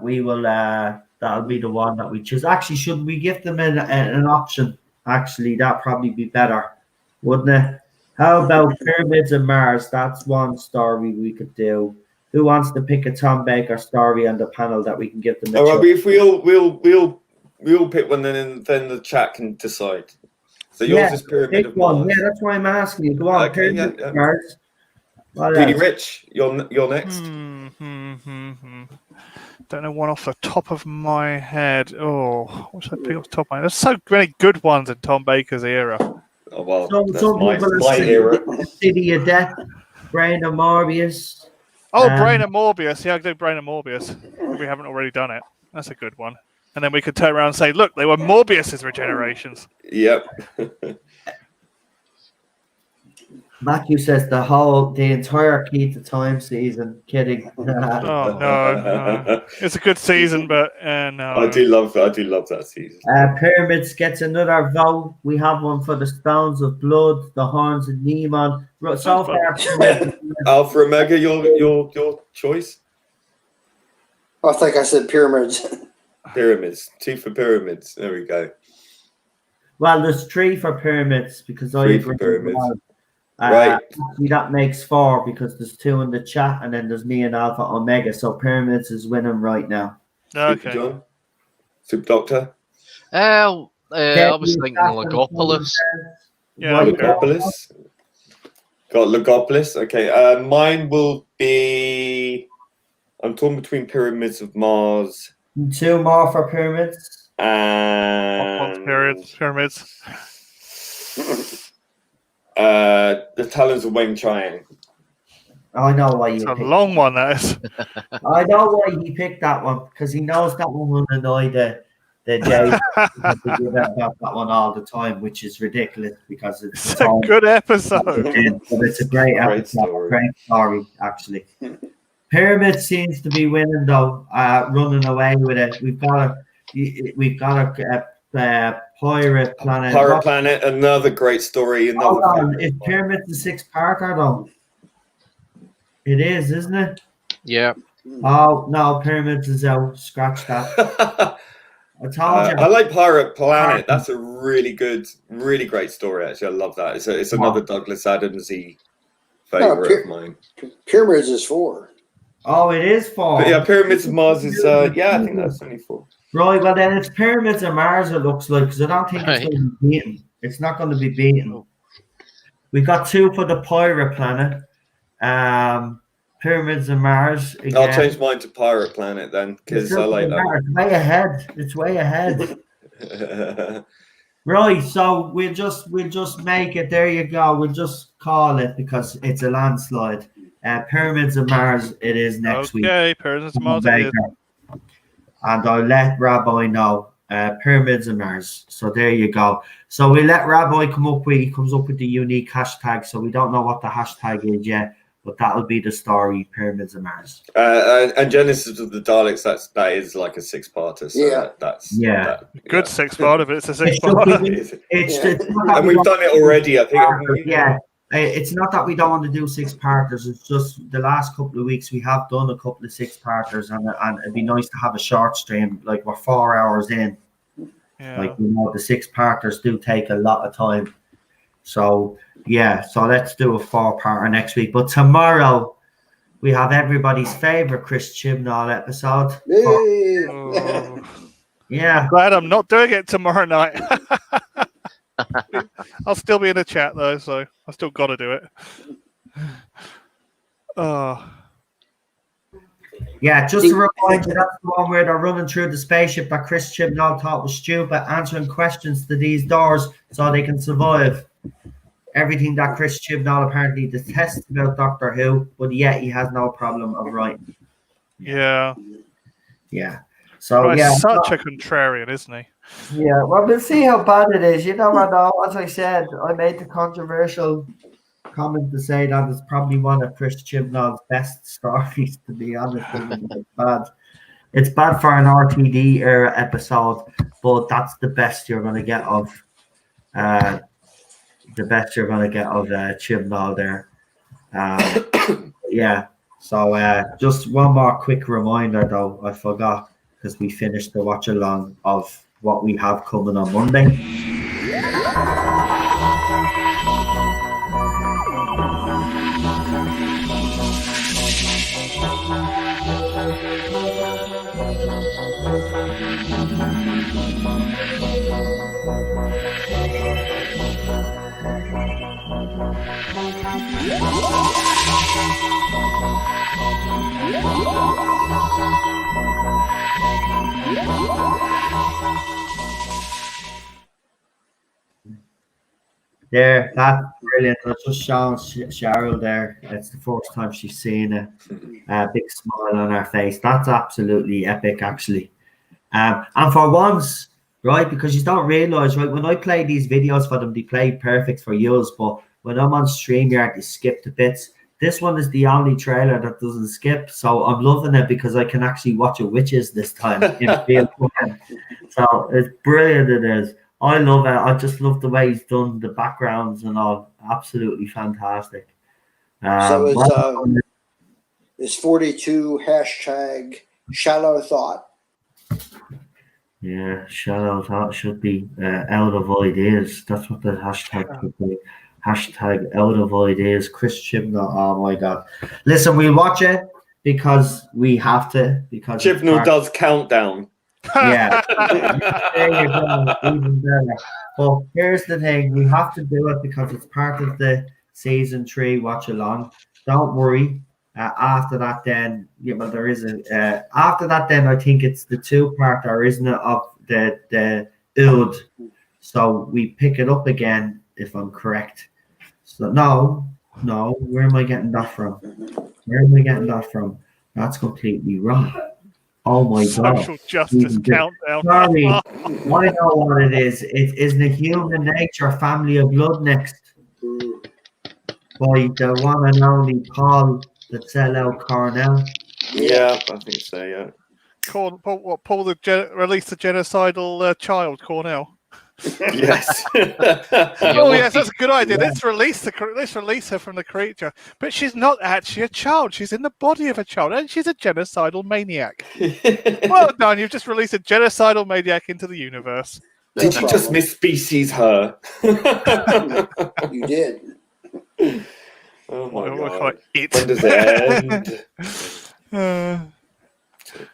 We will. That'll be the one that we choose. Actually, should we give them an option? Actually, that'd probably be better, wouldn't it? How about Pyramids of Mars? That's one story we could do. who wants to pick a Tom Baker story on the panel that we can give them? All right, if we'll pick one, then the chat can decide. So yours is Pyramid of Mars. Yeah, that's why I'm asking you. Go on, okay, Pyramid of Mars. PD Rich, you're next. Don't know one off the top of my head. Oh, what's that pick off the top of my head? There's so many good ones in Tom Baker's era. Oh, well, some my era. City of Death, Brain of Morbius. Oh, Brain of Morbius. Yeah, I can do Brain of Morbius. If we haven't already done it. That's a good one. And then we could turn around and say, look, they were Morbius's regenerations. Yep. Matthew says the entire Key to Time season. Kidding. Oh no. It's a good season, but no. I do love that season. Pyramids gets another vote. We have one for the Stones of Blood, the Horns of Neemon. So far, Alpha Omega, your choice. I think I said Pyramids. Pyramids. 2 for Pyramids. There we go. Well, there's 3 for Pyramids because I agree. Pyramids. Right. That makes 4 because there's 2 in the chat and then there's me and Alpha Omega. So Pyramids is winning right now. Okay. Super John? Super Doctor? I was thinking Logopolis. Yeah, Logopolis. Got Logopolis. Okay. Mine will be. I'm torn between Pyramids of Mars. 2 more for Pyramids. And Pyramids. The Talons of Weng Chiang. I know why you. It's a long one, that is. I know why he picked that one because he knows that one will annoy the Jays. They give out that one all the time, which is ridiculous because it's a good episode. But it's a great episode, great story actually. Pyramid seems to be winning though, running away with it. We've got a Pirate Planet. Pirate Planet, another great story. Hold on, is Pyramid the 6-parter though? It is, isn't it? Yeah. Oh no, Pyramids is out. Scratch that. I told you. I like Pirate Planet. That's a really good, really great story. Actually, I love that. It's another Douglas Adams-y favorite of mine. Pyramids is 4. Oh, it is 4. But yeah, Pyramids of Mars is. I think that's only 4. Right, well then it's Pyramids of Mars. It looks like because I don't think it's going to be beaten. It's not going to be beaten. We got 2 for the Pirate Planet. Pyramids of Mars. Again. I'll change mine to Pirate Planet then because I like that. It's way ahead. It's way ahead. Right, so we'll just make it. There you go. We'll just call it because it's a landslide. Pyramids of Mars. It is next week. Okay, Pyramids of Mars. It is. And I'll let Rabbi know. Pyramids of Mars. So there you go. So we let Rabbi come up with. He comes up with the unique hashtag. So we don't know what the hashtag is yet. But that'll be the story, Pyramids of Mars. And Genesis of the Daleks, that is like a 6-parter. So yeah. That's good 6-parter, but it's a 6-parter. And we've done it already, I think. Yeah. It's not that we don't want to do 6-parters. It's just the last couple of weeks we have done a couple of 6-parters, and it'd be nice to have a short stream. Like we're 4 hours in. Yeah. Like the 6-parters do take a lot of time. So yeah, so let's do a 4-parter next week. But tomorrow we have everybody's favorite Chris Chibnall episode. Yeah. Glad I'm not doing it tomorrow night. I'll still be in the chat though, so I still got to do it. Yeah, just to remind you, that's the one where they're running through the spaceship that Chris Chibnall thought was stupid, answering questions to these doors so they can survive. Everything that Chris Chibnall apparently detests about Doctor Who, but yet he has no problem of writing. Yeah. Yeah. So he's such a contrarian, isn't he? Yeah, well, we'll see how bad it is. You know, as I said, I made the controversial comment to say that it's probably one of Chris Chibnall's best stories, to be honest. It's bad. It's bad for an RTD era episode, but that's the best you're going to get of Chibnall there. Yeah. So just one more quick reminder, though, I forgot, because we finished the watch along of what we have coming on Monday. There, that's brilliant. I was just showing Cheryl there. It's the first time she's seen it. Big smile on her face. That's absolutely epic, actually. And for once, right, because you don't realize, right, when I play these videos for them, they play perfect for use. But when I'm on StreamYard, they skip the bits. This one is the only trailer that doesn't skip. So I'm loving it because I can actually watch it witches this time in real time. So it's brilliant, it is. I love it. I just love the way he's done the backgrounds and all. Absolutely fantastic. So it's 42 hashtag shallow thought. Yeah, shallow thought should be out of ideas. That's what the hashtag should be. Hashtag out of ideas. Chris Chibnall. Oh my God. Listen, we'll watch it because we have to. Because Chibnall does countdown. Yeah. There you go. Even better. But here's the thing, we have to do it because it's part of the season 3 watch along. Don't worry. After that, then there is a. After that, then I think it's the 2-parter, isn't it, of the Ood. So we pick it up again, if I'm correct. So no. Where am I getting that from? That's completely wrong. Oh my God. Social justice countdown. Sorry, I know what it is. It isn't a human nature, family of blood next. By the one and only Paul that sell out Cornell. Yeah, I think so, yeah. Paul released the genocidal child, Cornell. Yes. Oh yes, that's a good idea. Let's release her from the creature. But she's not actually a child. She's in the body of a child, and she's a genocidal maniac. Well done. You've just released a genocidal maniac into the universe. Did you just misspecies her? You did. Oh my God. It. When does it end?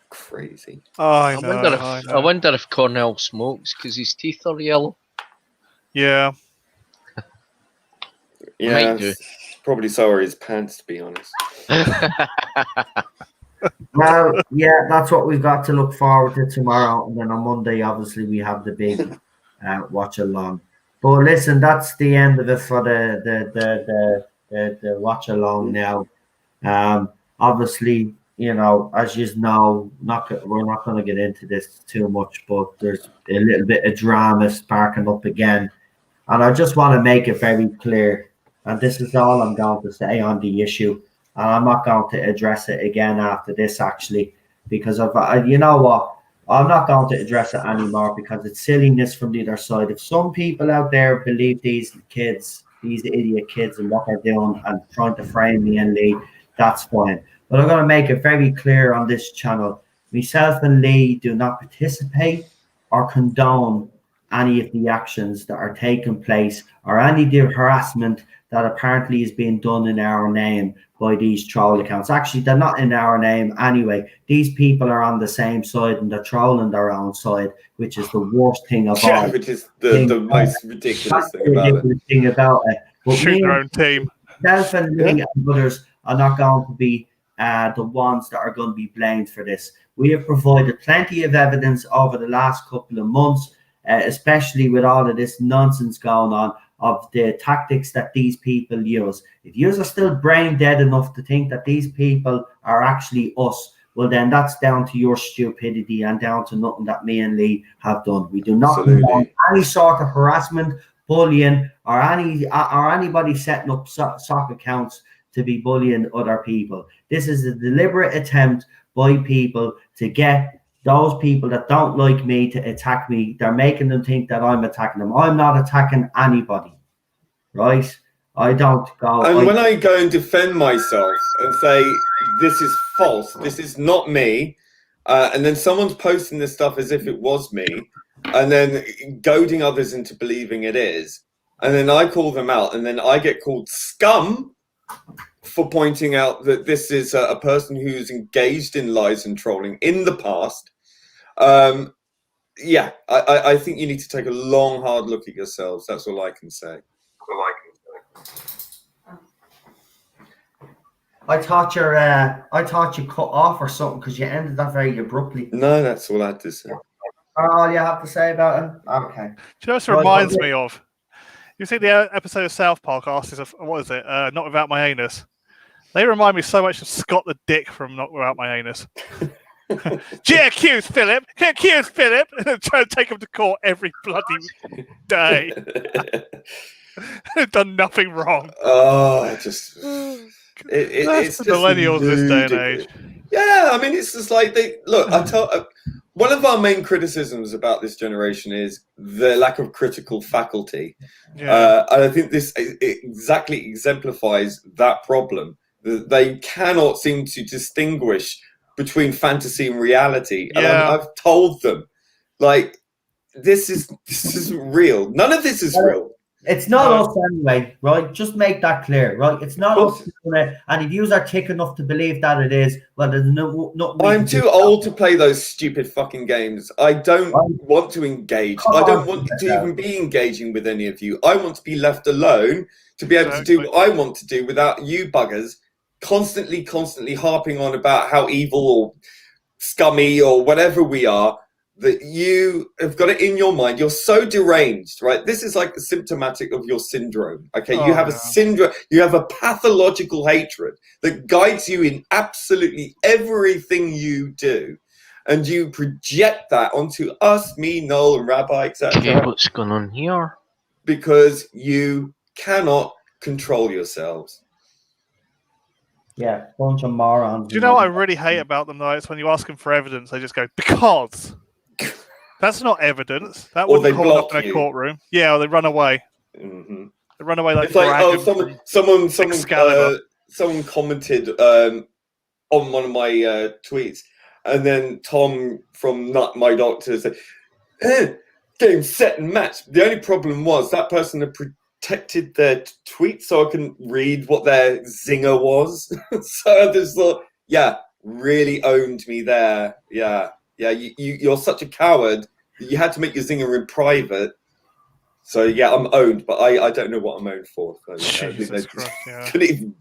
Crazy. Oh, I know. I wonder if Cornell smokes because his teeth are yellow. Yeah. Yeah. Probably so are his pants, to be honest. Well, yeah, that's what we've got to look forward to tomorrow. And then on Monday, obviously, we have the big watch along. But listen, that's the end of it for the watch along now. Obviously, as you know, we're not going to get into this too much, but there's a little bit of drama sparking up again. And I just want to make it very clear, and this is all I'm going to say on the issue, and I'm not going to address it again after this, actually, because you know what? I'm not going to address it anymore because it's silliness from the other side. If some people out there believe these idiot kids and what they're doing and trying to frame me and Lee, that's fine. But I'm going to make it very clear on this channel. Myself and Lee do not participate or condone any of the actions that are taking place or any of the harassment that apparently is being done in our name by these troll accounts. Actually, they're not in our name anyway. These people are on the same side and they're trolling their own side, which is the worst thing of all. Which is the most ridiculous thing about it. But shoot their own team. Myself and Lee and others are not going to be the ones that are going to be blamed for this. We have provided plenty of evidence over the last couple of months, especially with all of this nonsense going on, of the tactics that these people use. If you are still brain dead enough to think that these people are actually us, well then that's down to your stupidity and down to nothing that me and Lee have done. We do not want any sort of harassment, bullying, or anybody setting up sock accounts to be bullying other people. This is a deliberate attempt by people to get those people that don't like me to attack me. They're making them think that I'm attacking them. I'm not attacking anybody, right? I don't go. And when I go and defend myself and say, this is false, this is not me, and then someone's posting this stuff as if it was me, and then goading others into believing it is, and then I call them out, and then I get called scum for pointing out that this is a person who's engaged in lies and trolling in the past. yeah, I think you need to take a long, hard look at yourselves. That's all I can say. I thought you cut off or something because you ended that very abruptly. No, that's all I had to say. All you have to say about it? Okay. Do you know what this reminds me of? You see the episode of South Park, what is it? Not Without My Anus. They remind me so much of Scott the Dick from Not Without My Anus. Accuse Philip! Accuse Philip! And trying to take him to court every bloody day. Done nothing wrong. Oh, it's the millennials this day and age. Yeah, I mean, it's just like one of our main criticisms about this generation is the lack of critical faculty. Yeah. And I think this exactly exemplifies that problem. They cannot seem to distinguish between fantasy and reality. And I've told them, like, this isn't real. None of this is real. It's not us anyway, right? Just make that clear, right? It's not us. And if you are thick enough to believe that it is, well, there's I'm too old to play those stupid fucking games. I don't want to engage. I don't want to even be engaging with any of you. I want to be left alone to be able to do what I want to do without you buggers constantly harping on about how evil or scummy or whatever we are. That you have got it in your mind. You're so deranged, right? This is like symptomatic of your syndrome. Okay, you have a syndrome. You have a pathological hatred that guides you in absolutely everything you do, and you project that onto us, me, Noel, and Rabbi, etc. Okay, what's going on here? Because you cannot control yourselves. Yeah, bunch of morons. Do you know what I really hate about them though? It's when you ask them for evidence, they just go because. That's not evidence. That wouldn't hold up in a courtroom. Yeah, or they run away. Mm-hmm. They run away like it's like someone commented on one of my tweets, and then Tom from Not My Doctor said, "Game set and match." The only problem was that person had protected their tweet, so I couldn't read what their zinger was. So I just thought, yeah, really owned me there. Yeah. Yeah, you're such a coward that you had to make your zinger in private. So yeah, I'm owned, but I don't know what I'm owned for. So, Jesus Christ, yeah. couldn't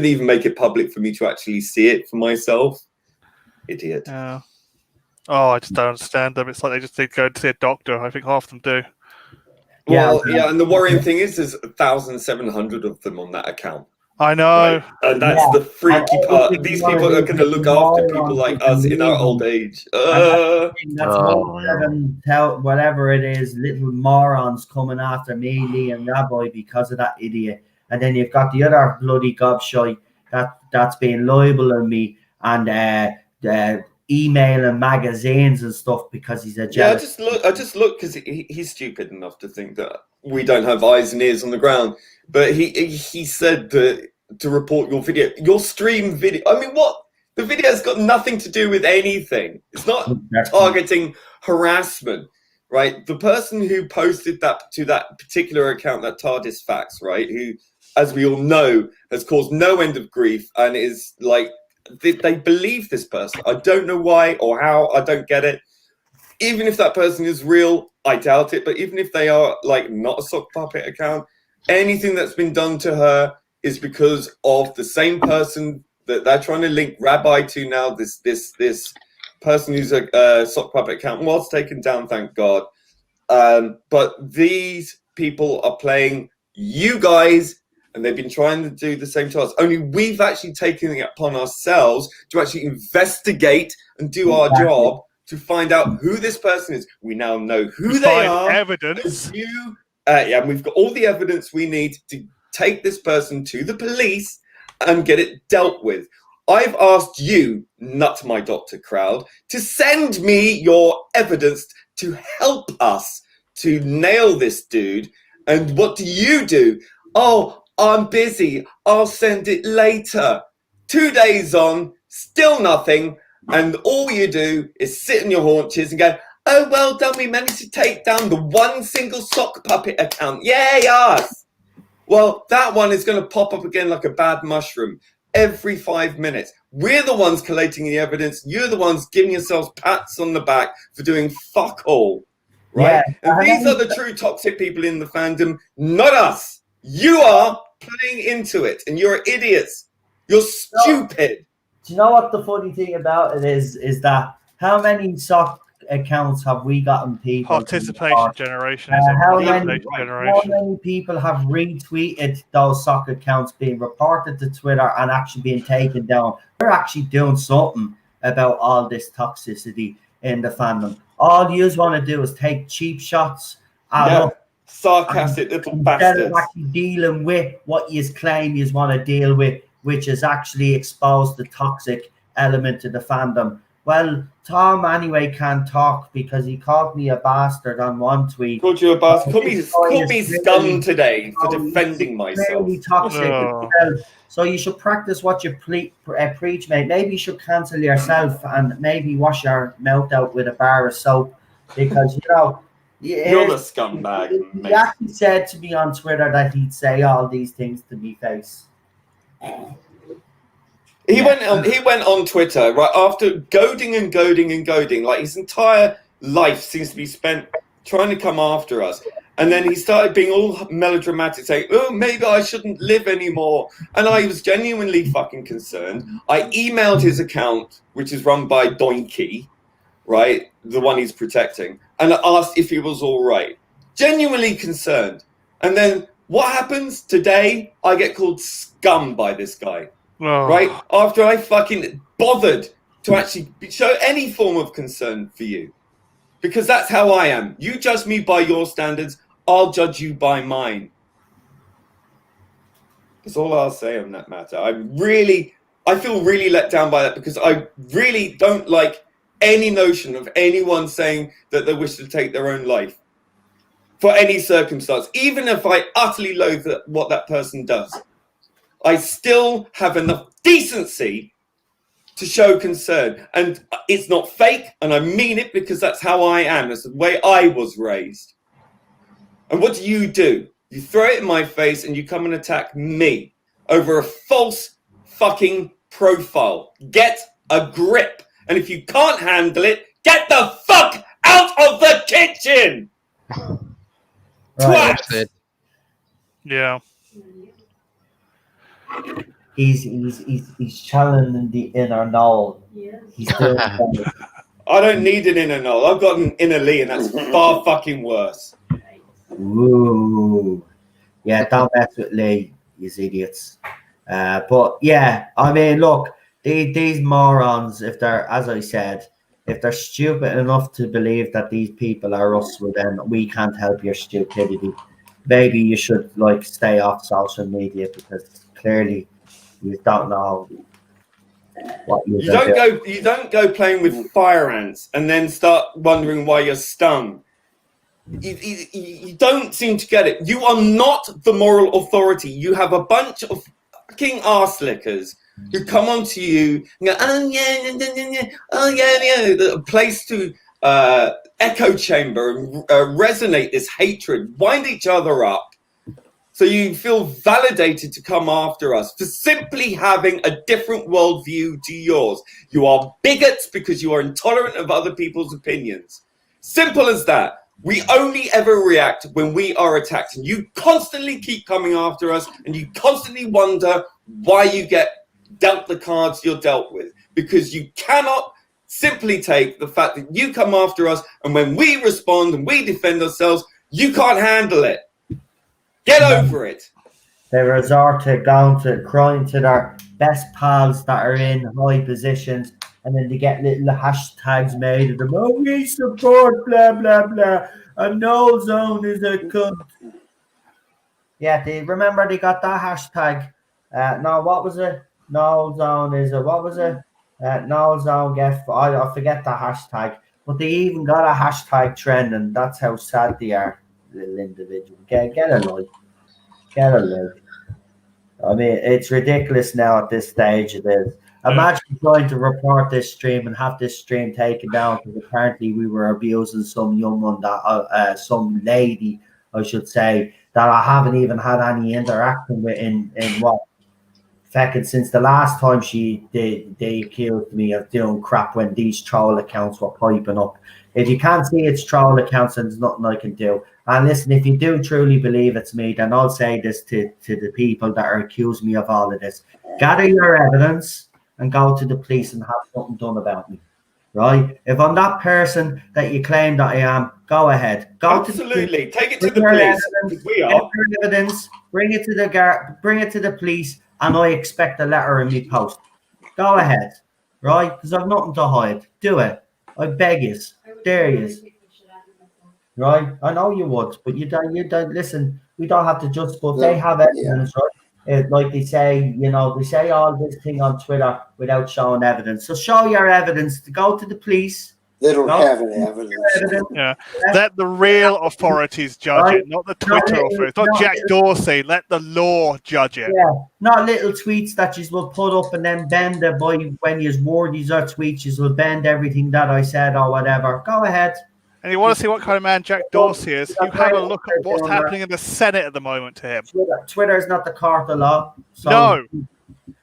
even make it public for me to actually see it for myself. Idiot. Yeah. Oh, I just don't understand them. It's like they just need to go and see a doctor. I think half of them do. Well, yeah, and the worrying thing is there's 1,700 of them on that account. I know. Right? And that's the freaky part. These people are going to look after people like us in our old age. That's whatever it is, little morons coming after me, Lee and Rabbi, because of that idiot. And then you've got the other bloody gobshite that's being liable on me and email and magazines and stuff because he's a jealous. Yeah, I just look because he's stupid enough to think that we don't have eyes and ears on the ground. But he said that to report your video, your stream video. I mean, what? The video's got nothing to do with anything. It's not targeting harassment, right? The person who posted that to that particular account, that TARDIS Facts, right? Who, as we all know, has caused no end of grief and is like, they believe this person. I don't know why or how. I don't get it. Even if that person is real, I doubt it. But even if they are like not a sock puppet account, anything that's been done to her is because of the same person that they're trying to link Rabbi to now. This person who's a sock puppet account was taken down, thank God. But these people are playing you guys, and they've been trying to do the same to us. Only we've actually taken it upon ourselves to actually investigate and do our job to find out who this person is. We now know who they are. Evidence. And we've got all the evidence we need to take this person to the police and get it dealt with. I've asked you, Not My Doctor crowd, to send me your evidence to help us to nail this dude. And what do? Oh, I'm busy. I'll send it later. 2 days on, still nothing. And all you do is sit on your haunches and go, oh, well done. We managed to take down the one single sock puppet account. Yay, us. Well, that one is going to pop up again like a bad mushroom every 5 minutes. We're the ones collating the evidence. You're the ones giving yourselves pats on the back for doing fuck all, right? Yeah. And these are the true toxic people in the fandom, not us. You are playing into it, and you're idiots. You're stupid. Do you know what the funny thing about it is that how many sock accounts have we gotten people participation generation? How many people have retweeted those sock accounts being reported to Twitter and actually being taken down? We're actually doing something about all this toxicity in the fandom. All you want to do is take cheap shots at sarcastic little bastards. Instead of actually dealing with what you claim you want to deal with, which is actually expose the toxic element of the fandom. Well, Tom anyway can't talk because he called me a bastard on one tweet. Called you a bastard. Called me scum today for defending myself. Really toxic. So you should practice what you preach, mate. Maybe you should cancel yourself and maybe wash your mouth out with a bar of soap because, you know, you're the scumbag, mate. He actually said to me on Twitter that he'd say all these things to me face. He went on Twitter right after goading, like his entire life seems to be spent trying to come after us. And then he started being all melodramatic, saying, "Oh, maybe I shouldn't live anymore." And I was genuinely fucking concerned. I emailed his account, which is run by Donkey, right, the one he's protecting, and I asked if he was all right. Genuinely concerned. And then what happens today? I get called scum by this guy. Right? After I fucking bothered to actually show any form of concern for you. Because that's how I am. You judge me by your standards, I'll judge you by mine. That's all I'll say on that matter. I feel really let down by that because I really don't like any notion of anyone saying that they wish to take their own life for any circumstance, even if I utterly loathe what that person does. I still have enough decency to show concern. And it's not fake, and I mean it because that's how I am. That's the way I was raised. And what do? You throw it in my face and you come and attack me over a false fucking profile. Get a grip. And if you can't handle it, get the fuck out of the kitchen! Twat! Yeah. He's challenging the inner Noel. He's doing I don't need an inner Noel. I've got an inner Lee, and that's far fucking worse. Ooh. Yeah, don't mess with Lee, you idiots. But yeah, I mean, look, these morons, if they're, as I said, if they're stupid enough to believe that these people are us, well then we can't help your stupidity. Maybe you should stay off social media because clearly you don't know what you don't go playing with fire ants and then start wondering why you're stung. You don't seem to get it. You are not the moral authority. You have a bunch of fucking arse lickers who come onto you and go, oh yeah, the place to echo chamber and resonate this hatred, wind each other up. So you feel validated to come after us for simply having a different worldview to yours. You are bigots because you are intolerant of other people's opinions. Simple as that. We only ever react when we are attacked. And you constantly keep coming after us and you constantly wonder why you get dealt the cards you're dealt with. Because you cannot simply take the fact that you come after us and when we respond and we defend ourselves, you can't handle it. Get over it. They resort to going to crying to their best pals that are in high positions, and then they get little hashtags made of them. Oh, we support blah blah blah. And no zone is a cunt. Yeah, remember they got that hashtag. No, what was it? No zone is a what was it? No zone get. I forget the hashtag, but they even got a hashtag trend, and that's how sad they are. Little individual. Get a life. Get a life. I mean, it's ridiculous now at this stage. It is. Imagine trying to report this stream and have this stream taken down because apparently we were abusing some young one that some lady, I should say, that I haven't even had any interaction with in what Fucking since the last time they accused me of doing crap when these troll accounts were piping up. If you can't see it's troll accounts, then there's nothing I can do. And listen, if you do truly believe it's me, then I'll say this to the people that are accusing me of all of this. Gather your evidence and go to the police and have something done about me. Right? If I'm that person that you claim that I am, go ahead. Absolutely. Take it to the police. Because we are. Evidence, bring it to the police, and I expect a letter in me post. Go ahead. Right? Because I've nothing to hide. Do it. I beg you. Dare you. Right? I know you would, but you don't listen, we don't have to just but they have evidence, right? Like they say, they say all this thing on Twitter without showing evidence. So show your evidence to go to the police. They don't have any evidence. Yeah. Let the real authorities judge it, not the Twitter authorities. Not Jack Dorsey. Let the law judge it. Yeah. Not little tweets that you will put up and then bend it by when you word these are tweets, you will bend everything that I said or whatever. Go ahead. And you want to see what kind of man Jack Dorsey is, you have a look at what's happening in the Senate at the moment to him. Twitter is not the court of law. So no.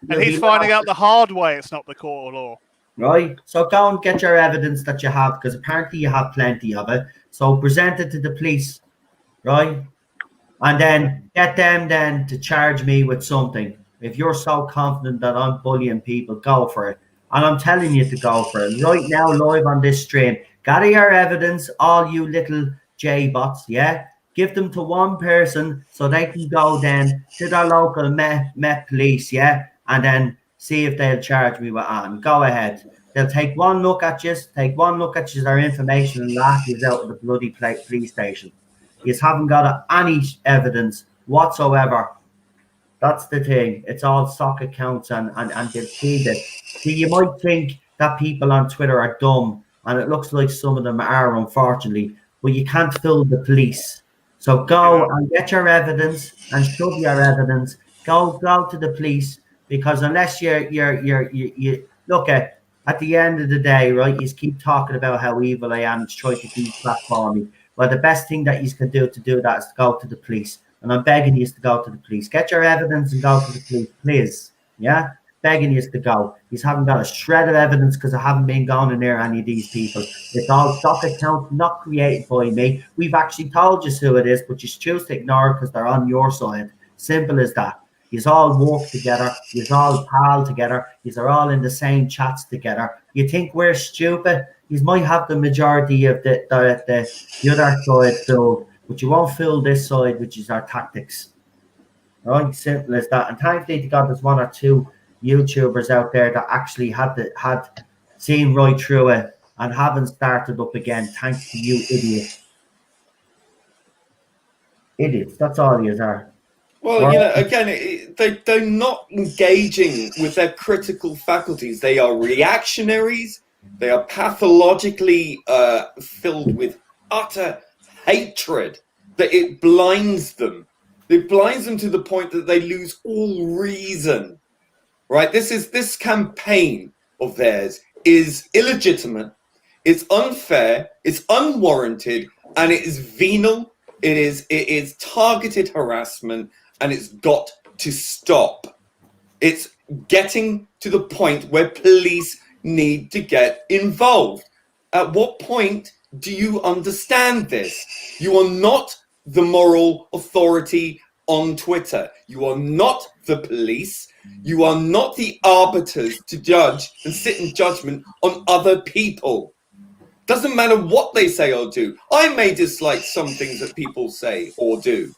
And he's finding out the hard way it's not the court of law. Right? So go and get your evidence that you have, because apparently you have plenty of it. So present it to the police, right? And then get them then to charge me with something. If you're so confident that I'm bullying people, go for it. And I'm telling you to go for it. Right now, live on this stream. Gather your evidence, all you little J-bots, yeah? Give them to one person so they can go then to their local Met police, yeah? And then see if they'll charge me with on. Go ahead. They'll take one look at you, their information, and laugh you out of the bloody police station. You haven't got any evidence whatsoever. That's the thing. It's all sock accounts and they'll see that. See, you might think that people on Twitter are dumb, and it looks like some of them are, unfortunately, but you can't fool the police. So go and get your evidence and shove your evidence. Go to the police, because unless you look at the end of the day, right, you keep talking about how evil I am and try to deplatform me. Well, the best thing that you can do to do that is to go to the police. And I'm begging you to go to the police. Get your evidence and go to the police, please. Yeah? Begging you to go. You haven't got a shred of evidence, because I haven't been going near any of these people. It's all stock accounts not created by me. We've actually told you who it is, but you choose to ignore it because they're on your side. Simple as that. Yous all work together. Yous all pal together. Yous are all in the same chats together. You think we're stupid? Yous might have the majority of the other side filled, but you won't fill this side, which is our tactics. Right? Simple as that. And thankfully to God, there's one or two YouTubers out there that actually had seen right through it and haven't started up again. Thanks to you, idiots. That's all yous are. Well, again, they're not engaging with their critical faculties. They are reactionaries. They are pathologically filled with utter hatred that it blinds them. It blinds them to the point that they lose all reason. Right? This campaign of theirs is illegitimate. It's unfair. It's unwarranted, and it is venal. It is targeted harassment. And it's got to stop. It's getting to the point where police need to get involved. At what point do you understand this? You are not the moral authority on Twitter. You are not the police. You are not the arbiters to judge and sit in judgment on other people. Doesn't matter what they say or do. I may dislike some things that people say or do.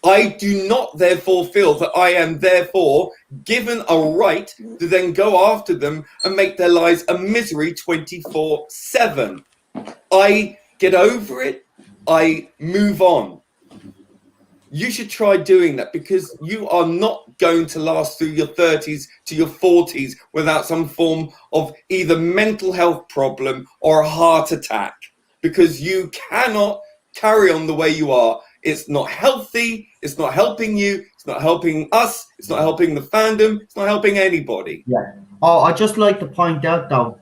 I do not therefore feel that I am therefore given a right to then go after them and make their lives a misery 24/7. I get over it. I move on. You should try doing that, because you are not going to last through your 30s to your 40s without some form of either mental health problem or a heart attack, because you cannot carry on the way you are. It's not healthy. It's not helping you. It's not helping us. It's not helping the fandom. It's not helping anybody. Yeah. Oh, I'd just like to point out, though,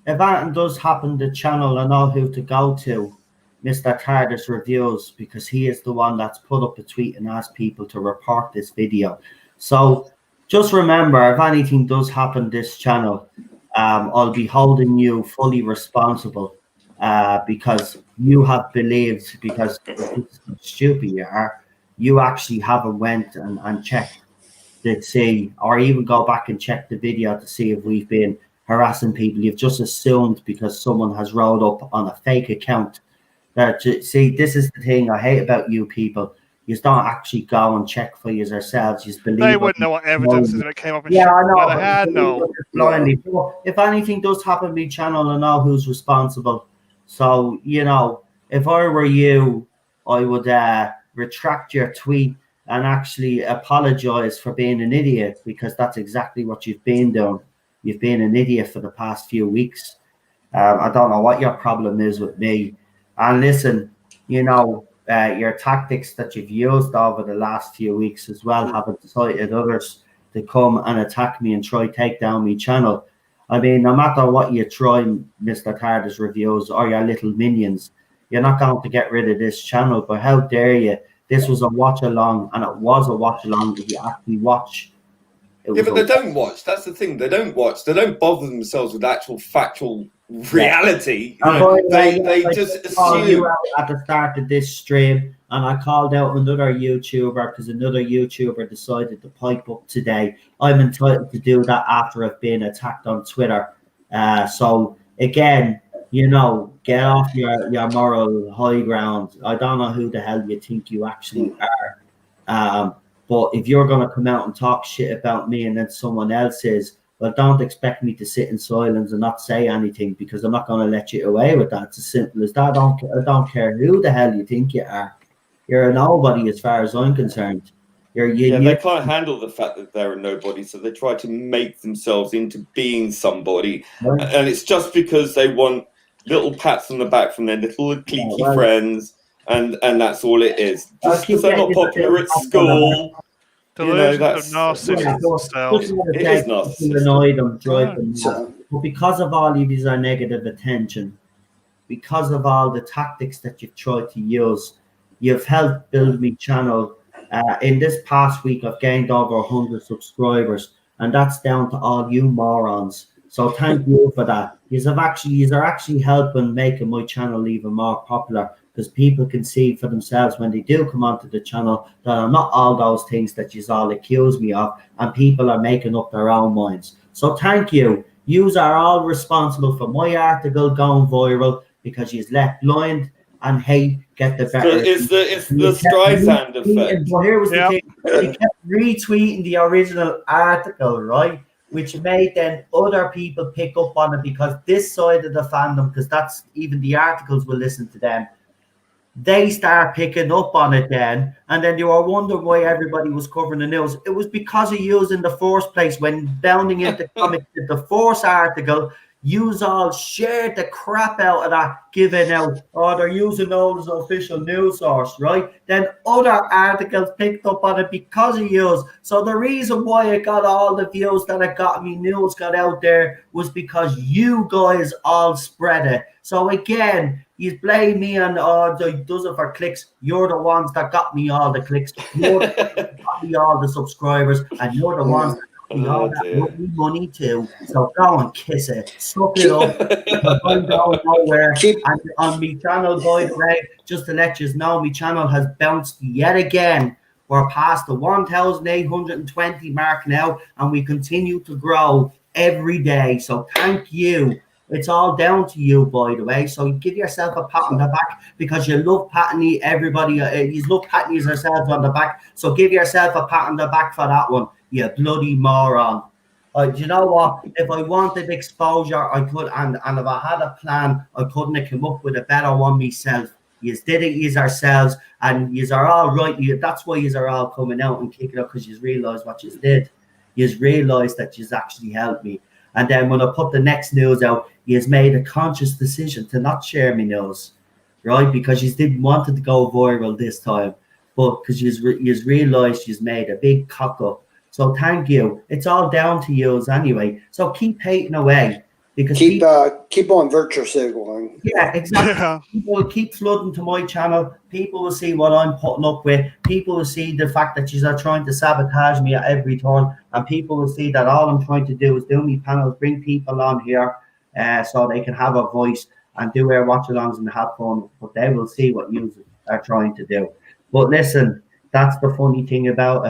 if anything does happen to the channel, I know who to go to, Mr. Tardis Reviews, because he is the one that's put up a tweet and asked people to report this video. So just remember, if anything does happen this channel, I'll be holding you fully responsible because you have believed, because it's stupid you are, you actually haven't went and checked to see, or even go back and check the video to see if we've been harassing people. You've just assumed because someone has rolled up on a fake account. See, this is the thing I hate about you people. You don't actually go and check for yourselves. You believe they wouldn't know what evidence is if it came up and yeah, I know. by the hand. No, blindly. So if anything does happen to me channel, I know who's responsible. So you know, if I were you, I would retract your tweet and actually apologize for being an idiot, because that's exactly what you've been doing. You've been an idiot for the past few weeks. I don't know what your problem is with me. And listen, you know, your tactics that you've used over the last few weeks as well have incited others to come and attack me and try take down my channel. I mean, no matter what you try, Mr. Carter's reviews or your little minions, you're not going to get rid of this channel. But how dare you? This was a watch along, and it was a watch along if you actually watch. Yeah, but they don't watch. That's the thing. They don't watch. They don't bother themselves with actual factual reality. You know, they just assume. You out at the start of this stream, and I called out another YouTuber because another YouTuber decided to pipe up today. I'm entitled to do that after I've been attacked on Twitter. So again, you know, get off your moral high ground. I don't know who the hell you think you actually are. But if you're going to come out and talk shit about me and then someone else is, well, don't expect me to sit in silence and not say anything, because I'm not going to let you away with that. It's as simple as that. I don't care who the hell you think you are. You're a nobody as far as I'm concerned. They can't handle the fact that they're a nobody, so they try to make themselves into being somebody. Right. And it's just because they want little pats on the back from their little cliquey friends. And that's all it is. Just because they're not popular at school. Delusion of narcissism style. It is narcissism. Annoy them, drive them mad. But because of all of these negative attention, because of all the tactics that you've tried to use, you've helped build my channel. In this past week, I've gained over 100 subscribers, and that's down to all you morons. So thank you for that. You are actually helping making my channel even more popular, because people can see for themselves when they do come onto the channel that I'm not all those things that you all accuse me of, and people are making up their own minds. So thank you. Yous are all responsible for my article going viral, because you've let blind and hate get the better. It's the Streisand effect. But here was the thing. They kept retweeting the original article, right? Which made then other people pick up on it, because this side of the fandom, because that's even the articles will listen to them, they start picking up on it then, and then you were wondering why everybody was covering the news. It was because of yous in the first place. When bounding into comics, the first article, yous all shared the crap out of that, giving out, oh, they're using those as an official news source, right? Then other articles picked up on it because of yous. So the reason why it got all the views that it got, me news got out there, was because you guys all spread it. So again, you blame me and does it for clicks. You're the ones that got me all the clicks. You're the ones that got me all the subscribers, and you're the ones that got me all that money too. So go and kiss it. Suck it up. I'm going nowhere. And on my channel, by the way, just to let you know, my channel has bounced yet again. We're past the 1,820 mark now, and we continue to grow every day. So thank you. It's all down to you, by the way. So give yourself a pat on the back, because you love patting everybody. You love patting yourselves on the back. So give yourself a pat on the back for that one, you bloody moron. Do you know what? If I wanted exposure, I could, and if I had a plan, I couldn't have come up with a better one myself. You did it, you ourselves, and you are all right. That's why you are all coming out and kicking up, because you realise what you did. You realise that you actually helped me. And then when I put the next news out, he has made a conscious decision to not share me news, right? Because you didn't want it to go viral this time, but because you realised you've made a big cock up. So thank you. It's all down to you anyway. So keep hating away. Because keep on virtue signaling. Yeah, exactly. People will keep flooding to my channel. People will see what I'm putting up with. People will see the fact that she's not trying to sabotage me at every turn, and people will see that all I'm trying to do is do me panels, bring people on here, so they can have a voice and do their watch-alongs and have fun. But they will see what you are trying to do. But listen, that's the funny thing about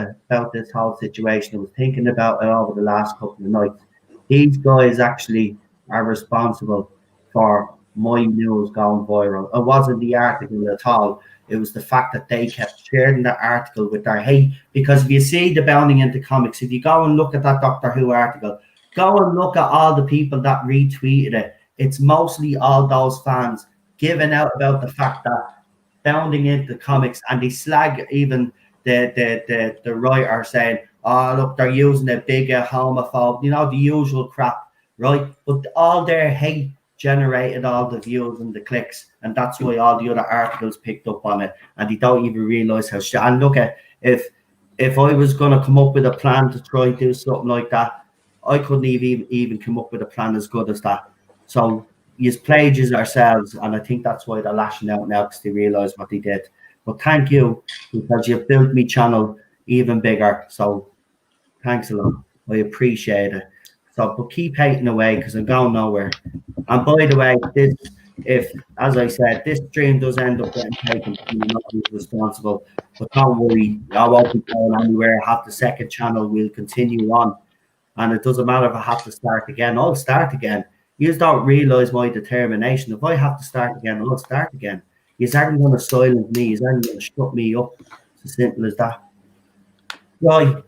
this whole situation. I was thinking about it over the last couple of nights. These guys actually are responsible for my news going viral. It wasn't the article at all. It was the fact that they kept sharing the article with their hate. Because if you see the bounding into comics, if you go and look at that Doctor Who article, go and look at all the people that retweeted it. It's mostly all those fans giving out about the fact that bounding into comics, and they slag even the writer saying, oh, look, they're using a bigger homophobe, the usual crap. Right, but all their hate generated all the views and the clicks, and that's why all the other articles picked up on it, and they don't even realize how shit. And look at if I was gonna come up with a plan to try and do something like that, I couldn't even come up with a plan as good as that. So you played ourselves, and I think that's why they're lashing out now, because they realize what they did. But thank you, because you've built me channel even bigger. So thanks a lot. I appreciate it. So, but keep hating away, because I'm going nowhere. And by the way, as I said, this stream does end up getting taken, you're not responsible. But don't worry, I won't be going anywhere. I have the second channel, we'll continue on. And it doesn't matter if I have to start again, I'll start again. You just don't realize my determination. If I have to start again, I'll start again. You aren't going to silence me, you aren't going to shut me up. It's as simple as that. Right.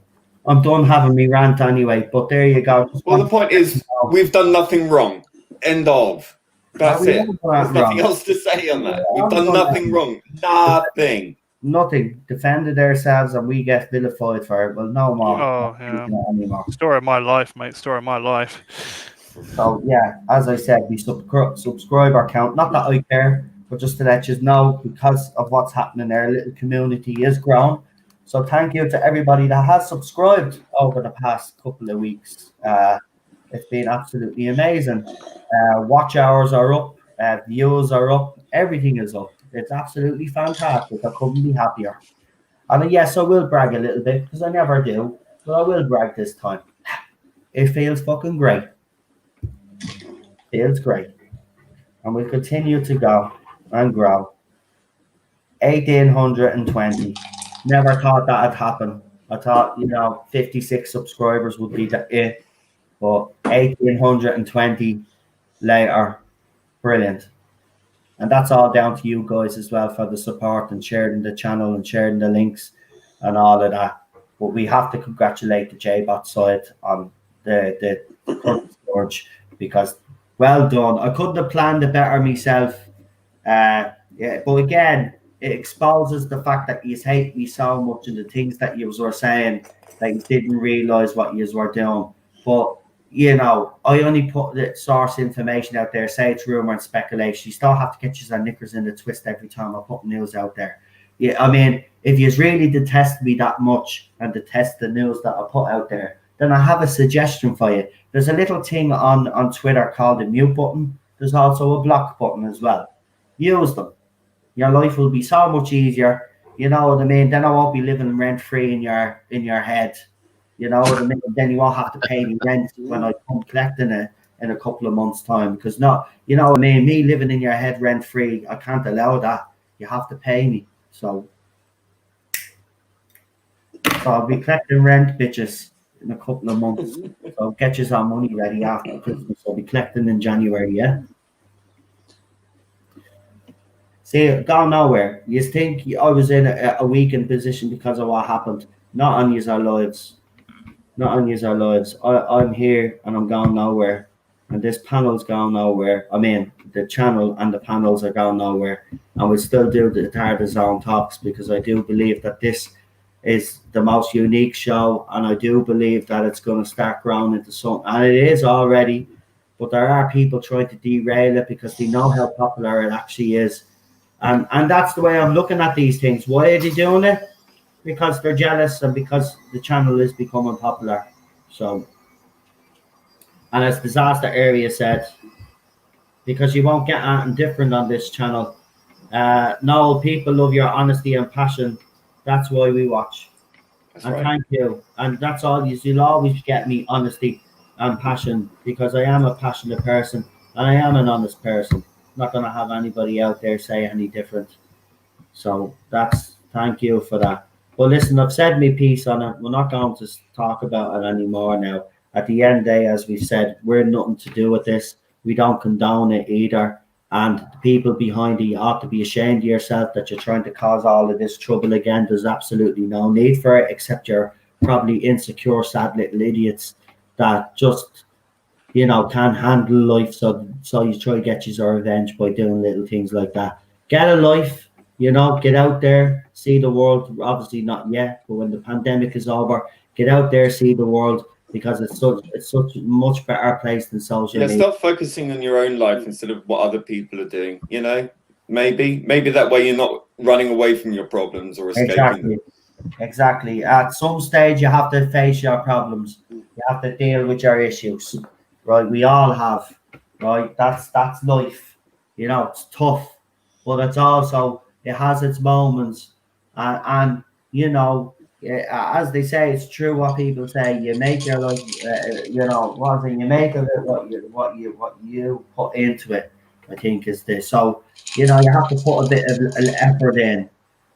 I'm done having me rant anyway, but there you go. Well, the point is, we've done nothing wrong. End of. That's it. There's nothing else to say on that. We've done nothing wrong. Nothing. Nothing. Defended ourselves and we get vilified for it. Well, no more. Oh, yeah. Anymore. Story of my life, mate. Story of my life. So, yeah, as I said, we subscribe our count. Not that I care, but just to let you know, because of what's happening there, a little community is grown. So thank you to everybody that has subscribed over the past couple of weeks. It's been absolutely amazing. Watch hours are up, views are up, everything is up. It's absolutely fantastic. I couldn't be happier. And yes, I will brag a little bit, because I never do, but I will brag this time. It feels fucking great. Feels great. And we'll continue to go and grow. 1,820. Never thought that'd happen. I thought, 56 subscribers would be it, but 1,820 later, brilliant. And that's all down to you guys as well for the support and sharing the channel and sharing the links and all of that. But we have to congratulate the JBot side on the storage, because well done. I couldn't have planned it better myself. But again, it exposes the fact that you hate me so much and the things that you were saying that you didn't realize what you were doing. But I only put the source information out there, say it's rumor and speculation. You still have to get your knickers in the twist every time I put news out there. Yeah, I mean, if you really detest me that much and detest the news that I put out there, then I have a suggestion for you. There's a little thing on Twitter called the mute button. There's also a block button as well. Use them. Your life will be so much easier. You know what I mean? Then I won't be living rent free in your head. You know what I mean? Then you won't have to pay me rent when I come collecting it in a couple of months' time. Because you know what I mean? Me living in your head rent free, I can't allow that. You have to pay me. So I'll be collecting rent, bitches, in a couple of months. So get you some money ready after Christmas. I'll be collecting in January, yeah? See, gone nowhere. You think I was in a weakened position because of what happened? Not on your lives. Not on your lives. I'm here and I'm going nowhere. And this panel's going nowhere. I mean, the channel and the panels are going nowhere. And we still do the Tarda Zone Talks, because I do believe that this is the most unique show. And I do believe that it's going to start growing into something. And it is already. But there are people trying to derail it because they know how popular it actually is. And that's the way I'm looking at these things. Why are they doing it? Because they're jealous and because the channel is becoming popular. So, And as Disaster Area said, because you won't get anything different on this channel. No, people love your honesty and passion. That's why we watch. That's and right. Thank you. And that's all. You'll always get me honesty and passion, because I am a passionate person and I am an honest person. I'm not going to have anybody out there say any different. So thank you for that. But listen, I've said my piece on it. We're not going to talk about it anymore now. At the end of the day, as we said, we're nothing to do with this. We don't condone it either. And the people behind it, you ought to be ashamed of yourself that you're trying to cause all of this trouble again. There's absolutely no need for it, except you're probably insecure, sad little idiots that just, can't handle life. So you try to get your revenge by doing little things like that. Get a life. Get out there, see the world. Obviously not yet, but when the pandemic is over, get out there, see the world, because it's such a much better place than social media. Start focusing on your own life instead of what other people are doing. Maybe that way you're not running away from your problems or escaping them. Exactly. At some stage, you have to face your problems. You have to deal with your issues, right? We all have, right? That's life. It's tough, but it's also, it has its moments, and as they say, it's true what people say. You make your life, you make of it what you put into it. I think is this. So you have to put a bit of effort in.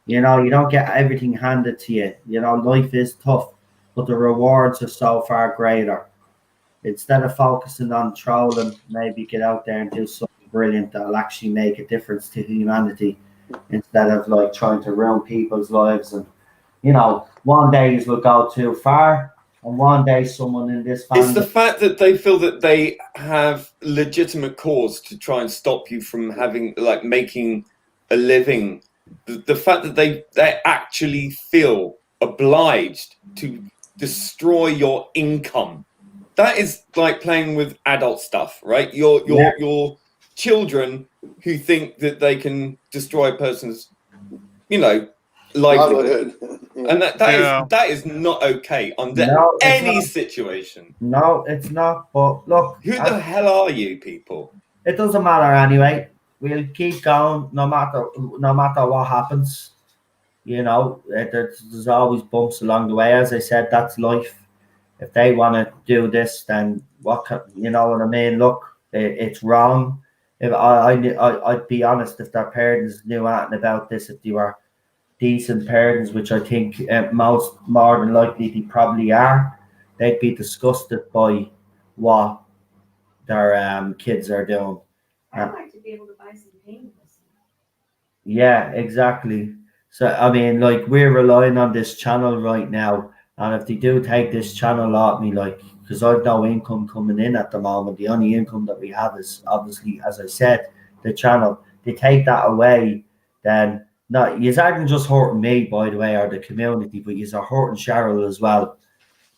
You don't get everything handed to you. Life is tough, but the rewards are so far greater. Instead of focusing on trolling, maybe get out there and do something brilliant that'll actually make a difference to humanity, instead of trying to ruin people's lives. And one day you will go too far, and one day someone in this family. It's the fact that they feel that they have legitimate cause to try and stop you from having making a living. The fact that they actually feel obliged to destroy your income. That is like playing with adult stuff, right? Your children who think that they can destroy a person's, livelihood, and that is not okay under any situation. No, it's not. But look, who the hell are you people? It doesn't matter anyway. We'll keep going no matter what happens. There's always bumps along the way. As I said, that's life. If they want to do this, then you know what I mean? Look, it's wrong. If I'd be honest, if their parents knew anything about this, if they were decent parents, which I think more than likely they probably are, they'd be disgusted by what their kids are doing. I'd like to be able to buy some paint. Yeah, exactly. So I mean, we're relying on this channel right now, and if they do take this channel off me, because I've no income coming in at the moment, the only income that we have is obviously, as I said, the channel. They take that away, then you aren't just hurting me, by the way, or the community, but you're hurting Cheryl as well.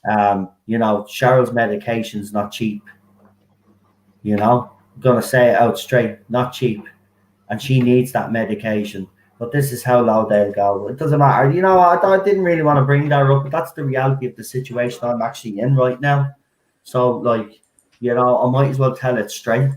Cheryl's medication's not cheap. I'm gonna say it out straight, not cheap, and she needs that medication. But this is how low they'll go. It doesn't matter. I didn't really want to bring that up, but that's the reality of the situation I'm actually in right now. So, I might as well tell it straight.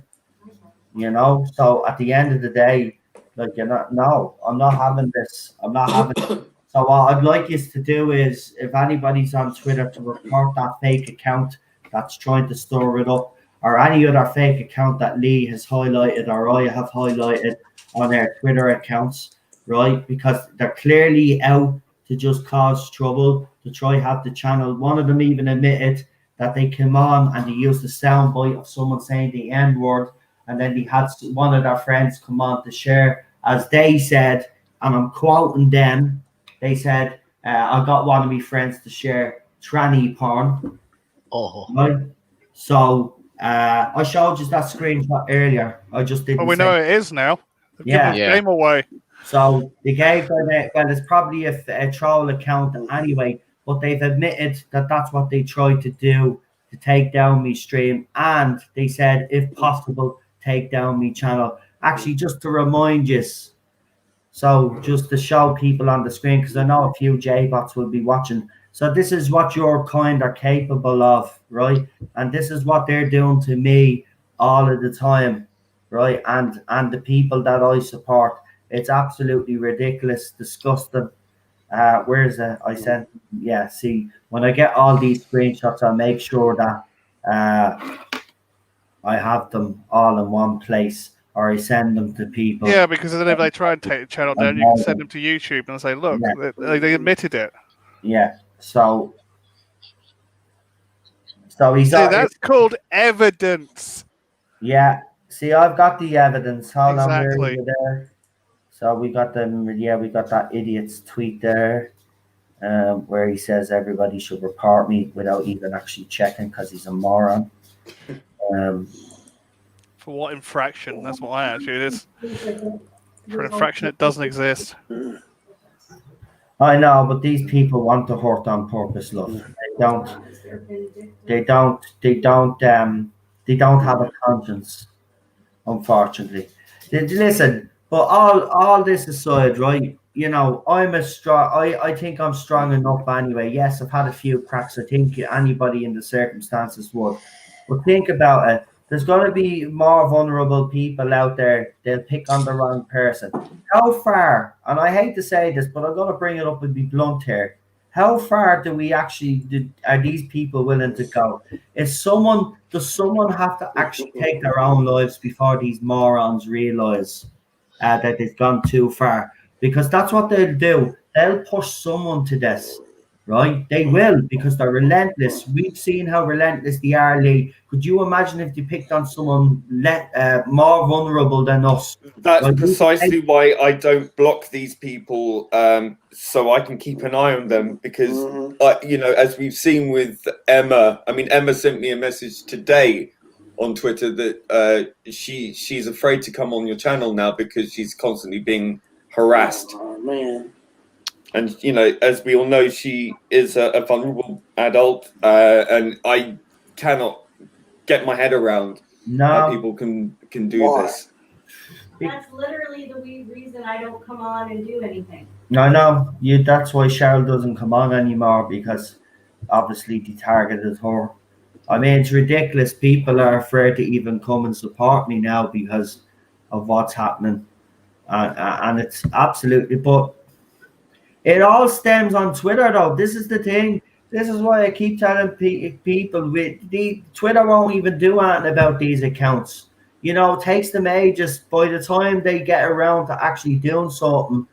So at the end of the day, I'm not having this. I'm not having it. So what I'd like you to do is, if anybody's on Twitter, to report that fake account that's trying to stir it up, or any other fake account that Lee has highlighted or I have highlighted on their Twitter accounts, right? Because they're clearly out to just cause trouble, to try have the channel. One of them even admitted that they came on and they used a soundbite of someone saying the N-word, and then they had one of their friends come on to share, as they said, and I'm quoting them, they said, I got one of my friends to share tranny porn. Oh. Right? So I showed you that screenshot earlier. I just didn't. Well, we know it is now. Yeah. Game away. So they gave them it's probably a troll account anyway, but they've admitted that that's what they tried to do to take down me stream, and they said, if possible, take down me channel. Actually, just to remind you, so just to show people on the screen, because I know a few J-bots will be watching, So this is what your kind are capable of, right? And this is what they're doing to me all of the time, right? And the people that I support. It's absolutely ridiculous, disgusting. Where is it? I sent. Yeah. See, when I get all these screenshots, I'll make sure that I have them all in one place, or I send them to people. Yeah, because then if they try and take the channel down, you can send them to YouTube and say, "Look, they admitted it." Yeah. So he's. See, that's called evidence. Yeah. See, I've got the evidence. Hold on, where Exactly. is it there? So we got them. Yeah, we got that idiot's tweet there, where he says everybody should report me without even actually checking because he's a moron. For what infraction? That's what I ask you. It is for an infraction that doesn't exist. I know, but these people want to hurt on purpose, love. They don't have a conscience, unfortunately. Listen, but all this aside, right? You know, I think I'm strong enough anyway. Yes, I've had a few cracks. I think anybody in the circumstances would. But think about it. There's going to be more vulnerable people out there. They'll pick on the wrong person. How far, and I hate to say this, but I'm going to bring it up and be blunt here. How far are these people willing to go? Does someone have to actually take their own lives before these morons realize that they've gone too far? Because that's what they'll do. They'll push someone to this. Right? They will, because they're relentless. We've seen how relentless they are, Lee. Could you imagine if they picked on someone more vulnerable than us? That's precisely why I don't block these people, so I can keep an eye on them. Because, you know, as we've seen with Emma, I mean, Emma sent me a message today on Twitter that she's afraid to come on your channel now because she's constantly being harassed. Oh, man. And, you know, as we all know, she is a vulnerable adult, and I cannot get my head around how people can do this. That's literally the reason I don't come on and do anything. No, that's why Cheryl doesn't come on anymore, because obviously they targeted her. I mean, it's ridiculous. People are afraid to even come and support me now because of what's happening. And it's absolutely, but it all stems on Twitter, though. This is the thing. This is why I keep telling people Twitter won't even do anything about these accounts. You know, it takes them ages. By the time they get around to actually doing something,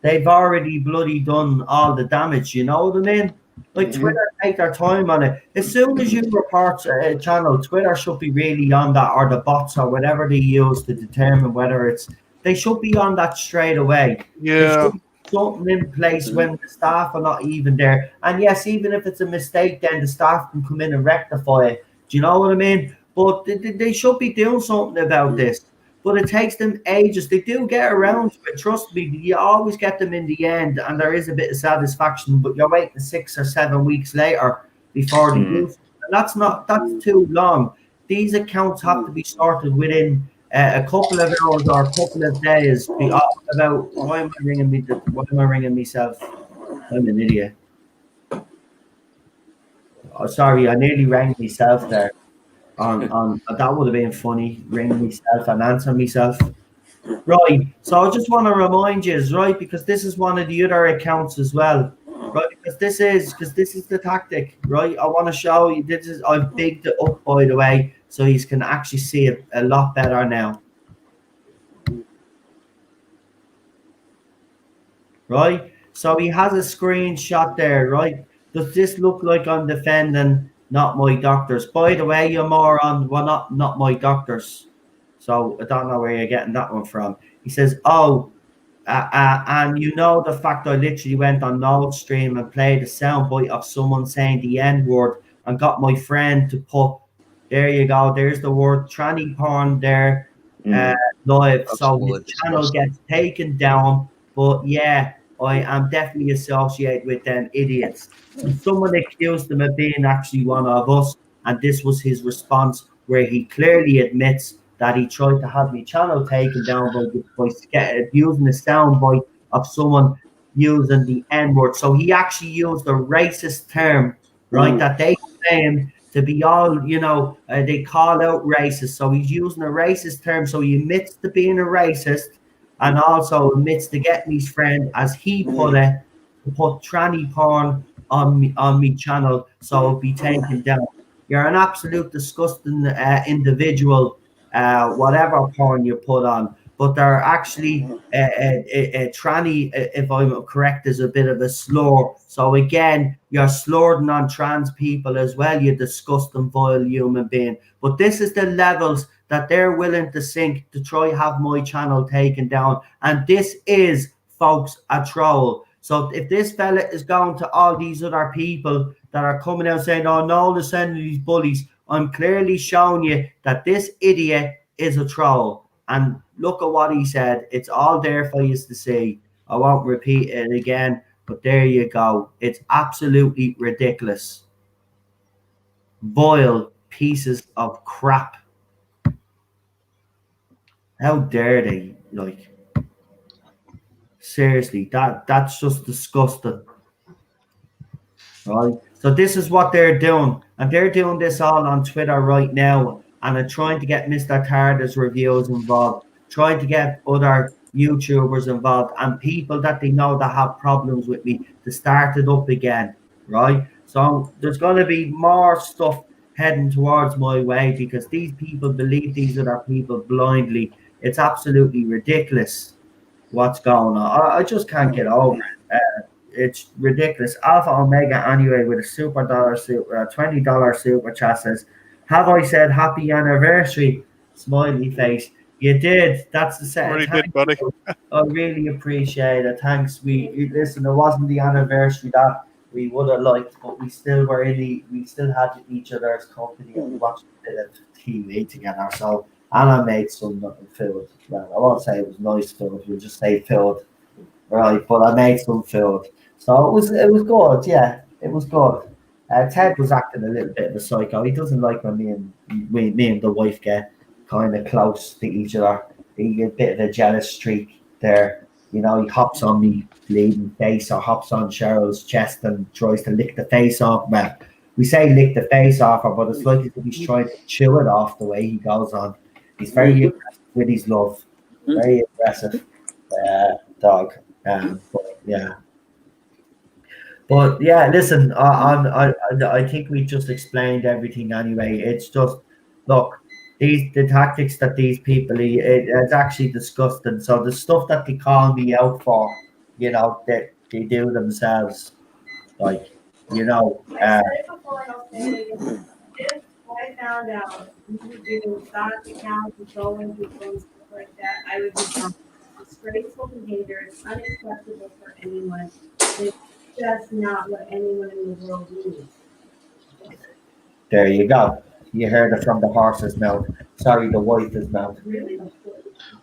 they've already bloody done all the damage. You know what I mean? Like, Twitter take their time on it. As soon as you report a channel, Twitter should be really on that, or the bots or whatever they use to determine whether they should be on that straight away. Yeah. Something in place when the staff are not even there. And yes, even if it's a mistake, then the staff can come in and rectify it. Do you know what I mean? But they should be doing something about this. But it takes them ages. They do get around to it. Trust me, you always get them in the end, and there is a bit of satisfaction. But you're waiting 6 or 7 weeks later before they do. And that's too long. These accounts have to be sorted within a couple of hours or a couple of days. Why am I ringing myself? I'm an idiot. Oh, sorry, I nearly rang myself there. On that would have been funny, ringing myself and answering myself. Right. So I just want to remind you, right, because this is one of the other accounts as well. Right, because this is the tactic, right? I want to show you I've bigged it up, by the way, so you can actually see it a lot better now. Right? So he has a screenshot there, right? Does this look like I'm defending not my doctors? By the way, you moron, well, not my doctors. So I don't know where you're getting that one from. He says, and you know the fact I literally went on Node Stream and played a soundbite of someone saying the N-word and got my friend to put, there you go, there's the word tranny porn there, live. So his channel gets taken down. But yeah, I am definitely associated with them idiots. And someone accused him of being actually one of us, and this was his response, where he clearly admits that he tried to have my channel taken down by using a soundbite of someone using the N-word. So he actually used a racist term, right, that they claim to be all, they call out racist. So he's using a racist term. So he admits to being a racist and also admits to getting his friend, as he put it, to put tranny porn on me channel so it'll be taken down. You're an absolute disgusting individual, whatever porn you put on. But they're actually tranny, if I'm correct, is a bit of a slur. So again, you're slurring on trans people as well, you disgusting, vile human being. But this is the levels that they're willing to sink to try have my channel taken down. And this is, folks, a troll. So if this fella is going to all these other people that are coming out saying, oh, no, they're sending these bullies, I'm clearly showing you that this idiot is a troll. And look at what he said. It's all there for you to see. I won't repeat it again, but there you go. It's absolutely ridiculous. Vile pieces of crap. How dare they? Like, seriously, that's just disgusting. Right? So this is what they're doing. And they're doing this all on Twitter right now. And are trying to get Mr. Tarda's reviews involved, trying to get other YouTubers involved and people that they know that have problems with me to start it up again, right? So there's going to be more stuff heading towards my way because these people believe these other people blindly. It's absolutely ridiculous what's going on. I just can't get over it. It's ridiculous. Alpha Omega anyway with a $20 super chat says, have I said happy anniversary? Smiley face. You did. That's the same. Really did, buddy. I really appreciate it. Thanks. Listen, it wasn't the anniversary that we would have liked, but we still had each other's company and we watched a bit of TV together. So, and I made some food. Well, I won't say it was nice food. We'll just say food, right? But I made some food, so it was good. Yeah, it was good. Ted was acting a little bit of a psycho. He doesn't like when me and the wife get kind of close to each other. He get a bit of a jealous streak there. He hops on me bleeding face or hops on Cheryl's chest and tries to lick the face off. Well, we say lick the face off her, but it's like he's trying to chew it off the way he goes on. He's very aggressive with his love. Very aggressive dog. But yeah. But yeah, listen, I think we just explained everything anyway. It's just, look, the tactics that these people, it's actually disgusting. So the stuff that they call me out for, that they do themselves, like, I said before, and I'll say it again. If I found out you do stock accounts, controlling people and stuff like that, I would be gone. Disgraceful behavior is unacceptable for anyone. It's just not what anyone in the world needs. There you go. You heard it from the horse's mouth. Sorry, the wife's mouth. Really?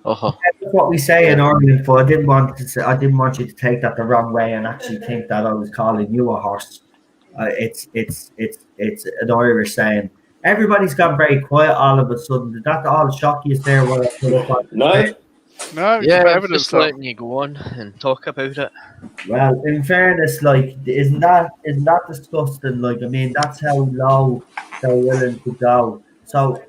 That's what we say in Ireland. For I didn't want you to take that the wrong way and actually think that I was calling you a horse. It's an Irish saying. Everybody's got very quiet all of a sudden. Did that all shock you there? No. Yeah, I'm just letting you go on and talk about it. Well, in fairness, like, isn't that disgusting? Like, I mean, that's how low they're willing to go. So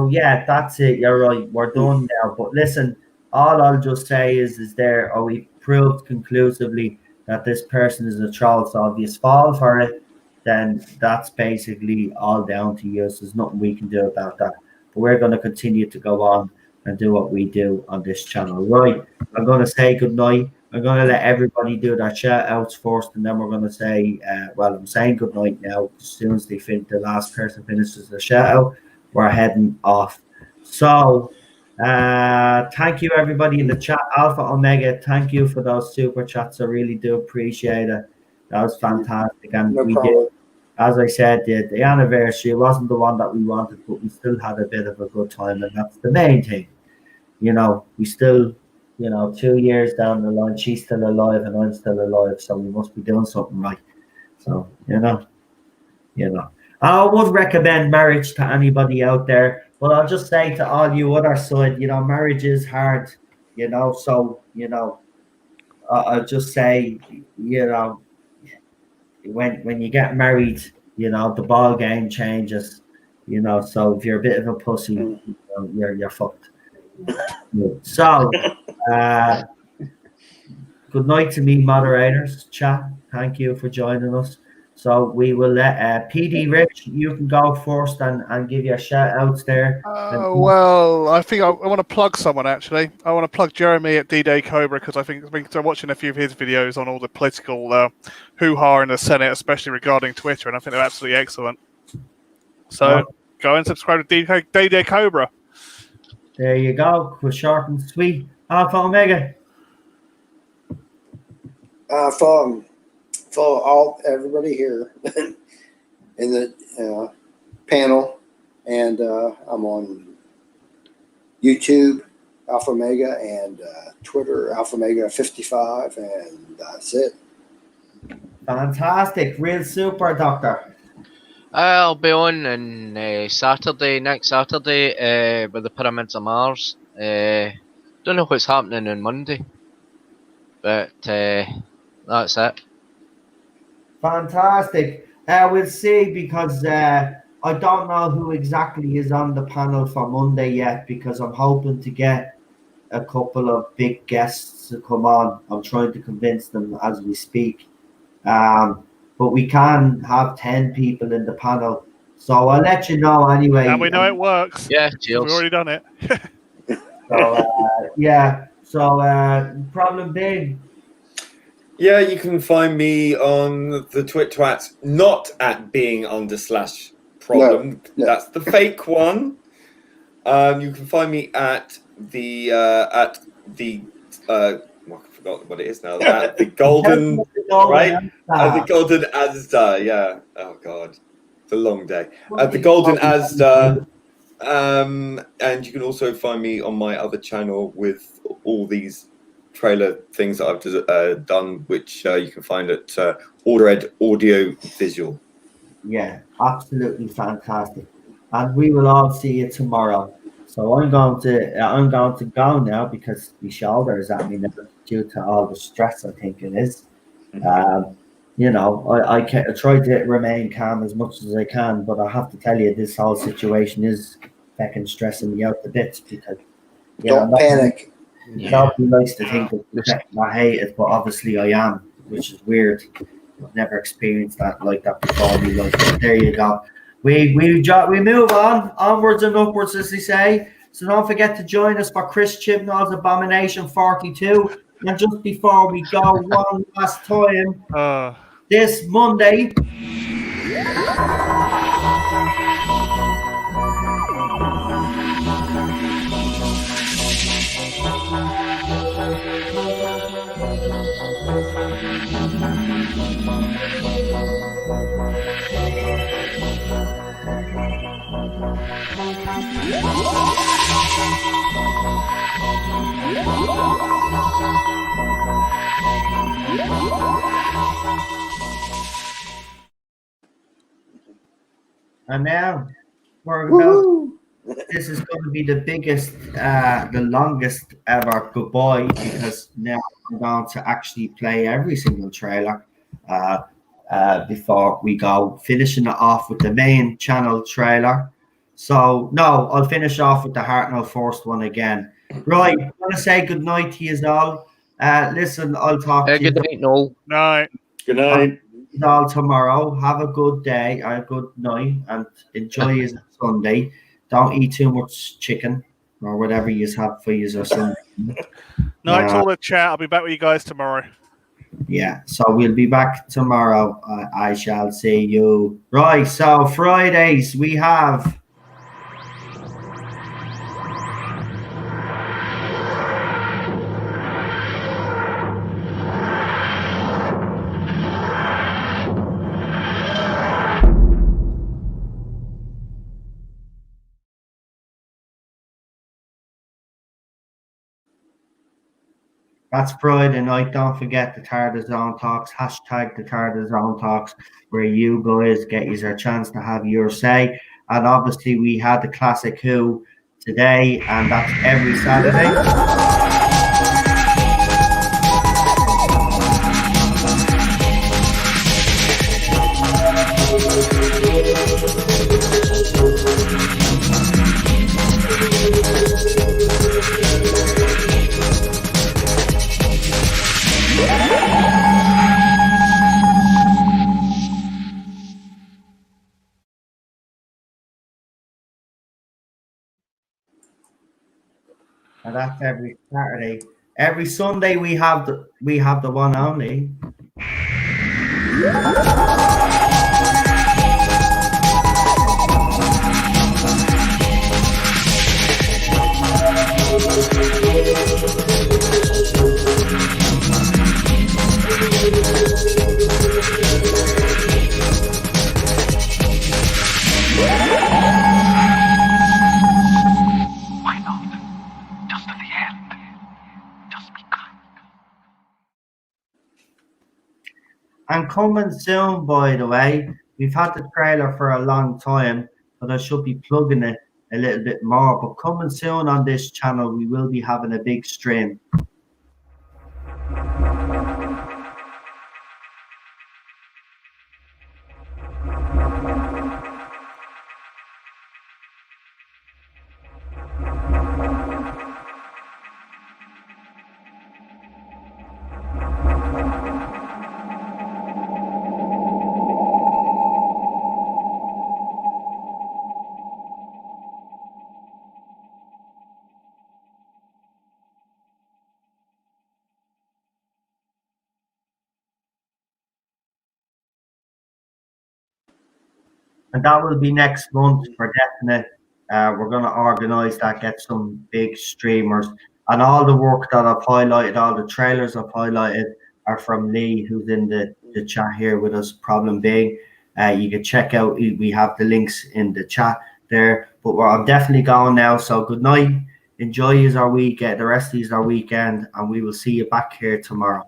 yeah, that's it. You're right. We're done now. But listen, all I'll just say is we proved conclusively that this person is a troll. So if you fall for it, then that's basically all down to you. So there's nothing we can do about that. But we're going to continue to go on and do what we do on this channel. Right, I'm going to say good night. I'm going to let everybody do their shout outs first, and then we're going to say, I'm saying good night now. As soon as the last person finishes the shout out, we're heading off. So, thank you everybody in the chat. Alpha Omega, thank you for those super chats. I really do appreciate it. That was fantastic. And we did, as I said, the anniversary wasn't the one that we wanted, but we still had a bit of a good time, and that's the main thing. We still, 2 years down the line, she's still alive and I'm still alive, so we must be doing something right. So, I would recommend marriage to anybody out there, but I'll just say to all you other side, marriage is hard, so, I'll just say, you know, when you get married, you know, the ball game changes. You know, so if you're a bit of a pussy, you know, you're fucked. So, good night to me, moderators. Chat. Thank you for joining us. So we will let PD Rich, you can go first and give your shout outs there. Well, I think I want to plug someone actually. I want to plug Jeremy at D-Day Cobra because I think I'm watching a few of his videos on all the political hoo-ha in the Senate, especially regarding Twitter, and I think they're absolutely excellent. So go and subscribe to D-Day Cobra. There you go. Quick, short and sweet. Alpha Omega. For everybody here in the panel, and I'm on YouTube, Alpha Omega, and Twitter, Alpha Omega 55, and that's it. Fantastic. Real super, Doctor. I'll be on next Saturday, with the Pyramids of Mars. Don't know what's happening on Monday, but that's it. Fantastic. We'll see, because I don't know who exactly is on the panel for Monday yet, because I'm hoping to get a couple of big guests to come on. I'm trying to convince them as we speak. But we can have 10 people in the panel. So I'll let you know anyway. And we know it works. Yeah, cheers. We've already done it. So, problem being. Yeah, you can find me on the twat, not at being_problem. No. That's the fake one. You can find me at the I forgot what it is now. At the golden, right? At the golden Asda. Yeah. Oh God, it's a long day. At the golden Asda. And you can also find me on my other channel with all these trailer things that I've done, which you can find at Ordered Audio Visual. Yeah, absolutely fantastic. And we will all see you tomorrow. So I'm going to go now because my shoulder is at me now due to all the stress, I think it is. You know, I try to remain calm as much as I can, but I have to tell you, this whole situation is fucking stressing me out a bit, because Don't panic. Nobody likes to think that I hate it, but obviously I am, which is weird. I've never experienced that like that before. But there you go. We move on, onwards and upwards, as they say. So don't forget to join us for Chris Chibnall's Abomination 42. And just before we go, one last time, this Monday. And now we're about. This is going to be the biggest, the longest ever goodbye, because now I'm going to actually play every single trailer before we go, finishing it off with the main channel trailer. So, no, I'll finish off with the Hartnell first one again. Right, I want to say good night to you all. Listen, I'll talk to you. Good night, Noel. Night. Good night. All tomorrow. Have a good day, a good night, and enjoy your Sunday. Don't eat too much chicken or whatever you have for you or something. Night to all the chat. I'll be back with you guys tomorrow. Yeah, so we'll be back tomorrow. I shall see you. Right, so Fridays we have. That's Friday night. Don't forget the TARDIS Zone Talks, hashtag the TARDIS Zone Talks, where you guys get your chance to have your say. And obviously we had the Classic Who today, and that's every Saturday. And that's every Saturday. Every Sunday we have the one only. And coming soon, by the way, we've had the trailer for a long time, but I should be plugging it a little bit more. But coming soon on this channel, we will be having a big stream. And that will be next month for definite. We're going to organise that, get some big streamers. And all the work that I've highlighted, all the trailers I've highlighted are from Lee, who's in the chat here with us, Problem Being. You can check out, we have the links in the chat there. But I'm definitely going now. So good night. Enjoy our weekend. The rest of our weekend. And we will see you back here tomorrow.